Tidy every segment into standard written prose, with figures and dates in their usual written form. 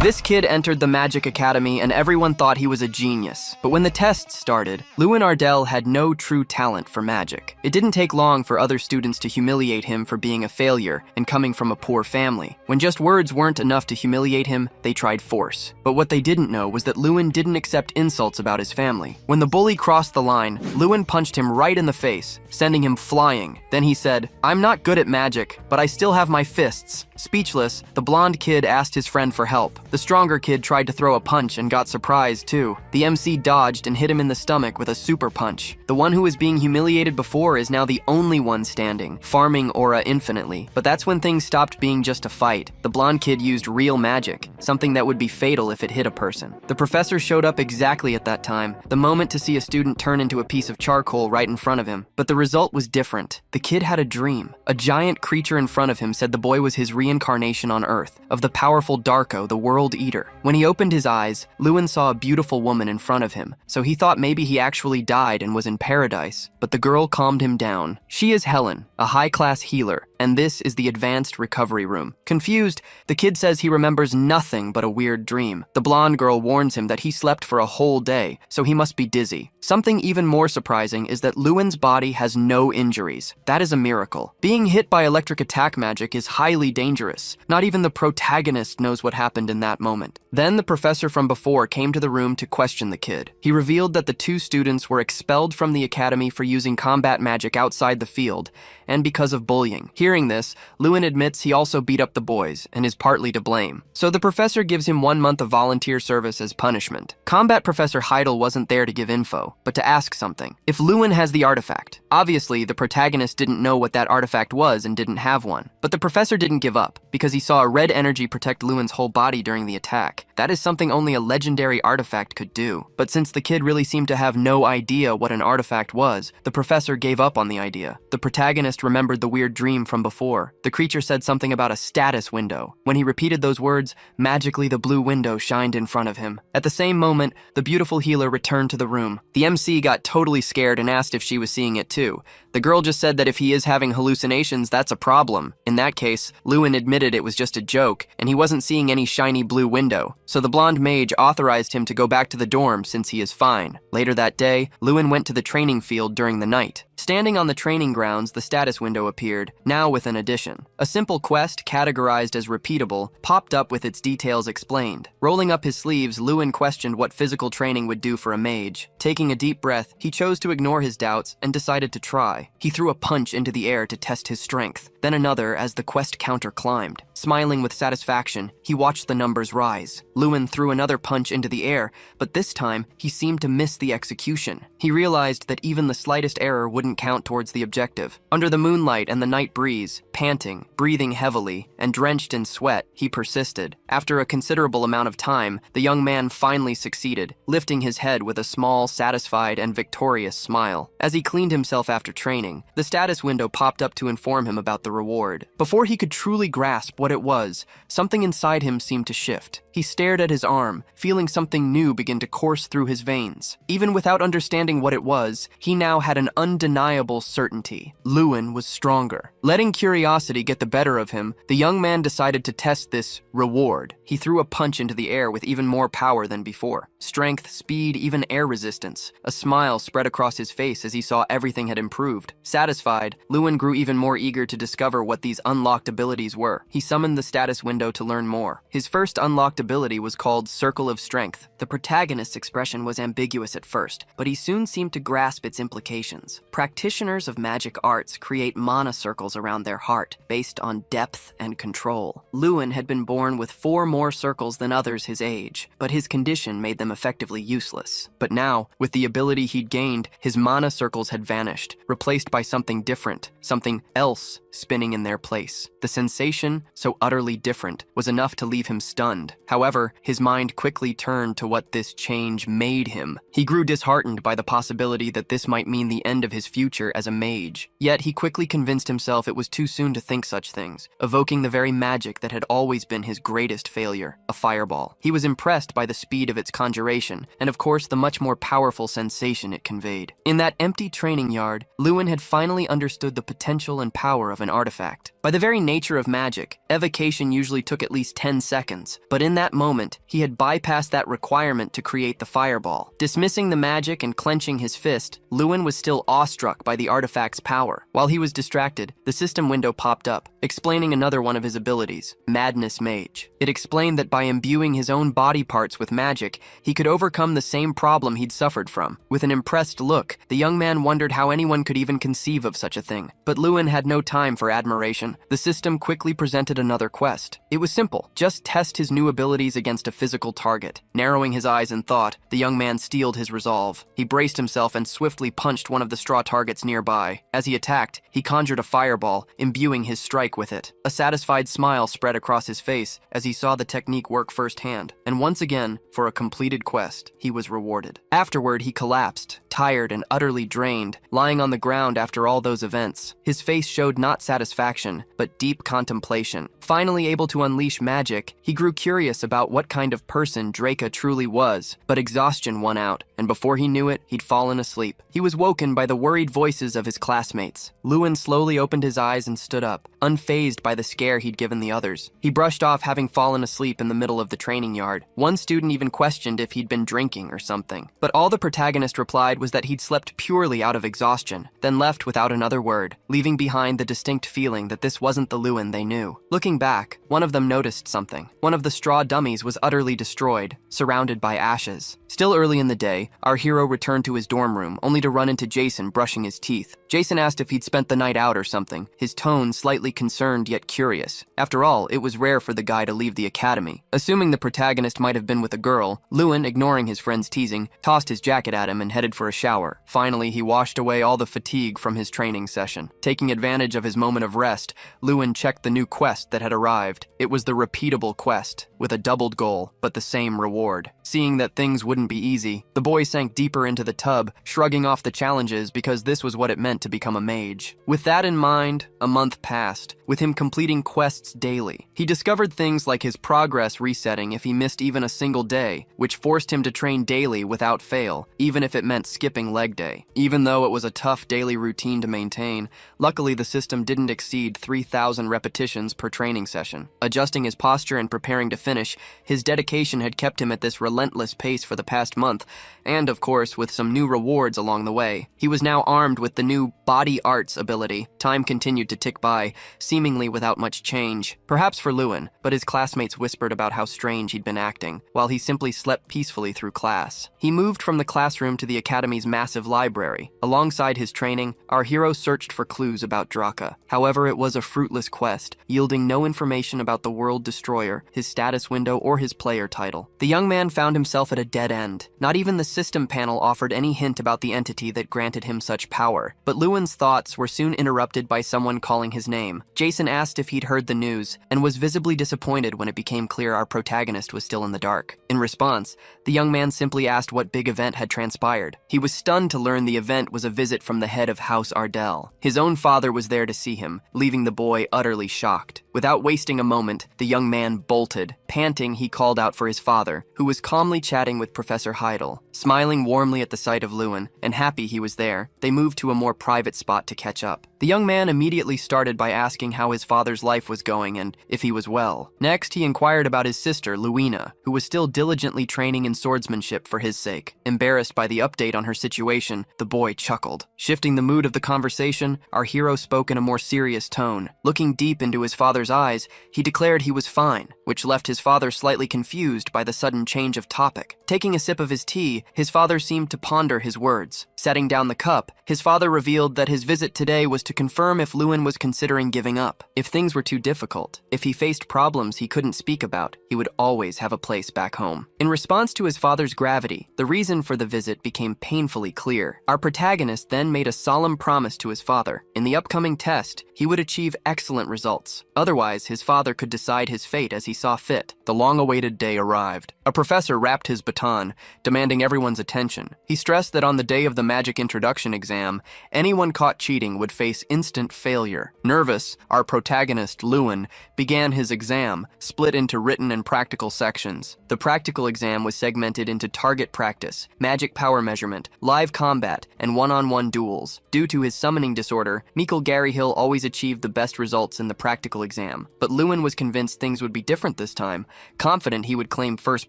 This kid entered the Magic Academy and everyone thought he was a genius. But when the tests started, Lewin Ardell had no true talent for magic. It didn't take long for other students to humiliate him for being a failure and coming from a poor family. When just words weren't enough to humiliate him, they tried force. But what they didn't know was that Lewin didn't accept insults about his family. When the bully crossed the line, Lewin punched him right in the face, sending him flying. Then he said, "I'm not good at magic, but I still have my fists." Speechless, the blonde kid asked his friend for help. The stronger kid tried to throw a punch and got surprised too. The MC dodged and hit him in the stomach with a super punch. The one who was being humiliated before is now the only one standing, farming aura infinitely. But that's when things stopped being just a fight. The blonde kid used real magic, something that would be fatal if it hit a person. The professor showed up exactly at that time, the moment to see a student turn into a piece of charcoal right in front of him. But the result was different. The kid had a dream. A giant creature in front of him said the boy was his reincarnation on Earth, of the powerful Darko, the world eater. When he opened his eyes, Lewin saw a beautiful woman in front of him, so he thought maybe he actually died and was in paradise. But the girl calmed him down. She is Helen, a high-class healer, and this is the advanced recovery room. Confused, the kid says he remembers nothing but a weird dream. The blonde girl warns him that he slept for a whole day, so he must be dizzy. Something even more surprising is that Lewin's body has no injuries. That is a miracle. Being hit by electric attack magic is highly dangerous. Not even the protagonist knows what happened in that moment. Then the professor from before came to the room to question the kid. He revealed that the two students were expelled from the academy for using combat magic outside the field, and because of bullying. Hearing this, Lewin admits he also beat up the boys, and is partly to blame. So the professor gives him 1 month of volunteer service as punishment. Combat Professor Heidel wasn't there to give info, but to ask something. If Lewin has the artifact, obviously the protagonist didn't know what that artifact was and didn't have one. But the professor didn't give up, because he saw a red energy protect Lewin's whole body during the attack. That is something only a legendary artifact could do. But since the kid really seemed to have no idea what an artifact was, the professor gave up on the idea. The protagonist remembered the weird dream from before. The creature said something about a status window. When he repeated those words, magically the blue window shined in front of him. At the same moment, the beautiful healer returned to the room. The MC got totally scared and asked if she was seeing it too. The girl just said that if he is having hallucinations, that's a problem. In that case, Lewin admitted it was just a joke, and he wasn't seeing any shiny blue window. So the blonde mage authorized him to go back to the dorm since he is fine. Later that day, Lewin went to the training field during the night. Standing on the training grounds, the status window appeared, now with an addition. A simple quest, categorized as repeatable, popped up with its details explained. Rolling up his sleeves, Lewin questioned what physical training would do for a mage. Taking a deep breath, he chose to ignore his doubts and decided to try. He threw a punch into the air to test his strength, then another as the quest counter climbed. Smiling with satisfaction, he watched the numbers rise. Lewin threw another punch into the air, but this time, he seemed to miss the execution. He realized that even the slightest error wouldn't count towards the objective. Under the moonlight and the night breeze, panting, breathing heavily, and drenched in sweat, he persisted. After a considerable amount of time, the young man finally succeeded, lifting his head with a small, satisfied, and victorious smile. As he cleaned himself after training, the status window popped up to inform him about the reward. Before he could truly grasp what it was, something inside him seemed to shift. He stared at his arm, feeling something new begin to course through his veins. Even without understanding what it was, he now had an undeniable certainty. Lewin was stronger. Letting curiosity get the better of him, the young man decided to test this reward. He threw a punch into the air with even more power than before. Strength, speed, even air resistance. A smile spread across his face as he saw everything had improved. Satisfied, Lewin grew even more eager to discover what these unlocked abilities were. He summoned the status window to learn more. His first unlocked ability was called Circle of Strength. The protagonist's expression was ambiguous at first, but he soon seemed to grasp its implications. Practitioners of magic arts create mana circles around their heart, based on depth and control. Lewin had been born with 4 more circles than others his age, but his condition made them effectively useless. But now, with the ability he'd gained, his mana circles had vanished, replaced by something different, something else spinning in their place. The sensation, so utterly different, was enough to leave him stunned. However, his mind quickly turned to what this change made him. He grew disheartened by the possibility that this might mean the end of his future as a mage. Yet he quickly convinced himself it was too soon to think such things, evoking the very magic that had always been his greatest failure, a fireball. He was impressed by the speed of its conjuration, and of course the much more powerful sensation it conveyed. In that empty training yard, Lewin had finally understood the potential and power of an artifact. By the very nature of magic, evocation usually took at least 10 seconds, but in that moment, he had bypassed that requirement to create the fireball. Dismissing the magic and clenching his fist, Lewin was still awestruck by the artifact's power. While he was distracted, the system window popped up, explaining another one of his abilities, Madness Mage. It explained that by imbuing his own body parts with magic, he could overcome the same problem he'd suffered from. With an impressed look, the young man wondered how anyone could even conceive of such a thing. But Lewin had no time for admiration. The system quickly presented another quest. It was simple, just test his new abilities against a physical target. Narrowing his eyes in thought, the young man steeled his resolve. He braced himself and swiftly punched one of the straw targets nearby. As he attacked, he conjured a fireball, imbuing his strike with it. A satisfied smile spread across his face as he saw the technique work firsthand. And once again, for a completed quest, he was rewarded. Afterward, he collapsed, tired and utterly drained, lying on the ground after all those events. His face showed not satisfaction, but deep contemplation. Finally able to unleash magic, he grew curious about what kind of person Draca truly was, but exhaustion won out, and before he knew it, he'd fallen asleep. He was woken by the worried voices of his classmates. Lewin slowly opened his eyes and stood up, unfazed by the scare he'd given the others. He brushed off having fallen asleep in the middle of the training yard. One student even questioned if he'd been drinking or something. But all the protagonist replied was that he'd slept purely out of exhaustion, then left without another word, leaving behind the distinct feeling that this wasn't the Lewin they knew. Looking back, one of them noticed something. One of the straw dummies was utterly destroyed, surrounded by ashes. Still early in the day, our hero returned to his dorm room, only to run into Jason brushing his teeth. Jason asked if he'd spent the night out or something, his tone slightly concerned yet curious. After all, it was rare for the guy to leave the academy. Assuming the protagonist might have been with a girl, Lewin, ignoring his friend's teasing, tossed his jacket at him and headed for a shower. Finally, he washed away all the fatigue from his training session. Taking advantage of his moment of rest, Lewin checked the new quest that had arrived. It was the repeatable quest, with a doubled goal, but the same reward. Seeing that things wouldn't be easy, the boy sank deeper into the tub, shrugging off the challenges because this was what it meant to become a mage. With that in mind, a month passed, with him completing quests daily. He discovered things like his progress resetting if he missed even a single day, which forced him to train daily without fail, even if it meant skipping leg day. Even though it was a tough daily routine to maintain, luckily the system didn't exceed 3,000 repetitions per training session. Adjusting his posture and preparing to finish, his dedication had kept him at this relentless pace for the past month, and of course with some new rewards along the way. He was now armed with the new Body Arts ability. Time continued to tick by, seemingly without much change. Perhaps for Lewin, but his classmates whispered about how strange he'd been acting, while he simply slept peacefully through class. He moved from the classroom to the academy's massive library. Alongside his training, our hero searched for clues about Draca. However, it was a fruitless quest, yielding no information about the World Destroyer, his status window, or his player title. The young man found himself at a dead end. Not even the system panel offered any hint about the entity that granted him such power. But Lewin's thoughts were soon interrupted by someone calling his name. Jason asked if he'd heard the news, and was visibly disappointed when it became clear our protagonist was still in the dark. In response, the young man simply asked what big event had transpired. He was stunned to learn the event was a visit from the head of House Ardell. His own father was there to see him, leaving the boy utterly shocked. Without wasting a moment, the young man bolted. Panting, he called out for his father, who was calmly chatting with Professor Heidel. Smiling warmly at the sight of Lewin, and happy he was there, they moved to a more private spot to catch up. The young man immediately started by asking how his father's life was going and if he was well. Next, he inquired about his sister, Luina, who was still diligently training in swordsmanship for his sake. Embarrassed by the update on her situation, the boy chuckled. Shifting the mood of the conversation, our hero spoke in a more serious tone. Looking deep into his father's eyes, he declared he was fine, which left his father slightly confused by the sudden change of topic. Taking a sip of his tea, his father seemed to ponder his words. Setting down the cup, his father revealed that his visit today was to confirm if Lewin was considering giving up. If things were too difficult, if he faced problems he couldn't speak about, he would always have a place back home. In response to his father's gravity, the reason for the visit became painfully clear. Our protagonist then made a solemn promise to his father. In the upcoming test, he would achieve excellent results. Otherwise, his father could decide his fate as he saw fit. The long-awaited day arrived. A professor rapped his baton, demanding everyone's attention. He stressed that on the day of the magic introduction exam, anyone caught cheating would face instant failure. Nervous, our protagonist, Lewin, began his exam, split into written and practical sections. The practical exam was segmented into target practice, magic power measurement, live combat, and one-on-one duels. Due to his summoning disorder, Mikkel Garyhill always achieved the best results in the practical exam, but Lewin was convinced things would be different this time, confident he would claim first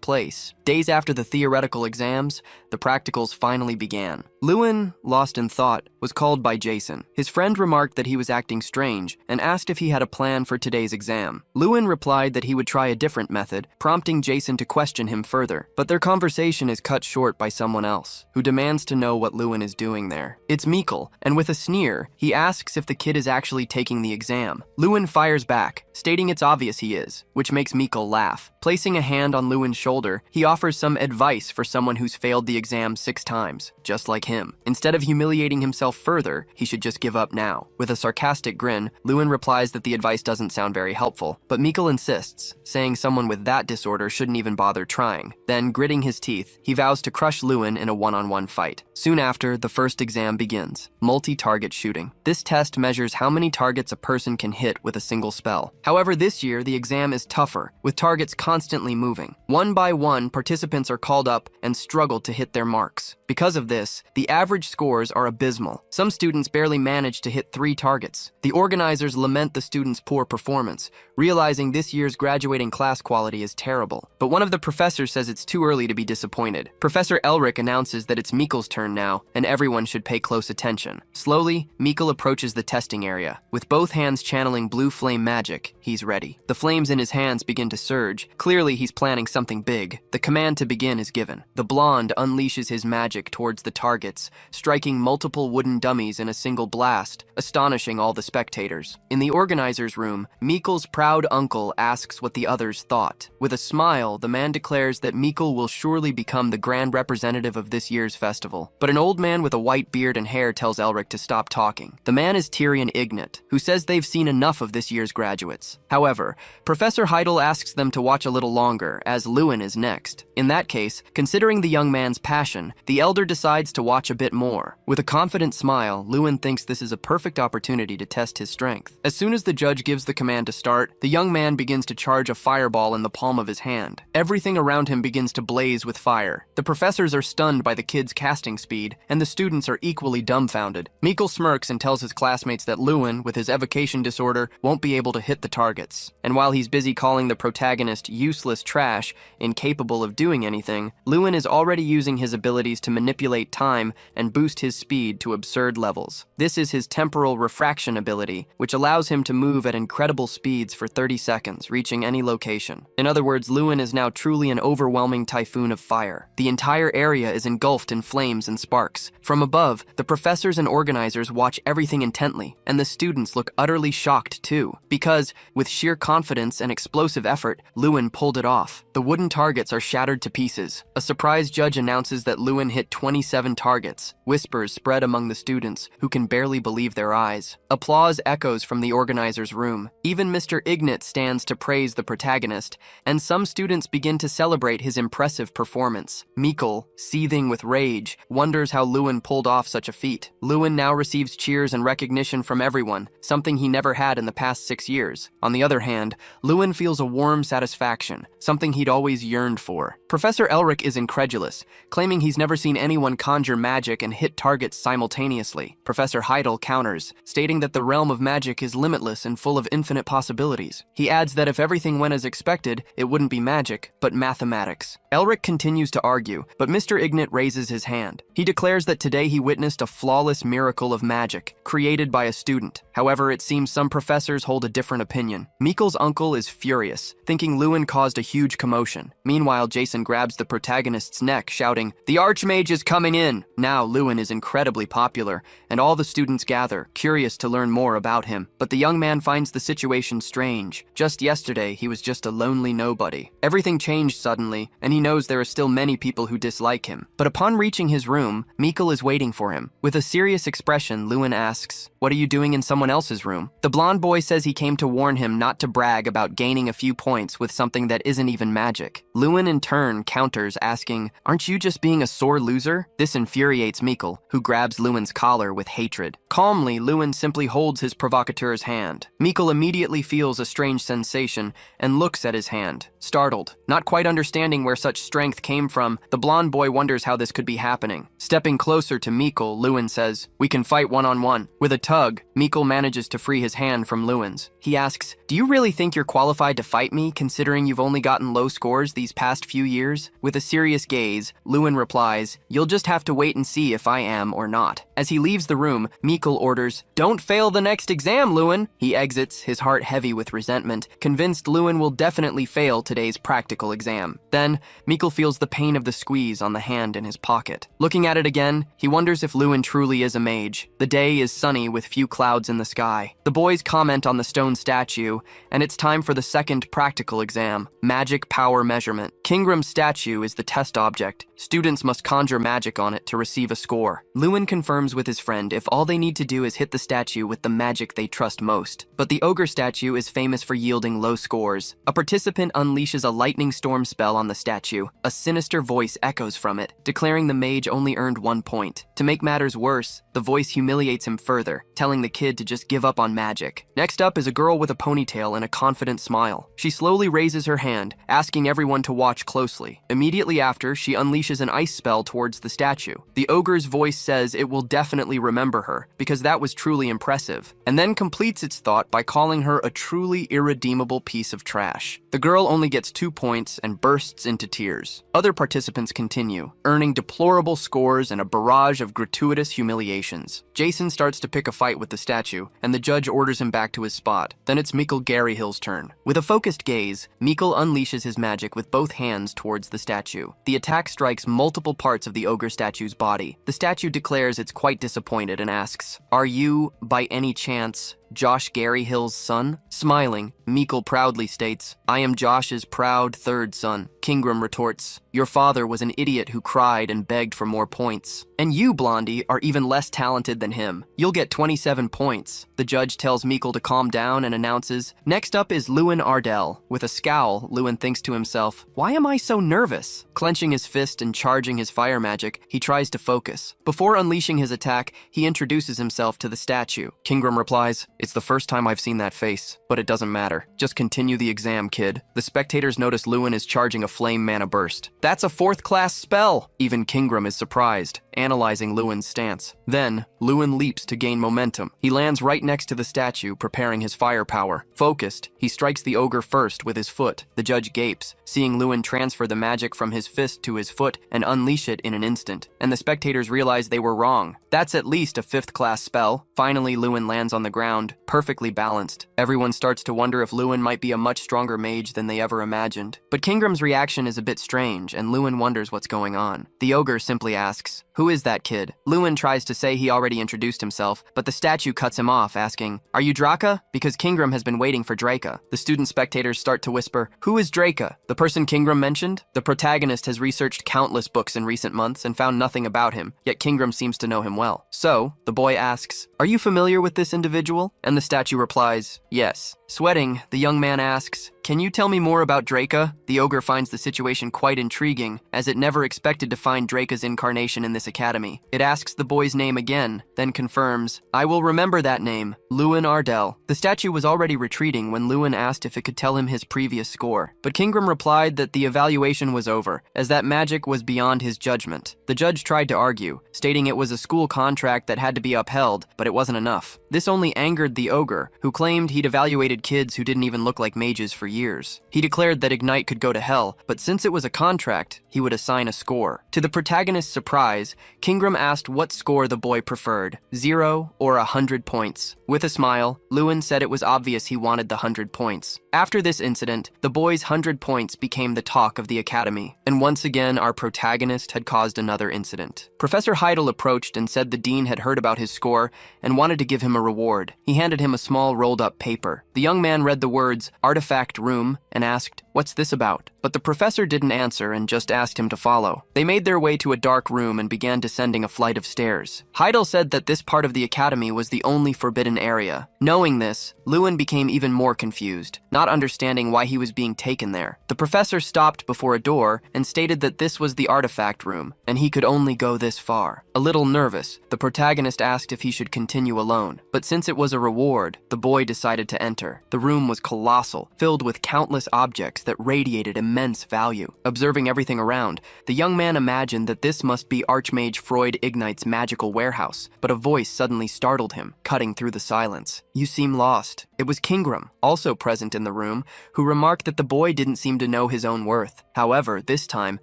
place. Days after the theoretical exams, the practicals finally began. Lewin, lost in thought, was called by Jason. His friend remarked that he was acting strange and asked if he had a plan for today's exam. Lewin replied that he would try a different method, prompting Jason to question him further. But their conversation is cut short by someone else, who demands to know what Lewin is doing there. It's Mikkel, and with a sneer, he asks if the kid is actually taking the exam. Lewin fires back, stating it's obvious he is, which makes Mikkel laugh. Placing a hand on Lewin's shoulder, he offers some advice for someone who's failed the exam 6 times, just like him. Instead of humiliating himself further, he should just give up now. With a sarcastic grin, Lewin replies that the advice doesn't sound very helpful, but Mikkel insists, saying someone with that disorder shouldn't even bother trying. Then, gritting his teeth, he vows to crush Lewin in a one-on-one fight. Soon after, the first exam begins, multi-target shooting. This test measures how many targets a person can hit with a single spell. However, this year, the exam is tougher, with targets constantly moving. One by one, participants are called up and struggle to hit their marks. Because of this, the average scores are abysmal. Some students barely manage to hit 3 targets. The organizers lament the students' poor performance, realizing this year's graduating class quality is terrible. But one of the professors says it's too early to be disappointed. Professor Elric announces that it's Mikkel's turn now, and everyone should pay close attention. Slowly, Mikkel approaches the testing area. With both hands channeling blue flame magic, he's ready. The flames in his hands begin to surge. Clearly, he's planning something big. The command to begin is given. The blonde unleashes his magic towards the targets, striking multiple wooden dummies in a single blast, astonishing all the spectators. In the organizer's room, Mikkel's proud uncle asks what the others thought. With a smile, the man declares that Mikkel will surely become the grand representative of this year's festival. But an old man with a white beard and hair tells Elric to stop talking. The man is Tyrion Ignat, who says they've seen enough of this year's graduates. However, Professor Heidel asks them to watch a little longer, as Lewin is next. In that case, considering the young man's passion, the elder decides to watch a bit more. With a confident smile, Lewin thinks this is a perfect opportunity to test his strength. As soon as the judge gives the command to start, the young man begins to charge a fireball in the palm of his hand. Everything around him begins to blaze with fire. The professors are stunned by the kid's casting speed, and the students are equally dumbfounded. Mikkel smirks and tells his classmates that Lewin, with his evocation disorder, won't be able to hit the targets. And while he's busy calling the protagonist useless trash, incapable of doing anything, Lewin is already using his abilities to manipulate time and boost his speed to absurd levels. This is his temporal refraction ability, which allows him to move at incredible speeds for 30 seconds, reaching any location. In other words, Lewin is now truly an overwhelming typhoon of fire. The entire area is engulfed in flames and sparks. From above, the professors and organizers watch everything intently, and the students look utterly shocked too, because, with sheer confidence and explosive effort, Lewin pulled it off. The wooden targets are shattered to pieces. A surprise judge announces that Lewin hit 27 targets. Whispers spread among the students, who can barely believe their eyes. Applause echoes from the organizer's room. Even Mr. Ignat stands to praise the protagonist, and some students begin to celebrate his impressive performance. Mikkel, seething with rage, wonders how Lewin pulled off such a feat. Lewin now receives cheers and recognition from everyone, something he never had in the past 6 years. On the other hand, Lewin feels a warm satisfaction, something he'd always yearned for. Professor Elric is incredulous, claiming he's never seen anyone conjure magic and hit targets simultaneously. Professor Heidel counters, stating that the realm of magic is limitless and full of infinite possibilities. He adds that if everything went as expected, it wouldn't be magic, but mathematics. Elric continues to argue, but Mr. Ignat raises his hand. He declares that today he witnessed a flawless miracle of magic, created by a student. However, it seems some professors hold a different opinion. Mikkel's uncle is furious, thinking Lewin caused a huge commotion. Meanwhile, Jason grabs the protagonist's neck, shouting, "The Archmage is coming in!" Now, Lewin is incredibly popular, and all the students gather, curious to learn more about him. But the young man finds the situation strange. Just yesterday, he was just a lonely nobody. Everything changed suddenly, and he knows there are still many people who dislike him. But upon reaching his room, Mikkel is waiting for him. With a serious expression, Lewin asks, "What are you doing in someone else's room?" The blonde boy says he came to warn him not to brag about gaining a few points with something that isn't even magic. Lewin, in turn, turn, counters, asking, "Aren't you just being a sore loser?" This infuriates Mikkel, who grabs Lewin's collar with hatred. Calmly, Lewin simply holds his provocateur's hand. Mikkel immediately feels a strange sensation and looks at his hand, startled. Not quite understanding where such strength came from, the blonde boy wonders how this could be happening. Stepping closer to Mikkel, Lewin says, "We can fight one-on-one." With a tug, Mikkel manages to free his hand from Lewin's. He asks, "Do you really think you're qualified to fight me, considering you've only gotten low scores these past few years?" With a serious gaze, Lewin replies, "You'll just have to wait and see if I am or not." As he leaves the room, Mikkel orders, "Don't fail the next exam, Lewin." He exits, his heart heavy with resentment, convinced Lewin will definitely fail today's practical exam. Then, Mikkel feels the pain of the squeeze on the hand in his pocket. Looking at it again, he wonders if Lewin truly is a mage. The day is sunny with few clouds in the sky. The boys comment on the stone statue, and it's time for the second practical exam, Magic Power Measurement. Kingram's statue is the test object. Students must conjure magic on it to receive a score. Lewin confirms with his friend if all they need to do is hit the statue with the magic they trust most. But the ogre statue is famous for yielding low scores. A participant unleashes a lightning storm spell on the statue. A sinister voice echoes from it, declaring the mage only earned 1 point. To make matters worse, the voice humiliates him further, telling the kid to just give up on magic. Next up is a girl with a ponytail and a confident smile. She slowly raises her hand, asking everyone to watch closely. Immediately after, she unleashes an ice spell towards the statue. The ogre's voice says it will definitely remember her, because that was truly impressive, and then completes its thought by calling her a truly irredeemable piece of trash. The girl only gets 2 points and bursts into tears. Other participants continue, earning deplorable scores and a barrage of gratuitous humiliations. Jason starts to pick a fight with the statue, and the judge orders him back to his spot. Then it's Mikkel Garyhill's turn. With a focused gaze, Mikkel unleashes his magic with both hands towards the statue. The attack strikes multiple parts of the ogre statue's body. The statue declares it's quite disappointed and asks, "Are you, by any chance, Josh Garyhill's son?" Smiling, Mikkel proudly states, "I am Josh's proud third son." Kingram retorts, "Your father was an idiot who cried and begged for more points. And you, Blondie, are even less talented than him. You'll get 27 points. The judge tells Mikkel to calm down and announces, "Next up is Lewin Ardell." With a scowl, Lewin thinks to himself, "Why am I so nervous?" Clenching his fist and charging his fire magic, he tries to focus. Before unleashing his attack, he introduces himself to the statue. Kingram replies, "It's the first time I've seen that face, but it doesn't matter. Just continue the exam, kid." The spectators notice Lewin is charging a flame mana burst. "That's a 4th class spell!" Even Kingram is surprised, analyzing Lewin's stance. Then, Lewin leaps to gain momentum. He lands right next to the statue, preparing his firepower. Focused, he strikes the ogre first with his foot. The judge gapes, seeing Lewin transfer the magic from his fist to his foot and unleash it in an instant. And the spectators realize they were wrong. That's at least a 5th class spell. Finally, Lewin lands on the ground, perfectly balanced. Everyone starts to wonder if Lewin might be a much stronger mage than they ever imagined. But Kingram's reaction is a bit strange, and Lewin wonders what's going on. The ogre simply asks, "Who is that kid?" Lewin tries to say he already introduced himself, but the statue cuts him off, asking, "Are you Draka?" Because Kingram has been waiting for Draka. The student spectators start to whisper, "Who is Draka?" The person Kingram mentioned? The protagonist has researched countless books in recent months and found nothing about him, yet Kingram seems to know him well. So, the boy asks, "Are you familiar with this individual?" And the statue replies, "Yes." Sweating, the young man asks, "Can you tell me more about Draka?" The ogre finds the situation quite intriguing, as it never expected to find Draka's incarnation in this academy. It asks the boy's name again, then confirms, "I will remember that name, Lewin Ardell." The statue was already retreating when Lewin asked if it could tell him his previous score, but Kingram replied that the evaluation was over, as that magic was beyond his judgment. The judge tried to argue, stating it was a school contract that had to be upheld, but it wasn't enough. This only angered the ogre, who claimed he'd evaluated kids who didn't even look like mages for years. He declared that Ignite could go to hell, but since it was a contract, he would assign a score. To the protagonist's surprise, Kingram asked what score the boy preferred, 0 or 100 points. With a smile, Lewin said it was obvious he wanted the 100 points. After this incident, the boy's 100 points became the talk of the academy, and once again our protagonist had caused another incident. Professor Heidel approached and said the dean had heard about his score and wanted to give him a reward. He handed him a small rolled-up paper. The young man read the words, "Artifact Room," and asked, "What's this about?" But the professor didn't answer and just asked him to follow. They made their way to a dark room and began descending a flight of stairs. Heidel said that this part of the academy was the only forbidden area. Knowing this, Lewin became even more confused, not understanding why he was being taken there. The professor stopped before a door and stated that this was the artifact room, and he could only go this far. A little nervous, the protagonist asked if he should continue alone, but since it was a reward, the boy decided to enter. The room was colossal, filled with countless objects that radiated immense value. Observing everything around, the young man imagined that this must be Archmage Freud Ignite's magical warehouse, but a voice suddenly startled him, cutting through the silence. "You seem lost." It was Kingram, also present in the room, who remarked that the boy didn't seem to know his own worth. However, this time,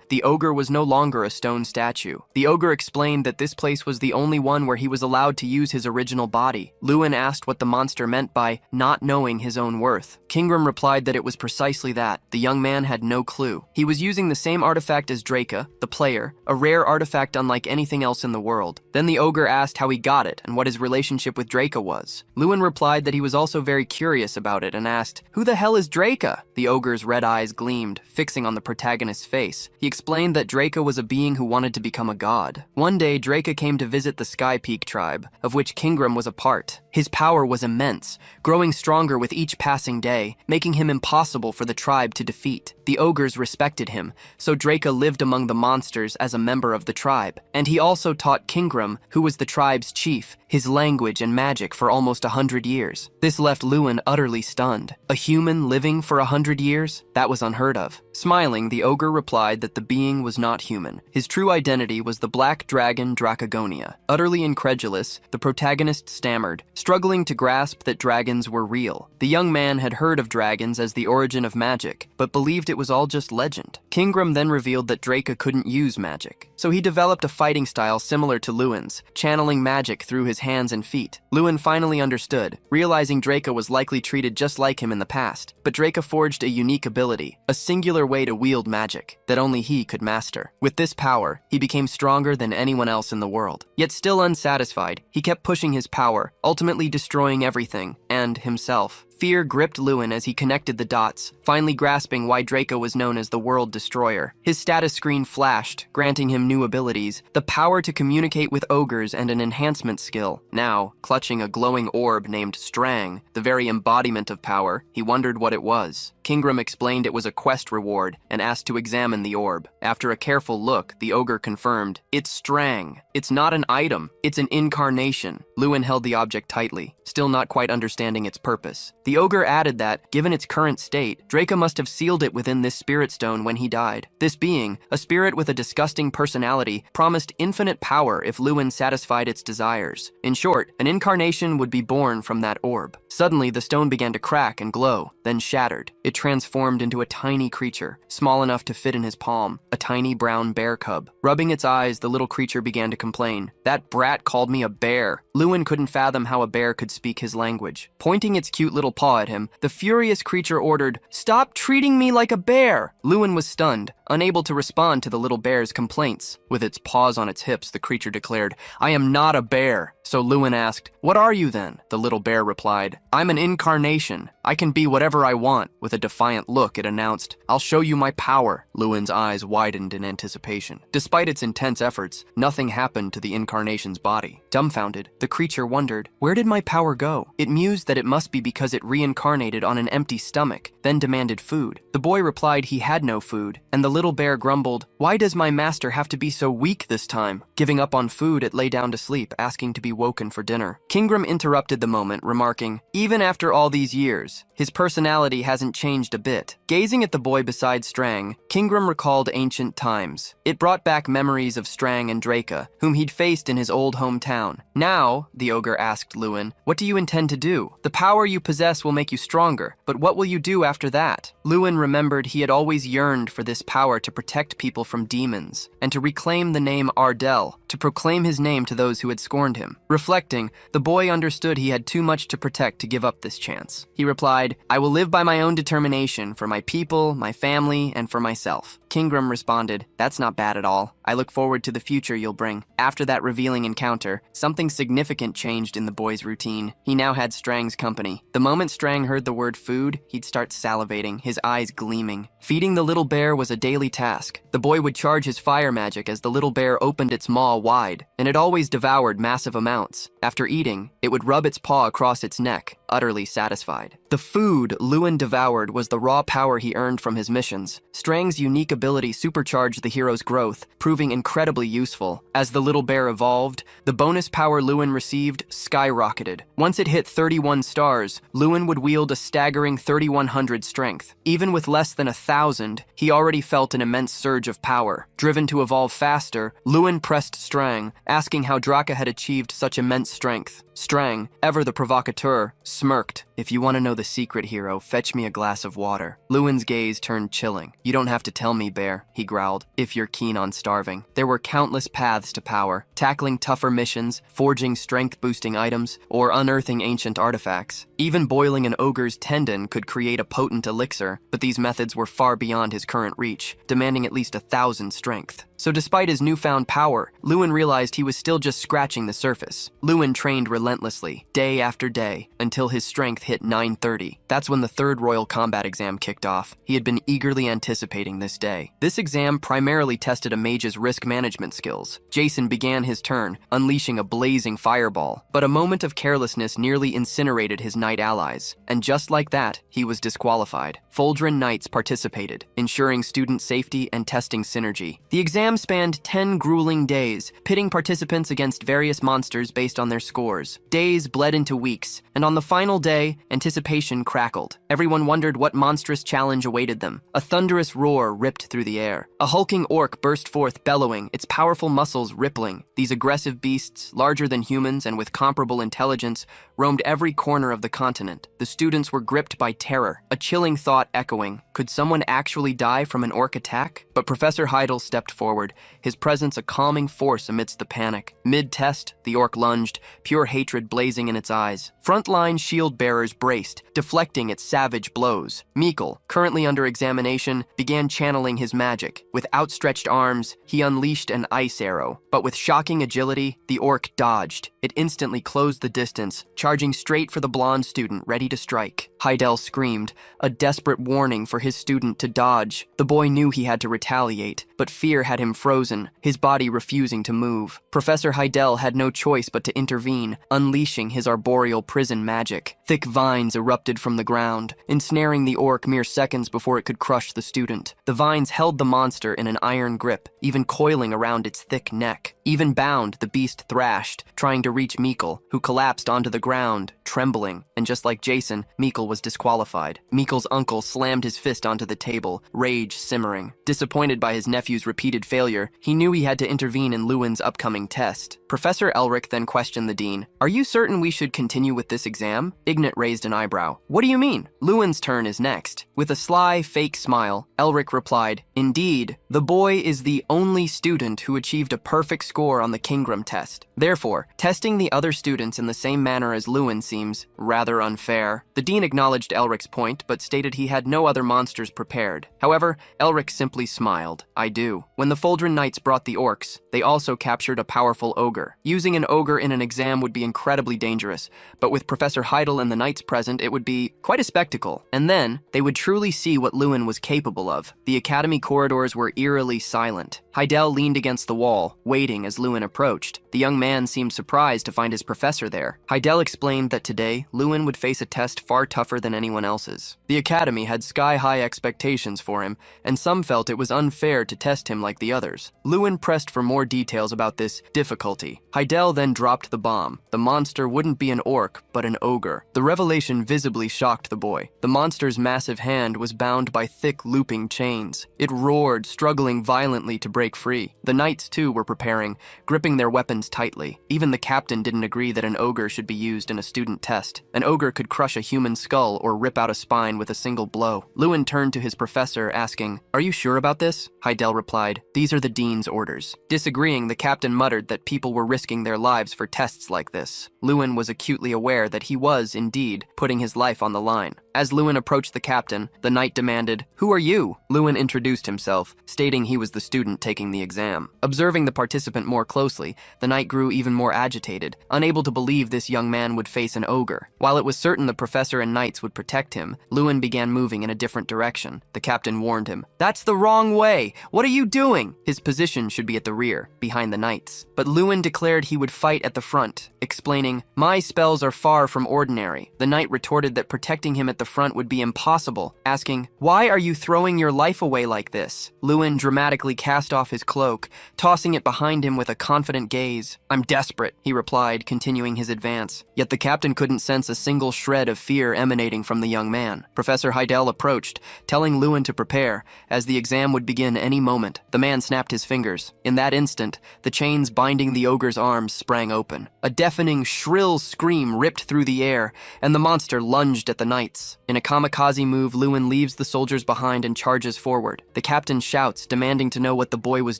the ogre was no longer a stone statue. The ogre explained that this place was the only one where he was allowed to use his original body. Lewin asked what the monster meant by not knowing his own worth. Kingram replied that it was precisely that. The young man had no clue. He was using the same artifact as Draca, the player, a rare artifact unlike anything else in the world. Then the ogre asked how he got it and what his relationship with Draca was. Lewin replied that he was also very curious about it and asked, "Who the hell is Draca?" The ogre's red eyes gleamed, fixing on the protagonist's face. He explained that Draca was a being who wanted to become a god. One day, Draca came to visit the Sky Peak tribe, of which Kingram was a part. His power was immense, growing stronger with each passing day, making him impossible for the tribe to defeat. The ogres respected him, so Draca lived among the monsters as a member of the tribe. And he also taught Kingram, who was the tribe's chief, his language and magic for almost 100 years. This left Lewin utterly stunned. A human living for 100 years? That was unheard of. Smiling, the ogre replied that the being was not human. His true identity was the black dragon Dracagonia. Utterly incredulous, the protagonist stammered, struggling to grasp that dragons were real. The young man had heard of dragons as the origin of magic, but believed it was all just legend. Kingram then revealed that Draca couldn't use magic, so he developed a fighting style similar to Lewin's, channeling magic through his hands and feet. Lewin finally understood, realizing Draca was likely treated just like him in the past, but Draca forged a unique ability, a singular way to wield magic that only he could master. With this power, he became stronger than anyone else in the world. Yet still unsatisfied, he kept pushing his power, ultimately destroying everything, and himself. Fear gripped Lewin as he connected the dots, finally grasping why Draca was known as the World Destroyer. His status screen flashed, granting him new abilities, the power to communicate with ogres and an enhancement skill. Now, clutching a glowing orb named Strang, the very embodiment of power, he wondered what it was. Kingram explained it was a quest reward and asked to examine the orb. After a careful look, the ogre confirmed, "It's Strang. It's not an item, it's an incarnation." Lewin held the object tightly, still not quite understanding its purpose. The ogre added that, given its current state, Draca must have sealed it within this spirit stone when he died. This being, a spirit with a disgusting personality, promised infinite power if Lewin satisfied its desires. In short, an incarnation would be born from that orb. Suddenly, the stone began to crack and glow, then shattered. It transformed into a tiny creature, small enough to fit in his palm, a tiny brown bear cub. Rubbing its eyes, the little creature began to complain. "That brat called me a bear." Lewin couldn't fathom how a bear could speak his language. Pointing its cute little paw at him, the furious creature ordered, "Stop treating me like a bear!" Lewin was stunned, unable to respond to the little bear's complaints. With its paws on its hips, the creature declared, "I am not a bear." So Lewin asked, "What are you then?" The little bear replied, "I'm an incarnation. I can be whatever I want." With a defiant look, it announced, "I'll show you my power." Lewin's eyes widened in anticipation. Despite its intense efforts, nothing happened to the incarnation's body. Dumbfounded, the creature wondered, "Where did my power go?" It mused that it must be because it reincarnated on an empty stomach, then demanded food. The boy replied he had no food, and the little bear grumbled, "Why does my master have to be so weak this time?" Giving up on food, it lay down to sleep, asking to be woken for dinner. Kingram interrupted the moment, remarking, "Even after all these years, his personality hasn't changed a bit." Gazing at the boy beside Strang, Kingram recalled ancient times. It brought back memories of Strang and Draca, whom he'd faced in his old hometown. "Now," the ogre asked Lewin, "what do you intend to do? The power you possess will make you stronger, but what will you do after that?" Lewin remembered he had always yearned for this power to protect people from demons, and to reclaim the name Ardell, to proclaim his name to those who had scorned him. Reflecting, the boy understood he had too much to protect to give up this chance. He replied, "I will live by my own determination for my people, my family, and for myself." Kingram responded, "That's not bad at all. I look forward to the future you'll bring." After that revealing encounter, something significant changed in the boy's routine. He now had Strang's company. The moment Strang heard the word food, he'd start salivating, his eyes gleaming. Feeding the little bear was a daily task. The boy would charge his fire magic as the little bear opened its maw wide, and it always devoured massive amounts. After eating, it would rub its paw across its neck, utterly satisfied. The food Lewin devoured was the raw power he earned from his missions. Strang's unique ability supercharged the hero's growth, proving incredibly useful. As the little bear evolved, the bonus power Lewin received skyrocketed. Once it hit 31 stars, Lewin would wield a staggering 3,100 strength. Even with less than 1,000, he already felt an immense surge of power. Driven to evolve faster, Lewin pressed Strang, asking how Draka had achieved such immense strength. Strang, ever the provocateur, smirked. "If you want to know the secret, hero, fetch me a glass of water." Lewin's gaze turned chilling. "You don't have to tell me, bear," he growled, "if you're keen on starving." There were countless paths to power, tackling tougher missions, forging strength-boosting items, or unearthing ancient artifacts. Even boiling an ogre's tendon could create a potent elixir, but these methods were far beyond his current reach, demanding at least 1,000 strength. So despite his newfound power, Lewin realized he was still just scratching the surface. Lewin trained relentlessly, day after day, until his strength hit 930. That's when the third Royal Combat exam kicked off. He had been eagerly anticipating this day. This exam primarily tested a mage's risk management skills. Jason began his turn, unleashing a blazing fireball, but a moment of carelessness nearly incinerated his knight allies. And just like that, he was disqualified. Foldrin Knights participated, ensuring student safety and testing synergy. The exam spanned 10 grueling days, pitting participants against various monsters based on their scores. Days bled into weeks, and on the final day, anticipation crackled. Everyone wondered what monstrous challenge awaited them. A thunderous roar ripped through the air. A hulking orc burst forth, bellowing, its powerful muscles rippling. These aggressive beasts, larger than humans and with comparable intelligence, roamed every corner of the continent. The students were gripped by terror, a chilling thought echoing. Could someone actually die from an orc attack? But Professor Heidel stepped forward, his presence a calming force amidst the panic. Mid-test, the orc lunged, pure hatred blazing in its eyes. Frontline shield bearers braced, deflecting its savage blows. Mikkel, currently under examination, began channeling his magic. With outstretched arms, he unleashed an ice arrow. But with shocking agility, the orc dodged. It instantly closed the distance, charging straight for the blonde student ready to strike. Heidel screamed, a desperate warning for his student to dodge. The boy knew he had to retaliate, but fear had him frozen, his body refusing to move. Professor Heidel had no choice but to intervene, unleashing his arboreal prison magic. Thick vines erupted from the ground, ensnaring the orc mere seconds before it could crush the student. The vines held the monster in an iron grip, even coiling around its thick neck. Even bound, the beast thrashed, trying to reach Mikkel, who collapsed onto the ground, trembling. And just like Jason, Mikkel was disqualified. Mikkel's uncle slammed his fist onto the table, rage simmering. Disappointed by his nephew's repeated failure, he knew he had to intervene in Lewin's upcoming test. Professor Elric then questioned the dean. "Are you certain we should continue with this exam?" Ignat raised an eyebrow. "What do you mean? Lewin's turn is next." With a sly, fake smile, Elric replied, "Indeed, the boy is the only student who achieved a perfect score on the Kingram test. Therefore, testing the other students in the same manner as Lewin seems rather unfair." The dean acknowledged Elric's point, but stated he had no other monsters prepared. However, Elric simply smiled. "I do." When the Foldrin Knights brought the orcs, they also captured a powerful ogre. Using an ogre in an exam would be incredibly dangerous, but with Professor Heidel and the knights present, it would be quite a spectacle. And then, they would truly see what Lewin was capable of. The academy corridors were eerily silent. Heidel leaned against the wall, waiting as Lewin approached. The young man seemed surprised to find his professor there. Heidel explained that today, Lewin would face a test far tougher than anyone else's. The academy had sky-high expectations for him, and some felt it was unfair to test him like the others. Lewin pressed for more details about this difficulty. Heidel then dropped the bomb. The monster wouldn't be an orc, but an ogre. The revelation visibly shocked the boy. The monster's massive hand was bound by thick looping chains. It roared, struggling violently to break free. The knights, too, were preparing, gripping their weapons tightly. Even the captain didn't agree that an ogre should be used in a student test. An ogre could crush a human skull or rip out a spine with a single blow. Lewin turned to his professor, asking, "Are you sure about this?" Heidel replied, "These are the dean's orders." Disagreeing, the captain muttered that people were risking their lives for tests like this. Lewin was acutely aware that he was, indeed, putting his life on the line. As Lewin approached the captain, the knight demanded, "Who are you?" Lewin introduced himself, stating he was the student taking the exam. Observing the participant more closely, the knight grew even more agitated, unable to believe this young man would face an ogre. While it was certain the professor and knights would protect him, Lewin began moving in a different direction. The captain warned him, "That's the wrong way! What are you doing?" His position should be at the rear, behind the knights. But Lewin declared he would fight at the front, explaining, "My spells are far from ordinary." The knight retorted that protecting him at the front would be impossible, asking, "Why are you throwing your life away like this?" Lewin dramatically cast off his cloak, tossing it behind him with a confident gaze. "I'm desperate," he replied, continuing his advance. Yet the captain couldn't sense a single shred of fear emanating from the young man. Professor Heidel approached, telling Lewin to prepare, as the exam would begin any moment. The man snapped his fingers. In that instant, the chains binding the ogre's arms sprang open. A deafening, shrill scream ripped through the air, and the monster lunged at the knights. In a kamikaze move, Lewin leaves the soldiers behind and charges forward. The captain shouts, demanding to know what the boy was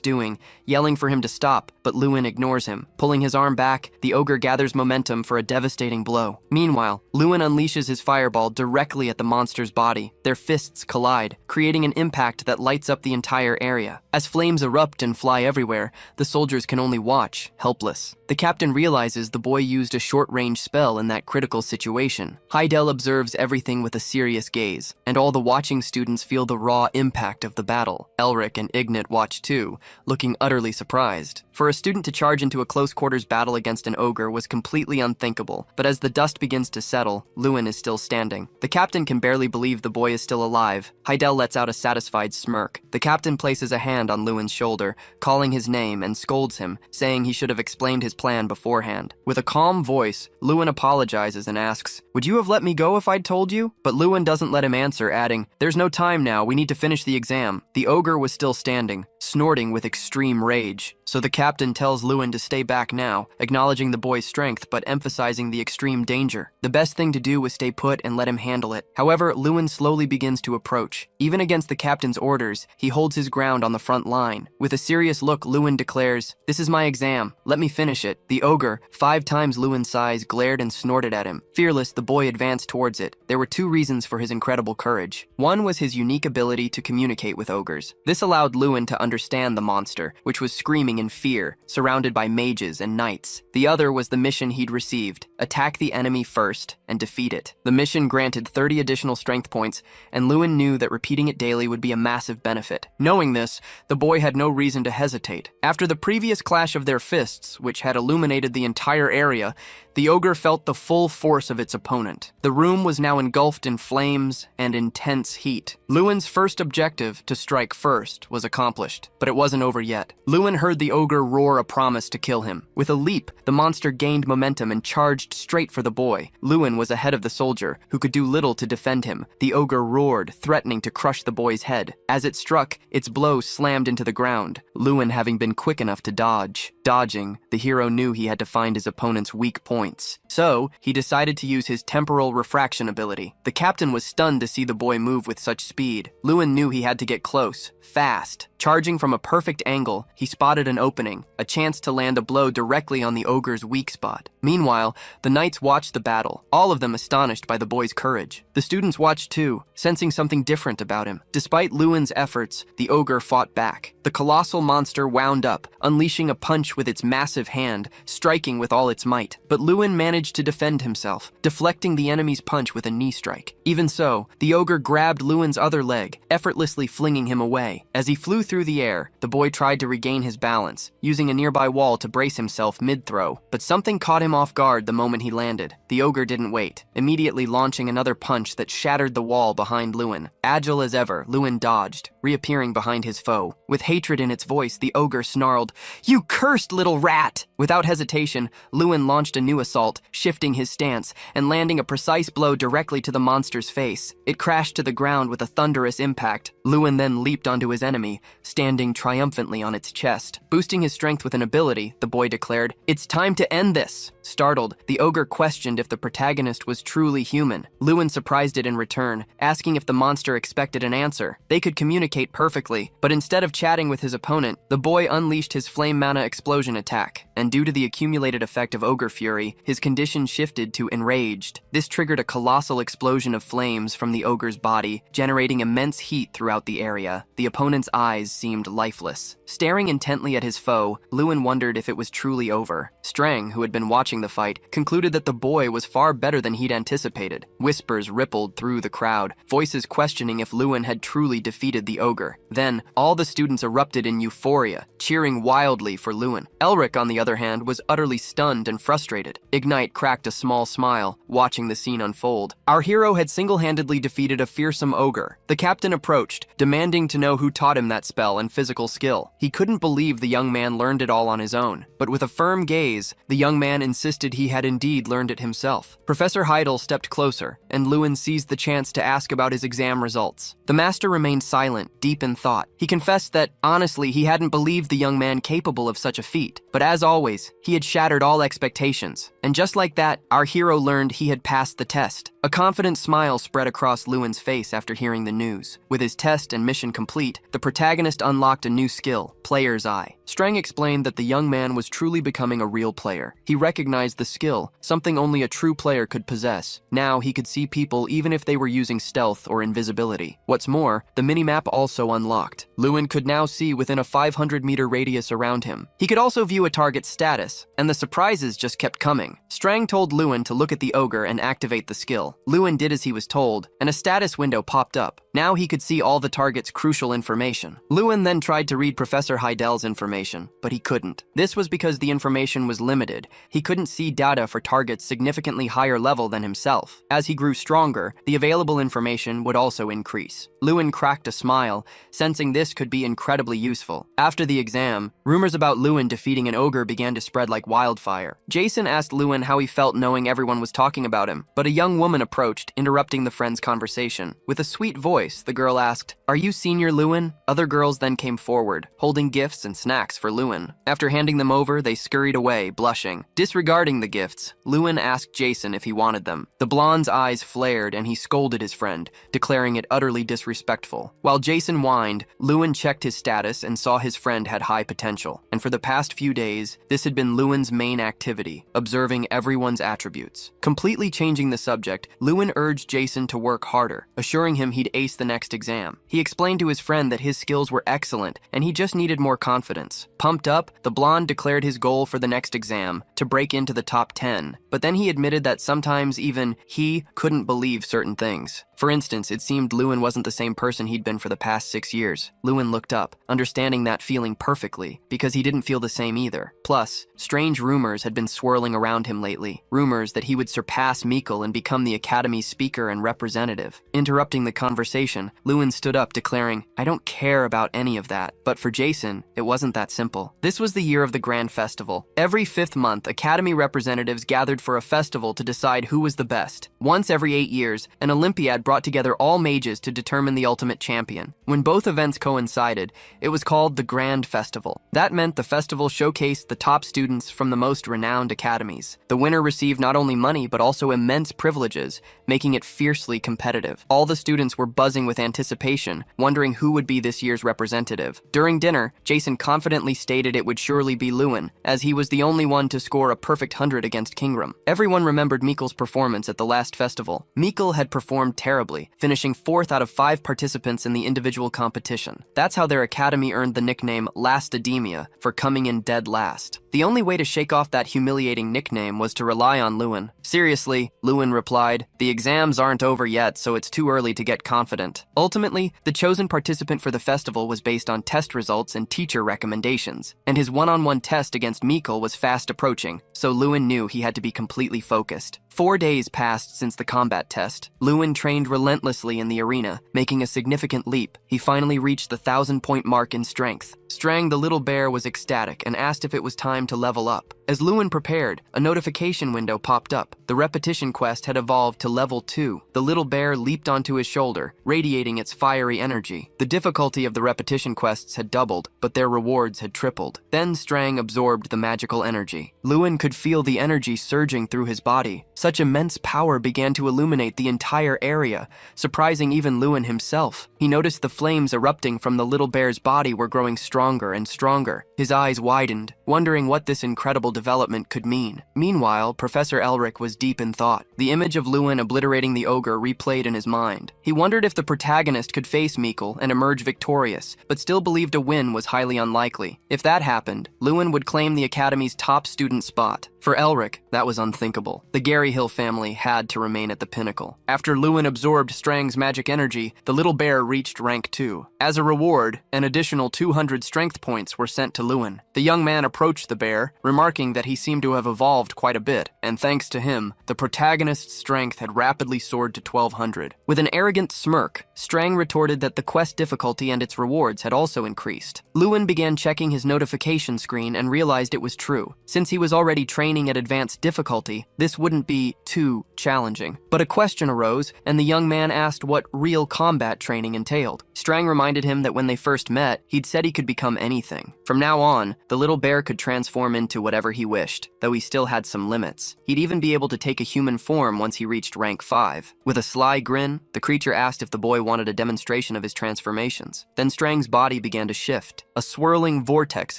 doing, yelling for him to stop, but Lewin ignores him. Pulling his arm back, the ogre gathers momentum for a devastating blow. Meanwhile, Lewin unleashes his fireball directly at the monster's body. Their fists collide, creating an impact that lights up the entire area. As flames erupt and fly everywhere, the soldiers can only watch, helpless. The captain realizes the boy used a short-range spell in that critical situation. Heidel observes everything with a serious gaze, and all the watching students feel the raw impact of the battle. Elric and Ignat watch too, looking utterly surprised. For a student to charge into a close-quarters battle against an ogre was completely unthinkable, but as the dust begins to settle, Lewin is still standing. The captain can barely believe the boy is still alive. Heidel lets out a satisfied smirk. The captain places a hand on Lewin's shoulder, calling his name, and scolds him, saying he should have explained his plan beforehand. With a calm voice, Lewin apologizes and asks, "Would you have let me go if I'd told you?" But Lewin doesn't let him answer, adding, "There's no time now, we need to finish the exam." The ogre was still standing, snorting with extreme rage. So the captain tells Lewin to stay back now, acknowledging the boy's strength but emphasizing the extreme danger. The best thing to do was stay put and let him handle it. However, Lewin slowly begins to approach. Even against the captain's orders, he holds his ground on the front line. With a serious look, Lewin declares, "This is my exam. Let me finish it." The ogre, 5 times Lewin's size, glared and snorted at him. Fearless, the boy advanced towards it. There were 2 reasons for his incredible courage. One was his unique ability to communicate with ogres. This allowed Lewin to understand the monster, which was screaming in fear, surrounded by mages and knights. The other was the mission he'd received: attack the enemy first and defeat it. The mission granted 30 additional strength points, and Lewin knew that repeating it daily would be a massive benefit. Knowing this, the boy had no reason to hesitate. After the previous clash of their fists, which had illuminated the entire area, the ogre felt the full force of its opponent. The room was now engulfed in flames and intense heat. Lewin's first objective, to strike first, was accomplished, but it wasn't over yet. Lewin heard the ogre roar a promise to kill him. With a leap, the monster gained momentum and charged straight for the boy. Lewin was ahead of the soldier, who could do little to defend him. The ogre roared, threatening to crush the boy's head. As it struck, its blow slammed into the ground, Lewin having been quick enough to dodge. Dodging, the hero knew he had to find his opponent's weak points. So, he decided to use his temporal refraction ability. The captain was stunned to see the boy move with such speed. Lewin knew he had to get close, fast. Charging from a perfect angle, he spotted an opening, a chance to land a blow directly on the ogre's weak spot. Meanwhile, the knights watched the battle, all of them astonished by the boy's courage. The students watched too, sensing something different about him. Despite Lewin's efforts, the ogre fought back. The colossal monster wound up, unleashing a punch with its massive hand, striking with all its might. But Lewin managed to defend himself, deflecting the enemy's punch with a knee strike. Even so, the ogre grabbed Lewin's other leg, effortlessly flinging him away. As he flew through the air, the boy tried to regain his balance, using a nearby wall to brace himself mid-throw. But something caught him off guard the moment he landed. The ogre didn't wait, immediately launching another punch that shattered the wall behind Lewin. Agile as ever, Lewin dodged, reappearing behind his foe. With hatred in its voice, the ogre snarled, "You cursed little rat!" Without hesitation, Lewin launched a new assault, shifting his stance and landing a precise blow directly to the monster's face. It crashed to the ground with a thunderous impact. Lewin then leaped onto his enemy, standing standing triumphantly on its chest. Boosting his strength with an ability, the boy declared, "It's time to end this!" Startled, the ogre questioned if the protagonist was truly human. Lewin surprised it in return, asking if the monster expected an answer. They could communicate perfectly, but instead of chatting with his opponent, the boy unleashed his flame mana explosion attack, and due to the accumulated effect of ogre fury, his condition shifted to enraged. This triggered a colossal explosion of flames from the ogre's body, generating immense heat throughout the area. The opponent's eyes seemed lifeless. Staring intently at his foe, Lewin wondered if it was truly over. Strang, who had been watching the fight, concluded that the boy was far better than he'd anticipated. Whispers rippled through the crowd, voices questioning if Lewin had truly defeated the ogre. Then, all the students erupted in euphoria, cheering wildly for Lewin. Elric, on the other hand, was utterly stunned and frustrated. Ignite cracked a small smile, watching the scene unfold. Our hero had single-handedly defeated a fearsome ogre. The captain approached, demanding to know who taught him that spell and physical skill. He couldn't believe the young man learned it all on his own, but with a firm gaze, the young man insisted he had indeed learned it himself. Professor Heidel stepped closer, and Lewin seized the chance to ask about his exam results. The master remained silent, deep in thought. He confessed that, honestly, he hadn't believed the young man capable of such a feat. But as always, he had shattered all expectations. And just like that, our hero learned he had passed the test. A confident smile spread across Lewin's face after hearing the news. With his test and mission complete, the protagonist unlocked a new skill, Player's Eye. Strang explained that the young man was truly becoming a real player. He recognized the skill, something only a true player could possess. Now he could see people even if they were using stealth or invisibility. What's more, the minimap also unlocked. Lewin could now see within a 500-meter radius around him. He could also view a target's status, and the surprises just kept coming. Strang told Lewin to look at the ogre and activate the skill. Lewin did as he was told, and a status window popped up. Now he could see all the target's crucial information. Lewin then tried to read Professor Heidel's information, but he couldn't. This was because the information was limited. He couldn't see data for targets significantly higher level than himself. As he grew stronger, the available information would also increase. Lewin cracked a smile, sensing this could be incredibly useful. After the exam, rumors about Lewin defeating an ogre began to spread like wildfire. Jason asked Lewin how he felt knowing everyone was talking about him, but a young woman approached, interrupting the friend's conversation. With a sweet voice, the girl asked, "Are you Senior Lewin?" Other girls then came forward, holding gifts and snacks for Lewin. After handing them over, they scurried away, blushing. Disregarding the gifts, Lewin asked Jason if he wanted them. The blonde's eyes flared and he scolded his friend, declaring it utterly disrespectful. While Jason whined, Lewin checked his status and saw his friend had high potential. And for the past few days, this had been Lewin's main activity, observing everyone's attributes. Completely changing the subject, Lewin urged Jason to work harder, assuring him he'd ace the next exam. He explained to his friend that his skills were excellent and he just needed more confidence. Pumped up, the blonde declared his goal for the next exam, to break into the top 10. But then he admitted that sometimes even he couldn't believe certain things. For instance, it seemed Lewin wasn't the same person he'd been for the past 6 years. Lewin looked up, understanding that feeling perfectly, because he didn't feel the same either. Plus, strange rumors had been swirling around him lately. Rumors that he would surpass Mikkel and become the Academy's speaker and representative. Interrupting the conversation, Lewin stood up, declaring, "I don't care about any of that." But for Jason, it wasn't that simple. This was the year of the Grand Festival. Every 5th month, Academy representatives gathered for a festival to decide who was the best. Once every 8 years, an Olympiad brought together all mages to determine the ultimate champion. When both events coincided, it was called the Grand Festival. That meant the festival showcased the top students from the most renowned academies. The winner received not only money but also immense privileges, making it fiercely competitive. All the students were buzzing with anticipation, wondering who would be this year's representative. During dinner, Jason confidently stated it would surely be Lewin, as he was the only one to score a perfect 100 against Kingram. Everyone remembered Mikkel's performance at the last festival. Mikkel had performed terribly, finishing 4th out of 5 participants in the individual competition. That's how their academy earned the nickname Lastademia, for coming in dead last. The only way to shake off that humiliating nickname was to rely on Lewin. "Seriously," Lewin replied, "the exams aren't over yet, so it's too early to get confident." Ultimately, the chosen participant for the festival was based on test results and teacher recommendations, and his one-on-one test against Mikkel was fast approaching, so Lewin knew he had to be completely focused. 4 days passed since the combat test. Lewin trained relentlessly in the arena, making a significant leap. He finally reached the 1,000-point mark in strength. Strang the little bear was ecstatic and asked if it was time to level up. As Lewin prepared, a notification window popped up. The repetition quest had evolved to level 2. The little bear leaped onto his shoulder, radiating its fiery energy. The difficulty of the repetition quests had doubled, but their rewards had tripled. Then Strang absorbed the magical energy. Lewin could feel the energy surging through his body. Such immense power began to illuminate the entire area, surprising even Lewin himself. He noticed the flames erupting from the little bear's body were growing stronger and stronger. His eyes widened, wondering what this incredible development could mean. Meanwhile, Professor Elric was deep in thought. The image of Lewin obliterating the ogre replayed in his mind. He wondered if the protagonist could face Mikkel and emerge victorious, but still believed a win was highly unlikely. If that happened, Lewin would claim the Academy's top student spot. For Elric, that was unthinkable. The Gary Hill family had to remain at the pinnacle. After Lewin absorbed Strang's magic energy, the little bear reached rank 2. As a reward, an additional 200 strength points were sent to Lewin. The young man approached the bear, remarking that he seemed to have evolved quite a bit, and thanks to him, the protagonist's strength had rapidly soared to 1200. With an arrogant smirk, Strang retorted that the quest difficulty and its rewards had also increased. Lewin began checking his notification screen and realized it was true. Since he was already training at advanced difficulty, this wouldn't be too challenging. But a question arose, and the young man asked what real combat training entailed. Strang reminded him that when they first met, he'd said he could become anything. From now on, the little bear could transform into whatever he wished, though he still had some limits. He'd even be able to take a human form once he reached rank 5. With a sly grin, the creature asked if the boy wanted a demonstration of his transformations. Then Strang's body began to shift. A swirling vortex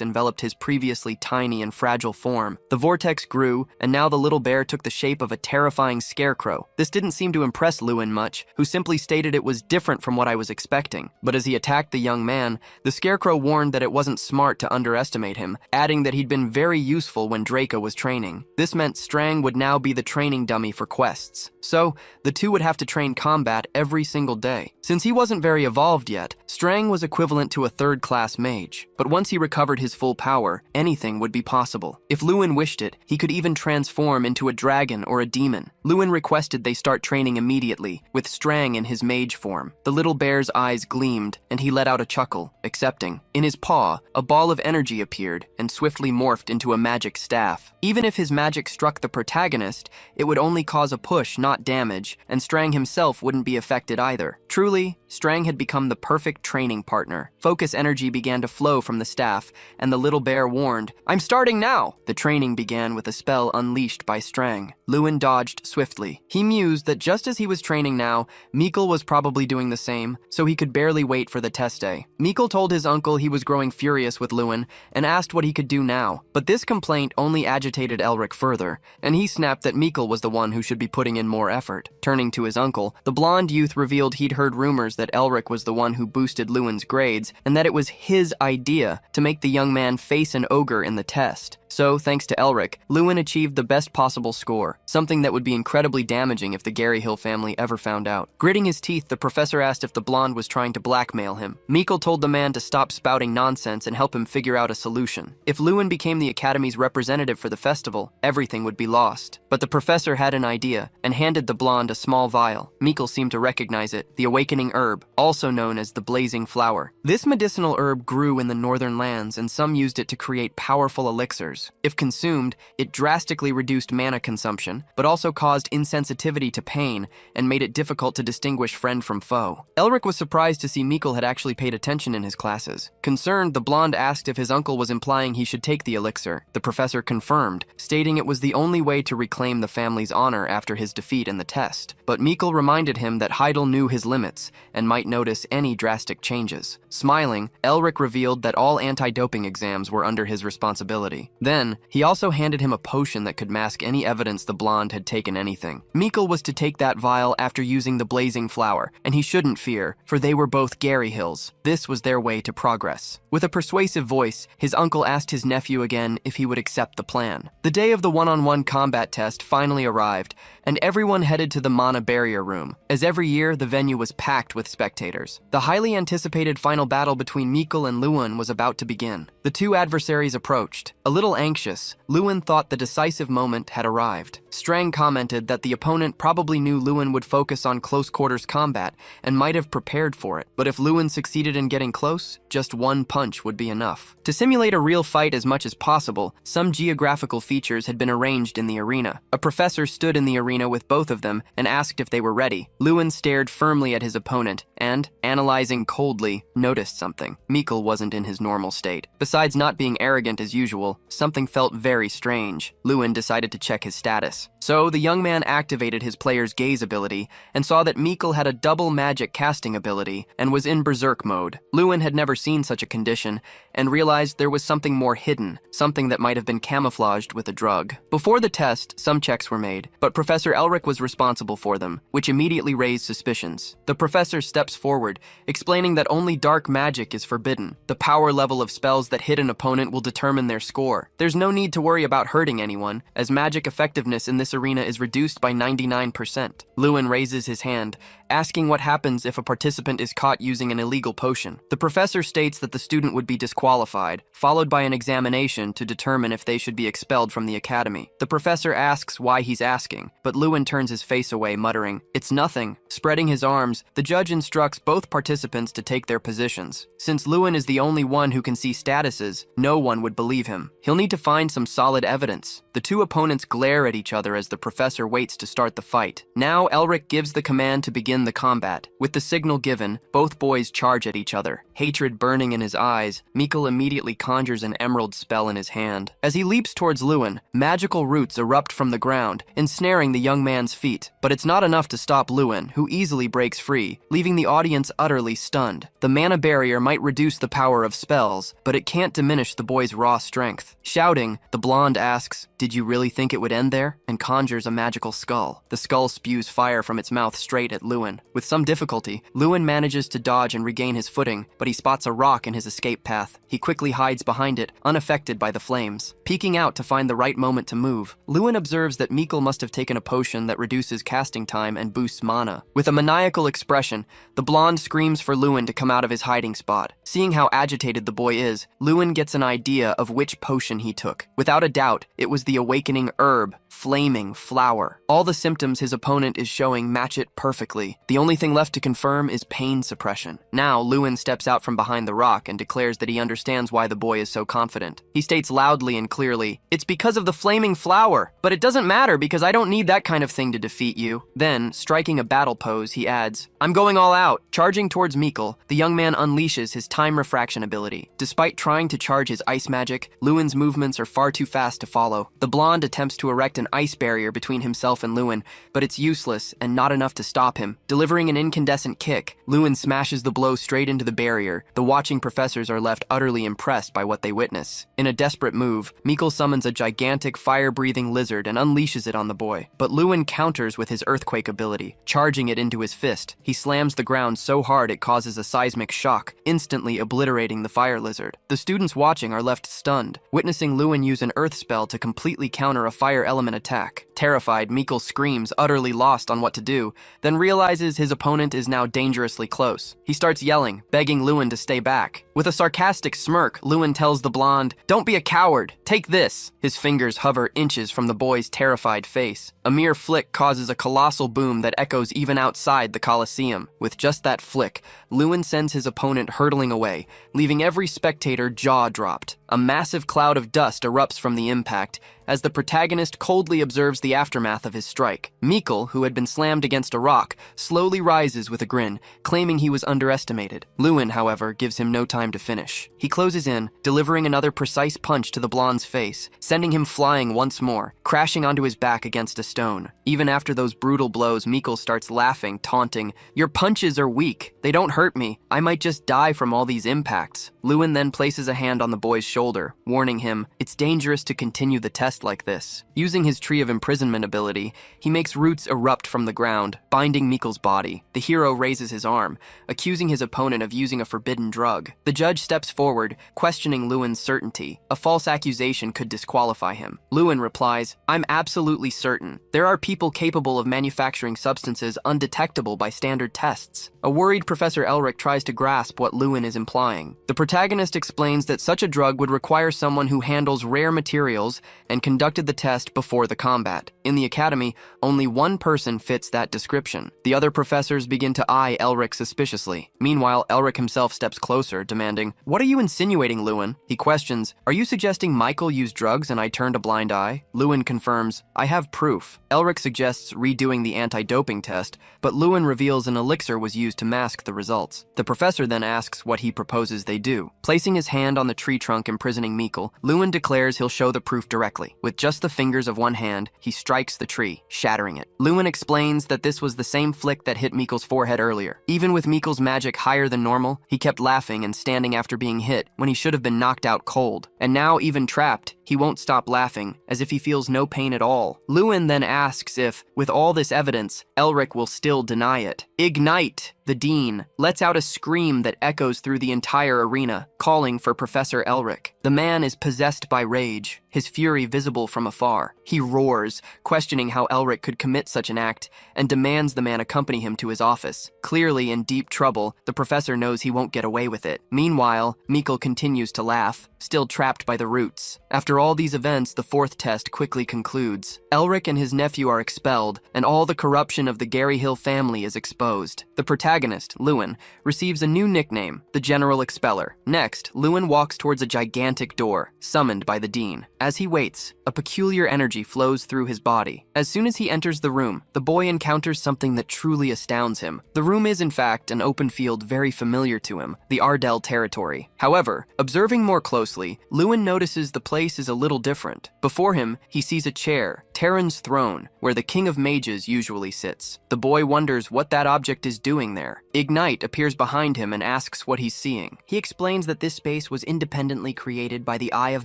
enveloped his previously tiny and fragile form. The vortex grew, and now the little bear took the shape of a terrifying scarecrow. This didn't seem to impress Lewin much, who simply stated it was different from what I was expecting. But as he attacked the young man, the scarecrow warned that it wasn't smart to underestimate him, adding that he'd been very useful when Draco was training. This meant Strang would now be the training dummy for quests. So, the two would have to train combat every single day. Since he wasn't very evolved yet, Strang was equivalent to a third-class mage. But once he recovered his full power, anything would be possible. If Lewin wished it, he could even transform into a dragon or a demon. Lewin requested they start training immediately, with Strang in his mage form. The little bear's eyes gleamed, and he let out a chuckle, accepting. In his paw, a ball of energy appeared, and swiftly morphed into a magic staff. Even if his magic struck the protagonist, it would only cause a push, not damage, and Strang himself wouldn't be affected either. Truly, Strang had become the perfect training partner. Focus energy began to flow from the staff, and the little bear warned, "I'm starting now!" The training began with a spell unleashed by Strang. Lewin dodged swiftly. He mused that just as he was training now, Mikkel was probably doing the same, so he could barely wait for the test day. Mikkel told his uncle he was growing furious with Lewin and asked what he could do now. But this complaint only agitated Elric further, and he snapped that Mikkel was the one who should be putting in more effort. Turning to his uncle, the blonde youth revealed he'd heard rumors that Elric was the one who boosted Lewin's grades, and that it was his idea to make the young man face an ogre in the test. So, thanks to Elric, Lewin achieved the best possible score, something that would be incredibly damaging if the Gary Hill family ever found out. Gritting his teeth, the professor asked if the blonde was trying to blackmail him. Mikkel told the man to stop spouting nonsense and help him figure out a solution. If Lewin became the Academy's representative for the festival, everything would be lost. But the professor had an idea, and handed the blonde a small vial. Mikkel seemed to recognize it, the awakening herb, also known as the blazing flower. This medicinal herb grew in the northern lands, and some used it to create powerful elixirs. If consumed, it drastically reduced mana consumption, but also caused insensitivity to pain and made it difficult to distinguish friend from foe. Elric was surprised to see Mikkel had actually paid attention in his classes. Concerned, the blonde asked if his uncle was implying he should take the elixir. The professor confirmed, stating it was the only way to reclaim the family's honor after his defeat in the test. But Mikkel reminded him that Heidel knew his limits and might notice any drastic changes. Smiling, Elric revealed that all anti-doping exams were under his responsibility. Then, he also handed him a potion that could mask any evidence the blonde had taken anything. Mikkel was to take that vial after using the blazing flower, and he shouldn't fear, for they were both Gary Hills. This was their way to progress. With a persuasive voice, his uncle asked his nephew again if he would accept the plan. The day of the one-on-one combat test finally arrived, and everyone headed to the Mana Barrier Room. As every year, the venue was packed with spectators. The highly anticipated final battle between Mikkel and Lewin was about to begin. The two adversaries approached. A little anxious, Lewin thought the decisive moment had arrived. Strang commented that the opponent probably knew Lewin would focus on close-quarters combat and might have prepared for it, but if Lewin succeeded in getting close, just one punch would be enough. To simulate a real fight as much as possible, some geographical features had been arranged in the arena. A professor stood in the arena with both of them and asked if they were ready. Lewin stared firmly at his opponent and, analyzing coldly, noticed something. Mikkel wasn't in his normal state. Besides not being arrogant as usual, something felt very strange. Lewin decided to check his status. So the young man activated his player's gaze ability and saw that Mikkel had a double magic casting ability and was in berserk mode. Lewin had never seen such a condition and realized there was something more hidden, something that might have been camouflaged with a drug. Before the test, some checks were made, but Professor Elric was responsible for them, which immediately raised suspicions. The professor steps forward, explaining that only dark magic is forbidden. The power level of spells that hit an opponent will determine their score. There's no need to worry about hurting anyone, as magic effectiveness in this arena is reduced by 99%. Lewin raises his hand, asking what happens if a participant is caught using an illegal potion. The professor states that the student would be disqualified, followed by an examination to determine if they should be expelled from the academy. The professor asks why he's asking, but Lewin turns his face away, muttering, "It's nothing." Spreading his arms, the judge instructs both participants to take their positions. Since Lewin is the only one who can see statuses, no one would believe him. He'll need to find some solid evidence. The two opponents glare at each other as the professor waits to start the fight. Now Elric gives the command to begin the combat. With the signal given, both boys charge at each other. Hatred burning in his eyes, Mikkel immediately conjures an emerald spell in his hand. As he leaps towards Lewin, magical roots erupt from the ground, ensnaring the young man's feet. But it's not enough to stop Lewin, who easily breaks free, leaving the audience utterly stunned. The mana barrier might reduce the power of spells, but it can't diminish the boy's raw strength. Shouting, the blonde asks, "Did you really think it would end there?" and conjures a magical skull. The skull spews fire from its mouth straight at Lewin. With some difficulty, Lewin manages to dodge and regain his footing, but he spots a rock in his escape path. He quickly hides behind it, unaffected by the flames. Peeking out to find the right moment to move, Lewin observes that Mikkel must have taken a potion that reduces casting time and boosts mana. With a maniacal expression, the blonde screams for Lewin to come out of his hiding spot. Seeing how agitated the boy is, Lewin gets an idea of which potion he took. Without a doubt, it was the awakening herb, flaming flower. All the symptoms his opponent is showing match it perfectly. The only thing left to confirm is pain suppression. Now, Lewin steps out from behind the rock and declares that he understands why the boy is so confident. He states loudly and clearly, "It's because of the flaming flower, but it doesn't matter because I don't need that kind of thing to defeat you." Then, striking a battle pose, he adds, "I'm going all out." Charging towards Mikkel, the young man unleashes his time refraction ability. Despite trying to charge his ice magic, Lewin's movements are far too fast to follow. The blonde attempts to erect an ice barrier between himself and Lewin, but it's useless and not enough to stop him. Delivering an incandescent kick, Lewin smashes the blow straight into the barrier. The watching professors are left utterly impressed by what they witness. In a desperate move, Mikkel summons a gigantic fire-breathing lizard and unleashes it on the boy. But Lewin counters with his earthquake ability, charging it into his fist. He slams the ground so hard it causes a seismic shock, instantly obliterating the fire lizard. The students watching are left stunned, witnessing Lewin use an earth spell to completely counter a fire element attack. Terrified, Mikkel screams, utterly lost on what to do, then realizes his opponent is now dangerously close. He starts yelling, begging Lewin to stay back. With a sarcastic smirk, Lewin tells the blonde, "Don't be a coward, take this." His fingers hover inches from the boy's terrified face. A mere flick causes a colossal boom that echoes even outside the Colosseum. With just that flick, Lewin sends his opponent hurtling away, leaving every spectator jaw-dropped. A massive cloud of dust erupts from the impact, as the protagonist coldly observes the aftermath of his strike. Mikkel, who had been slammed against a rock, slowly rises with a grin, claiming he was underestimated. Lewin, however, gives him no time to finish. He closes in, delivering another precise punch to the blonde's face, sending him flying once more, crashing onto his back against a stone. Even after those brutal blows, Mikkel starts laughing, taunting, "Your punches are weak. They don't hurt me. I might just die from all these impacts." Lewin then places a hand on the boy's shoulder, warning him, "It's dangerous to continue the test like this." Using his Tree of Imprisonment ability, he makes roots erupt from the ground, binding Mikkel's body. The hero raises his arm, accusing his opponent of using a forbidden drug. The judge steps forward, questioning Lewin's certainty. A false accusation could disqualify him. Lewin replies, "I'm absolutely certain. There are people capable of manufacturing substances undetectable by standard tests." A worried Professor Elric tries to grasp what Lewin is implying. The protagonist explains that such a drug would require someone who handles rare materials and conducted the test before the combat. In the academy, only one person fits that description. The other professors begin to eye Elric suspiciously. Meanwhile, Elric himself steps closer, demanding, "What are you insinuating, Lewin?" He questions, "Are you suggesting Michael used drugs and I turned a blind eye?" Lewin confirms, "I have proof." Elric suggests redoing the anti-doping test, but Lewin reveals an elixir was used to mask the results. The professor then asks what he proposes they do. Placing his hand on the tree trunk imprisoning Mikkel, Lewin declares he'll show the proof directly. With just the fingers of one hand, he strikes the tree, shattering it. Lewin explains that this was the same flick that hit Mikkel's forehead earlier. Even with Mikkel's magic higher than normal, he kept laughing and standing after being hit when he should have been knocked out cold. And now, even trapped, he won't stop laughing, as if he feels no pain at all. Lewin then asks if, with all this evidence, Elric will still deny it. "Ignite!" The dean lets out a scream that echoes through the entire arena, calling for Professor Elric. The man is possessed by rage, his fury visible from afar. He roars, questioning how Elric could commit such an act, and demands the man accompany him to his office. Clearly in deep trouble, the professor knows he won't get away with it. Meanwhile, Mikkel continues to laugh, still trapped by the roots. After all these events, the fourth test quickly concludes. Elric and his nephew are expelled, and all the corruption of the Gary Hill family is exposed. The protagonist, Lewin, receives a new nickname, the General Expeller. Next, Lewin walks towards a gigantic door, summoned by the dean. As he waits, a peculiar energy flows through his body. As soon as he enters the room, the boy encounters something that truly astounds him. The room is, in fact, an open field very familiar to him, the Ardell territory. However, observing more closely, Lewin notices the place is a little different. Before him, he sees a chair, Terran's throne, where the King of Mages usually sits. The boy wonders what that object is doing there. Ignite appears behind him and asks what he's seeing. He explains that this space was independently created by the Eye of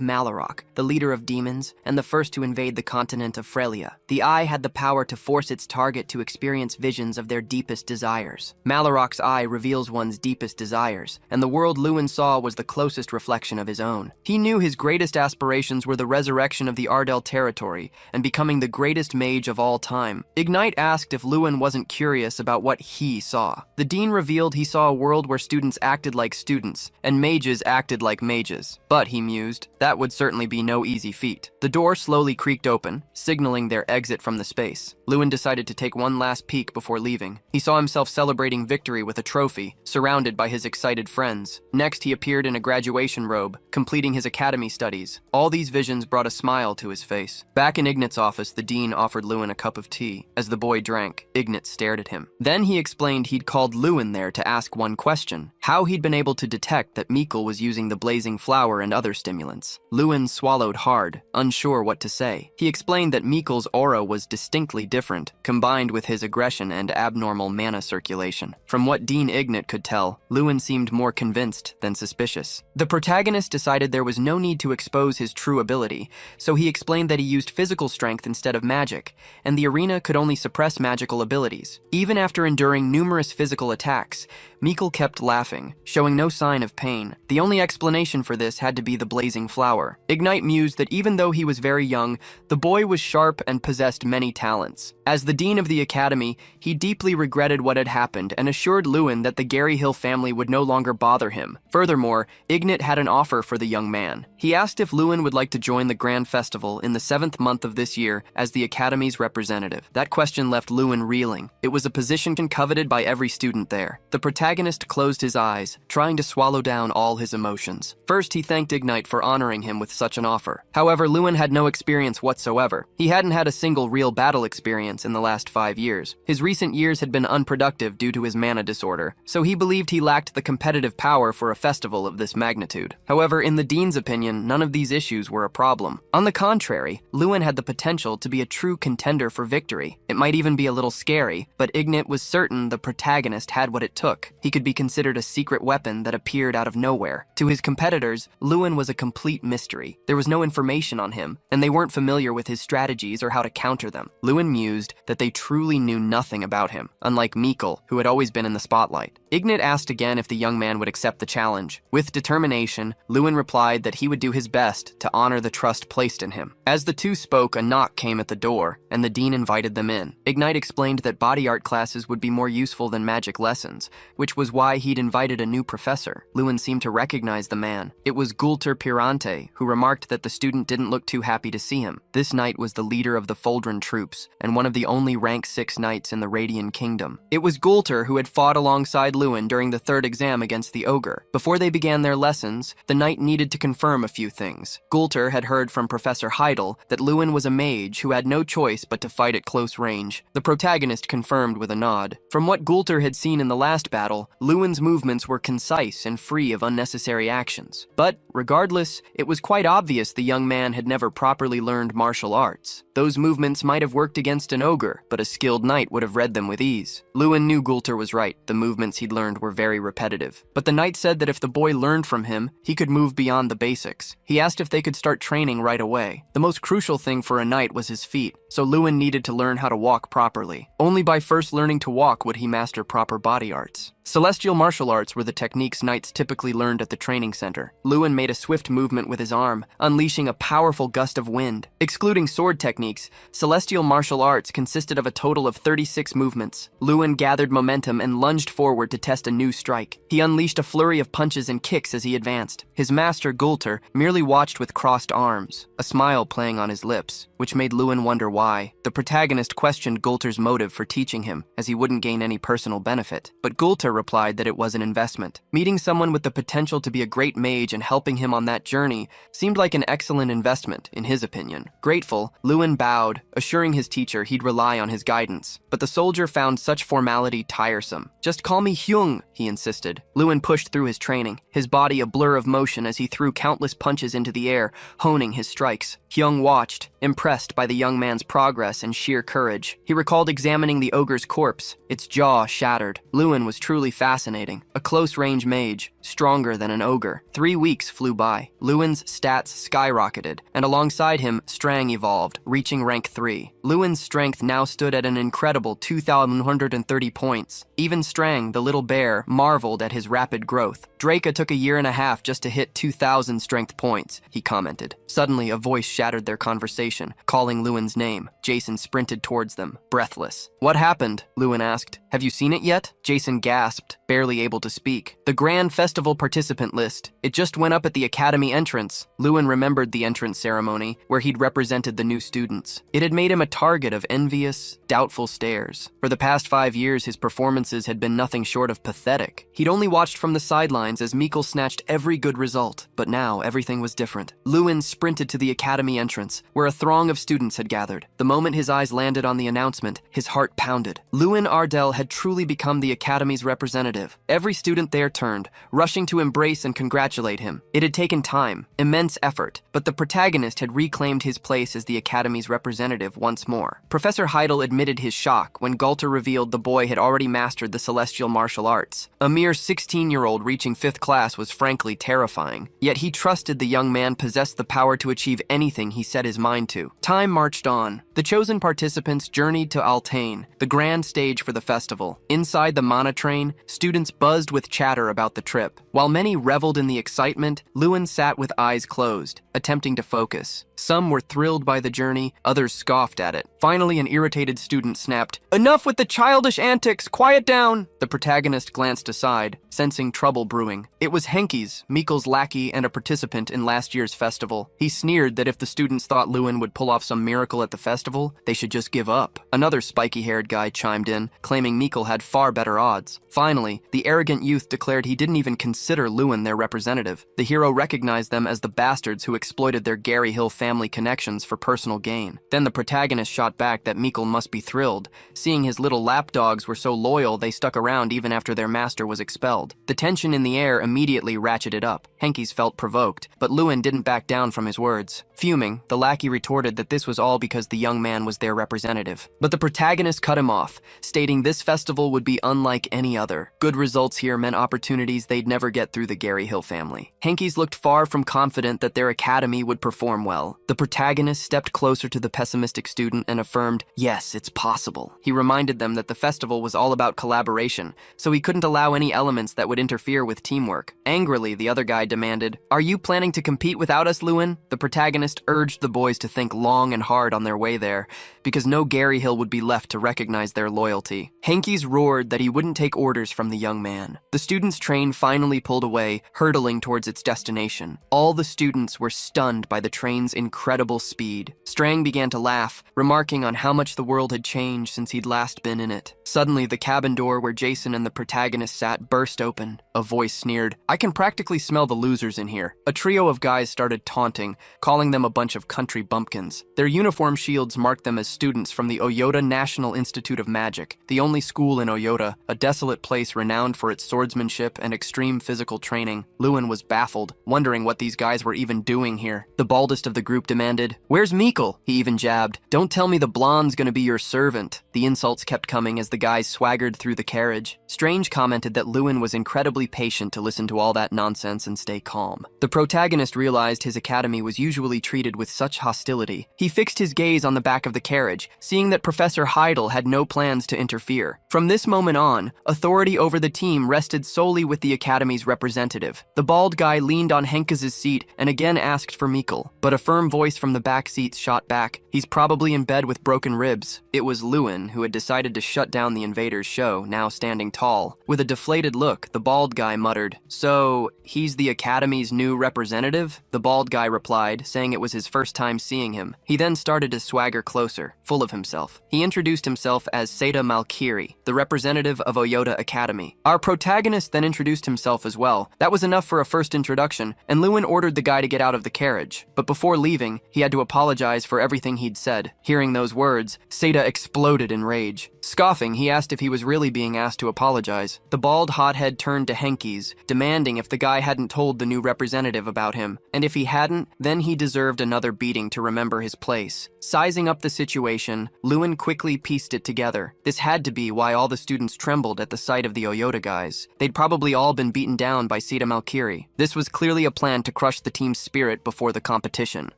Malarok, the leader of demons, and the first to invade the continent of Frelia. The Eye had the power to force its target to experience visions of their deepest desires. Malarok's eye reveals one's deepest desires, and the world Lewin saw was the closest reflection of his own. He knew his greatest aspirations were the resurrection of the Ardell territory and becoming the greatest mage of all time. Ignite asked if Lewin wasn't curious about what he saw. The dean revealed he saw a world where students acted like students, and mages acted like mages. But, he mused, that would certainly be no easy feat. The door slowly creaked open, signaling their exit from the space. Lewin decided to take one last peek before leaving. He saw himself celebrating victory with a trophy, surrounded by his excited friends. Next, he appeared in a graduation robe, completing his academy studies. All these visions brought a smile to his face. Back in Ignat's office, the dean offered Lewin a cup of tea. As the boy drank, Ignat stared at him. Then he explained he'd called Lewin there to ask one question: how he'd been able to detect that Mikkel was using the blazing flower and other stimulants. Lewin swallowed hard, unsure what to say. He explained that Mikkel's aura was distinctly different, combined with his aggression and abnormal mana circulation. From what Dean Ignat could tell, Lewin seemed more convinced than suspicious. The protagonist decided there was no need to expose his true ability, so he explained that he used physical strength instead of magic, and the arena could only suppress magical abilities. Even after enduring numerous physical attacks, Mikkel kept laughing, showing no sign of pain. The only explanation for this had to be the blazing flower. Ignite mused that even though he was very young, the boy was sharp and possessed many talents. As the dean of the academy, he deeply regretted what had happened and assured Lewin that the Gary Hill family would no longer bother him. Furthermore, Ignat had an offer for the young man. He asked if Lewin would like to join the Grand Festival in the 7th month of this year as the academy's representative. That question left Lewin reeling. It was a position coveted by every student there. The protagonist closed his eyes, trying to swallow down all his emotions. First, he thanked Ignite for honoring him with such an offer. However, Lewin had no experience whatsoever. He hadn't had a single real battle experience in the last 5 years. His recent years had been unproductive due to his mana disorder, so he believed he lacked the competitive power for a festival of this magnitude. However, in the dean's opinion, none of these issues were a problem. On the contrary, Lewin had the potential to be a true contender for victory. It might even be a little scary, but Ignat was certain the protagonist had what it took. He could be considered a secret weapon that appeared out of nowhere. To his competitors, Lewin was a complete mystery. There was no information on him, and they weren't familiar with his strategies or how to counter them. Lewin mused that they truly knew nothing about him, unlike Mikkel, who had always been in the spotlight. Ignat asked again if the young man would accept the challenge. With determination, Lewin replied that he would do his best to honor the trust placed in him. As the two spoke, a knock knock came at the door, and the dean invited them in. Ignite explained that body art classes would be more useful than magic lessons, which was why he'd invited a new professor. Lewin seemed to recognize the man. It was Gulter Pirante, who remarked that the student didn't look too happy to see him. This knight was the leader of the Foldren troops, and one of the only rank 6 knights in the Radian Kingdom. It was Gulter who had fought alongside Lewin during the 3rd exam against the ogre. Before they began their lessons, the knight needed to confirm a few things. Gulter had heard from Professor Heidel that Lewin was a mage who had no choice but to fight at close range. The protagonist confirmed with a nod. From what Gulter had seen in the last battle, Lewin's movements were concise and free of unnecessary actions. But, regardless, it was quite obvious the young man had never properly learned martial arts. Those movements might have worked against an ogre, but a skilled knight would have read them with ease. Lewin knew Gulter was right. The movements he'd learned were very repetitive. But the knight said that if the boy learned from him, he could move beyond the basics. He asked if they could start training right away. The most crucial thing for a knight was his feet, so Lewin needed to learn how to walk properly. Only by first learning to walk would he master proper body arts. Celestial martial arts were the techniques knights typically learned at the training center. Lewin made a swift movement with his arm, unleashing a powerful gust of wind. Excluding sword techniques, celestial martial arts consisted of a total of 36 movements. Lewin gathered momentum and lunged forward to test a new strike. He unleashed a flurry of punches and kicks as he advanced. His master, Gulter, merely watched with crossed arms, a smile playing on his lips, which made Lewin wonder why. The protagonist questioned Gulter's motive for teaching him, as he wouldn't gain any personal benefit. But Gulter replied that it was an investment. Meeting someone with the potential to be a great mage and helping him on that journey seemed like an excellent investment, in his opinion. Grateful, Lewin bowed, assuring his teacher he'd rely on his guidance. But the soldier found such formality tiresome. "Just call me Hyung," he insisted. Lewin pushed through his training, his body a blur of motion as he threw countless punches into the air, honing his strikes. Hyung watched, impressed by the young man's progress and sheer courage. He recalled examining the ogre's corpse, its jaw shattered. Lewin was truly fascinating. A close-range mage, stronger than an ogre. 3 weeks flew by. Lewin's stats skyrocketed, and alongside him, Strang evolved, reaching rank 3. Lewin's strength now stood at an incredible 2,130 points. Even Strang, the little bear, marveled at his rapid growth. "Draca took a year and a half just to hit 2,000 strength points," he commented. Suddenly, a voice shattered their conversation, calling Lewin's name. Jason sprinted towards them, breathless. "What happened?" Lewin asked. "Have you seen it yet?" Jason gasped, barely able to speak. "The Grand Festival participant list. It just went up at the Academy entrance." Lewin remembered the entrance ceremony, where he'd represented the new students. It had made him a target of envious, doubtful stares. For the past 5 years, his performances had been nothing short of pathetic. He'd only watched from the sidelines as Mikkel snatched every good result. But now, everything was different. Lewin sprinted to the Academy entrance, where a throng of students had gathered. The moment his eyes landed on the announcement, his heart pounded. Lewin Ardell had truly become the Academy's representative. Every student there turned, rushing to embrace and congratulate him. It had taken time, immense effort, but the protagonist had reclaimed his place as the Academy's representative once more. Professor Heidel admitted his shock when Gulter revealed the boy had already mastered the celestial martial arts. A mere 16-year-old reaching 5th class was frankly terrifying, yet he trusted the young man possessed the power to achieve anything he set his mind to. Time marched on. The chosen participants journeyed to Altain, the grand stage for the festival. Inside the Mana train, students buzzed with chatter about the trip. While many reveled in the excitement, Lewin sat with eyes closed, attempting to focus. Some were thrilled by the journey, others scoffed at it. Finally, an irritated student snapped, "Enough with the childish antics! Quiet down!" The protagonist glanced aside, sensing trouble brewing. It was Henkes, Mikkel's lackey and a participant in last year's festival. He sneered that if the students thought Lewin would pull off some miracle at the festival, they should just give up. Another spiky-haired guy chimed in, claiming Mikkel had far better odds. Finally, the arrogant youth declared he didn't even consider Lewin their representative. The hero recognized them as the bastards who exploited their Gary Hill family connections for personal gain. Then the protagonist shot back that Mikkel must be thrilled. Seeing his little lapdogs were so loyal, they stuck around even after their master was expelled. The tension in the air immediately ratcheted up. Henkes felt provoked, but Lewin didn't back down from his words. Fuming, the lackey retorted that this was all because the young man was their representative. But the protagonist cut him off, stating this festival would be unlike any other. Good results here meant opportunities they'd never get through the Gary Hill family. Henkes looked far from confident that their academy academy would perform well. The protagonist stepped closer to the pessimistic student and affirmed, yes, it's possible. He reminded them that the festival was all about collaboration, so he couldn't allow any elements that would interfere with teamwork. Angrily, the other guy demanded, are you planning to compete without us, Lewin? The protagonist urged the boys to think long and hard on their way there, because no Gary Hill would be left to recognize their loyalty. Hankies roared that he wouldn't take orders from the young man. The students' train finally pulled away, hurtling towards its destination. All the students were stunned by the train's incredible speed. Strang began to laugh, remarking on how much the world had changed since he'd last been in it. Suddenly, the cabin door where Jason and the protagonist sat burst open. A voice sneered, I can practically smell the losers in here. A trio of guys started taunting, calling them a bunch of country bumpkins. Their uniform shields marked them as students from the Oyota National Institute of Magic, the only school in Oyota, a desolate place renowned for its swordsmanship and extreme physical training. Lewin was baffled, wondering what these guys were even doing here. The baldest of the group demanded, where's Meekle? He even jabbed, don't tell me the blonde's gonna be your servant. The insults kept coming as the guys swaggered through the carriage. Strange commented that Lewin was incredibly patient to listen to all that nonsense and stay calm. The protagonist realized his academy was usually treated with such hostility. He fixed his gaze on the back of the carriage, seeing that Professor Heidel had no plans to interfere. From this moment on, authority over the team rested solely with the academy's representative. The bald guy leaned on Henkes' seat and again asked for Meekle, but a firm voice from the back seats shot back, he's probably in bed with broken ribs. It was Lewin, who had decided to shut down the invaders' show, now standing tall. With a deflated look, the bald guy muttered, so, he's the academy's new representative? The bald guy replied, saying it was his first time seeing him. He then started to swagger closer, full of himself. He introduced himself as Seda Malkiri, the representative of Oyota Academy. Our protagonist then introduced himself as well. That was enough for a first introduction, and Lewin ordered the guy to get out of the carriage. But before leaving, he had to apologize for everything he'd said. Hearing those words, Seda exploded in rage. Scoffing, he asked if he was really being asked to apologize. The bald hothead turned to Henkes, demanding if the guy hadn't told the new representative about him, and if he hadn't, then he deserved another beating to remember his place. Sizing up the situation, Lewin quickly pieced it together. This had to be why all the students trembled at the sight of the Oyota guys. They'd probably all been beaten down by Seda Malkiri. This was clearly a plan to crush the team's spirit before the competition.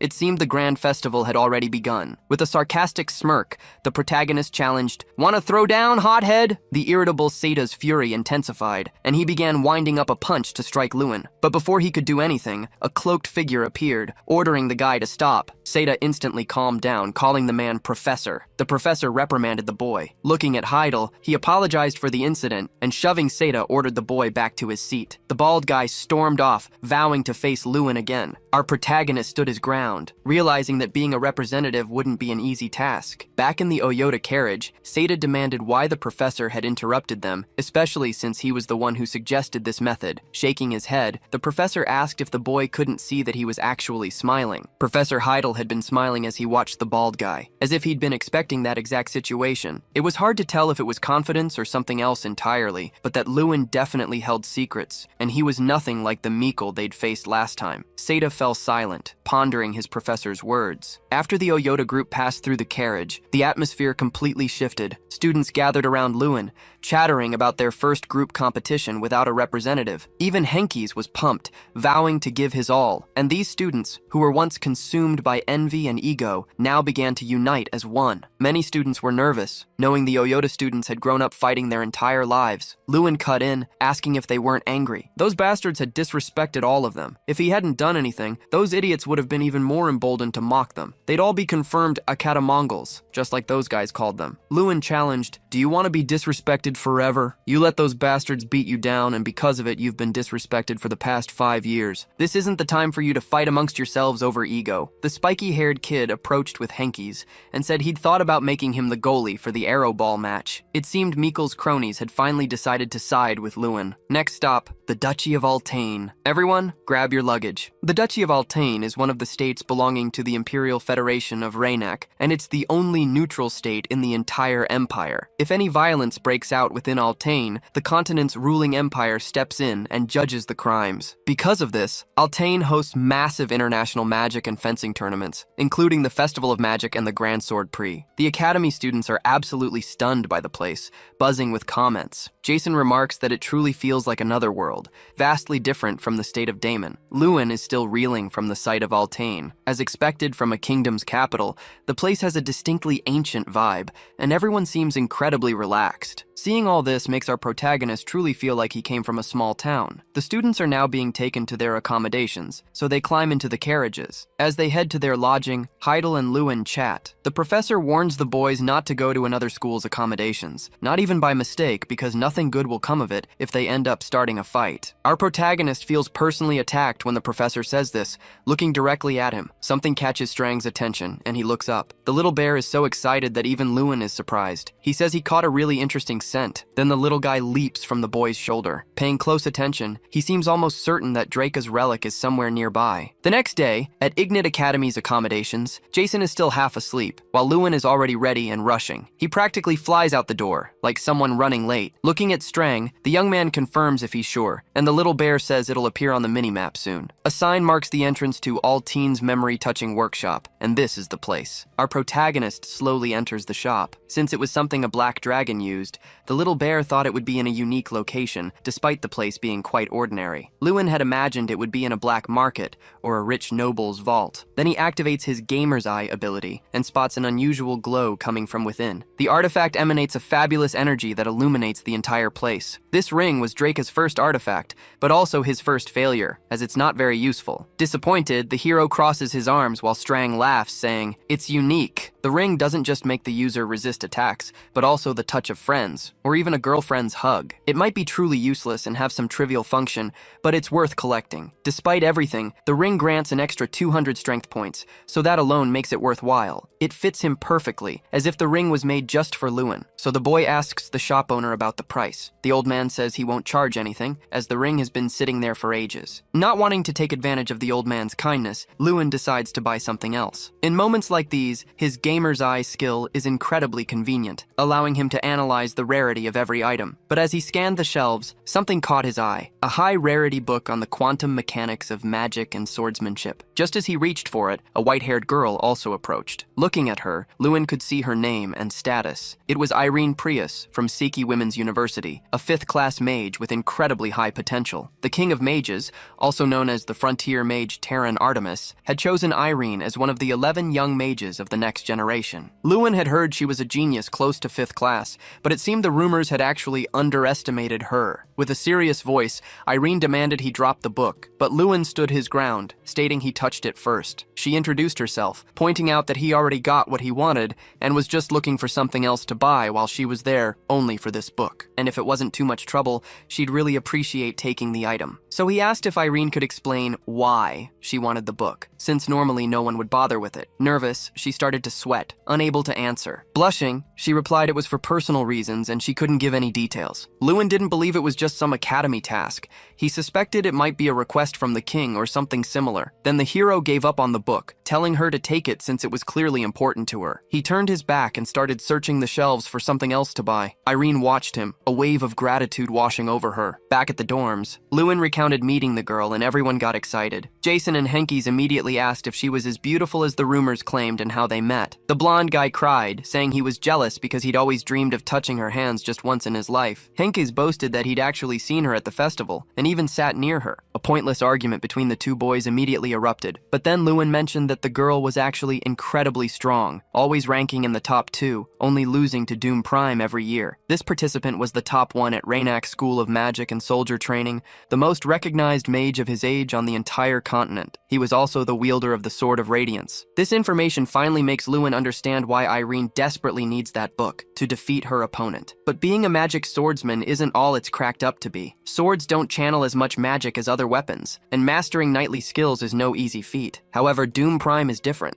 It seemed the grand festival had already begun. With a sarcastic smirk, the protagonist challenged, "Wanna throw down, hothead?" The irritable Seda's fury intensified, and he began winding up a punch to strike Lewin. But before he could do anything, a cloaked figure appeared, ordering the guy to stop. Seda instantly calmed down, calling the man Professor. The professor reprimanded the boy. Looking at Heidel, he apologized for the incident, and shoving Seda ordered the boy back to his seat. The bald guy stormed off, vowing to face Lewin again. Our protagonist stood his ground, realizing that being a representative wouldn't be an easy task. Back in the Oyota carriage, Seda demanded why the professor had interrupted them, especially since he was the one who suggested this method. Shaking his head, the professor asked if the boy couldn't see that he was actually smiling. Professor Heidel had been smiling as he watched the bald guy, as if he'd been expecting that exact situation. It was hard to tell if it was confidence or something else entirely, but that Lewin definitely held secrets, and he was nothing like the Meekle they'd faced last time. Seda fell silent, pondering his professor's words. After the Oyota group passed through the carriage, the atmosphere completely shifted. Students gathered around Lewin, chattering about their first group competition without a representative. Even Henkes was pumped, vowing to give his all, and these students, who were once consumed by envy and ego, now began to unite as one. Many students were nervous, knowing the Oyota students had grown up fighting their entire lives. Lewin cut in, asking if they weren't angry. Those bastards had disrespected all of them. If he hadn't done anything, those idiots would have been even more emboldened to mock them. They'd all be confirmed Acadamongols, just like those guys called them. Lewin challenged, "Do you want to be disrespected forever? You let those bastards beat you down, and because of it, you've been disrespected for the past 5 years. This isn't the time for you to fight amongst yourselves over ego." The spiky-haired kid approached with Henkes and said he'd thought about making him the goalie for the arrow ball match. It seemed Meekle's cronies had finally decided to side with Lewin. Next stop, the Duchy of Altaine. Everyone, grab your luggage. The Duchy of Altaine is one of the states belonging to the Imperial Federation of Raynak, and it's the only neutral state in the entire empire. If If any violence breaks out within Altain, the continent's ruling empire steps in and judges the crimes. Because of this, Altain hosts massive international magic and fencing tournaments, including the Festival of Magic and the Grand Sword Prix. The Academy students are absolutely stunned by the place, buzzing with comments. Jason remarks that it truly feels like another world, vastly different from the state of Damon. Lewin is still reeling from the sight of Altain. As expected from a kingdom's capital, the place has a distinctly ancient vibe, and everyone seems incredibly relaxed. Seeing all this makes our protagonist truly feel like he came from a small town. The students are now being taken to their accommodations, so they climb into the carriages. As they head to their lodging, Heidel and Lewin chat. The professor warns the boys not to go to another school's accommodations, not even by mistake, because nothing good will come of it if they end up starting a fight. Our protagonist feels personally attacked when the professor says this, looking directly at him. Something catches Strang's attention, and he looks up. The little bear is so excited that even Lewin is surprised. He says he caught a really interesting scent. Then the little guy leaps from the boy's shoulder. Paying close attention, he seems almost certain that Draca's relic is somewhere nearby. The next day, at Ignite Academy's accommodations, Jason is still half asleep, while Lewin is already ready and rushing. He practically flies out the door, like someone running late. Looking at Strang, the young man confirms if he's sure, and the little bear says it'll appear on the minimap soon. A sign marks the entrance to Altein's memory-touching workshop, and this is the place. Our protagonist slowly enters the shop. Since it was something a black dragon used, the little bear thought it would be in a unique location, despite the place being quite ordinary. Lewin had imagined it would be in a black market or a rich noble's vault. Then he activates his Gamer's Eye ability and spots an unusual glow coming from within. The artifact emanates a fabulous energy that illuminates the entire place. This ring was Draca's first artifact, but also his first failure, as it's not very useful. Disappointed, the hero crosses his arms while Strang laughs, saying, "It's unique." The ring doesn't just make the user resist attacks, but also the touch of friends, or even a girlfriend's hug. It might be truly useless and have some trivial function, but it's worth collecting. Despite everything, the ring grants an extra 200 strength points, so that alone makes it worthwhile. It fits him perfectly, as if the ring was made just for Lewin. So the boy asks the shop owner about the price. The old man says he won't charge anything, as the ring has been sitting there for ages. Not wanting to take advantage of the old man's kindness, Lewin decides to buy something else. In moments like these, his Gamer's Eye skill is incredibly convenient, allowing him to analyze the rarity of every item. But as he scanned the shelves, something caught his eye, a high-rarity book on the quantum mechanics of magic and swordsmanship. Just as he reached for it, a white-haired girl also approached. Looking at her, Lewin could see her name and status. It was Irene Prius from Seiki Women's University, a 5th-class mage with incredibly high potential. The King of Mages, also known as the frontier mage Terran Artemis, had chosen Irene as one of the 11 young mages of the next generation. Lewin had heard she was a genius close to 5th class, but it seemed the rumors had actually underestimated her. With a serious voice, Irene demanded he drop the book, but Lewin stood his ground, stating he touched it first. She introduced herself, pointing out that he already got what he wanted and was just looking for something else to buy while she was there only for this book. And if it wasn't too much trouble, she'd really appreciate taking the item. So he asked if Irene could explain why she wanted the book, since normally no one would bother with it. Nervous, she started to sweat, unable to answer. Blushing, she replied it was for personal reasons and she couldn't give any details. Lewin didn't believe it was just some academy task. He suspected it might be a request from the king or something similar. Then the hero gave up on the book, telling her to take it since it was clearly important to her. He turned his back and started searching the shelves for something else to buy. Irene watched him, a wave of gratitude washing over her. Back at the dorms, Lewin recounted meeting the girl and everyone got excited. Jason and Henkes immediately asked if she was as beautiful as the rumors claimed and how they met. The blonde guy cried, saying he was jealous because he'd always dreamed of touching her hands just once in his life. Henkes boasted that he'd actually seen her at the festival and even sat near her. A pointless argument between the two boys immediately erupted, but then Lewin mentioned that the girl was actually incredibly strong, always ranking in the top 2, only losing to Doom Prime every year. This participant was the top 1 at Reincarnation School of Magic and Soldier Training, the most recognized mage of his age on the entire continent. He was also the wielder of the Sword of Radiance. This information finally makes Lewin understand why Irene desperately needs that book, to defeat her opponent. But being a magic swordsman isn't all it's cracked up to be. Swords don't channel as much magic as other weapons, and mastering knightly skills is no easy feat. However, Doom Prime is different.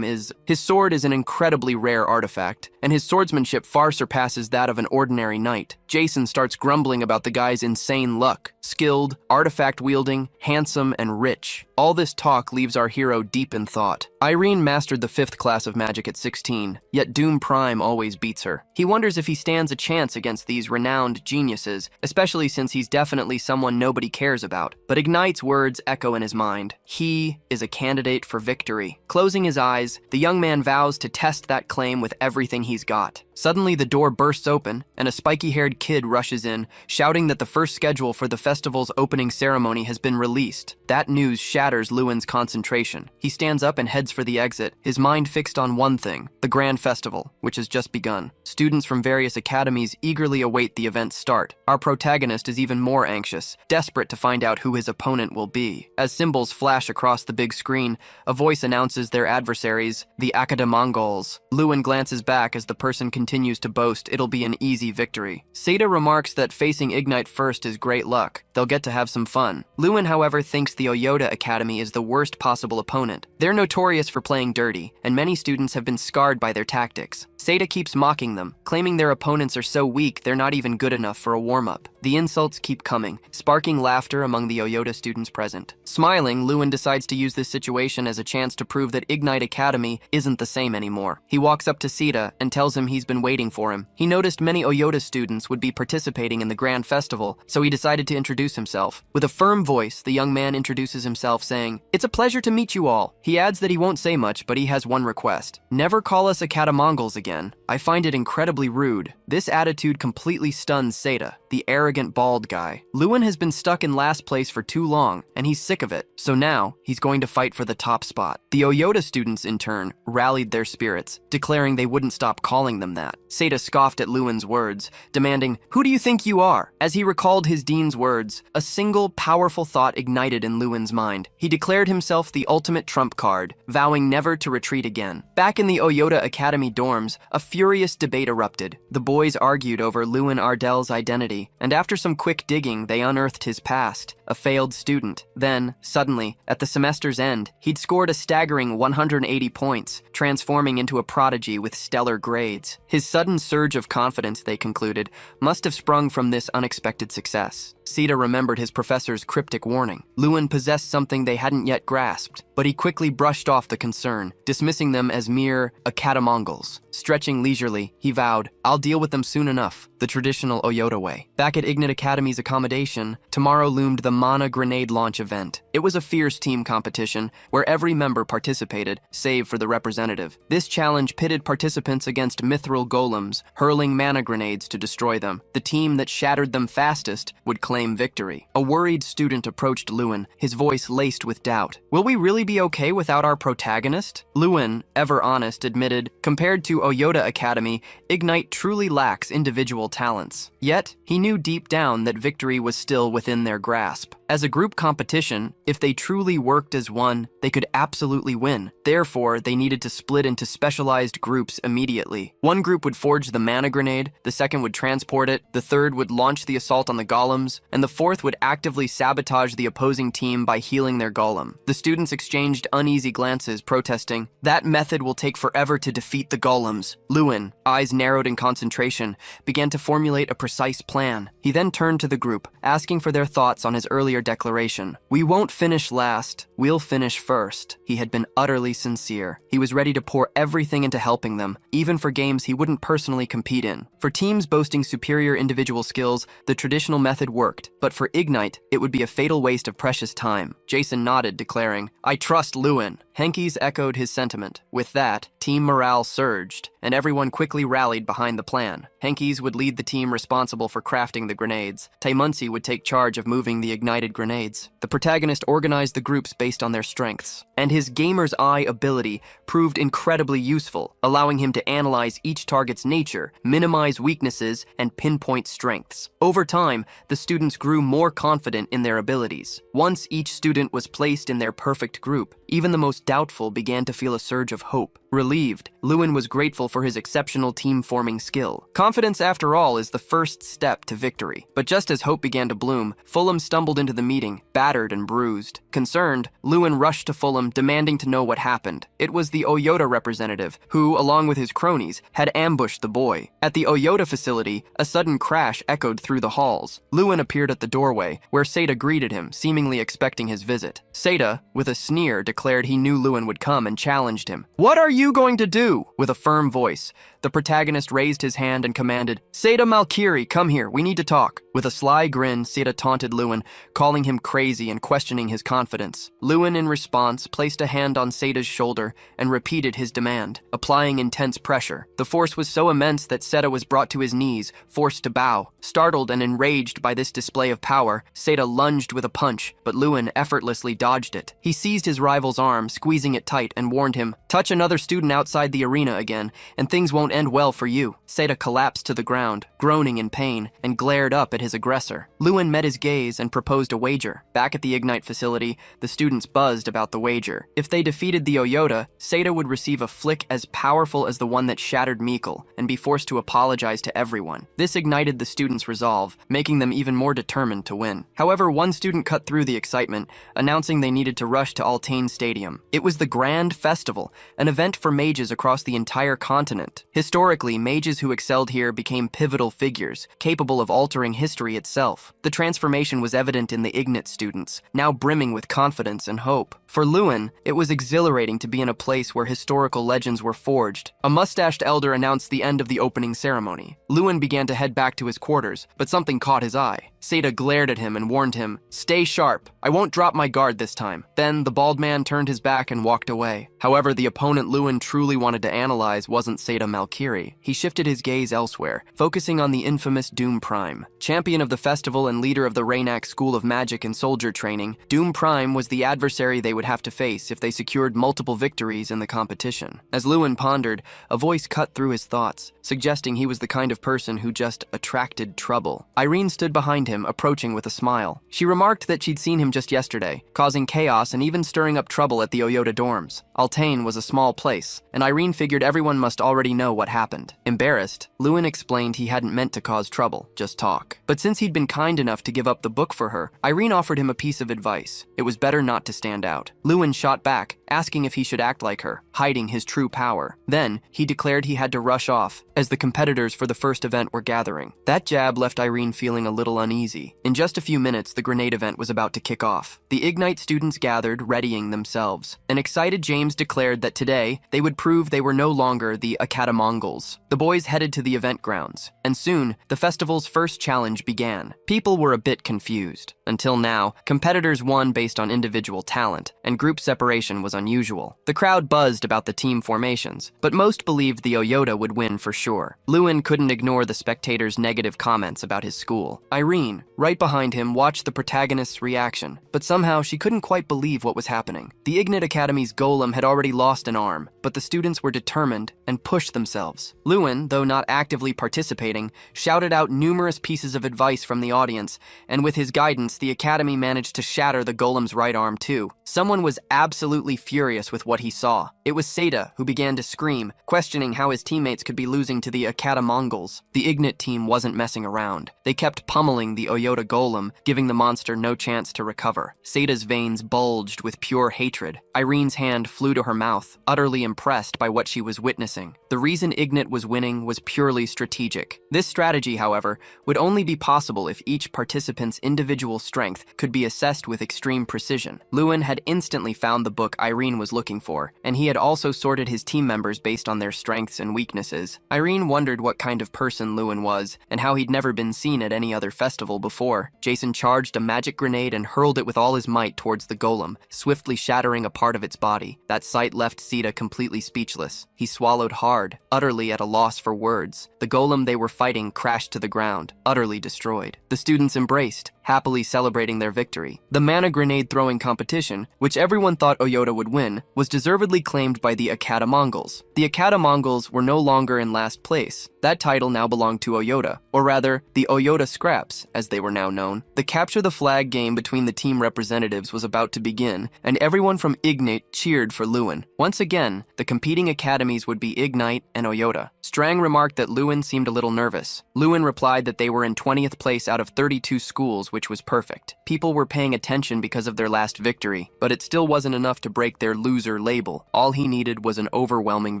His sword is an incredibly rare artifact, and his swordsmanship far surpasses that of an ordinary knight. Jason starts grumbling about the guy's insane luck. Skilled, artifact-wielding, handsome, and rich. much. All this talk leaves our hero deep in thought. Irene mastered the 5th class of magic at 16, yet Doom Prime always beats her. He wonders if he stands a chance against these renowned geniuses, especially since he's definitely someone nobody cares about. But Ignite's words echo in his mind. He is a candidate for victory. Closing his eyes, the young man vows to test that claim with everything he's got. Suddenly, the door bursts open, and a spiky-haired kid rushes in, shouting that the first schedule for the festival's opening ceremony has been released. That news shatters Lewin's concentration. He stands up and heads for the exit, his mind fixed on one thing, the grand festival, which has just begun. Students from various academies eagerly await the event's start. Our protagonist is even more anxious, desperate to find out who his opponent will be. As symbols flash across the big screen, a voice announces their adversaries, the Mongols. Lewin glances back as the person continues to boast it'll be an easy victory. Seda remarks that facing Ignite first is great luck. They'll get to have some fun. Lewin, however, thinks the Oyota Academy is the worst possible opponent. They're notorious for playing dirty, and many students have been scarred by their tactics. Seda keeps mocking them, claiming their opponents are so weak they're not even good enough for a warm-up. The insults keep coming, sparking laughter among the Oyota students present. Smiling, Lewin decides to use this situation as a chance to prove that Ignite Academy isn't the same anymore. He walks up to Seda and tells him he's been waiting for him. He noticed many Oyota students would be participating in the grand festival, so he decided to introduce himself. With a firm voice, the young man introduces himself, saying, "It's a pleasure to meet you all." He adds that he won't say much, but he has one request. Never call us Mongols again. I find it incredibly rude. This attitude completely stuns Seda, the arrogant bald guy. Lewin has been stuck in last place for too long, and he's sick of it. So now, he's going to fight for the top spot. The Oyota students, in turn, rallied their spirits, declaring they wouldn't stop calling them that. Seda scoffed at Lewin's words, demanding, "Who do you think you are?" As he recalled his dean's words, a single powerful thought ignited in Lewin's mind. He declared himself the ultimate trump card, vowing never to retreat again. Back in the Oyota Academy dorms, a furious debate erupted. The boys argued over Lewin Ardell's identity, and after some quick digging, they unearthed his past, a failed student. Then, suddenly, at the semester's end, he'd scored a staggering 180 points, transforming into a prodigy with stellar grades. His sudden surge of confidence, they concluded, must have sprung from this unexpected success. Seda remembered his professor's cryptic warning. Lewin possessed something they hadn't yet grasped, but he quickly brushed off the concern, dismissing them as mere Mongols. Stretching leisurely, he vowed, "I'll deal with them soon enough," the traditional Oyota way. Back at Ignite Academy's accommodation, tomorrow loomed the Mana grenade launch event. It was a fierce team competition where every member participated, save for the representative. This challenge pitted participants against mithril golems, hurling mana grenades to destroy them. The team that shattered them fastest would claim victory. A worried student approached Lewin, his voice laced with doubt. "Will we really be okay without our protagonist?" Lewin, ever honest, admitted, compared to Oyota Academy, Ignite truly lacks individual talents. Yet, he knew deep down that victory was still within their grasp. As a group competition, if they truly worked as one, they could absolutely win. Therefore, they needed to split into specialized groups immediately. One group would forge the mana grenade, the second would transport it, the third would launch the assault on the golems, and the fourth would actively sabotage the opposing team by healing their golem. The students exchanged uneasy glances, protesting, "That method will take forever to defeat the golems." Lewin, eyes narrowed in concentration, began to formulate a precise plan. He then turned to the group, asking for their thoughts on his earlier declaration. "We won't finish last, we'll finish first." He had been utterly sincere. He was ready to pour everything into helping them, even for games he wouldn't personally compete in. For teams boasting superior individual skills, the traditional method worked, but for Ignite, it would be a fatal waste of precious time. Jason nodded, declaring, "I trust Lewin." Henkes echoed his sentiment. With that, team morale surged, and everyone quickly rallied behind the plan. Henkes would lead the team responsible for crafting the grenades. Taimunsi would take charge of moving the ignited grenades. The protagonist organized the groups based on their strengths, and his gamer's eye ability proved incredibly useful, allowing him to analyze each target's nature, minimize weaknesses, and pinpoint strengths. Over time, the students grew more confident in their abilities. Once each student was placed in their perfect group, even the most doubtful began to feel a surge of hope. Relieved, Lewin was grateful for his exceptional team-forming skill. Confidence, after all, is the first step to victory. But just as hope began to bloom, Fulham stumbled into the meeting, battered and bruised. Concerned, Lewin rushed to Fulham, demanding to know what happened. It was the Oyota representative, who, along with his cronies, had ambushed the boy. At the Oyota facility, a sudden crash echoed through the halls. Lewin appeared at the doorway, where Seda greeted him, seemingly expecting his visit. Seda, with a sneer, declared he knew Lewin would come and challenged him. "What are you going to do?" With a firm voice, the protagonist raised his hand and commanded, "Seda Malkiri, come here, we need to talk." With a sly grin, Seda taunted Lewin, calling him crazy and questioning his confidence. Lewin, in response, placed a hand on Seda's shoulder and repeated his demand, applying intense pressure. The force was so immense that Seda was brought to his knees, forced to bow. Startled and enraged by this display of power, Seda lunged with a punch, but Lewin effortlessly dodged it. He seized his rival's arm, squeezing it tight, and warned him, "Touch another student outside the arena again, and things won't end well for you." Seda collapsed to the ground, groaning in pain, and glared up at his aggressor. Lewin met his gaze and proposed a wager. Back at the Ignite facility, the students buzzed about the wager. If they defeated the Oyota, Seda would receive a flick as powerful as the one that shattered Mikkel, and be forced to apologize to everyone. This ignited the students' resolve, making them even more determined to win. However, one student cut through the excitement, announcing they needed to rush to Altane Stadium. It was the Grand Festival, an event for mages across the entire continent. Historically, mages who excelled here became pivotal figures, capable of altering history itself. The transformation was evident in the Ignite students, now brimming with confidence and hope. For Lewin, it was exhilarating to be in a place where historical legends were forged. A mustached elder announced the end of the opening ceremony. Lewin began to head back to his quarters, but something caught his eye. Seda glared at him and warned him, "Stay sharp. I won't drop my guard this time." Then the bald man turned his back and walked away. However, the opponent Lewin truly wanted to analyze wasn't Seda Malkiri. He shifted his gaze elsewhere, focusing on the infamous Doom Prime. Champion of the festival and leader of the Rainak School of Magic and Soldier Training, Doom Prime was the adversary they would have to face if they secured multiple victories in the competition. As Lewin pondered, a voice cut through his thoughts, suggesting he was the kind of person who just attracted trouble. Irene stood behind him, approaching with a smile. She remarked that she'd seen him just yesterday, causing chaos and even stirring up trouble at the Oyota dorms. Altane was a small place, and Irene figured everyone must already know what happened. Embarrassed, Lewin explained he hadn't meant to cause trouble, just talk. But since he'd been kind enough to give up the book for her, Irene offered him a piece of advice. It was better not to stand out. Lewin shot back, asking if he should act like her, hiding his true power. Then, he declared he had to rush off, as the competitors for the first event were gathering. That jab left Irene feeling a little uneasy. In just a few minutes, the grenade event was about to kick off. The Ignite students gathered, readying themselves. An excited James declared that today, they would prove they were no longer the Acadamongols. The boys headed to the event grounds, and soon, the festival's first challenge began. People were a bit confused. Until now, competitors won based on individual talent, and group separation was unusual. The crowd buzzed about the team formations, but most believed the Oyota would win for sure. Lewin couldn't ignore the spectators' negative comments about his school. Irene, right behind him, watched the protagonist's reaction, but somehow she couldn't quite believe what was happening. The Ignite Academy's golem had already lost an arm, but the students were determined and pushed themselves. Lewin, though not actively participating, shouted out numerous pieces of advice from the audience, and with his guidance, the Academy managed to shatter the golem's right arm too. Someone was absolutely furious with what he saw. It was Seda, who began to scream, questioning how his teammates could be losing to the Acadamongols. The Ignite team wasn't messing around. They kept pummeling the Oyota golem, giving the monster no chance to recover. Seda's veins bulged with pure hatred. Irene's hand flew to her mouth, utterly impressed by what she was witnessing. The reason Ignite was winning was purely strategic. This strategy, however, would only be possible if each participant's individual strength could be assessed with extreme precision. Lewin had instantly found the book Irene was looking for, and he had also sorted his team members based on their strengths and weaknesses. Irene wondered what kind of person Lewin was, and how he'd never been seen at any other festival before. Jason charged a magic grenade and hurled it with all his might towards the golem, swiftly shattering a part of its body. That sight left Seda completely speechless. He swallowed hard, utterly at a loss for words. The golem they were fighting crashed to the ground, utterly destroyed. The students embraced, happily celebrating their victory. The mana grenade throwing competition, which everyone thought Oyota would win, was deservedly claimed by the Acadamongols. The Acadamongols were no longer in last place. That title now belonged to Oyota, or rather, the Oyota Scraps, as they were now known. The Capture the Flag game between the team representatives was about to begin, and everyone from Ignite cheered for Lewin. Once again, the competing academies would be Ignite and Oyota. Strang remarked that Lewin seemed a little nervous. Lewin replied that they were in 20th place out of 32 schools, which was perfect. People were paying attention because of their last victory, but it still wasn't enough to break their loser label. All he needed was an overwhelming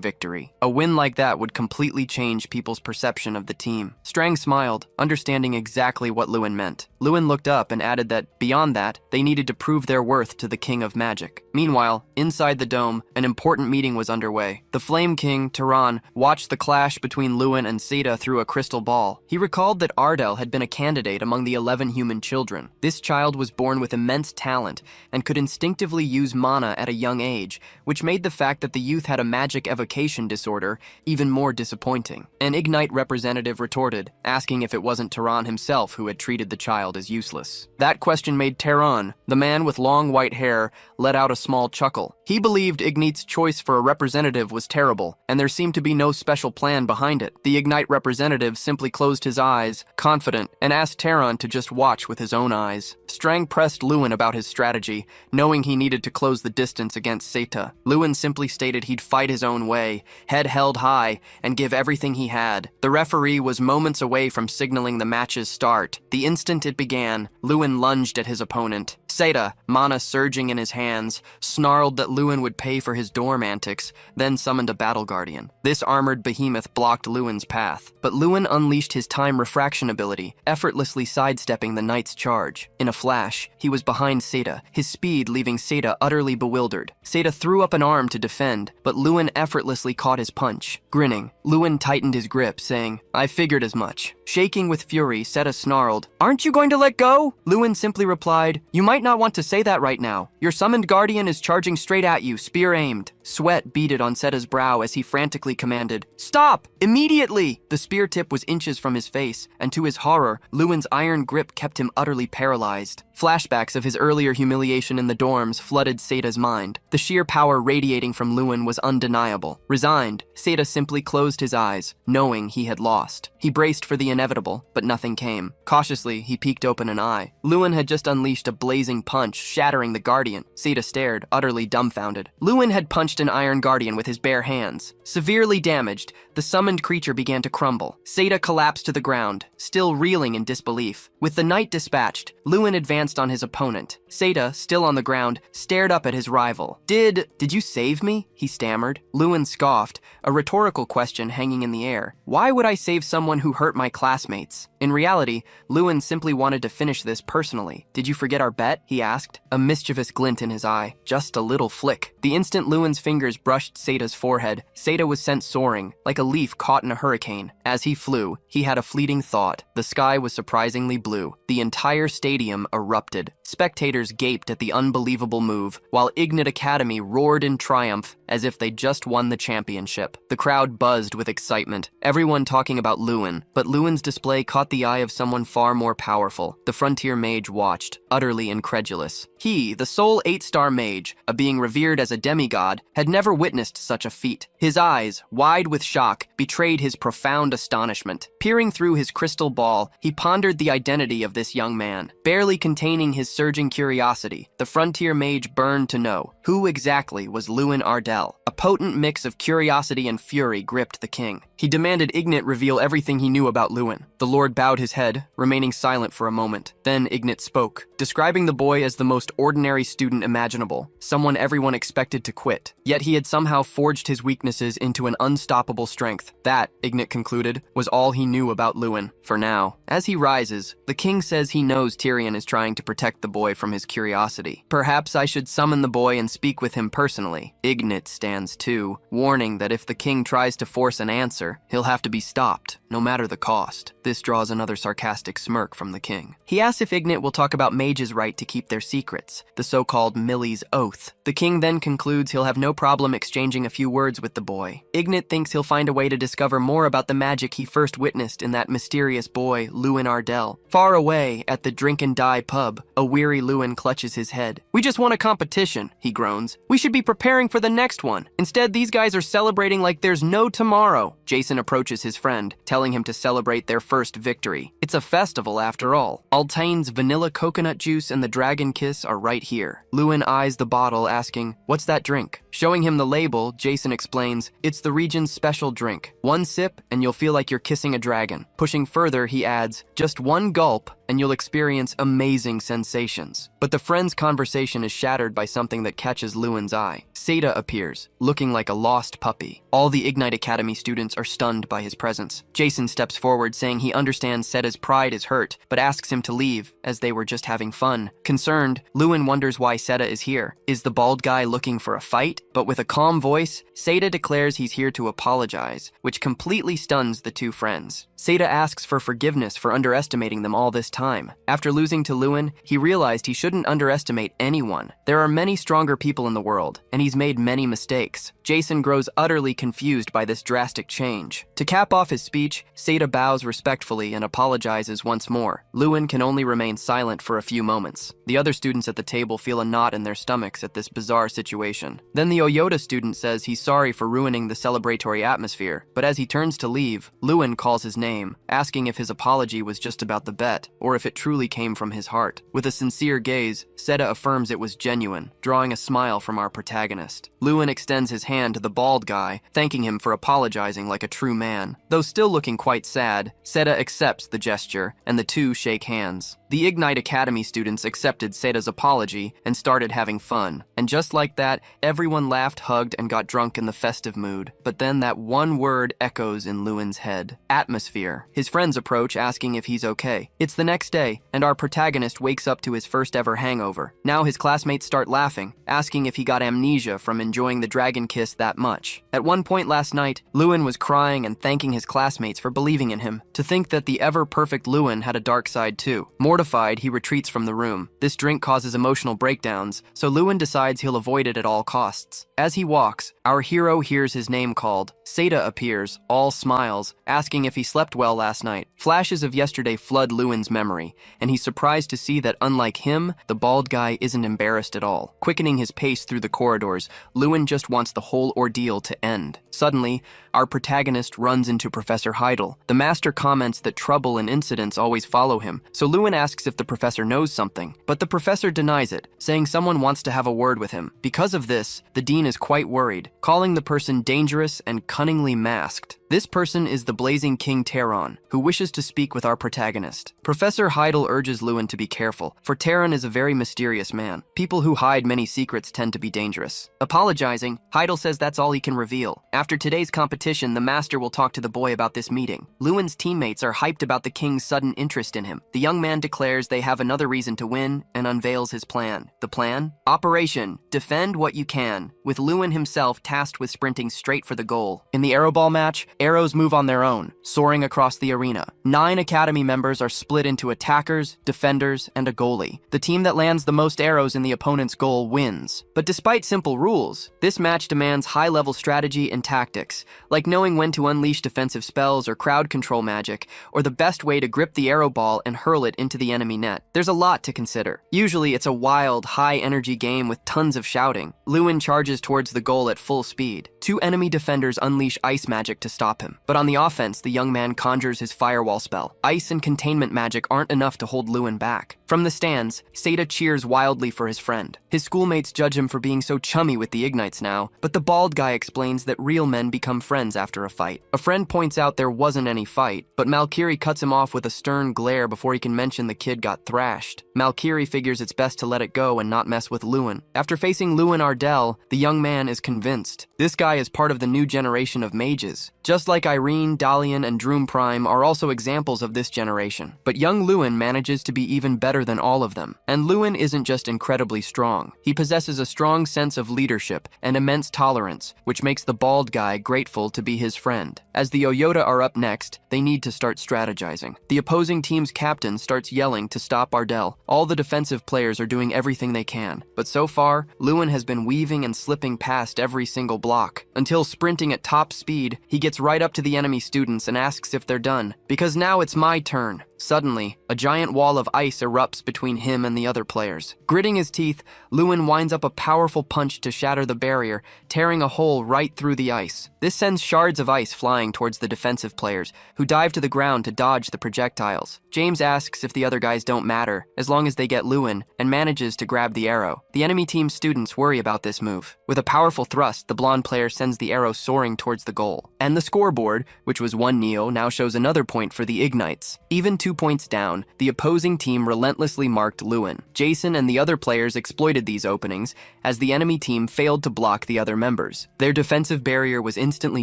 victory. A win like that would completely change people's perception of the team. Strang smiled, understanding exactly what Lewin meant. Lewin looked up and added that, beyond that, they needed to prove their worth to the King of Magic. Meanwhile, inside the dome, an important meeting was underway. The Flame King, Tehran, watched the clash between Lewin and Seda through a crystal ball. He recalled that Ardell had been a candidate among the 11 human children. This child was born with immense talent and could instinctively use mana at a young age, which made the fact that the youth had a magic evocation disorder even more disappointing. An Ignite representative retorted, asking if it wasn't Tehran himself who had treated the child as useless. That question made Tehran, the man with long white hair, let out a small chuckle. He believed Ignite's choice for a representative was terrible, and there seemed to be no special plan behind it. The Ignite representative simply closed his eyes, confident, and asked Tehran to just watch with his own eyes. Strang pressed Lewin about his strategy, knowing he needed to close the distance against Seta. Lewin simply stated he'd fight his own way, head held high, and give everything he had. The referee was moments away from signaling the match's start. The instant it began, Lewin lunged at his opponent. Seta, mana surging in his hands, snarled that Lewin would pay for his dorm antics, then summoned a battle guardian. This armored behemoth blocked Lewin's path, but Lewin unleashed his time refraction ability, effortlessly sidestepping the knight's charge. In a flash, he was behind Seta, his speed leaving Seta utterly bewildered. Seta threw up an arm to defend, but Lewin effortlessly caught his punch. Grinning, Lewin tightened his grip, saying, "I figured as much." Shaking with fury, Seta snarled, "Aren't you going to let go?" Lewin simply replied, "You might not want to say that right now. Your summoned guardian is charging straight at you, spear aimed." Sweat beaded on Seta's brow as he frantically commanded, "Stop! Immediately!" The spear tip was inches from his face, and to his horror, Lewin's iron grip kept him utterly paralyzed. Flashbacks of his earlier humiliation in the dorms flooded Seta's mind. The sheer power radiating from Lewin was undeniable. Resigned, Seta simply closed his eyes, knowing he had lost. He braced for the inevitable, but nothing came. Cautiously, he peeked open an eye. Lewin had just unleashed a blazing punch, shattering the guardian. Seta stared, utterly dumbfounded. Lewin had punched an iron guardian with his bare hands. Severely damaged, the summoned creature began to crumble. Seta collapsed to the ground, still reeling in disbelief. With the knight dispatched, Lewin advanced on his opponent. Seta, still on the ground, stared up at his rival. Did you save me?" he stammered. Lewin scoffed, a rhetorical question hanging in the air. Why would I save someone who hurt my classmates? In reality, Lewin simply wanted to finish this personally. "Did you forget our bet?" he asked, a mischievous glint in his eye. Just a little flick. The instant Lewin's fingers brushed Seta's forehead, Seta was sent soaring, like a leaf caught in a hurricane. As he flew, he had a fleeting thought. The sky was surprisingly blue. The entire stadium erupted. Spectators gaped at the unbelievable move, while Ignite Academy roared in triumph as if they'd just won the championship. The crowd buzzed with excitement, everyone talking about Lewin, but Lewin's display caught the eye of someone far more powerful. The frontier mage watched, utterly incredulous. He, the sole 8-star mage, a being revered as a demigod, had never witnessed such a feat. His eyes, wide with shock, betrayed his profound astonishment. Peering through his crystal ball, he pondered the identity of this young man. Barely containing his surging curiosity, the frontier mage burned to know, who exactly was Lewin Ardell? A potent mix of curiosity and fury gripped the king. He demanded Ignite reveal everything he knew about Lewin. The lord bowed his head, remaining silent for a moment. Then Ignite spoke, describing the boy as the most ordinary student imaginable, someone everyone expected to quit. Yet he had somehow forged his weaknesses into an unstoppable strength. That, Ignite concluded, was all he knew about Lewin, for now. As he rises, the king says he knows Tyrion is trying to protect the boy from his curiosity. Perhaps I should summon the boy and speak with him personally. Ignite stands too, warning that if the king tries to force an answer, he'll have to be stopped, no matter the cost. This draws another sarcastic smirk from the king. He asks if Ignite will talk about mages' right to keep their secrets, the so-called Millie's Oath. The king then concludes he'll have no problem exchanging a few words with the boy. Ignite thinks he'll find a way to discover more about the magic he first witnessed in that mysterious boy, Lewin Ardell. Far away, at the Drink and Die pub, hub, a weary Lewin clutches his head. "We just won a competition," he groans. "We should be preparing for the next one. Instead, these guys are celebrating like there's no tomorrow." Jason approaches his friend, telling him to celebrate their first victory. It's a festival after all. Altaine's vanilla coconut juice and the dragon kiss are right here. Lewin eyes the bottle, asking, "What's that drink?" Showing him the label, Jason explains, "It's the region's special drink. One sip and you'll feel like you're kissing a dragon." Pushing further, he adds, "Just one gulp and you'll experience amazing sensations." But the friend's conversation is shattered by something that catches Lewin's eye. Seda appears, looking like a lost puppy. All the Ignite Academy students are stunned by his presence. Jason steps forward, saying he understands Seda's pride is hurt, but asks him to leave, as they were just having fun. Concerned, Lewin wonders why Seda is here. Is the bald guy looking for a fight? But with a calm voice, Seda declares he's here to apologize, which completely stuns the two friends. Seda asks for forgiveness for underestimating them all this time. After losing to Lewin, he realized he shouldn't underestimate anyone. There are many stronger people in the world, and he's made many mistakes. Jason grows utterly confused by this drastic change. To cap off his speech, Seda bows respectfully and apologizes once more. Lewin can only remain silent for a few moments. The other students at the table feel a knot in their stomachs at this bizarre situation. Then the Oyota student says he's sorry for ruining the celebratory atmosphere, but as he turns to leave, Lewin calls his name, asking if his apology was just about the bet, or if it truly came from his heart. With a sincere gaze, Seda affirms it was genuine, drawing a smile from our protagonist. Lewin extends his hand to the bald guy, thanking him for apologizing like a true man. Though still looking quite sad, Seda accepts the gesture, and the two shake hands. The Ignite Academy students accepted Seda's apology and started having fun. And just like that, everyone laughed, hugged, and got drunk in the festive mood. But then that one word echoes in Lewin's head. Atmosphere. His friends approach, asking if he's okay. It's the next day, and our protagonist wakes up to his first ever hangover. Now his classmates start laughing, asking if he got amnesia from enjoying the dragon kiss that much. At one point last night, Lewin was crying and thanking his classmates for believing in him. To think that the ever-perfect Lewin had a dark side too. Mortified, he retreats from the room. This drink causes emotional breakdowns, so Lewin decides he'll avoid it at all costs. As he walks, our hero hears his name called. Seda appears, all smiles, asking if he slept well last night. Flashes of yesterday flood Lewin's memory, and he's surprised to see that unlike him, the bald guy isn't embarrassed at all. Quickening his pace through the corridors, Lewin just wants the whole ordeal to end. Suddenly, our protagonist runs into Professor Heidel. The master comments that trouble and incidents always follow him, so Lewin asks if the professor knows something, but the professor denies it, saying someone wants to have a word with him. Because of this, the dean is quite worried, calling the person dangerous and cunningly masked. This person is the Blazing King Terran, who wishes to speak with our protagonist. Professor Heidel urges Lewin to be careful, for Terran is a very mysterious man. People who hide many secrets tend to be dangerous. Apologizing, Heidel says that's all he can reveal. After today's competition, the master will talk to the boy about this meeting. Lewin's teammates are hyped about the king's sudden interest in him. The young man declares they have another reason to win and unveils his plan. The plan? Operation Defend What You Can, with Lewin himself tasked with sprinting straight for the goal. In the arrow ball match, arrows move on their own, soaring across the arena. 9 academy members are split into attackers, defenders, and a goalie. The team that lands the most arrows in the opponent's goal wins. But despite simple rules, this match demands high-level strategy and tactics, like knowing when to unleash defensive spells or crowd control magic, or the best way to grip the arrow ball and hurl it into the enemy net. There's a lot to consider. Usually it's a wild, high-energy game with tons of shouting. Lewin charges towards the goal at full speed. 2 enemy defenders unleash ice magic to stop him. But on the offense, the young man conjures his firewall spell. Ice and containment magic aren't enough to hold Lewin back. From the stands, Seda cheers wildly for his friend. His schoolmates judge him for being so chummy with the Ignites now, but the bald guy explains that real men become friends after a fight. A friend points out there wasn't any fight, but Malkiri cuts him off with a stern glare before he can mention the kid got thrashed. Malkiri figures it's best to let it go and not mess with Lewin. After facing Lewin Ardell, the young man is convinced. This guy is part of the new generation of mages. Just like Irene, Dalian, and Droom Prime are also examples of this generation. But young Lewin manages to be even better than all of them. And Lewin isn't just incredibly strong. He possesses a strong sense of leadership and immense tolerance, which makes the bald guy grateful to be his friend. As the Oyota are up next, they need to start strategizing. The opposing team's captain starts yelling to stop Ardell. All the defensive players are doing everything they can. But so far, Lewin has been weaving and slipping past every single block. Until sprinting at top speed, he gets right up to the enemy students and asks if they're done. Because now it's my turn. Suddenly, a giant wall of ice erupts between him and the other players. Gritting his teeth, Lewin winds up a powerful punch to shatter the barrier, tearing a hole right through the ice. This sends shards of ice flying towards the defensive players, who dive to the ground to dodge the projectiles. James asks if the other guys don't matter, as long as they get Lewin, and manages to grab the arrow. The enemy team's students worry about this move. With a powerful thrust, the blonde player sends the arrow soaring towards the goal. And the scoreboard, which was 1 Neo, now shows another point for the Ignites. Even 2 points down, the opposing team relentlessly marked Lewin. Jason and the other players exploited these openings, as the enemy team failed to block the other members. Their defensive barrier was instantly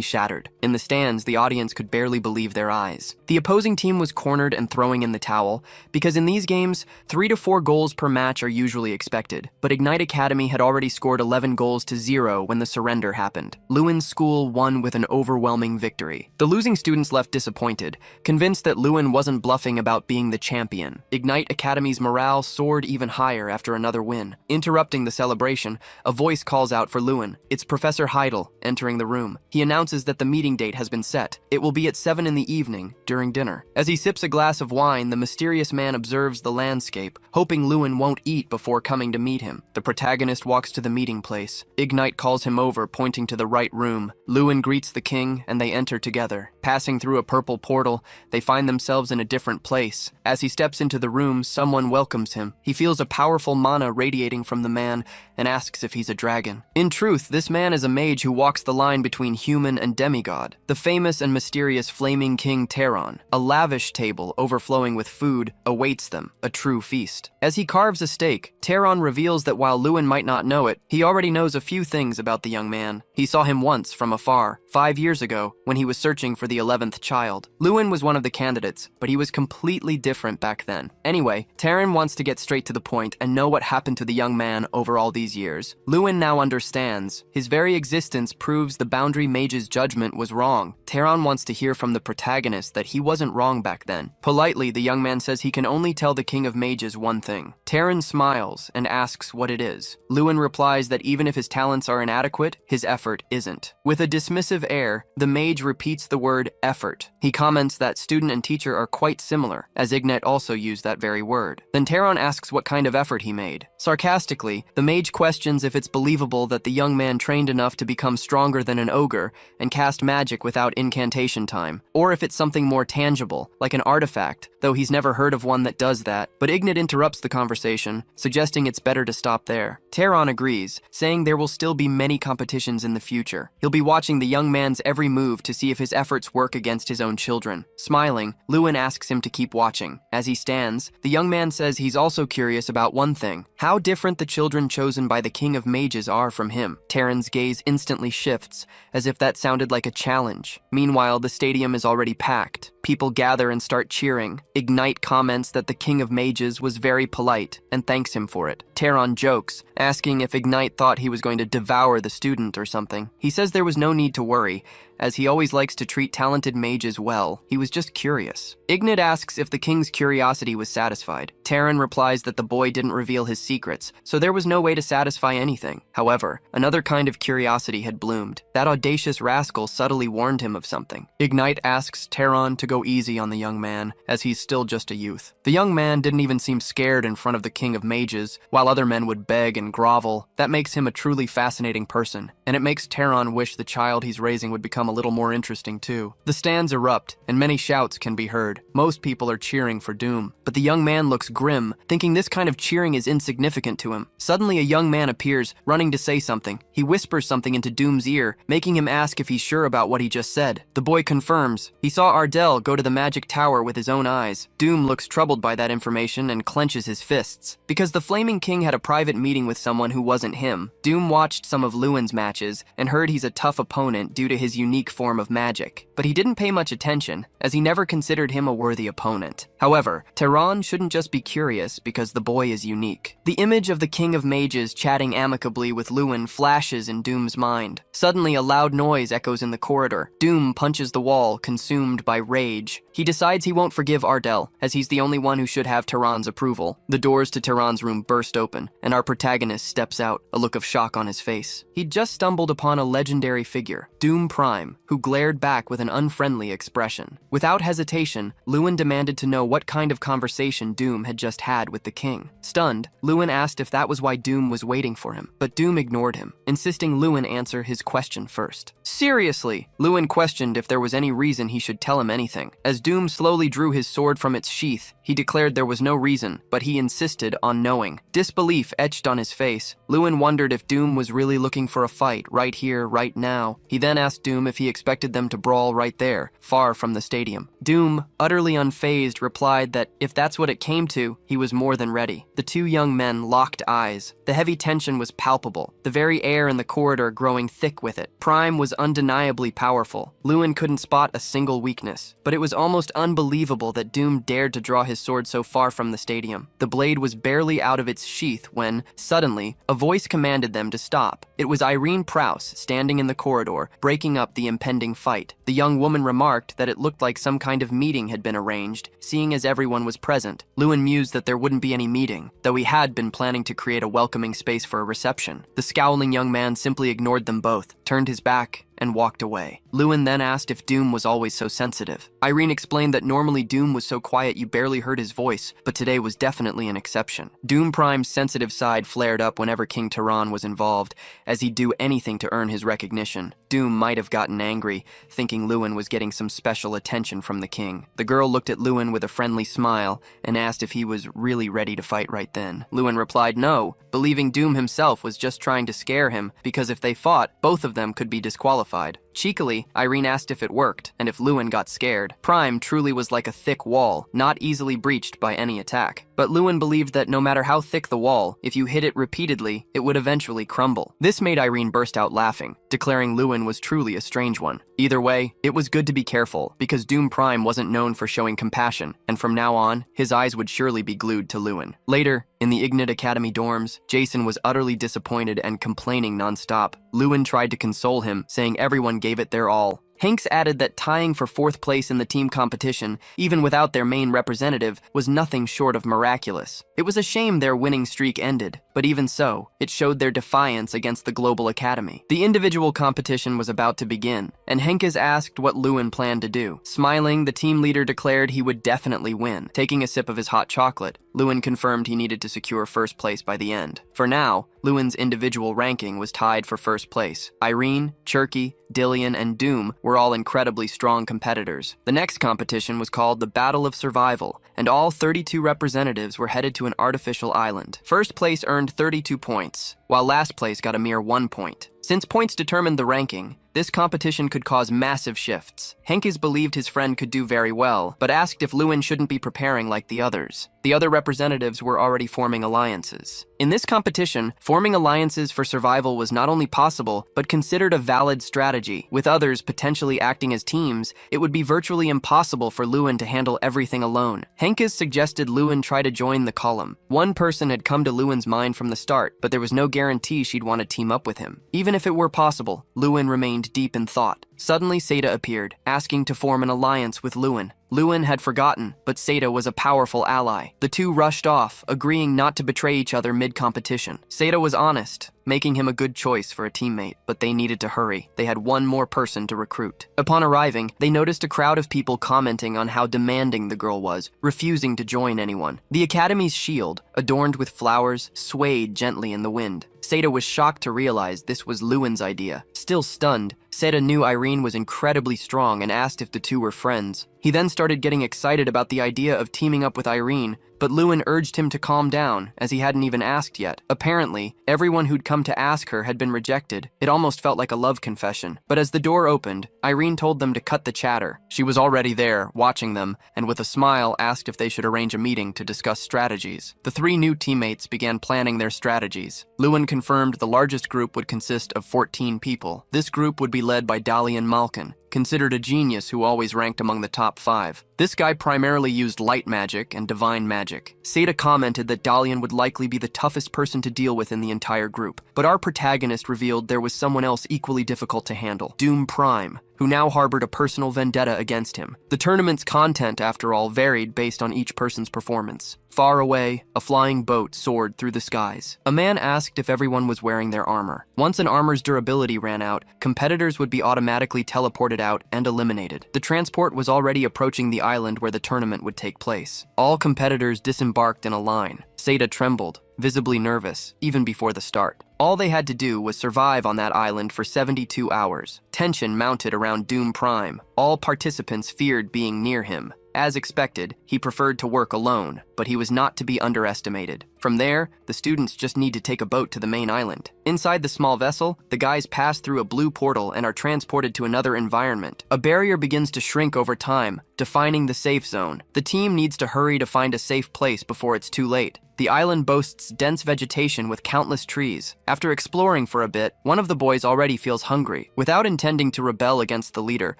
shattered. In the stands, the audience could barely believe their eyes. The opposing team was cornered and throwing in the towel, because in these games, 3 to 4 goals per match are usually expected. But Ignite Academy had already scored 11 goals to 0 when the surrender happened. Lewin's school won with an overwhelming victory. The losing students left disappointed, convinced that Lewin wasn't bluffing about being the champion. Ignite Academy's morale soared even higher after another win. Interrupting the celebration, a voice calls out for Lewin. It's Professor Heidel, entering the room. He announces that the meeting date has been set. It will be at 7 in the evening, during dinner. As he sips a glass of wine, the mysterious man observes the landscape, hoping Lewin won't eat before coming to meet him. The protagonist walks to the meeting place. Ignite calls him over, pointing to the right room. Lewin greets the king, and they enter together. Passing through a purple portal, they find themselves in a different place. As he steps into the room, someone welcomes him. He feels a powerful mana radiating from the man and asks if he's a dragon. In truth, this man is a mage who walks the line between human and demigod. The famous and mysterious flaming king Terran. A lavish table overflowing with food awaits them, a true feast. As he carves a steak, Terran reveals that while Lewin might not know it, he already knows a few things about the young man. He saw him once from afar, 5 years ago, when he was searching for the 11th child. Lewin was one of the candidates, but he was completely different back then. Anyway, Terran wants to get straight to the point and know what happened to the young man over all these years. Lewin now understands. His very existence proves the Boundary Mage's judgment was wrong. Terran wants to hear from the protagonist that he wasn't wrong back then. Politely, the young man says he can only tell the King of Mages one thing. Terran smiles and asks what it is. Lewin replies that even if his talents are inadequate, his effort isn't. With a dismissive air, the mage repeats the word effort. He comments that student and teacher are quite similar, as Ignite also used that very word. Then Terran asks what kind of effort he made. Sarcastically, the mage questions if it's believable that the young man trained enough to become stronger than an ogre and cast magic without incantation time, or if it's something more tangible, like an artifact, though he's never heard of one that does that. But Ignite interrupts the conversation, suggesting it's better to stop there. Terran agrees, saying there will still be many competitions in the future. He'll be watching the young man's every move to see if his efforts work against his own children. Smiling, Lewin asks him to keep watching. As he stands, the young man says he's also curious about one thing: how different the children chosen by the King of Mages are from him. Terran's gaze instantly shifts, as if that sounded like a challenge. Meanwhile, the stadium is already packed. People gather and start cheering. Ignite comments that the King of Mages was very polite and thanks him for it. Terran jokes, asking if Ignite thought he was going to devour the student or something. He says there was no need to worry, as he always likes to treat talented mages well. He was just curious. Ignite asks if the king's curiosity was satisfied. Terran replies that the boy didn't reveal his secrets, so there was no way to satisfy anything. However, another kind of curiosity had bloomed. That audacious rascal subtly warned him of something. Ignite asks Terran to go easy on the young man, as he's still just a youth. The young man didn't even seem scared in front of the King of Mages, while other men would beg and grovel. That makes him a truly fascinating person, and it makes Terran wish the child he's raising would become a little more interesting too. The stands erupt, and many shouts can be heard. Most people are cheering for Doom, but the young man looks grim, thinking this kind of cheering is insignificant to him. Suddenly, a young man appears, running to say something. He whispers something into Doom's ear, making him ask if he's sure about what he just said. The boy confirms. He saw Ardell go to the magic tower with his own eyes. Doom looks troubled by that information and clenches his fists. Because the Flaming King had a private meeting with someone who wasn't him, Doom watched some of Lewin's matches and heard he's a tough opponent due to his unique form of magic. But he didn't pay much attention, as he never considered him a worthy opponent. However, Terran shouldn't just be curious because the boy is unique. The image of the King of Mages chatting amicably with Lewin flashes in Doom's mind. Suddenly, a loud noise echoes in the corridor. Doom punches the wall, consumed by rage. rage. He decides he won't forgive Ardell, as he's the only one who should have Tehran's approval. The doors to Tehran's room burst open, and our protagonist steps out, a look of shock on his face. He'd just stumbled upon a legendary figure, Doom Prime, who glared back with an unfriendly expression. Without hesitation, Lewin demanded to know what kind of conversation Doom had just had with the king. Stunned, Lewin asked if that was why Doom was waiting for him, but Doom ignored him, insisting Lewin answer his question first. Seriously, Lewin questioned if there was any reason he should tell him anything. As Doom slowly drew his sword from its sheath, he declared there was no reason, but he insisted on knowing. Disbelief etched on his face. Lewin wondered if Doom was really looking for a fight right here, right now. He then asked Doom if he expected them to brawl right there, far from the stadium. Doom, utterly unfazed, replied that if that's what it came to, he was more than ready. The two young men locked eyes. The heavy tension was palpable, the very air in the corridor growing thick with it. Prime was undeniably powerful. Lewin couldn't spot a single weakness, but it was almost unbelievable that Doom dared to draw his sword so far from the stadium. The blade was barely out of its sheath when, suddenly, a voice commanded them to stop. It was Irene Prouse, standing in the corridor, breaking up the impending fight. The young woman remarked that it looked like some kind of meeting had been arranged, seeing as everyone was present. Lewin mused that there wouldn't be any meeting, though he had been planning to create a welcoming space for a reception. The scowling young man simply ignored them both, turned his back, and walked away. Lewin then asked if Doom was always so sensitive. Irene explained that normally Doom was so quiet you barely heard his voice, but today was definitely an exception. Doom Prime's sensitive side flared up whenever King Tehran was involved, as he'd do anything to earn his recognition. Doom might have gotten angry, thinking Lewin was getting some special attention from the king. The girl looked at Lewin with a friendly smile and asked if he was really ready to fight right then. Lewin replied no, believing Doom himself was just trying to scare him because if they fought, both of them could be disqualified. Cheekily, Irene asked if it worked, and if Lewin got scared. Prime truly was like a thick wall, not easily breached by any attack. But Lewin believed that no matter how thick the wall, if you hit it repeatedly, it would eventually crumble. This made Irene burst out laughing, declaring Lewin was truly a strange one. Either way, it was good to be careful, because Doom Prime wasn't known for showing compassion, and from now on, his eyes would surely be glued to Lewin. Later, in the Ignat Academy dorms, Jason was utterly disappointed and complaining nonstop. Lewin tried to console him, saying everyone gave it their all. Hanks added that tying for 4th place in the team competition, even without their main representative, was nothing short of miraculous. It was a shame their winning streak ended, but even so, it showed their defiance against the Global Academy. The individual competition was about to begin, and Henkes asked what Lewin planned to do. Smiling, the team leader declared he would definitely win. Taking a sip of his hot chocolate, Lewin confirmed he needed to secure 1st place by the end. For now, Lewin's individual ranking was tied for 1st place. Irene, Cherky, Dillian, and Doom were all incredibly strong competitors. The next competition was called the Battle of Survival, and all 32 representatives were headed to an artificial island. 1st place earned 32 points, while last place got a mere 1 point. Since points determined the ranking, this competition could cause massive shifts. Henkes believed his friend could do very well, but asked if Lewin shouldn't be preparing like the others. The other representatives were already forming alliances. In this competition, forming alliances for survival was not only possible, but considered a valid strategy. With others potentially acting as teams, it would be virtually impossible for Lewin to handle everything alone. Henkes suggested Lewin try to join the column. One person had come to Lewin's mind from the start, but there was no guarantee she'd want to team up with him. Even if it were possible, Lewin remained deep in thought. Suddenly, Seda appeared, asking to form an alliance with Lewin. Lewin had forgotten, but Seda was a powerful ally. The two rushed off, agreeing not to betray each other mid-competition. Seda was honest, making him a good choice for a teammate, but they needed to hurry. They had one more person to recruit. Upon arriving, they noticed a crowd of people commenting on how demanding the girl was, refusing to join anyone. The Academy's shield, adorned with flowers, swayed gently in the wind. Seda was shocked to realize this was Lewin's idea. Still stunned, Seda knew Irene was incredibly strong and asked if the two were friends. He then started getting excited about the idea of teaming up with Irene, but Lewin urged him to calm down, as he hadn't even asked yet. Apparently, everyone who'd come to ask her had been rejected. It almost felt like a love confession. But as the door opened, Irene told them to cut the chatter. She was already there, watching them, and with a smile asked if they should arrange a meeting to discuss strategies. The 3 new teammates began planning their strategies. Lewin confirmed the largest group would consist of 14 people. This group would be led by Dalian Malkin, considered a genius who always ranked among the top 5. This guy primarily used light magic and divine magic. Seda commented that Dalian would likely be the toughest person to deal with in the entire group, but our protagonist revealed there was someone else equally difficult to handle, Doom Prime, who now harbored a personal vendetta against him. The tournament's content, after all, varied based on each person's performance. Far away, a flying boat soared through the skies. A man asked if everyone was wearing their armor. Once an armor's durability ran out, competitors would be automatically teleported out and eliminated. The transport was already approaching the island where the tournament would take place. All competitors disembarked in a line. Seda trembled, visibly nervous, even before the start. All they had to do was survive on that island for 72 hours. Tension mounted around Doom Prime. All participants feared being near him. As expected, he preferred to work alone, but he was not to be underestimated. From there, the students just need to take a boat to the main island. Inside the small vessel, the guys pass through a blue portal and are transported to another environment. A barrier begins to shrink over time, defining the safe zone. The team needs to hurry to find a safe place before it's too late. The island boasts dense vegetation with countless trees. After exploring for a bit, one of the boys already feels hungry. Without intending to rebel against the leader,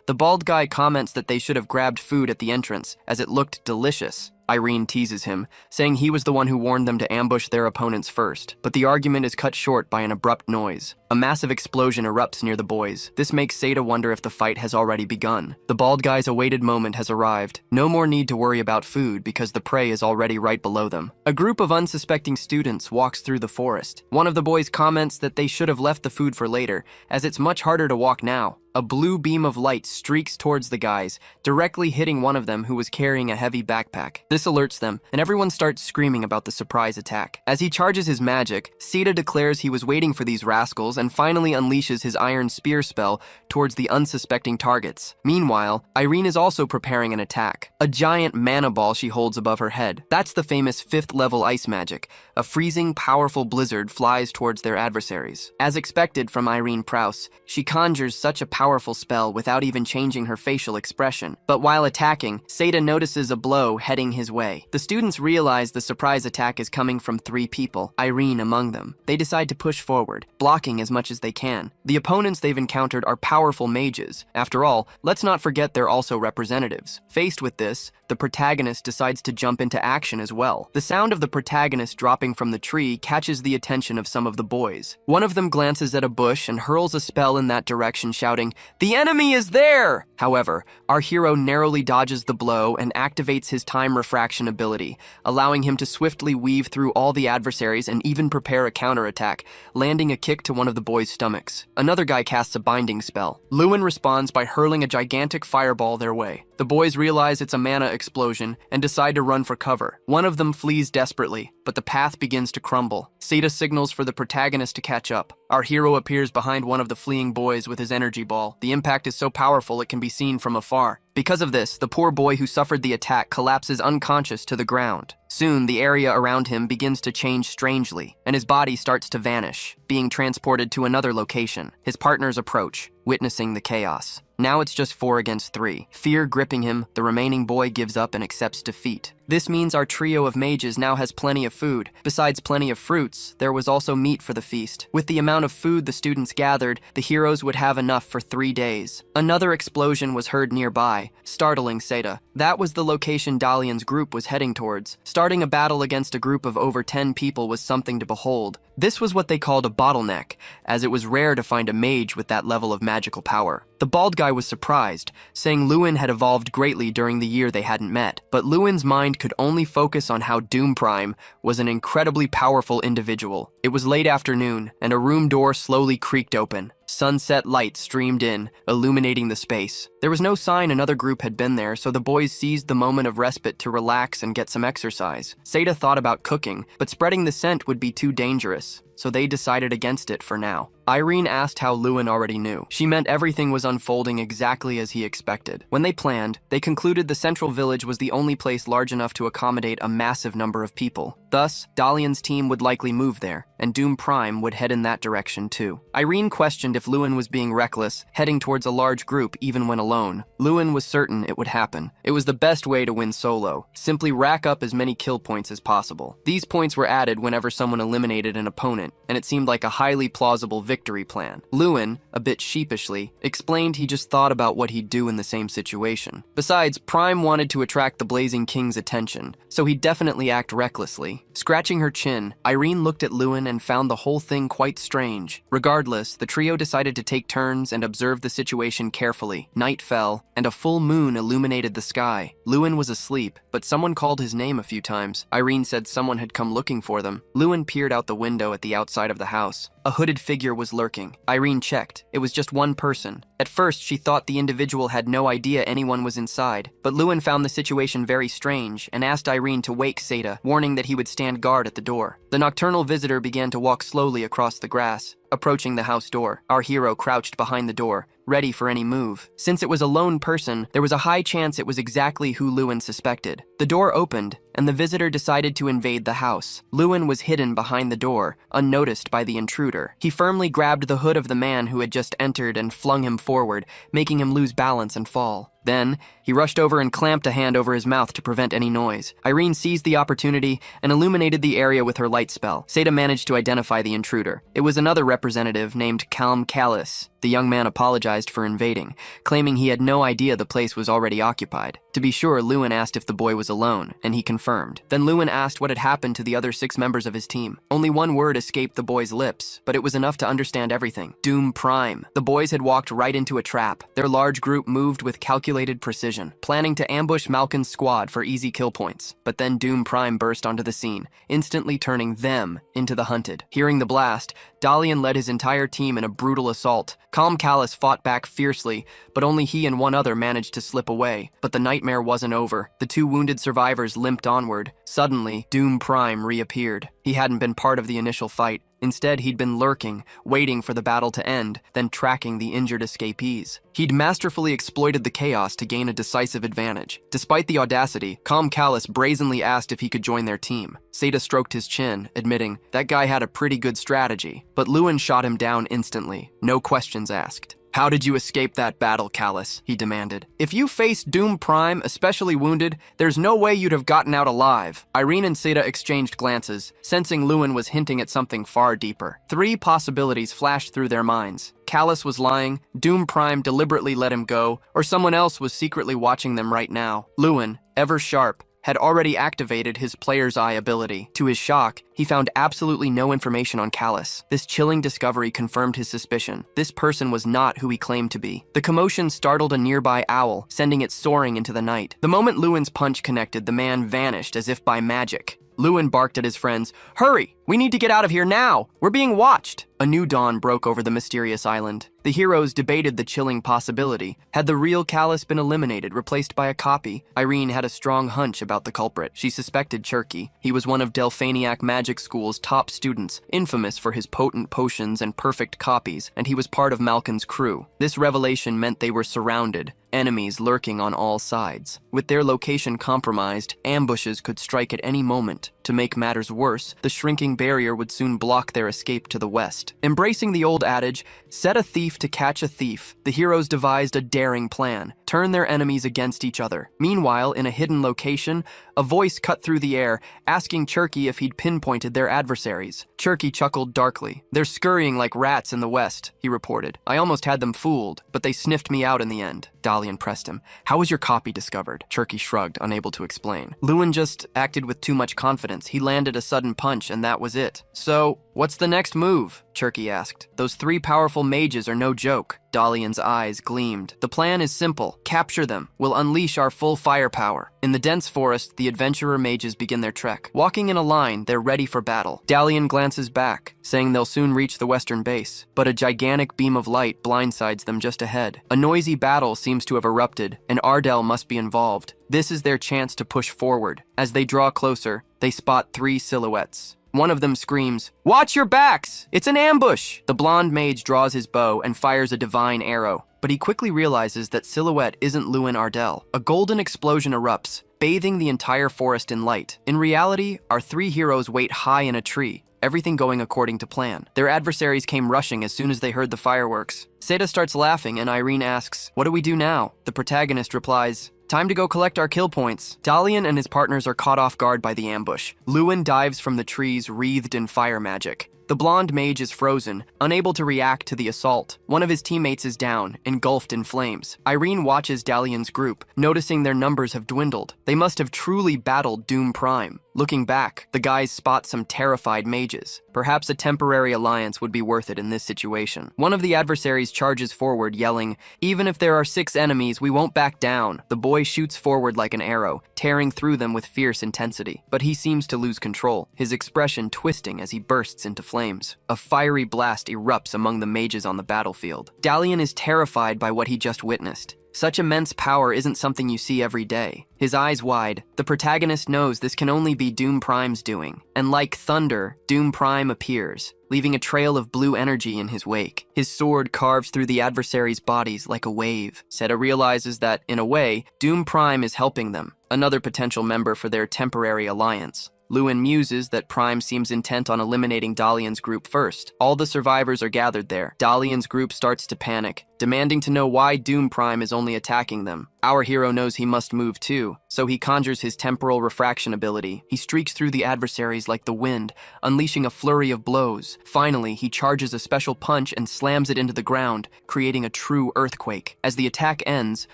the bald guy comments that they should have grabbed food at the entrance, as it looked delicious. Irene teases him, saying he was the one who warned them to ambush their opponents first. But the argument is cut short by an abrupt noise. A massive explosion erupts near the boys. This makes Seda wonder if the fight has already begun. The bald guy's awaited moment has arrived. No more need to worry about food because the prey is already right below them. A group of unsuspecting students walks through the forest. One of the boys comments that they should have left the food for later, as it's much harder to walk now. A blue beam of light streaks towards the guys, directly hitting one of them who was carrying a heavy backpack. This alerts them, and everyone starts screaming about the surprise attack. As he charges his magic, Seda declares he was waiting for these rascals and finally unleashes his iron spear spell towards the unsuspecting targets. Meanwhile, Irene is also preparing an attack. A giant mana ball she holds above her head. That's the famous 5th level ice magic. A freezing, powerful blizzard flies towards their adversaries. As expected from Irene Prouse, she conjures such a powerful spell without even changing her facial expression. But while attacking, Seda notices a blow heading his way. The students realize the surprise attack is coming from 3 people, Irene among them. They decide to push forward, blocking as much as they can. The opponents they've encountered are powerful mages. After all, let's not forget they're also representatives. Faced with this, the protagonist decides to jump into action as well. The sound of the protagonist dropping from the tree catches the attention of some of the boys. One of them glances at a bush and hurls a spell in that direction, shouting, "The enemy is there!" However, our hero narrowly dodges the blow and activates his time refraction ability, allowing him to swiftly weave through all the adversaries and even prepare a counterattack, landing a kick to one of the boys' stomachs. Another guy casts a binding spell. Lewin responds by hurling a gigantic fireball their way. The boys realize it's a mana explosion and decide to run for cover. One of them flees desperately, but the path begins to crumble. Seda signals for the protagonist to catch up. Our hero appears behind one of the fleeing boys with his energy ball. The impact is so powerful it can be seen from afar. Because of this, the poor boy who suffered the attack collapses unconscious to the ground. Soon, the area around him begins to change strangely, and his body starts to vanish, being transported to another location. His partners approach, witnessing the chaos. Now it's just 4 against 3. Fear gripping him, the remaining boy gives up and accepts defeat. This means our trio of mages now has plenty of food. Besides plenty of fruits, there was also meat for the feast. With the amount of food the students gathered, the heroes would have enough for 3 days. Another explosion was heard nearby, startling Seda. That was the location Dalian's group was heading towards. Starting a battle against a group of over 10 people was something to behold. This was what they called a bottleneck, as it was rare to find a mage with that level of magical power. The bald guy was surprised, saying Lewin had evolved greatly during the year they hadn't met, but Lewin's mind could only focus on how Doom Prime was an incredibly powerful individual. It was late afternoon, and a room door slowly creaked open. Sunset light streamed in, illuminating the space. There was no sign another group had been there, so the boys seized the moment of respite to relax and get some exercise. Seda thought about cooking, but spreading the scent would be too dangerous, so they decided against it for now. Irene asked how Lewin already knew. She meant everything was unfolding exactly as he expected. When they planned, they concluded the central village was the only place large enough to accommodate a massive number of people. Thus, Dalian's team would likely move there, and Doom Prime would head in that direction too. Irene questioned if Lewin was being reckless, heading towards a large group even when alone. Lewin was certain it would happen. It was the best way to win solo. Simply rack up as many kill points as possible. These points were added whenever someone eliminated an opponent, and it seemed like a highly plausible victory plan. Lewin, a bit sheepishly, explained he just thought about what he'd do in the same situation. Besides, Prime wanted to attract the Blazing King's attention, so he'd definitely act recklessly. Scratching her chin, Irene looked at Lewin and found the whole thing quite strange. Regardless, the trio decided to take turns and observe the situation carefully. Night fell, and a full moon illuminated the sky. Lewin was asleep, but someone called his name a few times. Irene said someone had come looking for them. Lewin peered out the window at the outside of the house. A hooded figure was lurking. Irene checked. It was just one person. At first, she thought the individual had no idea anyone was inside, but Lewin found the situation very strange and asked Irene to wake Seda, warning that he would stand guard at the door. The nocturnal visitor began to walk slowly across the grass, approaching the house door. Our hero crouched behind the door, ready for any move. Since it was a lone person, there was a high chance it was exactly who Lewin suspected. The door opened, and the visitor decided to invade the house. Lewin was hidden behind the door, unnoticed by the intruder. He firmly grabbed the hood of the man who had just entered and flung him forward, making him lose balance and fall. Then, he rushed over and clamped a hand over his mouth to prevent any noise. Irene seized the opportunity and illuminated the area with her light spell. Seda managed to identify the intruder. It was another representative named Calm Callis. The young man apologized for invading, claiming he had no idea the place was already occupied. To be sure, Lewin asked if the boy was alone, and he confirmed. Then Lewin asked what had happened to the other 6 members of his team. Only one word escaped the boy's lips, but it was enough to understand everything. Doom Prime. The boys had walked right into a trap. Their large group moved with calculated precision, planning to ambush Malkin's squad for easy kill points. But then Doom Prime burst onto the scene, instantly turning them into the hunted. Hearing the blast, Dalian led his entire team in a brutal assault. Calm Callis fought back fiercely, but only he and one other managed to slip away. But the nightmare wasn't over. The 2 wounded survivors limped onward. Suddenly, Doom Prime reappeared. He hadn't been part of the initial fight. Instead, he'd been lurking, waiting for the battle to end, then tracking the injured escapees. He'd masterfully exploited the chaos to gain a decisive advantage. Despite the audacity, Calm Callis brazenly asked if he could join their team. Seda stroked his chin, admitting, that guy had a pretty good strategy. But Lewin shot him down instantly, no questions asked. How did you escape that battle, Callis? He demanded. If you faced Doom Prime, especially wounded, there's no way you'd have gotten out alive. Irene and Seda exchanged glances, sensing Lewin was hinting at something far deeper. 3 possibilities flashed through their minds. Callis was lying, Doom Prime deliberately let him go, or someone else was secretly watching them right now. Lewin, ever sharp, had already activated his player's eye ability. To his shock, he found absolutely no information on Callis. This chilling discovery confirmed his suspicion. This person was not who he claimed to be. The commotion startled a nearby owl, sending it soaring into the night. The moment Lewin's punch connected, the man vanished as if by magic. Lewin barked at his friends, "Hurry! We need to get out of here now! We're being watched!" A new dawn broke over the mysterious island. The heroes debated the chilling possibility. Had the real Callis been eliminated, replaced by a copy? Irene had a strong hunch about the culprit. She suspected Cherky. He was one of Delphaniac Magic School's top students, infamous for his potent potions and perfect copies, and he was part of Malkin's crew. This revelation meant they were surrounded, enemies lurking on all sides. With their location compromised, ambushes could strike at any moment. To make matters worse, the shrinking barrier would soon block their escape to the west. Embracing the old adage, set a thief to catch a thief, the heroes devised a daring plan. Turn their enemies against each other. Meanwhile, in a hidden location, a voice cut through the air, asking Cherky if he'd pinpointed their adversaries. Cherky chuckled darkly. "They're scurrying like rats in the west," he reported. "I almost had them fooled, but they sniffed me out in the end." Dalian pressed him. "How was your copy discovered?" Cherky shrugged, unable to explain. Lewin just acted with too much confidence. He landed a sudden punch, and that was it. "So, what's the next move?" Cherky asked. "Those 3 powerful mages are no joke." Dalian's eyes gleamed. "The plan is simple. Capture them. We'll unleash our full firepower." In the dense forest, the adventurer mages begin their trek. Walking in a line, they're ready for battle. Dalian glances back, saying they'll soon reach the western base. But a gigantic beam of light blindsides them just ahead. A noisy battle seems to have erupted, and Ardell must be involved. This is their chance to push forward. As they draw closer, they spot 3 silhouettes. One of them screams, "Watch your backs! It's an ambush!" The blonde mage draws his bow and fires a divine arrow. But he quickly realizes that silhouette isn't Lewin Ardell. A golden explosion erupts, bathing the entire forest in light. In reality, our 3 heroes wait high in a tree, everything going according to plan. Their adversaries came rushing as soon as they heard the fireworks. Seda starts laughing and Irene asks, "What do we do now?" The protagonist replies, "Time to go collect our kill points." Dalian and his partners are caught off guard by the ambush. Lewin dives from the trees wreathed in fire magic. The blonde mage is frozen, unable to react to the assault. One of his teammates is down, engulfed in flames. Irene watches Dalian's group, noticing their numbers have dwindled. They must have truly battled Doom Prime. Looking back, the guys spot some terrified mages. Perhaps a temporary alliance would be worth it in this situation. One of the adversaries charges forward, yelling, "Even if there are 6 enemies, we won't back down." The boy shoots forward like an arrow, tearing through them with fierce intensity. But he seems to lose control, his expression twisting as he bursts into flames. A fiery blast erupts among the mages on the battlefield. Dalian is terrified by what he just witnessed. Such immense power isn't something you see every day. His eyes wide, the protagonist knows this can only be Doom Prime's doing. And like thunder, Doom Prime appears, leaving a trail of blue energy in his wake. His sword carves through the adversaries' bodies like a wave. Seta realizes that, in a way, Doom Prime is helping them, another potential member for their temporary alliance. Lewin muses that Prime seems intent on eliminating Dalian's group first. All the survivors are gathered there. Dalian's group starts to panic, demanding to know why Doom Prime is only attacking them. Our hero knows he must move too, so he conjures his temporal refraction ability. He streaks through the adversaries like the wind, unleashing a flurry of blows. Finally, he charges a special punch and slams it into the ground, creating a true earthquake. As the attack ends,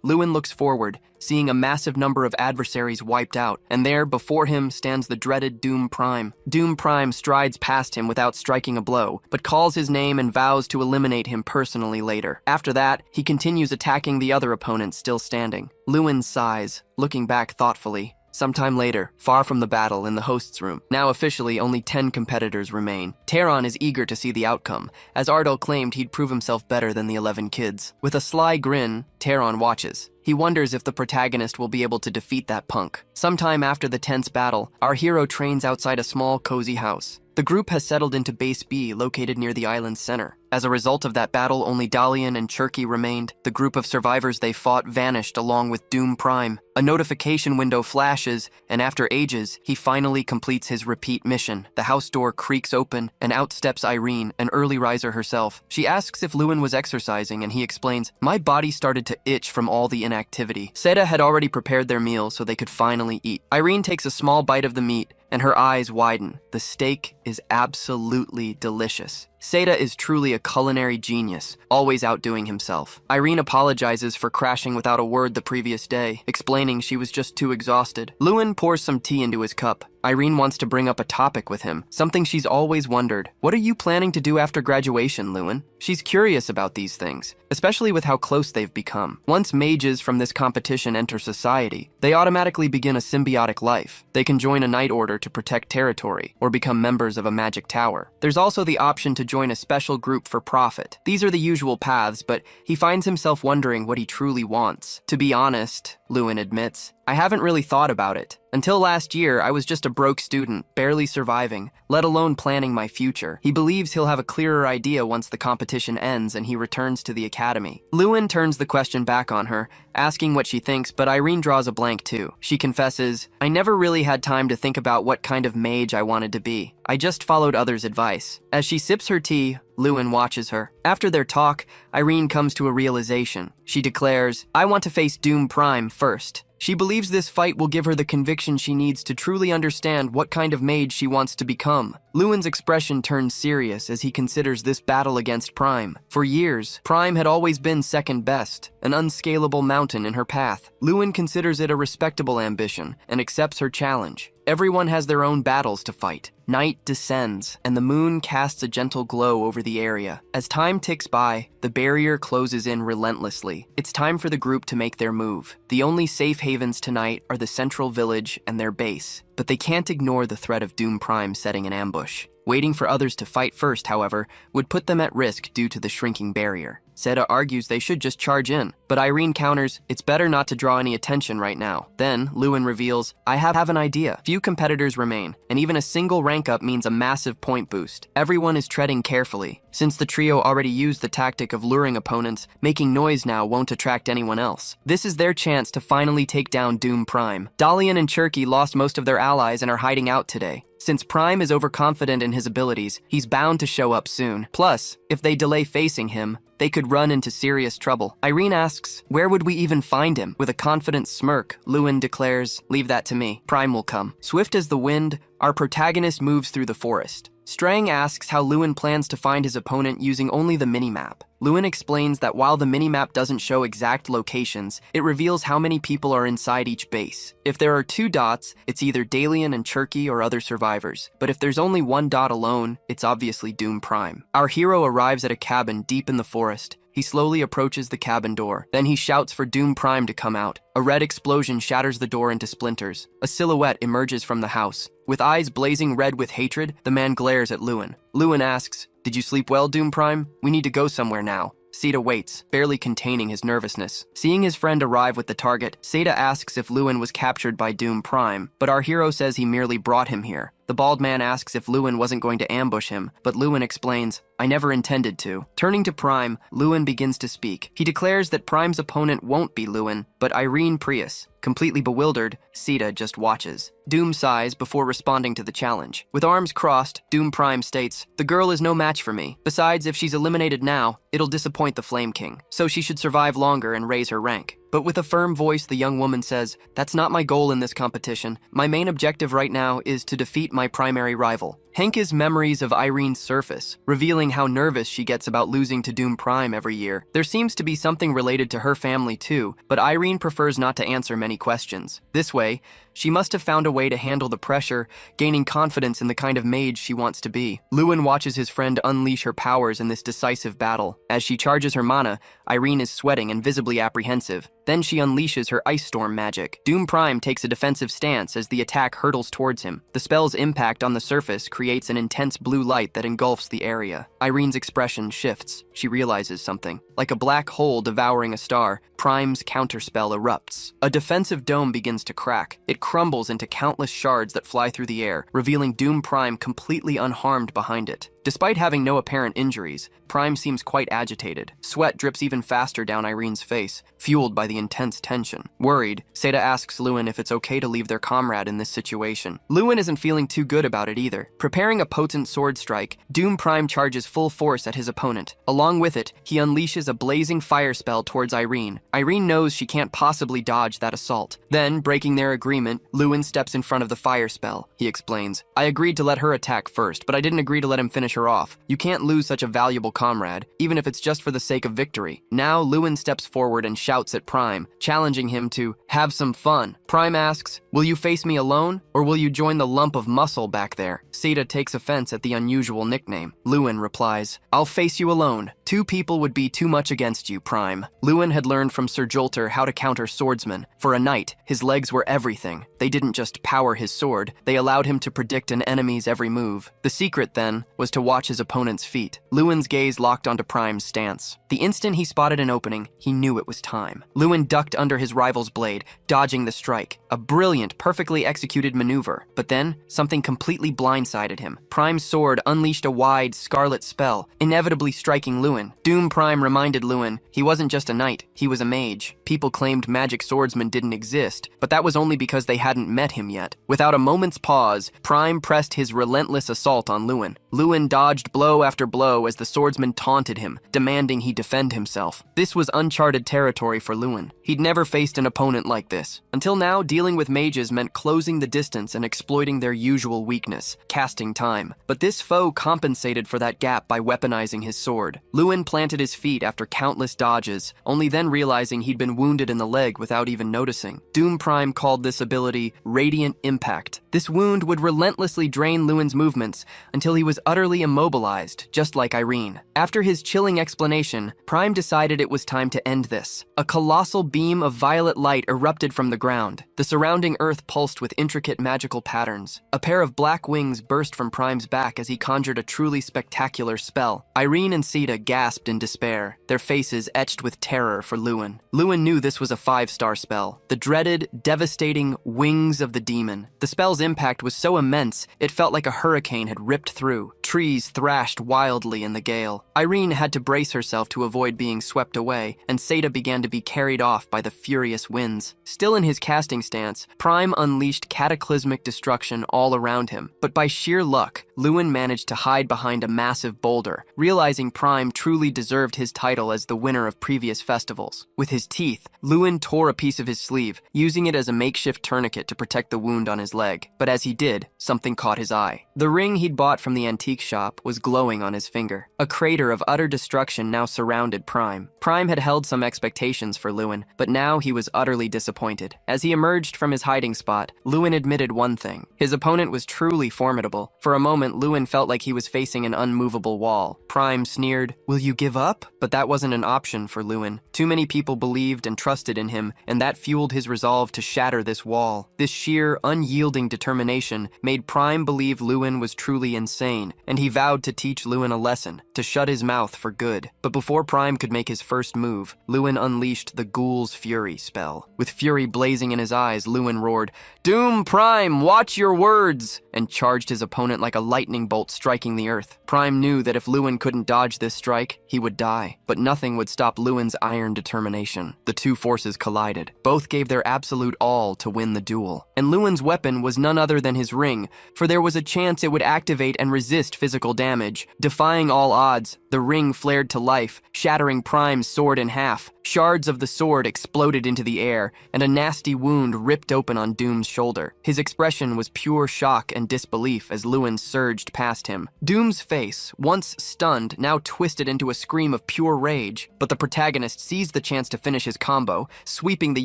Lewin looks forward, seeing a massive number of adversaries wiped out, and there, before him, stands the dreaded Doom Prime. Doom Prime strides past him without striking a blow, but calls his name and vows to eliminate him personally later. After that, he continues attacking the other opponents still standing. Lewin sighs, looking back thoughtfully. Sometime later, far from the battle in the host's room, now officially only 10 competitors remain. Teron is eager to see the outcome, as Ardal claimed he'd prove himself better than the 11 kids. With a sly grin, Teron watches. He wonders if the protagonist will be able to defeat that punk. Sometime after the tense battle, our hero trains outside a small, cozy house. The group has settled into Base B, located near the island's center. As a result of that battle, only Dalian and Cherky remained. The group of survivors they fought vanished along with Doom Prime. A notification window flashes, and after ages, he finally completes his repeat mission. The house door creaks open, and out steps Irene, an early riser herself. She asks if Lewin was exercising, and he explains, "My body started to itch from all the inactivity." Seta had already prepared their meal so they could finally eat. Irene takes a small bite of the meat, and her eyes widen. The steak is absolutely delicious. Seta is truly a culinary genius, always outdoing himself. Irene apologizes for crashing without a word the previous day, explaining she was just too exhausted. Lewin pours some tea into his cup. Irene wants to bring up a topic with him, something she's always wondered. What are you planning to do after graduation, Lewin? She's curious about these things, especially with how close they've become. Once mages from this competition enter society, they automatically begin a symbiotic life. They can join a night order to protect territory, or become members of a magic tower. There's also the option to join a special group for profit. These are the usual paths, but he finds himself wondering what he truly wants. To be honest, Lewin admits, I haven't really thought about it. Until last year, I was just a broke student, barely surviving, let alone planning my future. He believes he'll have a clearer idea once the competition ends and he returns to the academy. Lewin turns the question back on her, asking what she thinks, but Irene draws a blank too. She confesses, I never really had time to think about what kind of mage I wanted to be. I just followed others' advice. As she sips her tea, Lewin watches her. After their talk, Irene comes to a realization. She declares, I want to face Doom Prime first. She believes this fight will give her the conviction she needs to truly understand what kind of mage she wants to become. Lewin's expression turns serious as he considers this battle against Prime. For years, Prime had always been second best, an unscalable mountain in her path. Lewin considers it a respectable ambition and accepts her challenge. Everyone has their own battles to fight. Night descends, and the moon casts a gentle glow over the area. As time ticks by, the barrier closes in relentlessly. It's time for the group to make their move. The only safe havens tonight are the central village and their base, but they can't ignore the threat of Doom Prime setting an ambush. Waiting for others to fight first, however, would put them at risk due to the shrinking barrier. Seta argues they should just charge in, but Irene counters, it's better not to draw any attention right now. Then, Lewin reveals, I have an idea. Few competitors remain, and even a single rank up means a massive point boost. Everyone is treading carefully. Since the trio already used the tactic of luring opponents, making noise now won't attract anyone else. This is their chance to finally take down Doom Prime. Dalian and Cherky lost most of their allies and are hiding out today. Since Prime is overconfident in his abilities, he's bound to show up soon. Plus, if they delay facing him, they could run into serious trouble. Irene asks, where would we even find him? With a confident smirk, Lewin declares, leave that to me. Prime will come. Swift as the wind, our protagonist moves through the forest. Strang asks how Lewin plans to find his opponent using only the minimap. Lewin explains that while the minimap doesn't show exact locations, it reveals how many people are inside each base. If there are 2 dots, it's either Dalian and Cherky or other survivors. But if there's only 1 dot alone, it's obviously Doom Prime. Our hero arrives at a cabin deep in the forest. He slowly approaches the cabin door. Then he shouts for Doom Prime to come out. A red explosion shatters the door into splinters. A silhouette emerges from the house. With eyes blazing red with hatred, the man glares at Lewin. Lewin asks, "Did you sleep well, Doom Prime? We need to go somewhere now." Seda waits, barely containing his nervousness. Seeing his friend arrive with the target, Seda asks if Lewin was captured by Doom Prime, but our hero says he merely brought him here. The bald man asks if Lewin wasn't going to ambush him, but Lewin explains, "I never intended to." Turning to Prime, Lewin begins to speak. He declares that Prime's opponent won't be Lewin, but Irene Prius. Completely bewildered, Seda just watches. Doom sighs before responding to the challenge. With arms crossed, Doom Prime states, "The girl is no match for me. Besides, if she's eliminated now, it'll disappoint the Flame King, so she should survive longer and raise her rank." But with a firm voice, the young woman says, "That's not my goal in this competition. My main objective right now is to defeat my primary rival." Henke's memories of Irene surface, revealing how nervous she gets about losing to Doom Prime every year. There seems to be something related to her family too, but Irene prefers not to answer many questions. This way, she must have found a way to handle the pressure, gaining confidence in the kind of mage she wants to be. Lewin watches his friend unleash her powers in this decisive battle. As she charges her mana, Irene is sweating and visibly apprehensive. Then she unleashes her Ice Storm magic. Doom Prime takes a defensive stance as the attack hurtles towards him. The spell's impact on the surface creates an intense blue light that engulfs the area. Irene's expression shifts. She realizes something. Like a black hole devouring a star, Prime's counterspell erupts. A defensive dome begins to crack. It crumbles into countless shards that fly through the air, revealing Doom Prime completely unharmed behind it. Despite having no apparent injuries, Prime seems quite agitated. Sweat drips even faster down Irene's face, fueled by the intense tension. Worried, Seda asks Lewin if it's okay to leave their comrade in this situation. Lewin isn't feeling too good about it either. Preparing a potent sword strike, Doom Prime charges full force at his opponent. Along with it, he unleashes a blazing fire spell towards Irene. Irene knows she can't possibly dodge that assault. Then, breaking their agreement, Lewin steps in front of the fire spell. He explains, "I agreed to let her attack first, but I didn't agree to let him finish her off. You can't lose such a valuable comrade, even if it's just for the sake of victory." Now, Lewin steps forward and shouts at Prime, challenging him to have some fun. Prime asks, "Will you face me alone, or will you join the lump of muscle back there?" Seda takes offense at the unusual nickname. Lewin replies, "I'll face you alone. 2 people would be too much against you, Prime." Lewin had learned from Sir Jolter how to counter swordsmen. For a knight, his legs were everything. They didn't just power his sword, they allowed him to predict an enemy's every move. The secret, then, was to watch his opponent's feet. Lewin's gaze locked onto Prime's stance. The instant he spotted an opening, he knew it was time. Lewin ducked under his rival's blade, dodging the strike. A brilliant, perfectly executed maneuver. But then, something completely blindsided him. Prime's sword unleashed a wide, scarlet spell, inevitably striking Lewin. Doom Prime reminded Lewin he wasn't just a knight, he was a mage. People claimed magic swordsmen didn't exist, but that was only because they hadn't met him yet. Without a moment's pause, Prime pressed his relentless assault on Lewin. Lewin dodged blow after blow as the swordsman taunted him, demanding he defend himself. This was uncharted territory for Lewin. He'd never faced an opponent like this. Until now, dealing with mages meant closing the distance and exploiting their usual weakness, casting time. But this foe compensated for that gap by weaponizing his sword. Lewin planted his feet after countless dodges, only then realizing he'd been wounded in the leg without even noticing. Doom Prime called this ability Radiant Impact. This wound would relentlessly drain Lewin's movements until he was utterly immobilized, just like Irene. After his chilling explanation, Prime decided it was time to end this. A colossal beam of violet light erupted from the ground. The surrounding earth pulsed with intricate magical patterns. A pair of black wings burst from Prime's back as he conjured a truly spectacular spell. Irene and Seda gasped in despair, their faces etched with terror for Lewin. Lewin knew this was a 5-star spell, the dreaded, devastating Wings of the Demon. The spell's impact was so immense, it felt like a hurricane had ripped through. trees thrashed wildly in the gale. Irene had to brace herself to avoid being swept away, and Seda began to be carried off by the furious winds. Still in his casting stance, Prime unleashed cataclysmic destruction all around him. But by sheer luck, Lewin managed to hide behind a massive boulder, realizing Prime truly deserved his title as the winner of previous festivals. With his teeth, Lewin tore a piece of his sleeve, using it as a makeshift tourniquet to protect the wound on his leg. But as he did, something caught his eye. The ring he'd bought from the antique shop was glowing on his finger. A crater of utter destruction now surrounded Prime. Prime had held some expectations for Lewin, but now he was utterly disappointed. As he emerged from his hiding spot, Lewin admitted one thing. His opponent was truly formidable. For a moment, Lewin felt like he was facing an unmovable wall. Prime sneered, "Will you give up?" But that wasn't an option for Lewin. Too many people believed and trusted in him, and that fueled his resolve to shatter this wall. This sheer, unyielding determination made Prime believe Lewin was truly insane, and he vowed to teach Lewin a lesson, to shut his mouth for good. But before Prime could make his first move, Lewin unleashed the Ghoul's Fury spell. With fury blazing in his eyes, Lewin roared, "Doom Prime, watch your words!" and charged his opponent like a lightning bolt striking the earth. Prime knew that if Lewin couldn't dodge this strike, he would die. But nothing would stop Lewin's iron determination. The two forces collided. Both gave their absolute all to win the duel. And Lewin's weapon was none other than his ring, for there was a chance it would activate and resist physical damage. Defying all odds, the ring flared to life, shattering Prime's sword in half. Shards of the sword exploded into the air, and a nasty wound ripped open on Doom's shoulder. His expression was pure shock and disbelief as Lewin surged past him. Doom's face, once stunned, now twisted into a scream of pure rage. But the protagonist seized the chance to finish his combo, sweeping the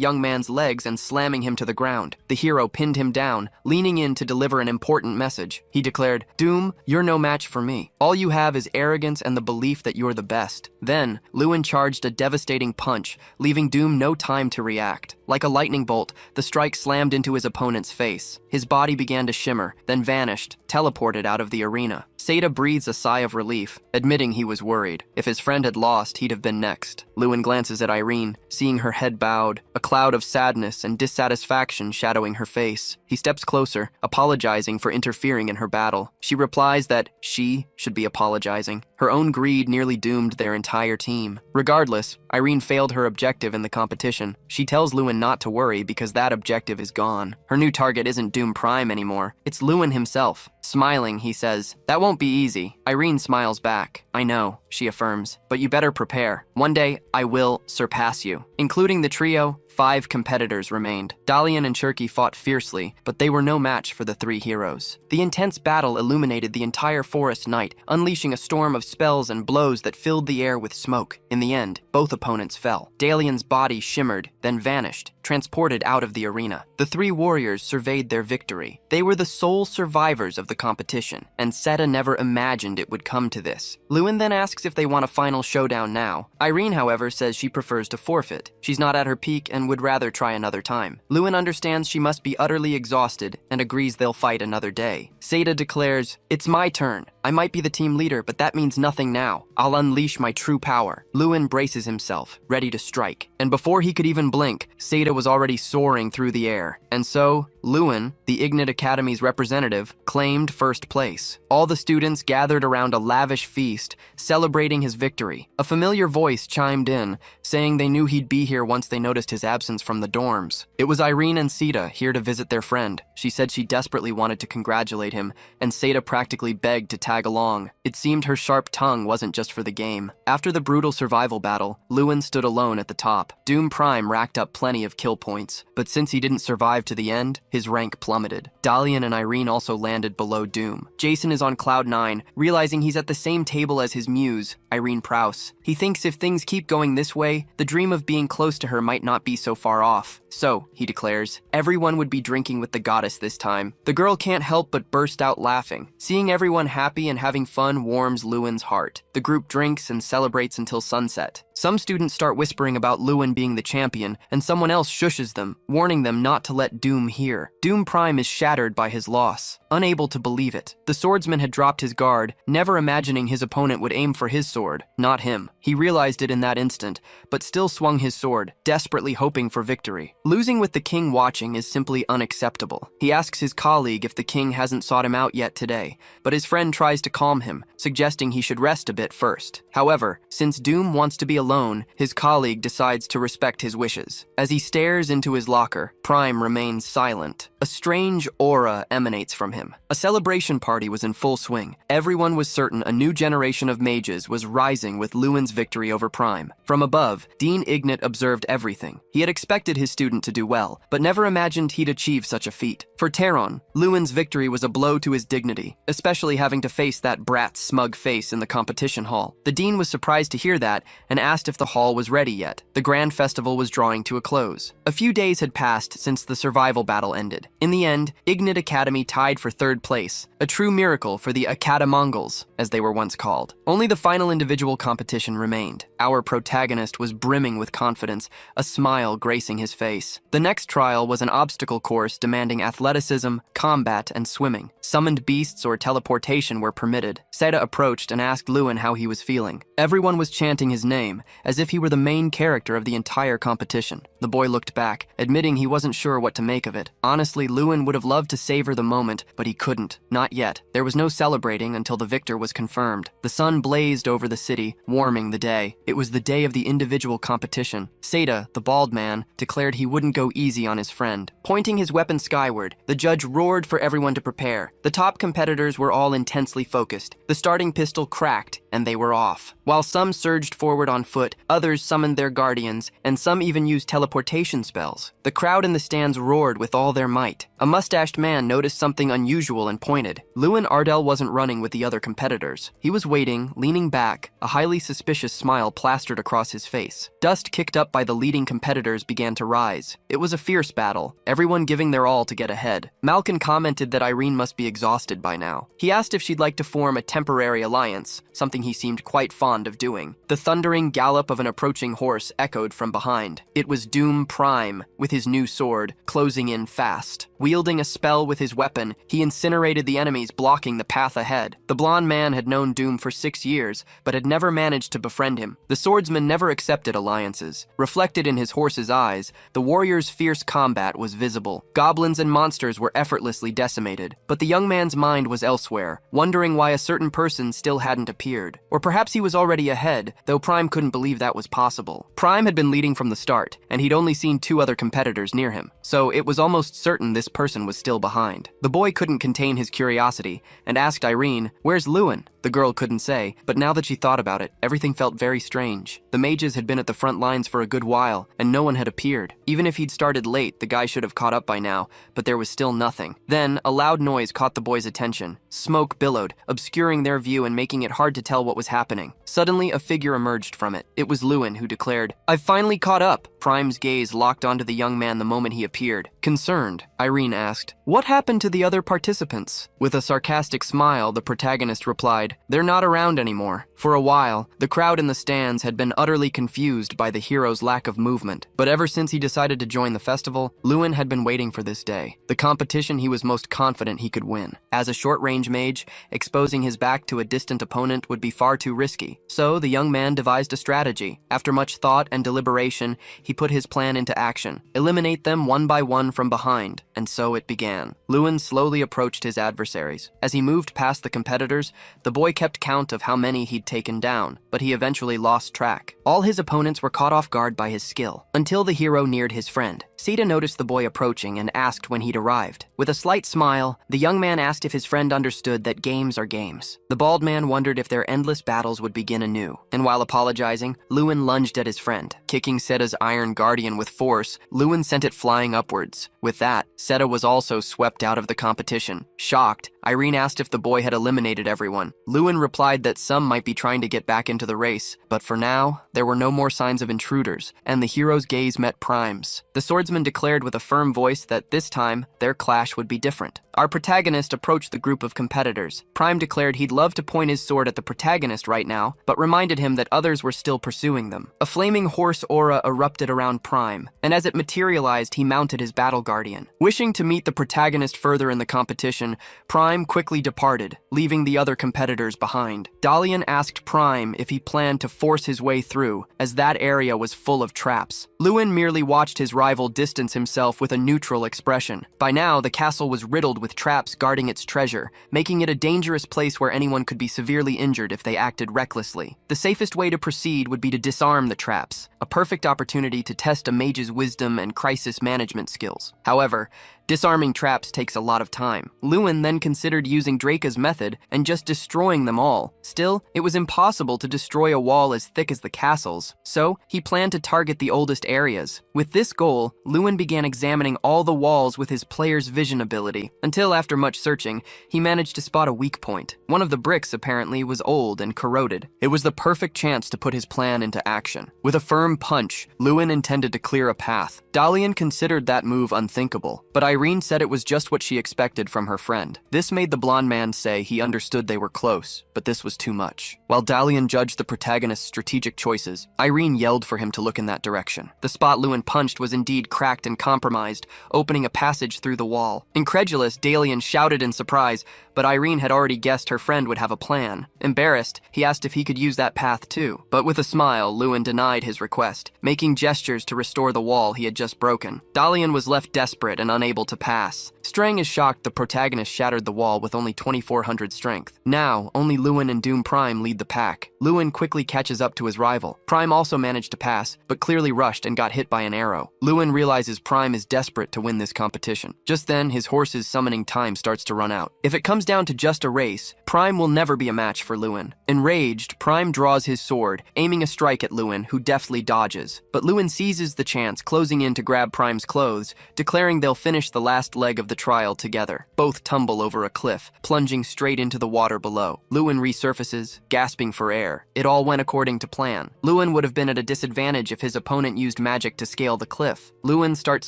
young man's legs and slamming him to the ground. The hero pinned him down, leaning in to deliver an important message. He declared, "Doom, you're no match for me. All you have is arrogance and the belief that you're the best." Then, Lewin charged a devastating punch, leaving Doom no time to react. Like a lightning bolt, the strike slammed into his opponent's face. His body began to shimmer, then vanished, teleported out of the arena. Seda breathes a sigh of relief, admitting he was worried. If his friend had lost, he'd have been next. Lewin glances at Irene, seeing her head bowed, a cloud of sadness and dissatisfaction shadowing her face. He steps closer, apologizing for interfering in her battle. She replies that she should be apologizing. Her own greed nearly doomed their entire team. Regardless, Irene failed her objective in the competition. She tells Lewin not to worry because that objective is gone. Her new target isn't Doom Prime anymore. It's Lewin himself. Smiling, he says, "That won't be easy." Irene smiles back. "I know," she affirms, "but you better prepare. One day, I will surpass you." Including the trio, 5 competitors remained. Dalian and Cherky fought fiercely, but they were no match for the 3 heroes. The intense battle illuminated the entire forest night, unleashing a storm of spells and blows that filled the air with smoke. In the end, both opponents fell. Dalian's body shimmered, then vanished, transported out of the arena. The 3 warriors surveyed their victory. They were the sole survivors of the competition, and Seda never imagined it would come to this. Lewin then asks if they want a final showdown now. Irene, however, says she prefers to forfeit. She's not at her peak and would rather try another time. Lewin understands she must be utterly exhausted and agrees they'll fight another day. Seda declares, "It's my turn. I might be the team leader, but that means nothing now. I'll unleash my true power." Lewin braces himself, ready to strike. And before he could even blink, Seda was already soaring through the air. And so, Lewin, the Ignite Academy's representative, claimed first place. All the students gathered around a lavish feast, celebrating his victory. A familiar voice chimed in, saying they knew he'd be here once they noticed his absence from the dorms. It was Irene and Seda, here to visit their friend. She said she desperately wanted to congratulate him, and Seda practically begged to tag along. It seemed her sharp tongue wasn't just for the game. After the brutal survival battle, Lewin stood alone at the top. Doom Prime racked up plenty of kill points, but since he didn't survive to the end, his rank plummeted. Dalian and Irene also landed below Doom. Jason is on cloud 9, realizing he's at the same table as his muse, Irene Prouse. He thinks if things keep going this way, the dream of being close to her might not be so far off. So, he declares, everyone would be drinking with the goddess this time. The girl can't help but burst out laughing. Seeing everyone happy and having fun warms Lewin's heart. The group drinks and celebrates until sunset. Some students start whispering about Lewin being the champion, and someone else shushes them, warning them not to let Doom hear. Doom Prime is shattered by his loss, unable to believe it. The swordsman had dropped his guard, never imagining his opponent would aim for his sword, not him. He realized it in that instant, but still swung his sword, desperately hoping for victory. Losing with the king watching is simply unacceptable. He asks his colleague if the king hasn't sought him out yet today, but his friend tries to calm him, suggesting he should rest a bit first. However, since Doom wants to be alone, his colleague decides to respect his wishes. As he stares into his locker, Prime remains silent. A strange aura emanates from him. A celebration party was in full swing. Everyone was certain a new generation of mages was rising with Lewin's victory over Prime. From above, Dean Ignat observed everything. He had expected his student to do well, but never imagined he'd achieve such a feat. For Teron, Lewin's victory was a blow to his dignity, especially having to face that brat's smug face in the competition hall. The dean was surprised to hear that and asked if the hall was ready yet. The grand festival was drawing to a close. A few days had passed since the survival battle ended. In the end, Ignat Academy tied for third place, a true miracle for the Acadamongols, as they were once called. Only the final individual competition remained. Our protagonist was brimming with confidence, a smile gracing his face. The next trial was an obstacle course demanding athleticism, combat, and swimming. Summoned beasts or teleportation were permitted. Seda approached and asked Lewin how he was feeling. Everyone was chanting his name, as if he were the main character of the entire competition. The boy looked back, admitting he wasn't sure what to make of it. Honestly, Lewin would have loved to savor the moment, but he couldn't. Not yet. There was no celebrating until the victor was confirmed. The sun blazed over the city, warming the day. It was the day of the individual competition. Seda, the bald man, declared he wouldn't go easy on his friend. Pointing his weapon skyward, the judge roared for everyone to prepare. The top competitors were all intensely focused. The starting pistol cracked, and they were off. While some surged forward on foot, others summoned their guardians, and some even used teleportation spells. The crowd in the stands roared with all their might. A mustached man noticed something unusual and pointed. Lewin Ardell wasn't running with the other competitors. He was waiting, leaning back, a highly suspicious smile plastered across his face. Dust kicked up by the leading competitors began to rise. It was a fierce battle, everyone giving their all to get ahead. Malkin commented that Irene must be exhausted by now. He asked if she'd like to form a temporary alliance, something he seemed quite fond of doing. The thundering gallop of an approaching horse echoed from behind. It was Doom Prime, with his new sword, closing in fast. Wielding a spell with his weapon, he incinerated the enemies blocking the path ahead. The blonde man had known Doom for 6 years, but had never managed to befriend him. The swordsman never accepted alliances. Reflected in his horse's eyes, the warrior's fierce combat was visible. Goblins and monsters were effortlessly decimated, but the young man's mind was elsewhere, wondering why a certain person still hadn't appeared. Or perhaps he was already ahead, though Prime couldn't believe that was possible. Prime had been leading from the start, and he'd only seen 2 other competitors near him, so it was almost certain this person was still behind. The boy couldn't contain his curiosity, and asked Irene, "Where's Lewin?" The girl couldn't say, but now that she thought about it, everything felt very strange. The mages had been at the front lines for a good while, and no one had appeared. Even if he'd started late, the guy should have caught up by now, but there was still nothing. Then, a loud noise caught the boys' attention. Smoke billowed, obscuring their view and making it hard to tell what was happening. Suddenly, a figure emerged from it. It was Lewin, who declared, "I've finally caught up." Prime's gaze locked onto the young man the moment he appeared. Concerned, Irene asked, "What happened to the other participants?" With a sarcastic smile, the protagonist replied, "They're not around anymore." For a while, the crowd in the stands had been utterly confused by the hero's lack of movement. But ever since he decided to join the festival, Lewin had been waiting for this day. The competition he was most confident he could win. As a short-range mage, exposing his back to a distant opponent would be far too risky. So the young man devised a strategy. After much thought and deliberation, he put his plan into action. Eliminate them one by one from behind. And so it began. Lewin slowly approached his adversaries. As he moved past the competitors, the boy kept count of how many he'd taken down, but he eventually lost track. All his opponents were caught off guard by his skill, until the hero neared his friend. Sita noticed the boy approaching and asked when he'd arrived. With a slight smile, the young man asked if his friend understood that games are games. The bald man wondered if their endless battles would begin anew, and while apologizing, Lewin lunged at his friend. Kicking Seta's iron guardian with force, Lewin sent it flying upwards. With that, Seta was also swept out of the competition. Shocked, Irene asked if the boy had eliminated everyone. Lewin replied that some might be trying to get back into the race, but for now, there were no more signs of intruders, and the hero's gaze met Prime's. The swordsman declared with a firm voice that this time, their clash would be different. Our protagonist approached the group of competitors. Prime declared he'd love to point his sword at the protagonist right now, but reminded him that others were still pursuing them. A flaming horse aura erupted around Prime, and as it materialized, he mounted his battle guardian. Wishing to meet the protagonist further in the competition, Prime quickly departed, leaving the other competitors behind. Dalian asked Prime if he planned to force his way through, as that area was full of traps. Lewin merely watched his rival distance himself with a neutral expression. By now, the castle was riddled with traps guarding its treasure, making it a dangerous place where anyone could be severely injured if they acted recklessly. The safest way to proceed would be to disarm the traps, a perfect opportunity to test a mage's wisdom and crisis management skills. However, disarming traps takes a lot of time. Lewin then considered using Draca's method and just destroying them all. Still, it was impossible to destroy a wall as thick as the castle's, so he planned to target the oldest areas. With this goal, Lewin began examining all the walls with his player's vision ability, until after much searching, he managed to spot a weak point. One of the bricks apparently was old and corroded. It was the perfect chance to put his plan into action. With a firm punch, Lewin intended to clear a path. Dalian considered that move unthinkable, but Irene said it was just what she expected from her friend. This made the blonde man say he understood they were close, but this was too much. While Dalian judged the protagonist's strategic choices, Irene yelled for him to look in that direction. The spot Lewin punched was indeed cracked and compromised, opening a passage through the wall. Incredulous, Dalian shouted in surprise, but Irene had already guessed her friend would have a plan. Embarrassed, he asked if he could use that path too. But with a smile, Lewin denied his request, making gestures to restore the wall he had just broken. Dalian was left desperate and unable to pass. Straying is shocked the protagonist shattered the wall with only 2,400 strength. Now, only Lewin and Doom Prime lead the pack. Lewin quickly catches up to his rival. Prime also managed to pass, but clearly rushed and got hit by an arrow. Lewin realizes Prime is desperate to win this competition. Just then, his horse's summoning time starts to run out. If it comes down to just a race, Prime will never be a match for Lewin. Enraged, Prime draws his sword, aiming a strike at Lewin, who deftly dodges. But Lewin seizes the chance, closing in to grab Prime's clothes, declaring they'll finish the last leg of the trial together. Both tumble over a cliff, plunging straight into the water below. Lewin resurfaces, gasping for air. It all went according to plan. Lewin would have been at a disadvantage if his opponent used magic to scale the cliff. Lewin starts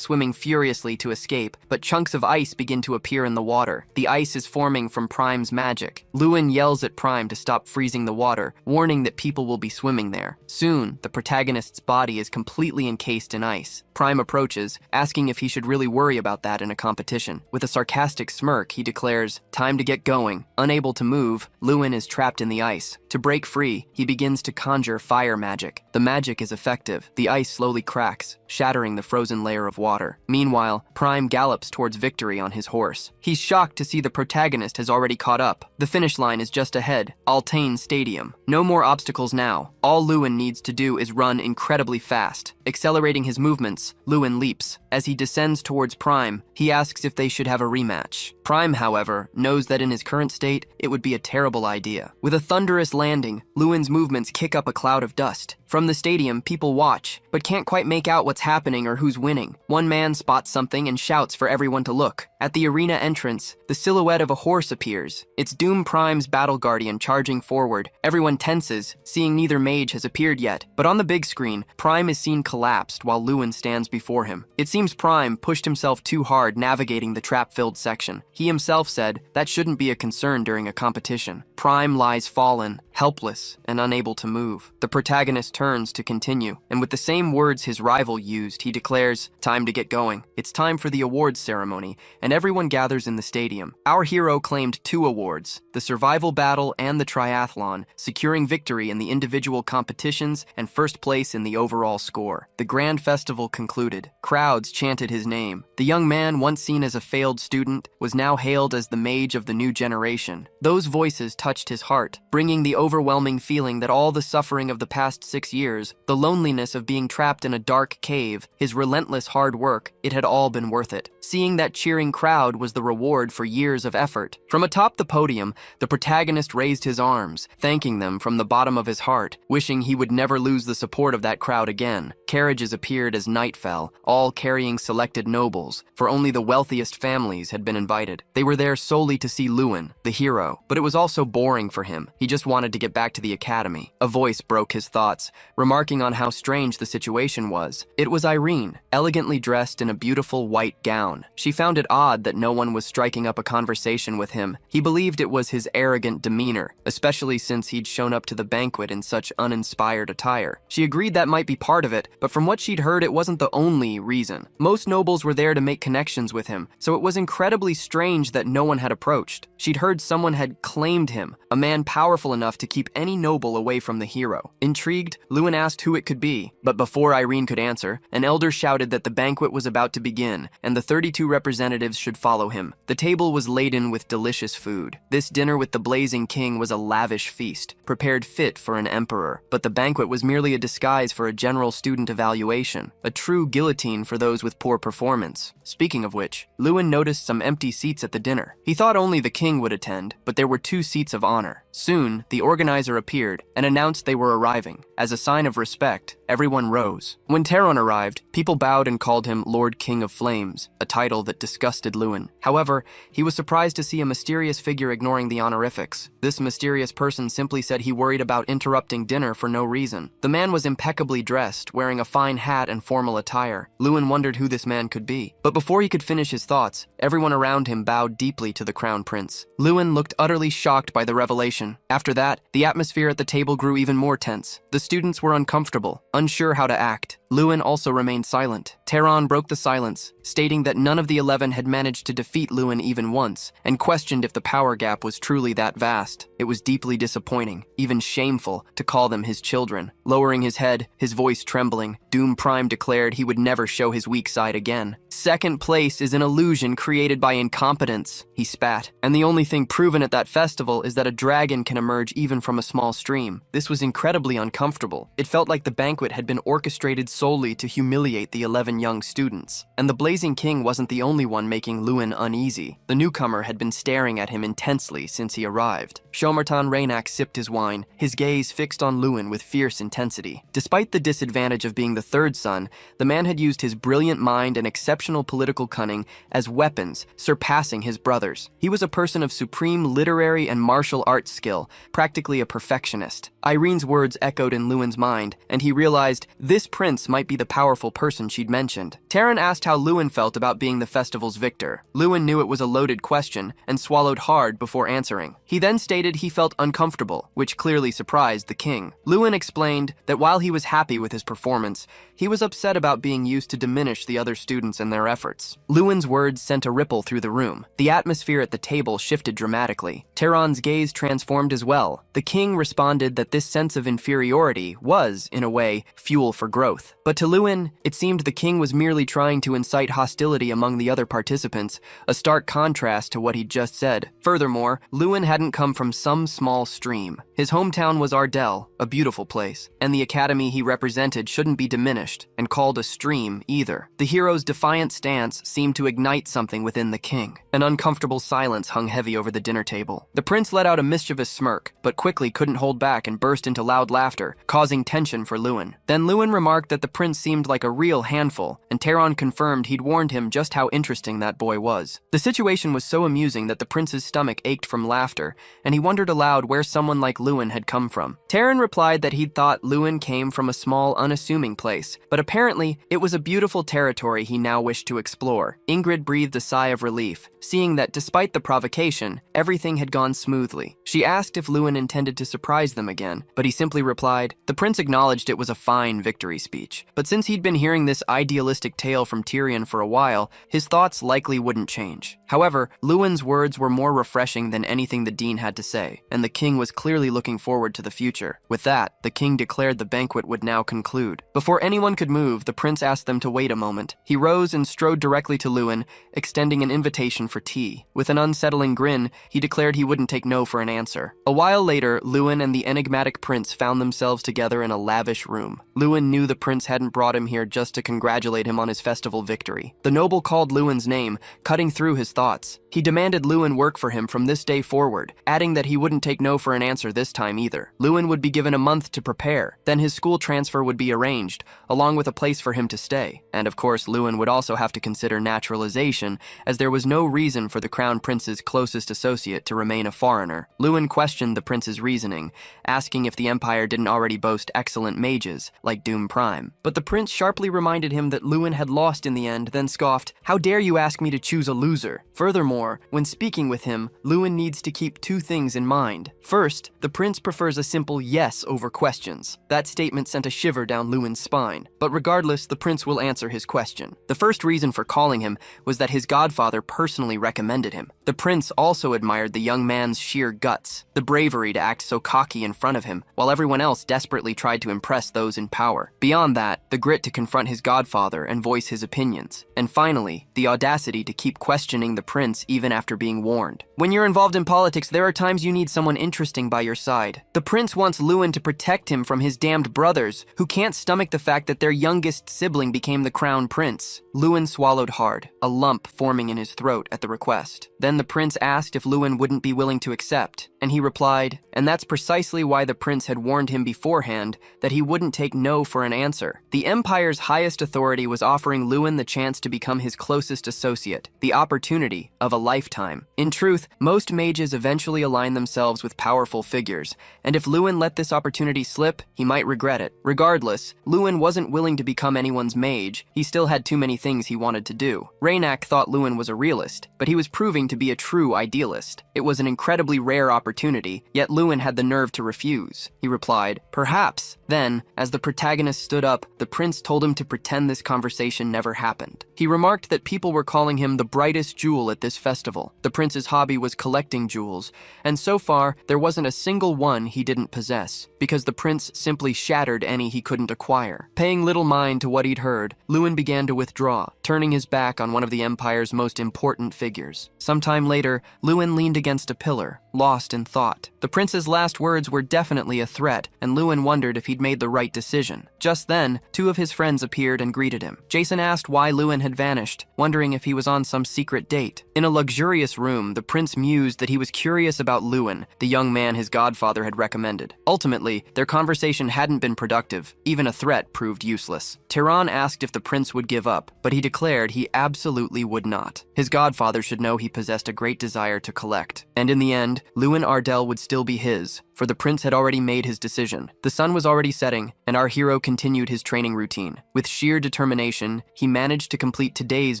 swimming furiously to escape, but chunks of ice begin to appear in the water. The ice is forming from Prime's magic. Lewin yells at Prime to stop freezing the water, warning that people will be swimming there. Soon, the protagonist's body is completely encased in ice. Prime approaches, asking if he should really worry about that in a competition. With a sarcastic smirk, he declares, "Time to get going." Unable to move, Lewin is trapped in the ice. To break free, he begins to conjure fire magic. The magic is effective. The ice slowly cracks, shattering the frozen layer of water. Meanwhile, Prime gallops towards victory on his horse. He's shocked to see the protagonist has already caught up. The finish line is just ahead, Altane Stadium. No more obstacles now. All Lewin needs to do is run incredibly fast. Accelerating his movements, Lewin leaps. As he descends towards Prime, he asks if they should have a rematch. Prime, however, knows that in his current state, it would be a terrible idea. With a thunderous landing, Lewin's movements kick up a cloud of dust. From the stadium, people watch, but can't quite make out what's happening or who's winning. One man spots something and shouts for everyone to look. At the arena entrance, the silhouette of a horse appears. It's Doom Prime's battle guardian charging forward. Everyone tenses, seeing neither mage has appeared yet. But on the big screen, Prime is seen collapsed while Lewin stands before him. It seems Prime pushed himself too hard navigating the trap-filled section. He himself said that shouldn't be a concern during a competition. Prime lies fallen, helpless, and unable to move. The protagonist turns to continue, and with the same words his rival used, he declares, "Time to get going. It's time for the awards ceremony," and everyone gathers in the stadium. Our hero claimed 2 awards, the survival battle and the triathlon, securing victory in the individual competitions and first place in the overall score. The grand festival concluded. Crowds chanted his name. The young man, once seen as a failed student, was now hailed as the mage of the new generation. Those voices touched his heart, bringing the overwhelming feeling that all the suffering of the past 6 years, the loneliness of being trapped in a dark cave, his relentless hard work, it had all been worth it. Seeing that cheering crowd was the reward for years of effort. From atop the podium, the protagonist raised his arms, thanking them from the bottom of his heart, wishing he would never lose the support of that crowd again. Carriages appeared as night fell, all carrying selected nobles, for only the wealthiest families had been invited. They were there solely to see Lewin, the hero, but it was also boring for him. He just wanted to get back to the academy. A voice broke his thoughts, remarking on how strange the situation was. It was Irene, elegantly dressed in a beautiful white gown. She found it odd that no one was striking up a conversation with him. He believed it was his arrogant demeanor, especially since he'd shown up to the banquet in such uninspired attire. She agreed that might be part of it, but from what she'd heard, it wasn't the only reason. Most nobles were there to make connections with him, so it was incredibly strange that no one had approached. She'd heard someone had claimed him, a man powerful enough to keep any noble away from the hero. Intrigued, Lewin asked who it could be, but before Irene could answer, an elder shouted that the banquet was about to begin, and the 32 representatives should follow him. The table was laden with delicious food. This dinner with the blazing king was a lavish feast, prepared fit for an emperor, but the banquet was merely a disguise for a general student evaluation, a true guillotine for those with poor performance. Speaking of which, Lewin noticed some empty seats at the dinner. He thought only the king would attend, but there were 2 seats of honor. Soon, the organizer appeared and announced they were arriving. As a sign of respect, everyone rose. When Taron arrived, people bowed and called him Lord King of Flames, a title that disgusted Lewin. However, he was surprised to see a mysterious figure ignoring the honorifics. This mysterious person simply said he worried about interrupting dinner for no reason. The man was impeccably dressed, wearing a fine hat and formal attire. Lewin wondered who this man could be. But before he could finish his thoughts, everyone around him bowed deeply to the crown prince. Lewin looked utterly shocked by the revelation. After that, the atmosphere at the table grew even more tense. The students were uncomfortable, unsure how to act. Lewin also remained silent. Taron broke the silence, stating that none of the 11 had managed to defeat Lewin even once, and questioned if the power gap was truly that vast. It was deeply disappointing, even shameful, to call them his children. Lowering his head, his voice trembling, Doom Prime declared he would never show his weak side again. "Second place is an illusion created by incompetence," he spat. "And the only thing proven at that festival is that a dragon can emerge even from a small stream." This was incredibly uncomfortable. It felt like the banquet had been orchestrated solely to humiliate the 11 young students. And the Blazing King wasn't the only one making Lewin uneasy. The newcomer had been staring at him intensely since he arrived. Shomertan Raynak sipped his wine, his gaze fixed on Lewin with fierce intensity. Despite the disadvantage of being the third son, the man had used his brilliant mind and exceptional political cunning as weapons, surpassing his brothers. He was a person of supreme literary and martial arts skill, practically a perfectionist. Irene's words echoed in Lewin's mind, and he realized this prince might be the powerful person she'd mentioned. Taron asked how Lewin felt about being the festival's victor. Lewin knew it was a loaded question and swallowed hard before answering. He then stated he felt uncomfortable, which clearly surprised the king. Lewin explained that while he was happy with his performance, he was upset about being used to diminish the other students and their efforts. Lewin's words sent a ripple through the room. The atmosphere at the table shifted dramatically. Taron's gaze transformed as well. The king responded that this sense of inferiority was, in a way, fuel for growth. But to Lewin, it seemed the king was merely trying to incite hostility among the other participants, a stark contrast to what he'd just said. Furthermore, Lewin hadn't come from some small stream. His hometown was Ardell, a beautiful place, and the academy he represented shouldn't be diminished and called a stream either. The hero's defiant stance seemed to ignite something within the king. An uncomfortable silence hung heavy over the dinner table. The prince let out a mischievous smirk, but quickly couldn't hold back and burst into loud laughter, causing tension for Lewin. Then Lewin remarked that the prince seemed like a real handful, and Taron confirmed he'd warned him just how interesting that boy was. The situation was so amusing that the prince's stomach ached from laughter, and he wondered aloud where someone like Lewin had come from. Taron replied that he'd thought Lewin came from a small, unassuming place, but apparently it was a beautiful territory he now wished to explore. Ingrid breathed a sigh of relief, seeing that despite the provocation, everything had gone smoothly. She asked if Lewin intended to surprise them again, but he simply replied. The prince acknowledged it was a fine victory speech, but since he'd been hearing this idealistic tale from Tyrion for a while, his thoughts likely wouldn't change. However, Lewin's words were more refreshing than anything the dean had to say, and the king was clearly looking forward to the future. With that, the king declared the banquet would now conclude. Before anyone could move, the prince asked them to wait a moment. He rose and strode directly to Lewin, extending an invitation for tea. With an unsettling grin, he declared he wouldn't take no for an answer. answer. A while later, Lewin and the enigmatic prince found themselves together in a lavish room. Lewin knew the prince hadn't brought him here just to congratulate him on his festival victory. The noble called Lewin's name, cutting through his thoughts. He demanded Lewin work for him from this day forward, adding that he wouldn't take no for an answer this time either. Lewin would be given a month to prepare, then his school transfer would be arranged, along with a place for him to stay. And of course, Lewin would also have to consider naturalization, as there was no reason for the crown prince's closest associate to remain a foreigner. Lewin questioned the prince's reasoning, asking if the empire didn't already boast excellent mages, like Doom Prime. But the prince sharply reminded him that Lewin had lost in the end, then scoffed, "How dare you ask me to choose a loser?" Furthermore, when speaking with him, Lewin needs to keep two things in mind. First, the prince prefers a simple yes over questions. That statement sent a shiver down Lewin's spine. But regardless, the prince will answer his question. The first reason for calling him was that his godfather personally recommended him. The prince also admired the young man's sheer guts, the bravery to act so cocky in front of him, while everyone else desperately tried to impress those in power. Beyond that, the grit to confront his godfather and voice his opinions. And finally, the audacity to keep questioning the prince even after being warned. When you're involved in politics, there are times you need someone interesting by your side. The prince wants Lewin to protect him from his damned brothers, who can't stomach the fact that their youngest sibling became the crown prince. Lewin swallowed hard, a lump forming in his throat at the request. Then the prince asked if Lewin wouldn't be willing to accept, and he replied, and that's precisely why the prince had warned him beforehand that he wouldn't take no for an answer. The empire's highest authority was offering Lewin the chance to become his closest associate, the opportunity of a lifetime. In truth, most mages eventually align themselves with powerful figures, and if Lewin let this opportunity slip, he might regret it. Regardless, Lewin wasn't willing to become anyone's mage. He still had too many things he wanted to do. Rainak thought Lewin was a realist, but he was proving to be a true idealist. It was an incredibly rare opportunity, yet Lewin had the nerve to refuse. He replied, "Perhaps." Then, as the protagonist stood up, the prince told him to pretend this conversation never happened. He remarked that people were calling him the brightest jewel at this festival. The prince's hobby was collecting jewels, and so far, there wasn't a single one he didn't possess, because the prince simply shattered any he couldn't acquire. Paying little mind to what he'd heard, Lewin began to withdraw, turning his back on one of the empire's most important figures. Sometime later, Lewin leaned against a pillar, lost in thought. The prince's last words were definitely a threat, and Lewin wondered if he'd made the right decision. Just then, two of his friends appeared and greeted him. Jason asked why Lewin had vanished, wondering if he was on some secret date. In a luxurious room, the prince mused that he was curious about Lewin, the young man his godfather had recommended. Ultimately, their conversation hadn't been productive. Even a threat proved useless. Tehran asked if the prince would give up, but he declared he absolutely would not. His godfather should know he possessed a great desire to collect. And in the end, Lewin Ardell would still be his, for the prince had already made his decision. The sun was already setting, and our hero continued his training routine. With sheer determination, he managed to complete today's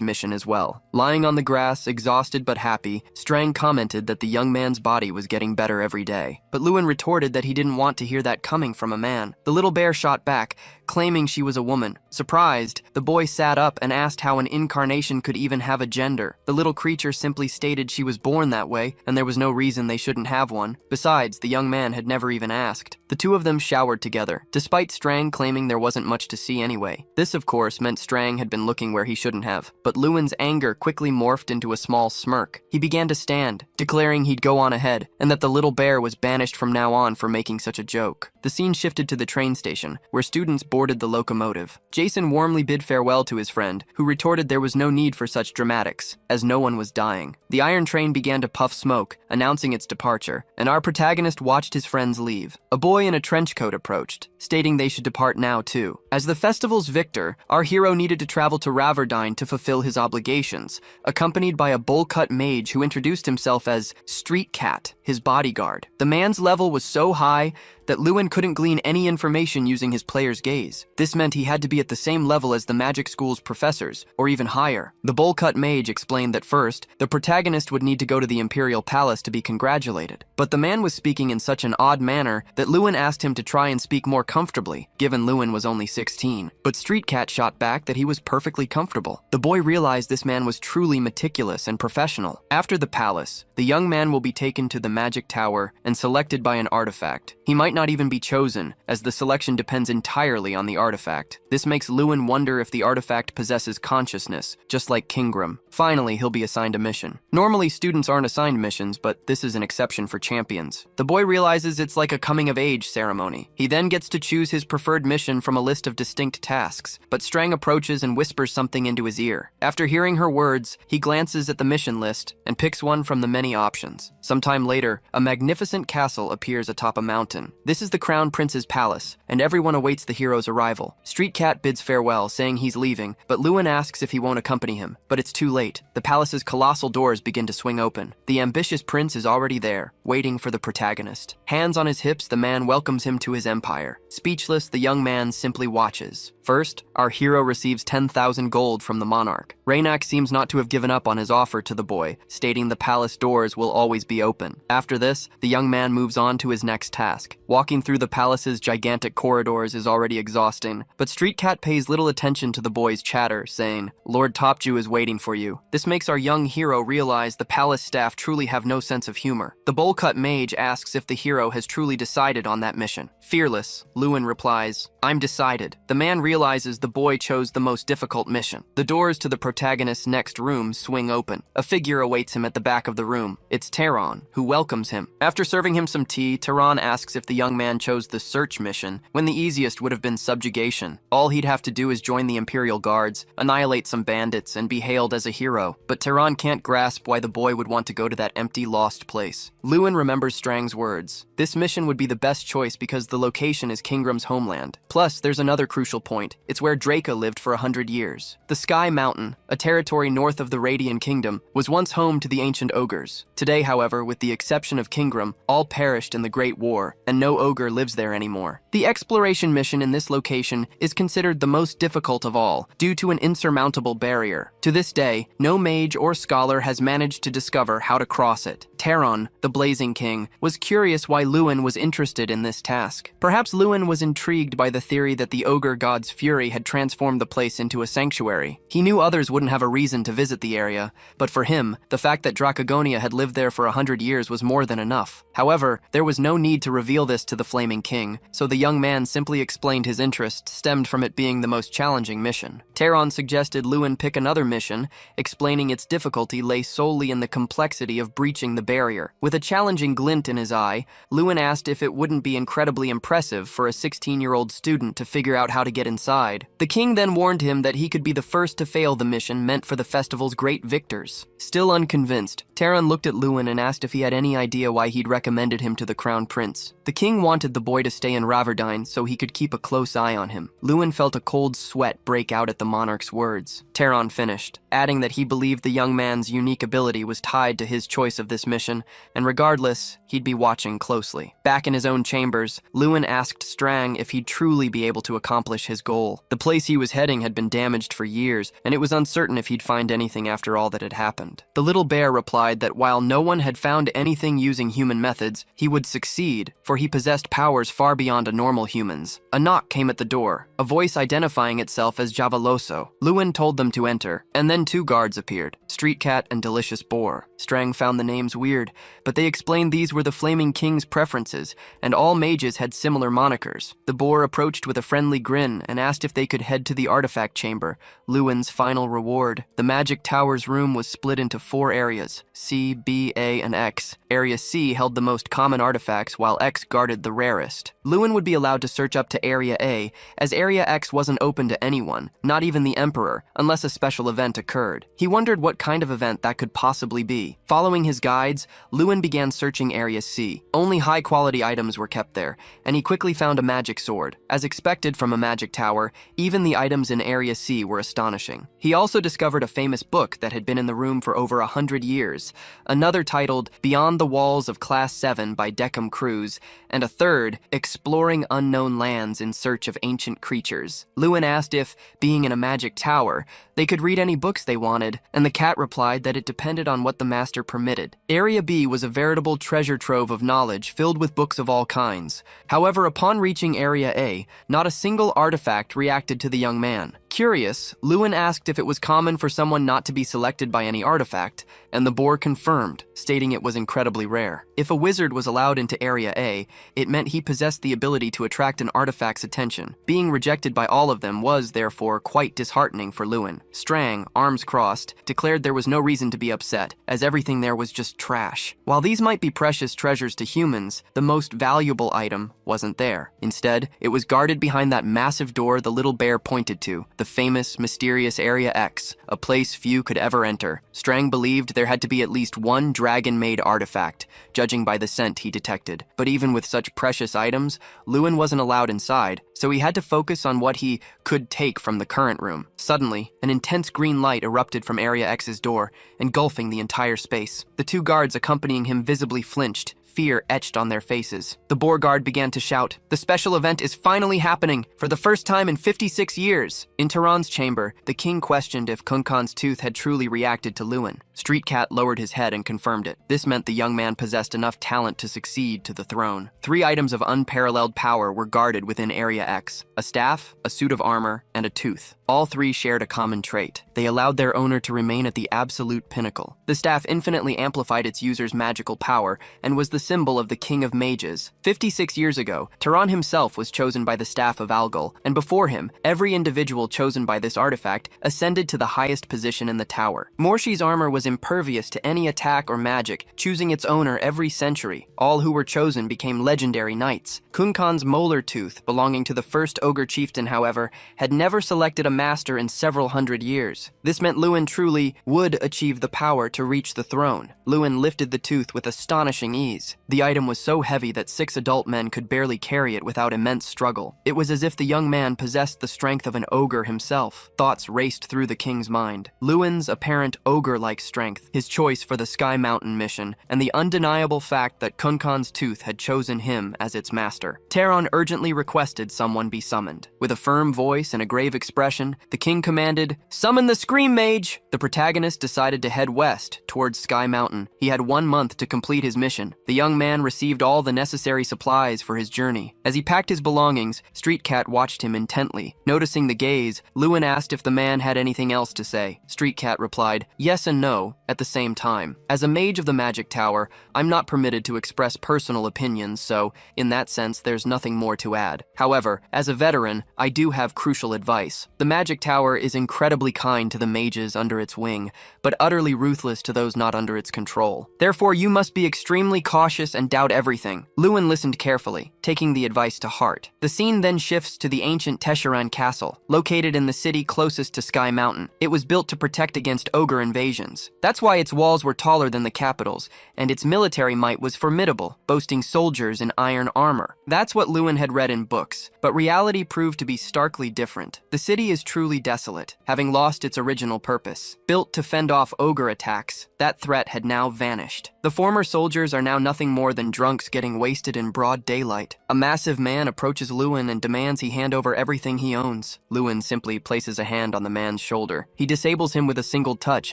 mission as well. Lying on the grass, exhausted but happy, Strang commented that the young man's body was getting better every day. But Lewin retorted that he didn't want to hear that coming from a man. The little bear shot back, claiming she was a woman. Surprised, the boy sat up and asked how an incarnation could even have a gender. The little creature simply stated she was born that way, and there was no reason they shouldn't have one. Besides, the young man had never even asked. The two of them showered together, despite Strang claiming there wasn't much to see anyway. This, of course, meant Strang had been looking where he shouldn't have. But Lewin's anger quickly morphed into a small smirk. He began to stand, declaring he'd go on ahead, and that the little bear was banished from now on for making such a joke. The scene shifted to the train station, where students boarded the locomotive. Jason warmly bid farewell to his friend, who retorted there was no need for such dramatics, as no one was dying. The iron train began to puff smoke, announcing its departure, and our protagonist watched his friends leave. A boy in a trench coat approached, stating they should depart now too. As the festival's victor, our hero needed to travel to Raverdine to fulfill his obligations, accompanied by a bowl-cut mage who introduced himself as Street Cat, his bodyguard. The man's level was so high that Lewin couldn't glean any information using his player's gaze. This meant he had to be at the same level as the magic school's professors, or even higher. The bowl-cut mage explained that first, the protagonist would need to go to the Imperial Palace to be congratulated. But the man was speaking in such an odd manner that Lewin asked him to try and speak more comfortably, given Lewin was only 16. But Street Cat shot back that he was perfectly comfortable. The boy realized this man was truly meticulous and professional. After the palace, the young man will be taken to the magic tower and selected by an artifact. He might not even be chosen, as the selection depends entirely on the artifact. This makes Lewin wonder if the artifact possesses consciousness, just like Kingram. Finally, he'll be assigned a mission. Normally, students aren't assigned missions, but this is an exception for champions. The boy realizes it's like a coming-of-age ceremony. He then gets to choose his preferred mission from a list of distinct tasks, but Strang approaches and whispers something into his ear. After hearing her words, he glances at the mission list and picks one from the many options. Sometime later, a magnificent castle appears atop a mountain. This is the Crown Prince's palace, and everyone awaits the hero's arrival. Street Cat bids farewell, saying he's leaving, but Lewin asks if he won't accompany him. But it's too late. The palace's colossal doors begin to swing open. The ambitious prince is already there, waiting for the protagonist. Hands on his hips, the man welcomes him to his empire. Speechless, the young man simply watches. First, our hero receives 10,000 gold from the monarch. Rainak seems not to have given up on his offer to the boy, stating the palace doors will always be open. After this, the young man moves on to his next task. Walking through the palace's gigantic corridors is already exhausting, but Street Cat pays little attention to the boy's chatter, saying, "Lord Topju is waiting for you." This makes our young hero realize the palace staff truly have no sense of humor. The bowl-cut mage asks if the hero has truly decided on that mission. Fearless, Lewin replies, "I'm decided." The man realizes the boy chose the most difficult mission. The doors to the protagonist's next room swing open. A figure awaits him at the back of the room. It's Tehran, who welcomes him. After serving him some tea, Tehran asks if the young man chose the search mission, when the easiest would have been subjugation. All he'd have to do is join the Imperial Guards, annihilate some bandits, and be hailed as a hero. But Tehran can't grasp why the boy would want to go to that empty, lost place. Lewin remembers Strang's words. This mission would be the best choice because the location is Kingram's homeland. Plus, there's another crucial point. It's where Draca lived for 100 years. The Sky Mountain, a territory north of the Radian Kingdom, was once home to the ancient ogres. Today, however, with the exception of Kingram, all perished in the Great War, and no ogre lives there anymore. The exploration mission in this location is considered the most difficult of all, due to an insurmountable barrier. To this day, no mage or scholar has managed to discover how to cross it. Tehran, the Blazing King, was curious why Lewin was interested in this task. Perhaps Lewin was intrigued by the theory that the ogre god's fury had transformed the place into a sanctuary. He knew others wouldn't have a reason to visit the area, but for him, the fact that Dracagonia had lived there for 100 years was more than enough. However, there was no need to reveal this to the Flaming King, so the young man simply explained his interest stemmed from it being the most challenging mission. Tehran suggested Lewin pick another mission, explaining its difficulty lay solely in the complexity of breaching the barrier. With a challenging glint in his eye, Lewin asked if it wouldn't be incredibly impressive for a 16-year-old student to figure out how to get inside. The king then warned him that he could be the first to fail the mission meant for the festival's great victors. Still unconvinced, Tehran looked at Lewin and asked if he had any idea why he'd recommended him to the Crown Prince. The king wanted the boy to stay in Ravardine so he could keep a close eye on him. Lewin felt a cold sweat break out at the monarch's words. Tehran finished, adding that he believed the young man's unique ability was tied to his choice of this mission, and regardless, he'd be watching closely. Back in his own chambers, Lewin asked Strang if he'd truly be able to accomplish his goal. The place he was heading had been damaged for years, and it was uncertain if he'd find anything after all that had happened. The little bear replied that while no one had found anything using human methods, he would succeed, for he possessed powers far beyond a normal human's. A knock came at the door, a voice identifying itself as Javaloso. Lewin told them to enter, and then two guards appeared, Street Cat and Delicious Boar. Strang found the names weird, but they explained these were the Flaming King's preferences, and all mages had similar monikers. The boar approached with a friendly grin and asked if they could head to the artifact chamber, Lewin's final reward. The magic tower's room was split into 4 areas, C, B, A, and X. Area C held the most common artifacts, while X guarded the rarest. Lewin would be allowed to search up to Area A, as Area X wasn't open to anyone, not even the Emperor, unless a special event occurred. He wondered what kind of event that could possibly be. Following his guides, Lewin began searching Area C. Only high-quality items were kept there, and he quickly found a magic sword. As expected from a magic tower, even the items in Area C were astonishing. He also discovered a famous book that had been in the room for over 100 years, another titled Beyond the Walls of Class 7 by Deckham Cruz, and a third, Exploring Unknown Lands in Search of Ancient Creatures. Lewin asked if, being in a magic tower, they could read any books they wanted, and the cat replied that it depended on what the master permitted. Area B was a veritable treasure trove of knowledge filled with books of all kinds. However, upon reaching Area A, not a single artifact reacted to the young man. Curious, Lewin asked if it was common for someone not to be selected by any artifact, and the boar confirmed, stating it was incredibly rare. If a wizard was allowed into Area A, it meant he possessed the ability to attract an artifact's attention. Being rejected by all of them was, therefore, quite disheartening for Lewin. Strang, arms crossed, declared there was no reason to be upset, as everything there was just trash. While these might be precious treasures to humans, the most valuable item wasn't there. Instead, it was guarded behind that massive door the little bear pointed to, the famous, mysterious Area X, a place few could ever enter. Strang believed there had to be at least one dragon-made artifact, judging by the scent he detected. But even with such precious items, Lewin wasn't allowed inside, so he had to focus on what he could take from the current room. Suddenly, an intense green light erupted from Area X's door, engulfing the entire space. The two guards accompanying him visibly flinched, fear etched on their faces. The boar guard began to shout, "The special event is finally happening, for the first time in 56 years!" In Tehran's chamber, the king questioned if Kunkan's tooth had truly reacted to Lewin. Street Cat lowered his head and confirmed it. This meant the young man possessed enough talent to succeed to the throne. 3 items of unparalleled power were guarded within Area X: a staff, a suit of armor, and a tooth. All 3 shared a common trait. They allowed their owner to remain at the absolute pinnacle. The staff infinitely amplified its user's magical power and was the symbol of the King of Mages. 56 years ago, Tehran himself was chosen by the staff of Algol, and before him, every individual chosen by this artifact ascended to the highest position in the tower. Morshi's armor was impervious to any attack or magic, choosing its owner every century. All who were chosen became legendary knights. Kunkan's molar tooth, belonging to the first ogre chieftain, however, had never selected a master in several hundred years. This meant Lewin truly would achieve the power to reach the throne. Lewin lifted the tooth with astonishing ease. The item was so heavy that 6 adult men could barely carry it without immense struggle. It was as if the young man possessed the strength of an ogre himself. Thoughts raced through the king's mind. Lewin's apparent ogre-like strength, his choice for the Sky Mountain mission, and the undeniable fact that Kunkan's tooth had chosen him as its master. Tehran urgently requested someone be summoned. With a firm voice and a grave expression, the king commanded, "Summon the Scream Mage!" The protagonist decided to head west towards Sky Mountain. He had 1 month to complete his mission. The young man received all the necessary supplies for his journey. As he packed his belongings, Street Cat watched him intently. Noticing the gaze, Lewin asked if the man had anything else to say. Street Cat replied, yes and no, at the same time. As a mage of the Magic Tower, I'm not permitted to express personal opinions, so, in that sense, there's nothing more to add. However, as a veteran, I do have crucial advice. The Magic Tower is incredibly kind to the mages under its wing, but utterly ruthless to those not under its control. Therefore, you must be extremely cautious and doubt everything. Lewin listened carefully, taking the advice to heart. The scene then shifts to the ancient Tesharan Castle, located in the city closest to Sky Mountain. It was built to protect against ogre invasions. That's why its walls were taller than the capital's, and its military might was formidable, boasting soldiers in iron armor. That's what Lewin had read in books, but reality proved to be starkly different. The city is truly desolate, having lost its original purpose. Built to fend off ogre attacks, that threat had now vanished. The former soldiers are now nothing more than drunks getting wasted in broad daylight. A massive man approaches Lewin and demands he hand over everything he owns. Lewin simply places a hand on the man's shoulder. He disables him with a single touch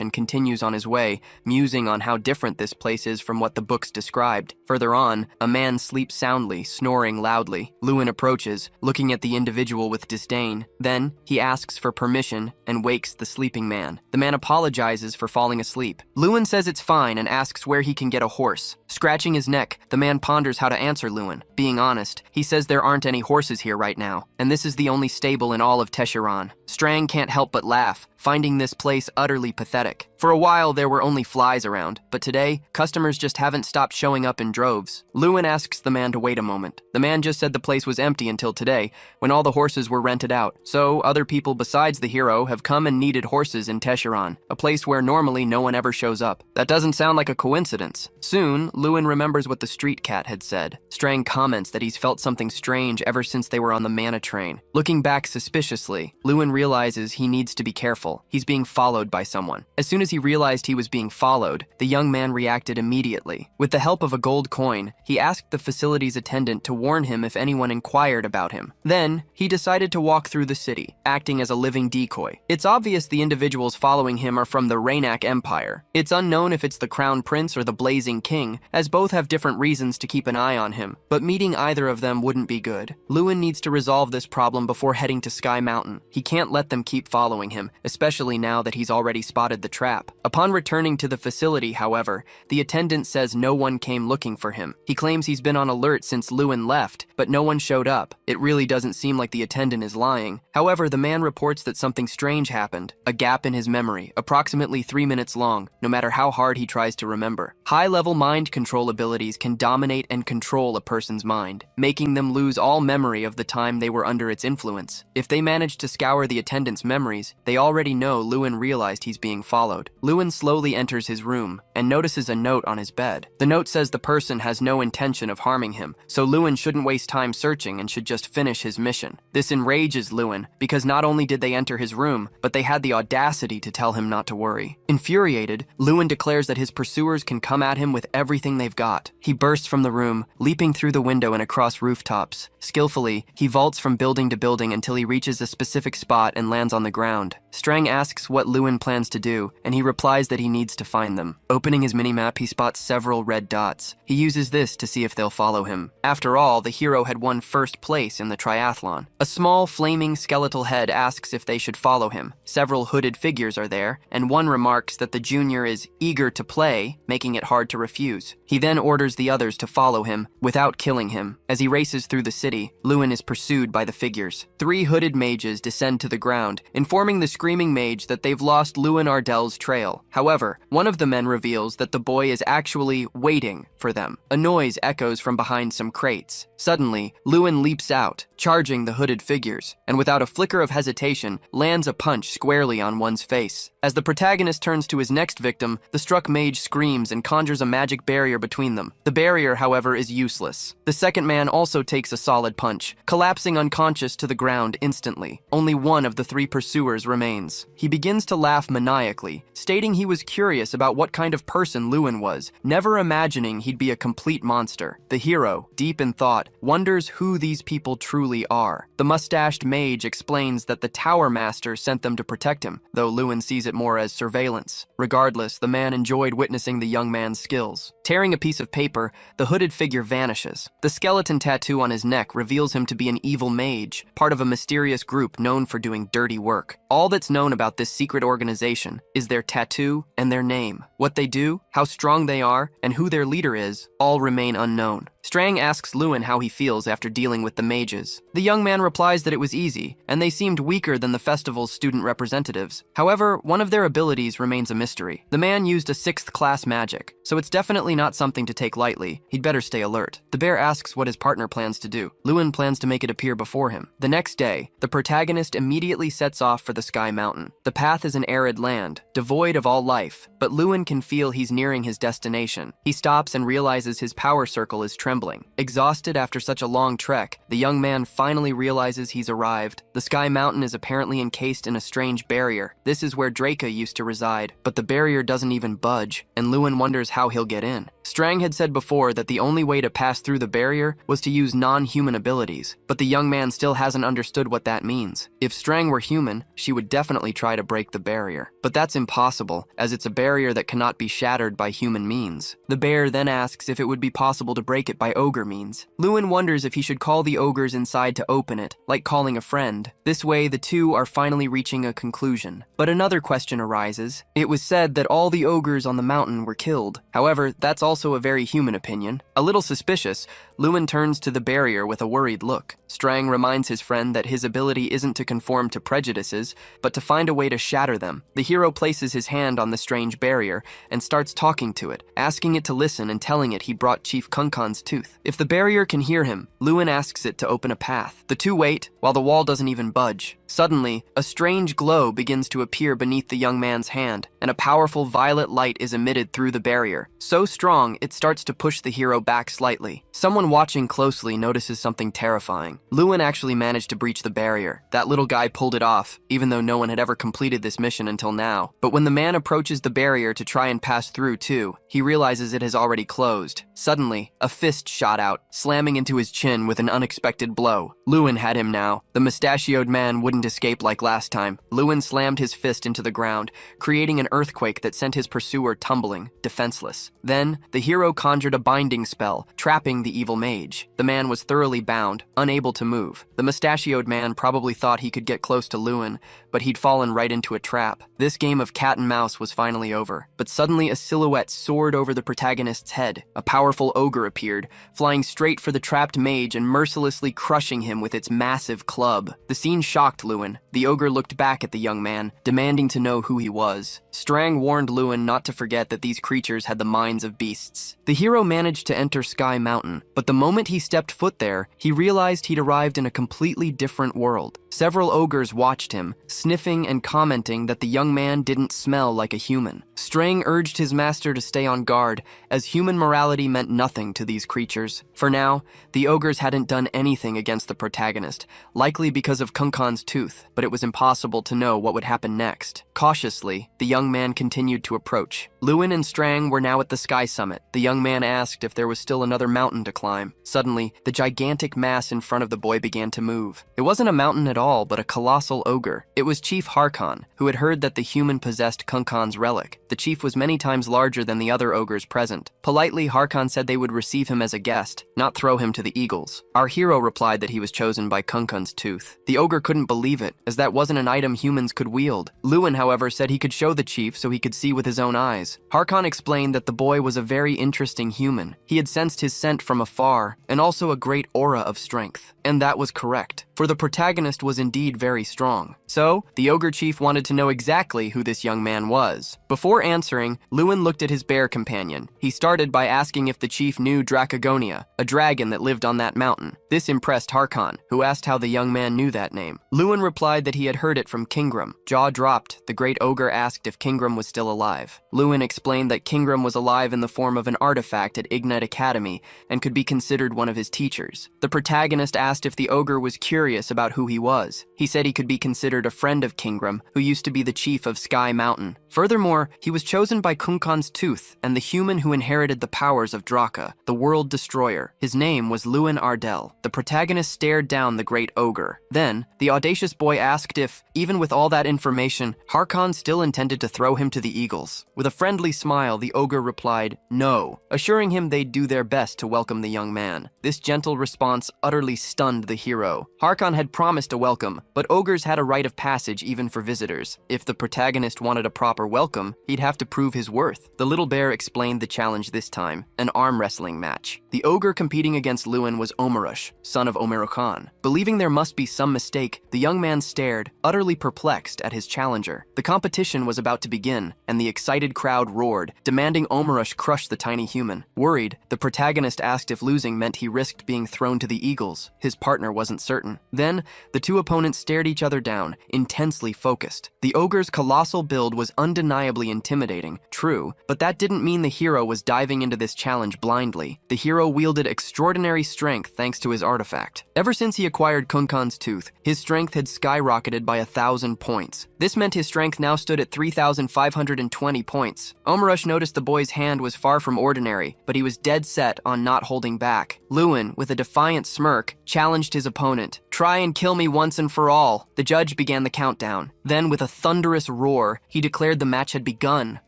and continues on his way, musing on how different this place is from what the books described. Further on, a man sleeps soundly, snoring loudly. Lewin approaches, looking at the individual with disdain. Then, he asks for permission and wakes the sleeping man. The man apologizes for falling asleep. Lewin says it's fine and asks where he can get a horse. Scratching his neck, the man ponders how to answer Lewin. Being honest, he says there aren't any horses here right now, and this is the only stable in all of Tesharan. Strang can't help but laugh, finding this place utterly pathetic. For a while, there were only flies around, but today, customers just haven't stopped showing up in droves. Lewin asks the man to wait a moment. The man just said the place was empty until today, when all the horses were rented out. So, other people besides the hero have come and needed horses in Tesharan, a place where normally no one ever shows up. That doesn't sound like a coincidence. Soon, Lewin remembers what the street cat had said. Strang comments that he's felt something strange ever since they were on the mana train. Looking back suspiciously, Lewin realizes he needs to be careful. He's being followed by someone. As soon as he realized he was being followed, the young man reacted immediately. With the help of a gold coin, he asked the facility's attendant to warn him if anyone inquired about him. Then, he decided to walk through the city, acting as a living decoy. It's obvious the individuals following him are from the Rainak Empire. It's unknown if it's the Crown Prince or the Blazing King, as both have different reasons to keep an eye on him, but meeting either of them wouldn't be good. Lewin needs to resolve this problem before heading to Sky Mountain. He can't can't let them keep following him, especially now that he's already spotted the trap. Upon returning to the facility, however, the attendant says no one came looking for him. He claims he's been on alert since Lewin left, but no one showed up. It really doesn't seem like the attendant is lying. However, the man reports that something strange happened, a gap in his memory, approximately 3 minutes long, no matter how hard he tries to remember. High-level mind control abilities can dominate and control a person's mind, making them lose all memory of the time they were under its influence. If they manage to scour the attendant's memories, they already know Lewin realized he's being followed. Lewin slowly enters his room and notices a note on his bed. The note says the person has no intention of harming him, so Lewin shouldn't waste time searching and should just finish his mission. This enrages Lewin, because not only did they enter his room, but they had the audacity to tell him not to worry. Infuriated, Lewin declares that his pursuers can come at him with everything they've got. He bursts from the room, leaping through the window and across rooftops. Skillfully, he vaults from building to building until he reaches a specific spot and lands on the ground. Strang asks what Lewin plans to do, and he replies that he needs to find them. Opening his minimap, he spots several red dots. He uses this to see if they'll follow him. After all, the hero had won first place in the triathlon. A small, flaming skeletal head asks if they should follow him. Several hooded figures are there, and one remarks that the junior is eager to play, making it hard to refuse. He then orders the others to follow him, without killing him. As he races through the city, Lewin is pursued by the figures. 3 hooded mages descend to the ground, informing the screaming mage that they've lost Lewin Ardell's trail. However, one of the men reveals that the boy is actually waiting for them. A noise echoes from behind some crates. Suddenly, Lewin leaps out, charging the hooded figures, and without a flicker of hesitation, lands a punch squarely on one's face. As the protagonist turns to his next victim, the struck mage screams and conjures a magic barrier between them. The barrier, however, is useless. The second man also takes a solid punch, collapsing unconscious to the ground instantly. Only one of the 3 pursuers remains. He begins to laugh maniacally, stating he was curious about what kind of person Lewin was, never imagining he'd be a complete monster. The hero, deep in thought, wonders who these people truly are. The mustached mage explains that the Tower Master sent them to protect him, though Lewin sees it more as surveillance. Regardless, the man enjoyed witnessing the young man's skills. Tearing a piece of paper, the hooded figure vanishes. The skeleton tattoo on his neck reveals him to be an evil mage, part of a mysterious group known for doing dirty work. All that's known about this secret organization is their tattoo and their name. What they do, how strong they are, and who their leader is, all remain unknown. Strang asks Lewin how he feels after dealing with the mages. The young man replies that it was easy, and they seemed weaker than the festival's student representatives. However, one of their abilities remains a mystery. The man used a 6th class magic, so it's definitely not something to take lightly. He'd better stay alert. The bear asks what his partner plans to do. Lewin plans to make it appear before him. The next day, the protagonist immediately sets off for the Sky Mountain. The path is an arid land, devoid of all life, but Lewin can feel he's nearing his destination. He stops and realizes his power circle is trembling. Exhausted after such a long trek, the young man finally realizes he's arrived. The Sky Mountain is apparently encased in a strange barrier. This is where Draca used to reside, but the barrier doesn't even budge, and Lewin wonders how he'll get in. Strang had said before that the only way to pass through the barrier was to use non-human abilities, but the young man still hasn't understood what that means. If Strang were human, she would definitely try to break the barrier. But that's impossible, as it's a barrier that cannot be shattered by human means. The bear then asks if it would be possible to break it by ogre means. Lewin wonders if he should call the ogres inside to open it, like calling a friend. This way, the two are finally reaching a conclusion. But another question arises. It was said that all the ogres on the mountain were killed. However, that's also a very human opinion. A little suspicious, Lewin turns to the barrier with a worried look. Strang reminds his friend that his ability isn't to conform to prejudices, but to find a way to shatter them. The hero places his hand on the strange barrier and starts talking to it, asking it to listen and telling it he brought Chief Kunkan's tooth. If the barrier can hear him, Lewin asks it to open a path. The two wait, while the wall doesn't even budge. Suddenly, a strange glow begins to appear beneath the young man's hand, and a powerful violet light is emitted through the barrier. So strong, it starts to push the hero back slightly. Someone watching closely notices something terrifying. Lewin actually managed to breach the barrier. That little guy pulled it off, even though no one had ever completed this mission until now. But when the man approaches the barrier to try and pass through too, he realizes it has already closed. Suddenly, a fist shot out, slamming into his chin with an unexpected blow. Lewin had him now. The mustachioed man wouldn't escape like last time. Lewin slammed his fist into the ground, creating an earthquake that sent his pursuer tumbling, defenseless. Then, the hero conjured a binding spell, trapping the evil mage. The man was thoroughly bound, unable to move. The mustachioed man probably thought he could get close to Lewin, but he'd fallen right into a trap. This game of cat and mouse was finally over. But suddenly a silhouette soared over the protagonist's head. A powerful ogre appeared, flying straight for the trapped mage and mercilessly crushing him with its massive club. The scene shocked Lewin. The ogre looked back at the young man, demanding to know who he was. Strang warned Lewin not to forget that these creatures had the minds of beasts. The hero managed to enter Sky Mountain, but the moment he stepped foot there, he realized he'd arrived in a completely different world. Several ogres watched him, sniffing and commenting that the young man didn't smell like a human. Strang urged his master to stay on guard, as human morality meant nothing to these creatures. For now, the ogres hadn't done anything against the protagonist, likely because of Kunkan's tooth, but it was impossible to know what would happen next. Cautiously, the young man continued to approach. Lewin and Strang were now at the sky summit. The young man asked if there was still another mountain to climb. Suddenly, the gigantic mass in front of the boy began to move. It wasn't a mountain at all, but a colossal ogre. It was Chief Harkon, who had heard that the human possessed Kunkan's relic. The chief was many times larger than the other ogres present. Politely, Harkon said they would receive him as a guest, not throw him to the eagles. Our hero replied that he was chosen by Kunkan's tooth. The ogre couldn't believe it, as that wasn't an item humans could wield. Lewin, however, said he could show the chief so he could see with his own eyes. Harkon explained that the boy was a very interesting human. He had sensed his scent from afar, and also a great aura of strength. And that was correct, for the protagonist was indeed very strong. So, the ogre chief wanted to know exactly who this young man was. Before answering, Lewin looked at his bear companion. He started by asking if the chief knew Dracagonia, a dragon that lived on that mountain. This impressed Harkon, who asked how the young man knew that name. Lewin replied that he had heard it from Kingram. Jaw dropped, the great ogre asked if Kingram was still alive. Lewin explained that Kingram was alive in the form of an artifact at Ignite Academy and could be considered one of his teachers. The protagonist asked if the ogre was curious about who he was. He said he could be considered a friend of Kingram, who used to be the chief of Sky Mountain. Furthermore, he was chosen by Kunkan's tooth and the human who inherited the powers of Draka, the world destroyer. His name was Lewin Ardell. The protagonist stared down the great ogre. Then, the audacious boy asked if, even with all that information, Harkon still intended to throw him to the eagles. With a friendly smile, the ogre replied, no, assuring him they'd do their best to welcome the young man. This gentle response utterly stunned the hero. Harkon had promised a welcome, but ogres had a rite of passage even for visitors. If the protagonist wanted a proper welcome, he'd have to prove his worth. The little bear explained the challenge this time, an arm wrestling match. The ogre competing against Lewin was Omarush, son of Omeru-Khan. Believing there must be some mistake, the young man stared, utterly perplexed, at his challenger. The competition was about to begin, and the excited crowd roared, demanding Omarush crush the tiny human. Worried, the protagonist asked if losing meant he risked being thrown to the eagles. His partner wasn't certain. Then, the two opponents stared each other down, intensely focused. The ogre's colossal build was undeniably intimidating, true, but that didn't mean the hero was diving into this challenge blindly. The hero wielded extraordinary strength thanks to his artifact. Ever since he acquired Kunkan's tooth, his strength had skyrocketed by 1,000 points. This meant his strength now stood at 3,520 points. Omarush noticed the boy's hand was far from ordinary, but he was dead set on not holding back. Lewin, with a defiant smirk, challenged his opponent. Try and kill me once and for all. The judge began the countdown. Then, with a thunderous roar, he declared the match had begun.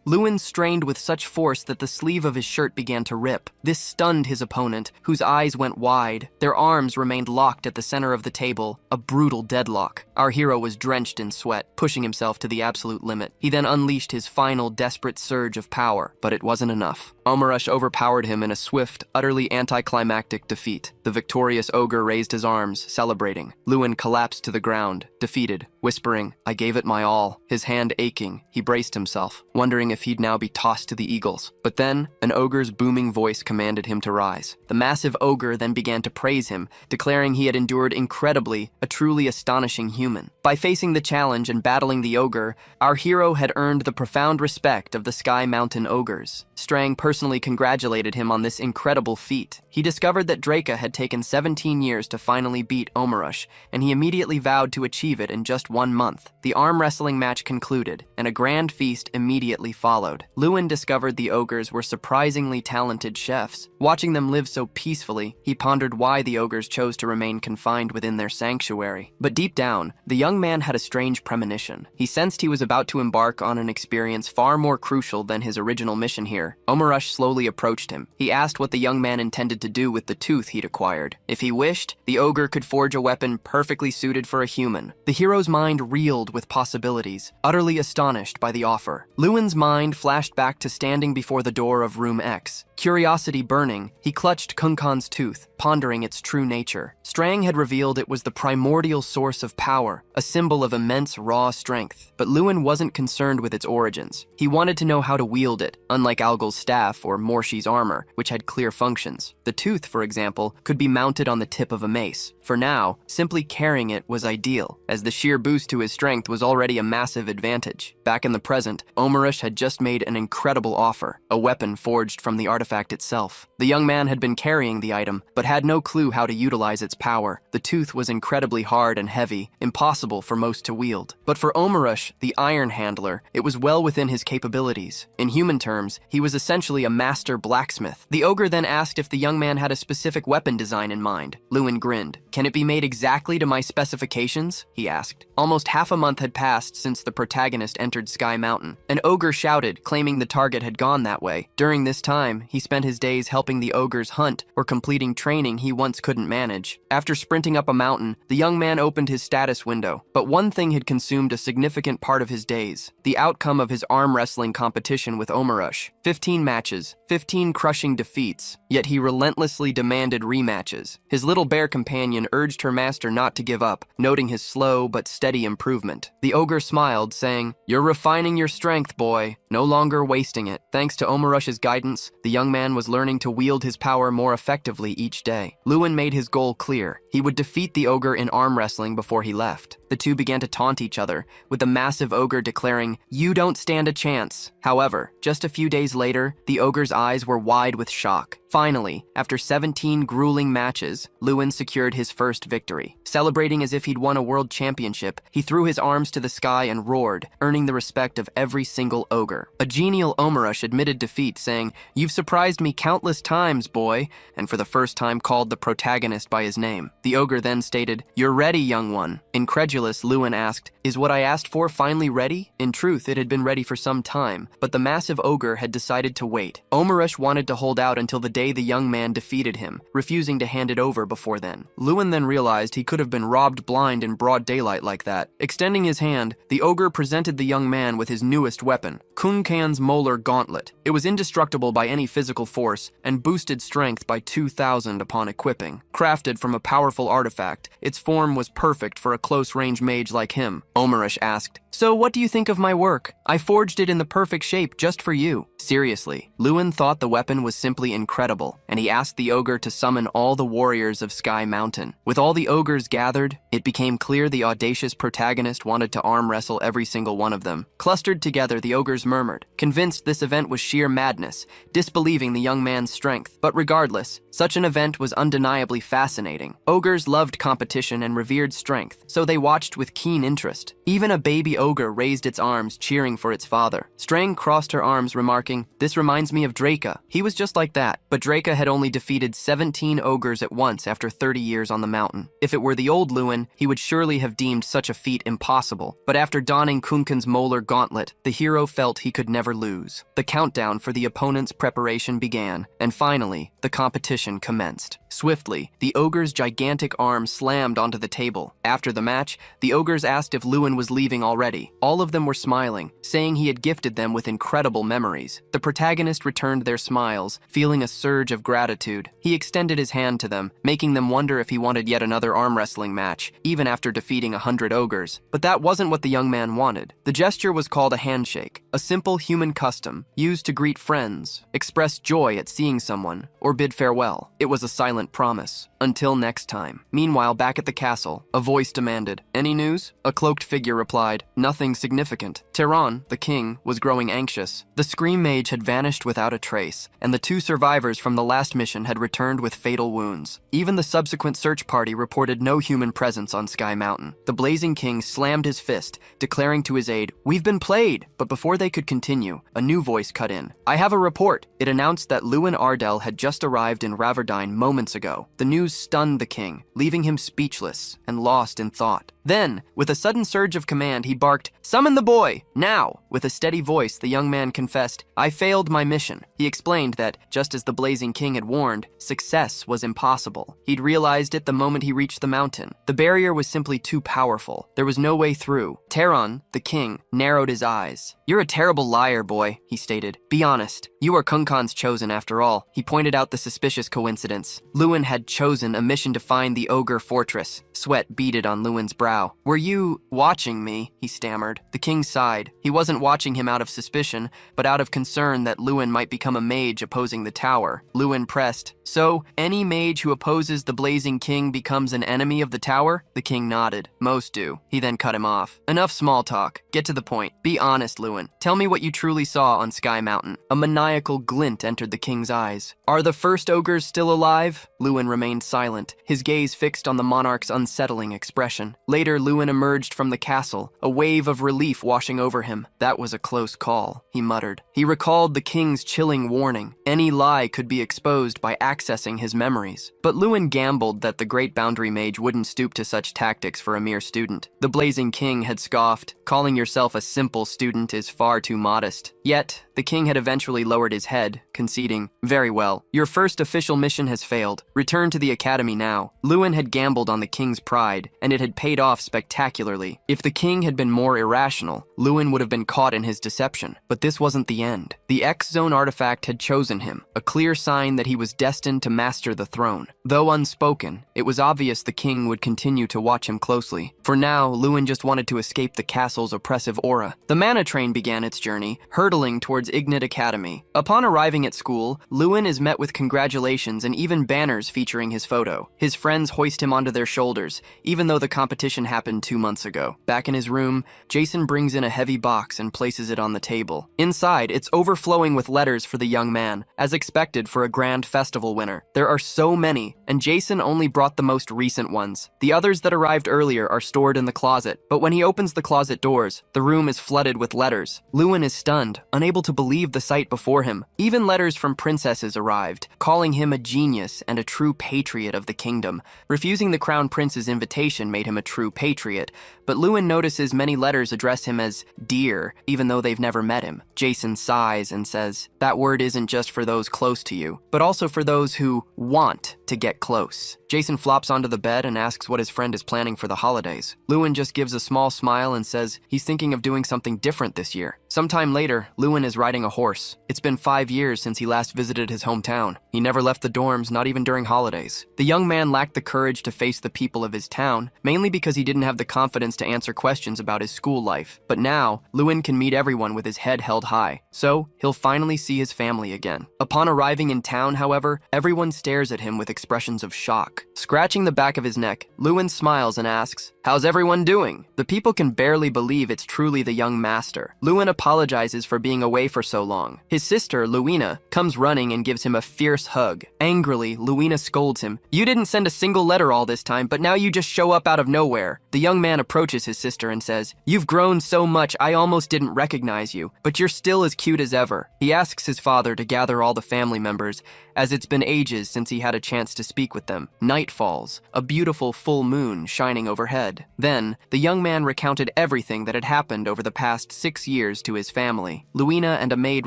Lewin strained with such force that the sleeve of his shirt began to rip. This stunned his opponent, whose eyes went wide. Their arms remained locked at the center of the table, a brutal deadlock. Our hero was drenched in sweat, pushing himself to the absolute limit. He then unleashed his final desperate surge of power, but it wasn't enough. Omarush overpowered him in a swift, utterly anticlimactic defeat. The victorious ogre raised his arms, celebrating. Lewin collapsed to the ground, defeated, whispering, "I gave it my all." His hand aching, he braced himself, wondering if he'd now be tossed to the eagles. But then, an ogre's booming voice commanded him to rise. The massive ogre then began to praise him, declaring he had endured incredibly, a truly astonishing human. By facing the challenge and battling the ogre, our hero had earned the profound respect of the Sky Mountain ogres. Strang personally congratulated him on this incredible feat. He discovered that Draca had taken 17 years to finally beat Omarush, and he immediately vowed to achieve it in just 1 month. The arm wrestling match concluded, and a grand feast immediately followed. Lewin discovered the ogres were surprisingly talented chefs. Watching them live so peacefully, he pondered why the ogres chose to remain confined within their sanctuary. But deep down, the young man had a strange premonition. He sensed he was about to embark on an experience far more crucial than his original mission here. Omarush slowly approached him. He asked what the young man intended to do with the tooth he'd acquired. If he wished, the ogre could forge a weapon perfectly suited for a human. The hero's mind reeled with possibilities, utterly astonished by the offer. Lewin's mind flashed back to standing before the door of Room X. Curiosity burning, he clutched Kunkan's tooth, pondering its true nature. Strang had revealed it was the primordial source of power, a symbol of immense raw strength. But Lewin wasn't concerned with its origins. He wanted to know how to wield it, unlike Algal's staff or Morshi's armor, which had clear functions. The tooth, for example, could be mounted on the tip of a mace. For now, simply carrying it was ideal, as the sheer boost to his strength was already a massive advantage. Back in the present, Omarush had just made an incredible offer, a weapon forged from the artifact itself. The young man had been carrying the item, but had no clue how to utilize its power. The tooth was incredibly hard and heavy, impossible for most to wield. But for Omarush, the iron handler, it was well within his capabilities. In human terms, he was essentially a master blacksmith. The ogre then asked if the young man had a specific weapon design in mind. Lewin grinned. "Can it be made exactly to my specifications?" he asked. Almost half a month had passed since the protagonist entered Sky Mountain. An ogre shouted, claiming the target had gone that way. During this time, he spent his days helping the ogres hunt or completing training he once couldn't manage. After sprinting up a mountain, the young man opened his status window. But one thing had consumed a significant part of his days: the outcome of his arm wrestling competition with Omarush. 15 matches, 15 crushing defeats, yet he relentlessly demanded rematches. His little bear companion urged her master not to give up, noting his slow but steady improvement. The ogre smiled, saying, "You're refining your strength, boy, no longer wasting it." Thanks to Omarush's guidance, the young man was learning to wield his power more effectively each day. Lewin made his goal clear. He would defeat the ogre in arm wrestling before he left. The two began to taunt each other, with the massive ogre declaring, "You don't stand a chance." However, just a few days later, the ogre's eyes were wide with shock. Finally, after 17 grueling matches, Lewin secured his first victory. Celebrating as if he'd won a world championship, he threw his arms to the sky and roared, earning the respect of every single ogre. A genial Omarush admitted defeat, saying, "You've surprised me countless times, boy," and for the first time called the protagonist by his name. The ogre then stated, "You're ready, young one." Incredulous, Lewin asked, "Is what I asked for finally ready?" In truth, it had been ready for some time, but the massive ogre had decided to wait. Omarush wanted to hold out until the day the young man defeated him, refusing to hand it over before then. Lewin then realized he could have been robbed blind in broad daylight like that. Extending his hand, the ogre presented the young man with his newest weapon, Kunkan's molar gauntlet. It was indestructible by any physical force and boosted strength by 2,000 upon equipping. Crafted from a powerful artifact, its form was perfect for a close-range mage like him. Omarush asked, "So what do you think of my work? I forged it in the perfect shape just for you." Seriously, Lewin thought the weapon was simply incredible, and he asked the ogre to summon all the warriors of Sky Mountain. With all the ogres gathered, it became clear the audacious protagonist wanted to arm wrestle every single one of them. Clustered together, the ogres murmured, convinced this event was sheer madness, disbelieving the young man's strength. But regardless, such an event was undeniably fascinating. Ogres loved competition and revered strength, so they watched with keen interest. Even a baby ogre raised its arms, cheering for its father. Strang crossed her arms, remarking, "This reminds me of Draca." He was just like that, but Draca had only defeated 17 ogres at once after 30 years on the mountain. If it were the old Lewin, he would surely have deemed such a feat impossible. But after donning Kunkan's molar gauntlet, the hero felt he could never lose. The countdown for the opponent's preparation began, and finally, the competition commenced. Swiftly, the ogre's gigantic arm slammed onto the table. After the match, the ogres asked if Lewin was leaving already. All of them were smiling, saying he had gifted them with incredible memories. The protagonist returned their smiles, feeling a surge of gratitude. He extended his hand to them, making them wonder if he wanted yet another arm wrestling match, even after defeating 100 ogres. But that wasn't what the young man wanted. The gesture was called a handshake, a simple human custom, used to greet friends, express joy at seeing someone, or bid farewell. It was a silent promise, Until next time. Meanwhile, back at the castle, a voice demanded, "Any news?" A cloaked figure replied, "Nothing significant." Tehran, the king, was growing anxious. The Scream Mage had vanished without a trace, and the 2 survivors from the last mission had returned with fatal wounds. Even the subsequent search party reported no human presence on Sky Mountain. The Blazing King slammed his fist, declaring to his aide, "We've been played!" But before they could continue, a new voice cut in. "I have a report." It announced that Lewin Ardell had just arrived in Ravardine moments ago. The news stunned the king, leaving him speechless and lost in thought. Then, with a sudden surge of command, he barked, "Summon the boy, now!" With a steady voice, the young man confessed, "I failed my mission." He explained that, just as the Blazing King had warned, success was impossible. He'd realized it the moment he reached the mountain. The barrier was simply too powerful. There was no way through. Tehran, the king, narrowed his eyes. "You're a terrible liar, boy," he stated. "Be honest. You are Kung Khan's chosen after all." He pointed out the suspicious coincidence. Lewin had chosen a mission to find the Ogre Fortress. Sweat beaded on Lewin's brow. "Were you watching me?" he stammered. The king sighed. He wasn't watching him out of suspicion, but out of concern that Lewin might become a mage opposing the tower. Lewin pressed, "So, any mage who opposes the Blazing King becomes an enemy of the tower?" The king nodded. "Most do." He then cut him off. "Enough small talk. Get to the point. Be honest, Lewin. Tell me what you truly saw on Sky Mountain." A maniacal glint entered the king's eyes. "Are the first ogres still alive?" Lewin remained silent, his gaze fixed on the monarch's unsettling expression. Later, Lewin emerged from the castle, a wave of relief washing over him. "That was a close call," he muttered. He recalled the king's chilling warning. Any lie could be exposed by accessing his memories. But Lewin gambled that the great boundary mage wouldn't stoop to such tactics for a mere student. The Blazing King had scoffed, "Calling yourself a simple student is far too modest." Yet, the king had eventually lowered his head, conceding, "Very well. Your first official mission has failed. Return to the academy now." Lewin had gambled on the king's pride, and it had paid off spectacularly. If the king had been more irrational, Lewin would have been caught in his deception. But this wasn't the end. The X-Zone artifact had chosen him, a clear sign that he was destined to master the throne. Though unspoken, it was obvious the king would continue to watch him closely. For now, Lewin just wanted to escape the castle's oppressive aura. The mana train began its journey, hurtling towards Ignat Academy. Upon arriving at school, Lewin is met with congratulations and even banners featuring his photo. His friends hoist him onto their shoulders, even though the competition happened 2 months ago. Back in his room, Jason brings in a heavy box and places it on the table. Inside, it's overflowing with letters for the young man, as expected for a grand festival winner. There are so many, and Jason only brought the most recent ones. The others that arrived earlier are stored in the closet, but when he opens the closet doors, the room is flooded with letters. Lewin is stunned, unable to believe the sight before him. Even letters from princesses arrived, calling him a genius and a true patriot of the kingdom. Refusing the crown prince's invitation made him a true patriot, but Lewin notices many letters address him as dear, even though they've never met him. Jason sighs and says, "That word isn't just for those close to you, but also for those who want to get close." Jason flops onto the bed and asks what his friend is planning for the holidays. Lewin just gives a small smile and says he's thinking of doing something different this year. Sometime later, Lewin is riding a horse. It's been 5 years since he last visited his hometown. He never left the dorms, not even during holidays. The young man lacked the courage to face the people of his town, mainly because he didn't have the confidence to answer questions about his school life. But now, Lewin can meet everyone with his head held high, so he'll finally see his family again. Upon arriving in town, however, everyone stares at him with expressions of shock. Scratching the back of his neck, Lewin smiles and asks, "How's everyone doing?" The people can barely believe it's truly the young master. Lewin apologizes for being away for so long. His sister, Luina, comes running and gives him a fierce hug. Angrily, Luina scolds him. "You didn't send a single letter all this time, but now you just show up out of nowhere." The young man approaches his sister and says, "You've grown so much I almost didn't recognize you, but you're still as cute as ever." He asks his father to gather all the family members, as it's been ages since he had a chance to speak with them. Night falls, a beautiful full moon shining overhead. Then, the young man recounted everything that had happened over the past 6 years to his family. Luina and a maid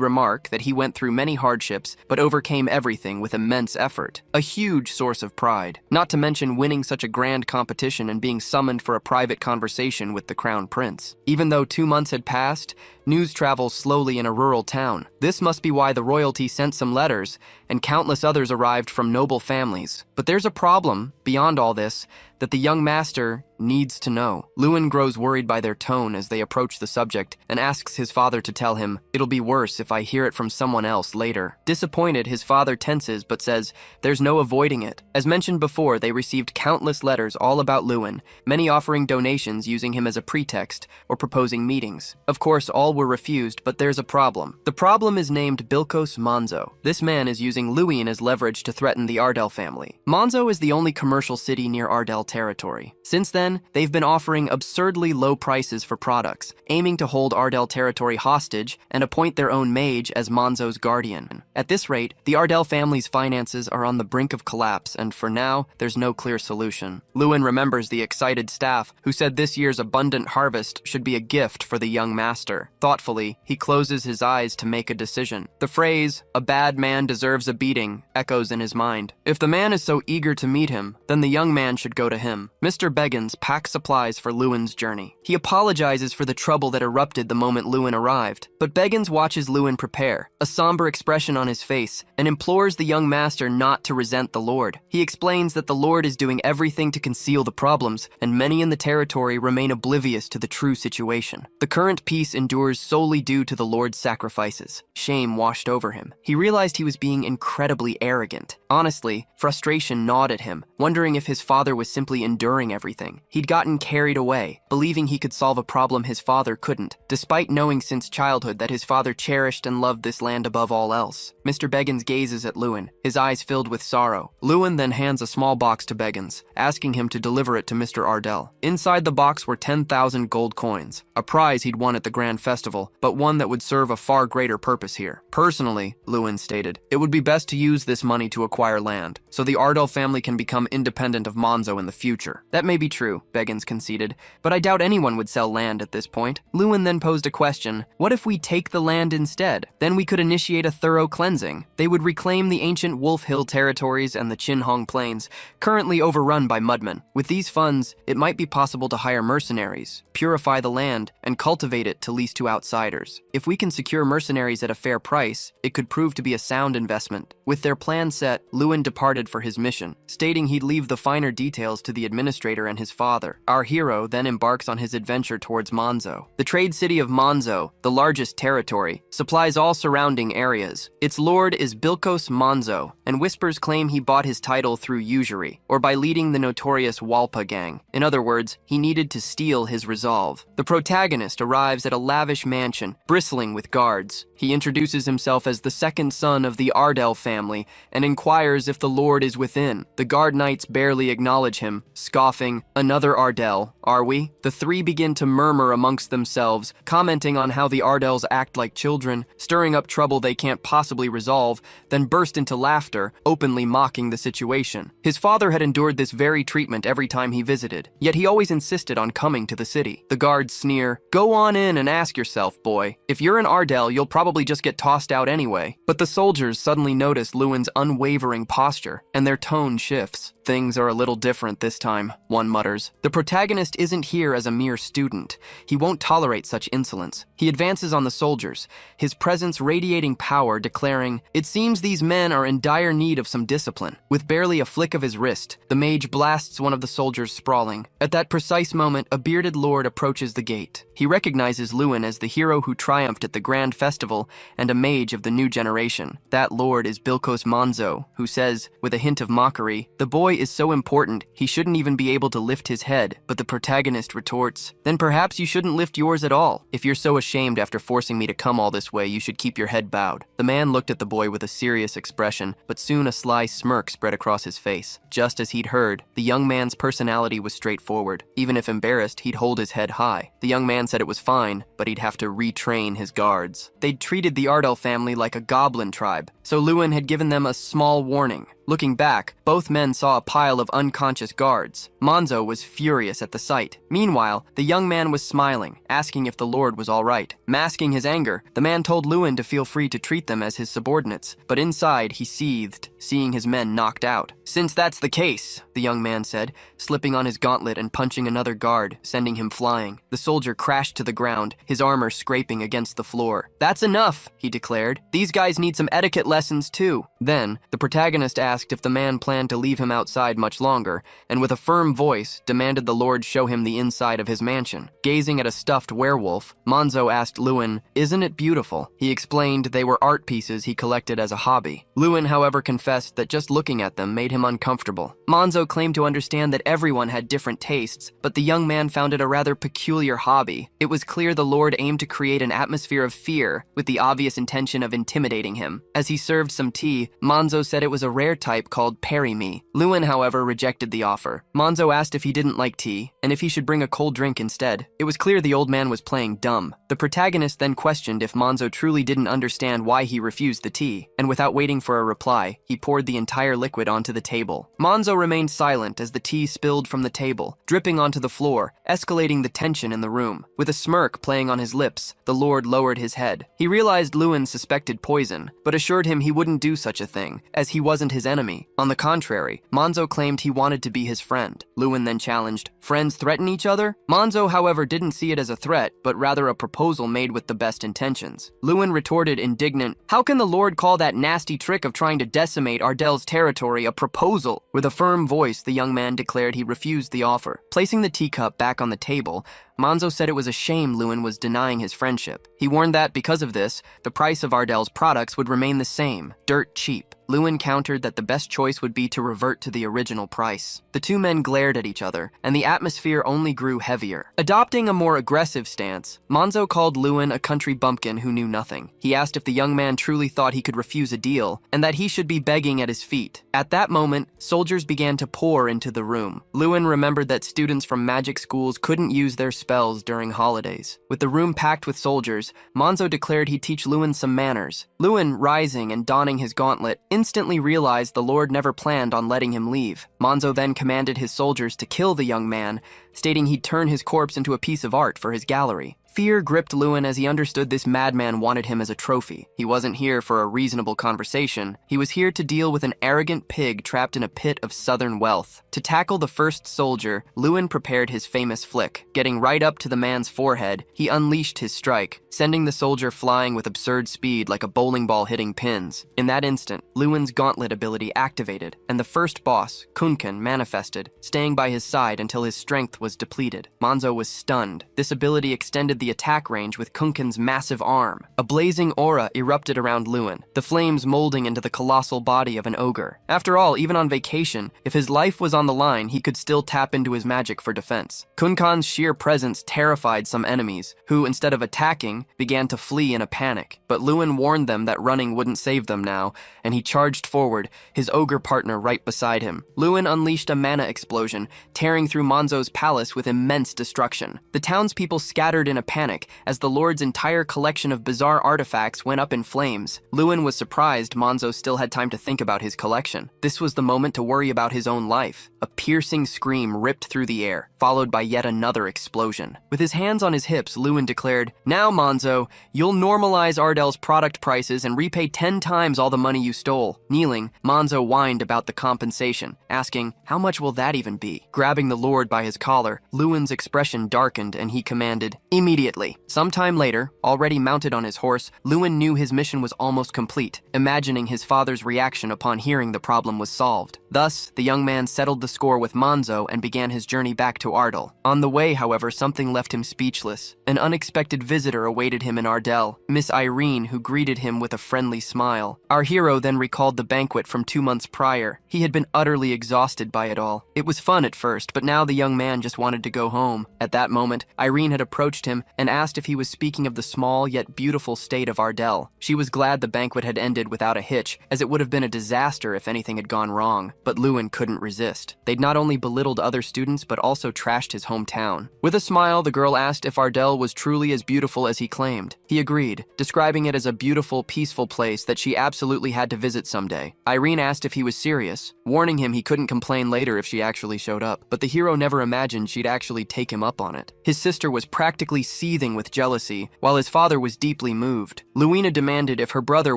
remark that he went through many hardships, but overcame everything with immense effort. A huge source of pride. Not to mention winning such a grand competition and being summoned for a private conversation with the crown prince. Even though 2 months had passed, news travels slowly in a rural town. This must be why the royalty sent some letters, and countless others arrived from noble families. But there's a problem. Beyond all this, that the young master needs to know. Lewin grows worried by their tone as they approach the subject and asks his father to tell him, "It'll be worse if I hear it from someone else later." Disappointed, his father tenses but says there's no avoiding it. As mentioned before, they received countless letters all about Lewin, many offering donations using him as a pretext or proposing meetings. Of course, all were refused, but there's a problem. The problem is named Bilkos Monzo. This man is using Lewin as leverage to threaten the Ardell family. Monzo is the only commercial city near Ardell territory. Since then, they've been offering absurdly low prices for products, aiming to hold Ardell territory hostage and appoint their own mage as Monzo's guardian. At this rate, the Ardell family's finances are on the brink of collapse, and for now, there's no clear solution. Lewin remembers the excited staff who said this year's abundant harvest should be a gift for the young master. Thoughtfully, he closes his eyes to make a decision. The phrase, "a bad man deserves a beating," echoes in his mind. If the man is so eager to meet him, then the young man should go to him. Mr. Beggins packs supplies for Lewin's journey. He apologizes for the trouble that erupted the moment Lewin arrived, but Beggins watches Lewin prepare, a somber expression on his face, and implores the young master not to resent the Lord. He explains that the Lord is doing everything to conceal the problems, and many in the territory remain oblivious to the true situation. The current peace endures solely due to the Lord's sacrifices. Shame washed over him. He realized he was being incredibly arrogant. Honestly, frustration gnawed at him, wondering if his father was simply enduring everything. He'd gotten carried away, believing he could solve a problem his father couldn't, despite knowing since childhood that his father cherished and loved this land above all else. Mr. Beggins gazes at Lewin, his eyes filled with sorrow. Lewin then hands a small box to Beggins, asking him to deliver it to Mr. Ardell. Inside the box were 10,000 gold coins, a prize he'd won at the Grand Festival, but one that would serve a far greater purpose here. Personally, Lewin stated, it would be best to use this money to acquire land, so the Ardell family can become independent of Monzo in the future. That may be true, Beggins conceded, but I doubt anyone would sell land at this point. Lewin then posed a question, what if we take the land instead? Then we could initiate a thorough cleansing. They would reclaim the ancient Wolf Hill territories and the Chinhong Plains, currently overrun by mudmen. With these funds, it might be possible to hire mercenaries, purify the land, and cultivate it to lease to outsiders. If we can secure mercenaries at a fair price, it could prove to be a sound investment. With their plan set, Lewin departed for his mission, stating he'd leave the finer details to the administrator and his father. Our hero then embarks on his adventure towards Monzo. The trade city of Monzo, the largest territory, supplies all surrounding areas. Its lord is Bilkos Monzo, and whispers claim he bought his title through usury, or by leading the notorious Walpa gang. In other words, he needed to steal his resolve. The protagonist arrives at a lavish mansion, bristling with guards. He introduces himself as the second son of the Ardell family and inquires if the lord is within. The guard knights barely acknowledge him, scoffing, "Another Ardell, are we?" The three begin to murmur amongst themselves, commenting on how the Ardells act like children, stirring up trouble they can't possibly resolve, then burst into laughter, openly mocking the situation. His father had endured this very treatment every time he visited, yet he always insisted on coming to the city. The guards sneer, "Go on in and ask yourself, boy. If you're an Ardell, you'll probably just get tossed out anyway." But the soldiers suddenly notice Lewin's unwavering posture, and their tone shifts. "Things are a little different this time," one mutters. The protagonist isn't here as a mere student. He won't tolerate such insolence. He advances on the soldiers, his presence radiating power, declaring, "It seems these men are in dire need of some discipline." With barely a flick of his wrist, the mage blasts one of the soldiers sprawling. At that precise moment, a bearded lord approaches the gate. He recognizes Lewin as the hero who triumphed at the Grand Festival and a mage of the new generation. That lord is Bilkos Monzo, who says, with a hint of mockery, "The boy is so important, he shouldn't even be able to lift his head." But the protagonist retorts, "Then perhaps you shouldn't lift yours at all. If you're so ashamed after forcing me to come all this way, you should keep your head bowed." The man looked at the boy with a serious expression, but soon a sly smirk spread across his face. Just as he'd heard, the young man's personality was straightforward. Even if embarrassed, he'd hold his head high. The young man said it was fine, but he'd have to retrain his guards. They'd treated the Ardell family like a goblin tribe, so Lewin had given them a small warning. Looking back, both men saw a pile of unconscious guards. Monzo was furious at the sight. Meanwhile, the young man was smiling, asking if the lord was all right. Masking his anger, the man told Lewin to feel free to treat them as his subordinates, but inside he seethed, seeing his men knocked out. "Since that's the case," the young man said, slipping on his gauntlet and punching another guard, sending him flying. The soldier crashed to the ground, his armor scraping against the floor. "That's enough," he declared. "These guys need some etiquette lessons too." Then, the protagonist asked if the man planned to leave him outside much longer, and with a firm voice, demanded the Lord show him the inside of his mansion. Gazing at a stuffed werewolf, Manzo asked Lewin, "Isn't it beautiful?" He explained they were art pieces he collected as a hobby. Lewin, however, confessed that just looking at them made him uncomfortable. Manzo claimed to understand that everyone had different tastes, but the young man found it a rather peculiar hobby. It was clear the Lord aimed to create an atmosphere of fear, with the obvious intention of intimidating him. As he served some tea, Manzo said it was a rare type called Peri-me. Lewin, however, rejected the offer. Manzo asked if he didn't like tea, and if he should bring a cold drink instead. It was clear the old man was playing dumb. The protagonist then questioned if Manzo truly didn't understand why he refused the tea, and without waiting for a reply, he poured the entire liquid onto the table. Manzo remained silent as the tea spilled from the table, dripping onto the floor, escalating the tension in the room. With a smirk playing on his lips, the Lord lowered his head. He realized Lewin suspected poison, but assured him he wouldn't do such a thing, as he wasn't his enemy. On the contrary, Manzo claimed he wanted to be his friend. Lewin then challenged, "Friends threaten each other?" Manzo, however, didn't see it as a threat, but rather a proposal made with the best intentions. Lewin retorted indignant, "How can the Lord call that nasty trick of trying to decimate Ardel's territory a proposal?" With a firm voice, the young man declared he refused the offer. Placing the teacup back on the table, Manzo said it was a shame Lewin was denying his friendship. He warned that, because of this, the price of Ardel's products would remain the same, dirt cheap. Lewin countered that the best choice would be to revert to the original price. The two men glared at each other, and the atmosphere only grew heavier. Adopting a more aggressive stance, Manzo called Lewin a country bumpkin who knew nothing. He asked if the young man truly thought he could refuse a deal, and that he should be begging at his feet. At that moment, soldiers began to pour into the room. Lewin remembered that students from magic schools couldn't use their spells during holidays. With the room packed with soldiers, Manzo declared he'd teach Lewin some manners. Lewin, rising and donning his gauntlet, instantly realized the Lord never planned on letting him leave. Manzo then commanded his soldiers to kill the young man, stating he'd turn his corpse into a piece of art for his gallery. Fear gripped Lewin as he understood this madman wanted him as a trophy. He wasn't here for a reasonable conversation. He was here to deal with an arrogant pig trapped in a pit of southern wealth. To tackle the first soldier, Lewin prepared his famous flick. Getting right up to the man's forehead, he unleashed his strike, sending the soldier flying with absurd speed like a bowling ball hitting pins. In that instant, Lewin's gauntlet ability activated, and the first boss, Kunken, manifested, staying by his side until his strength was depleted. Manzo was stunned. This ability extended the attack range with Kunken's massive arm. A blazing aura erupted around Lewin, the flames molding into the colossal body of an ogre. After all, even on vacation, if his life was on the line, he could still tap into his magic for defense. Kunkan's sheer presence terrified some enemies, who, instead of attacking, began to flee in a panic. But Lewin warned them that running wouldn't save them now, and he charged forward, his ogre partner right beside him. Lewin unleashed a mana explosion, tearing through Manzo's palace with immense destruction. The townspeople scattered in a panic as the Lord's entire collection of bizarre artifacts went up in flames. Lewin was surprised Manzo still had time to think about his collection. This was the moment to worry about his own life. A piercing scream ripped through the air, followed by yet another explosion. With his hands on his hips, Lewin declared, "Now, Manzo, you'll normalize Ardel's product prices and repay 10 times all the money you stole." Kneeling, Manzo whined about the compensation, asking, "How much will that even be?" Grabbing the Lord by his collar, Lewin's expression darkened and he commanded, "Immediately." Sometime later, already mounted on his horse, Lewin knew his mission was almost complete, imagining his father's reaction upon hearing the problem was solved. Thus, the young man settled the score with Manzo and began his journey back to Ardel. On the way, however, something left him speechless. An unexpected visitor awaited him in Ardel, Miss Irene, who greeted him with a friendly smile. Our hero then recalled the banquet from 2 months prior. He had been utterly exhausted by it all. It was fun at first, but now the young man just wanted to go home. At that moment, Irene had approached him and asked if he was speaking of the small yet beautiful state of Ardel. She was glad the banquet had ended without a hitch, as it would have been a disaster if anything had gone wrong. But Lewin couldn't resist. They'd not only belittled other students, but also trashed his hometown. With a smile, the girl asked if Ardel was truly as beautiful as he claimed. He agreed, describing it as a beautiful, peaceful place that she absolutely had to visit someday. Irene asked if he was serious, warning him he couldn't complain later if she actually showed up. But the hero never imagined she'd actually take him up on it. His sister was practically seething with jealousy, while his father was deeply moved. Luina demanded if her brother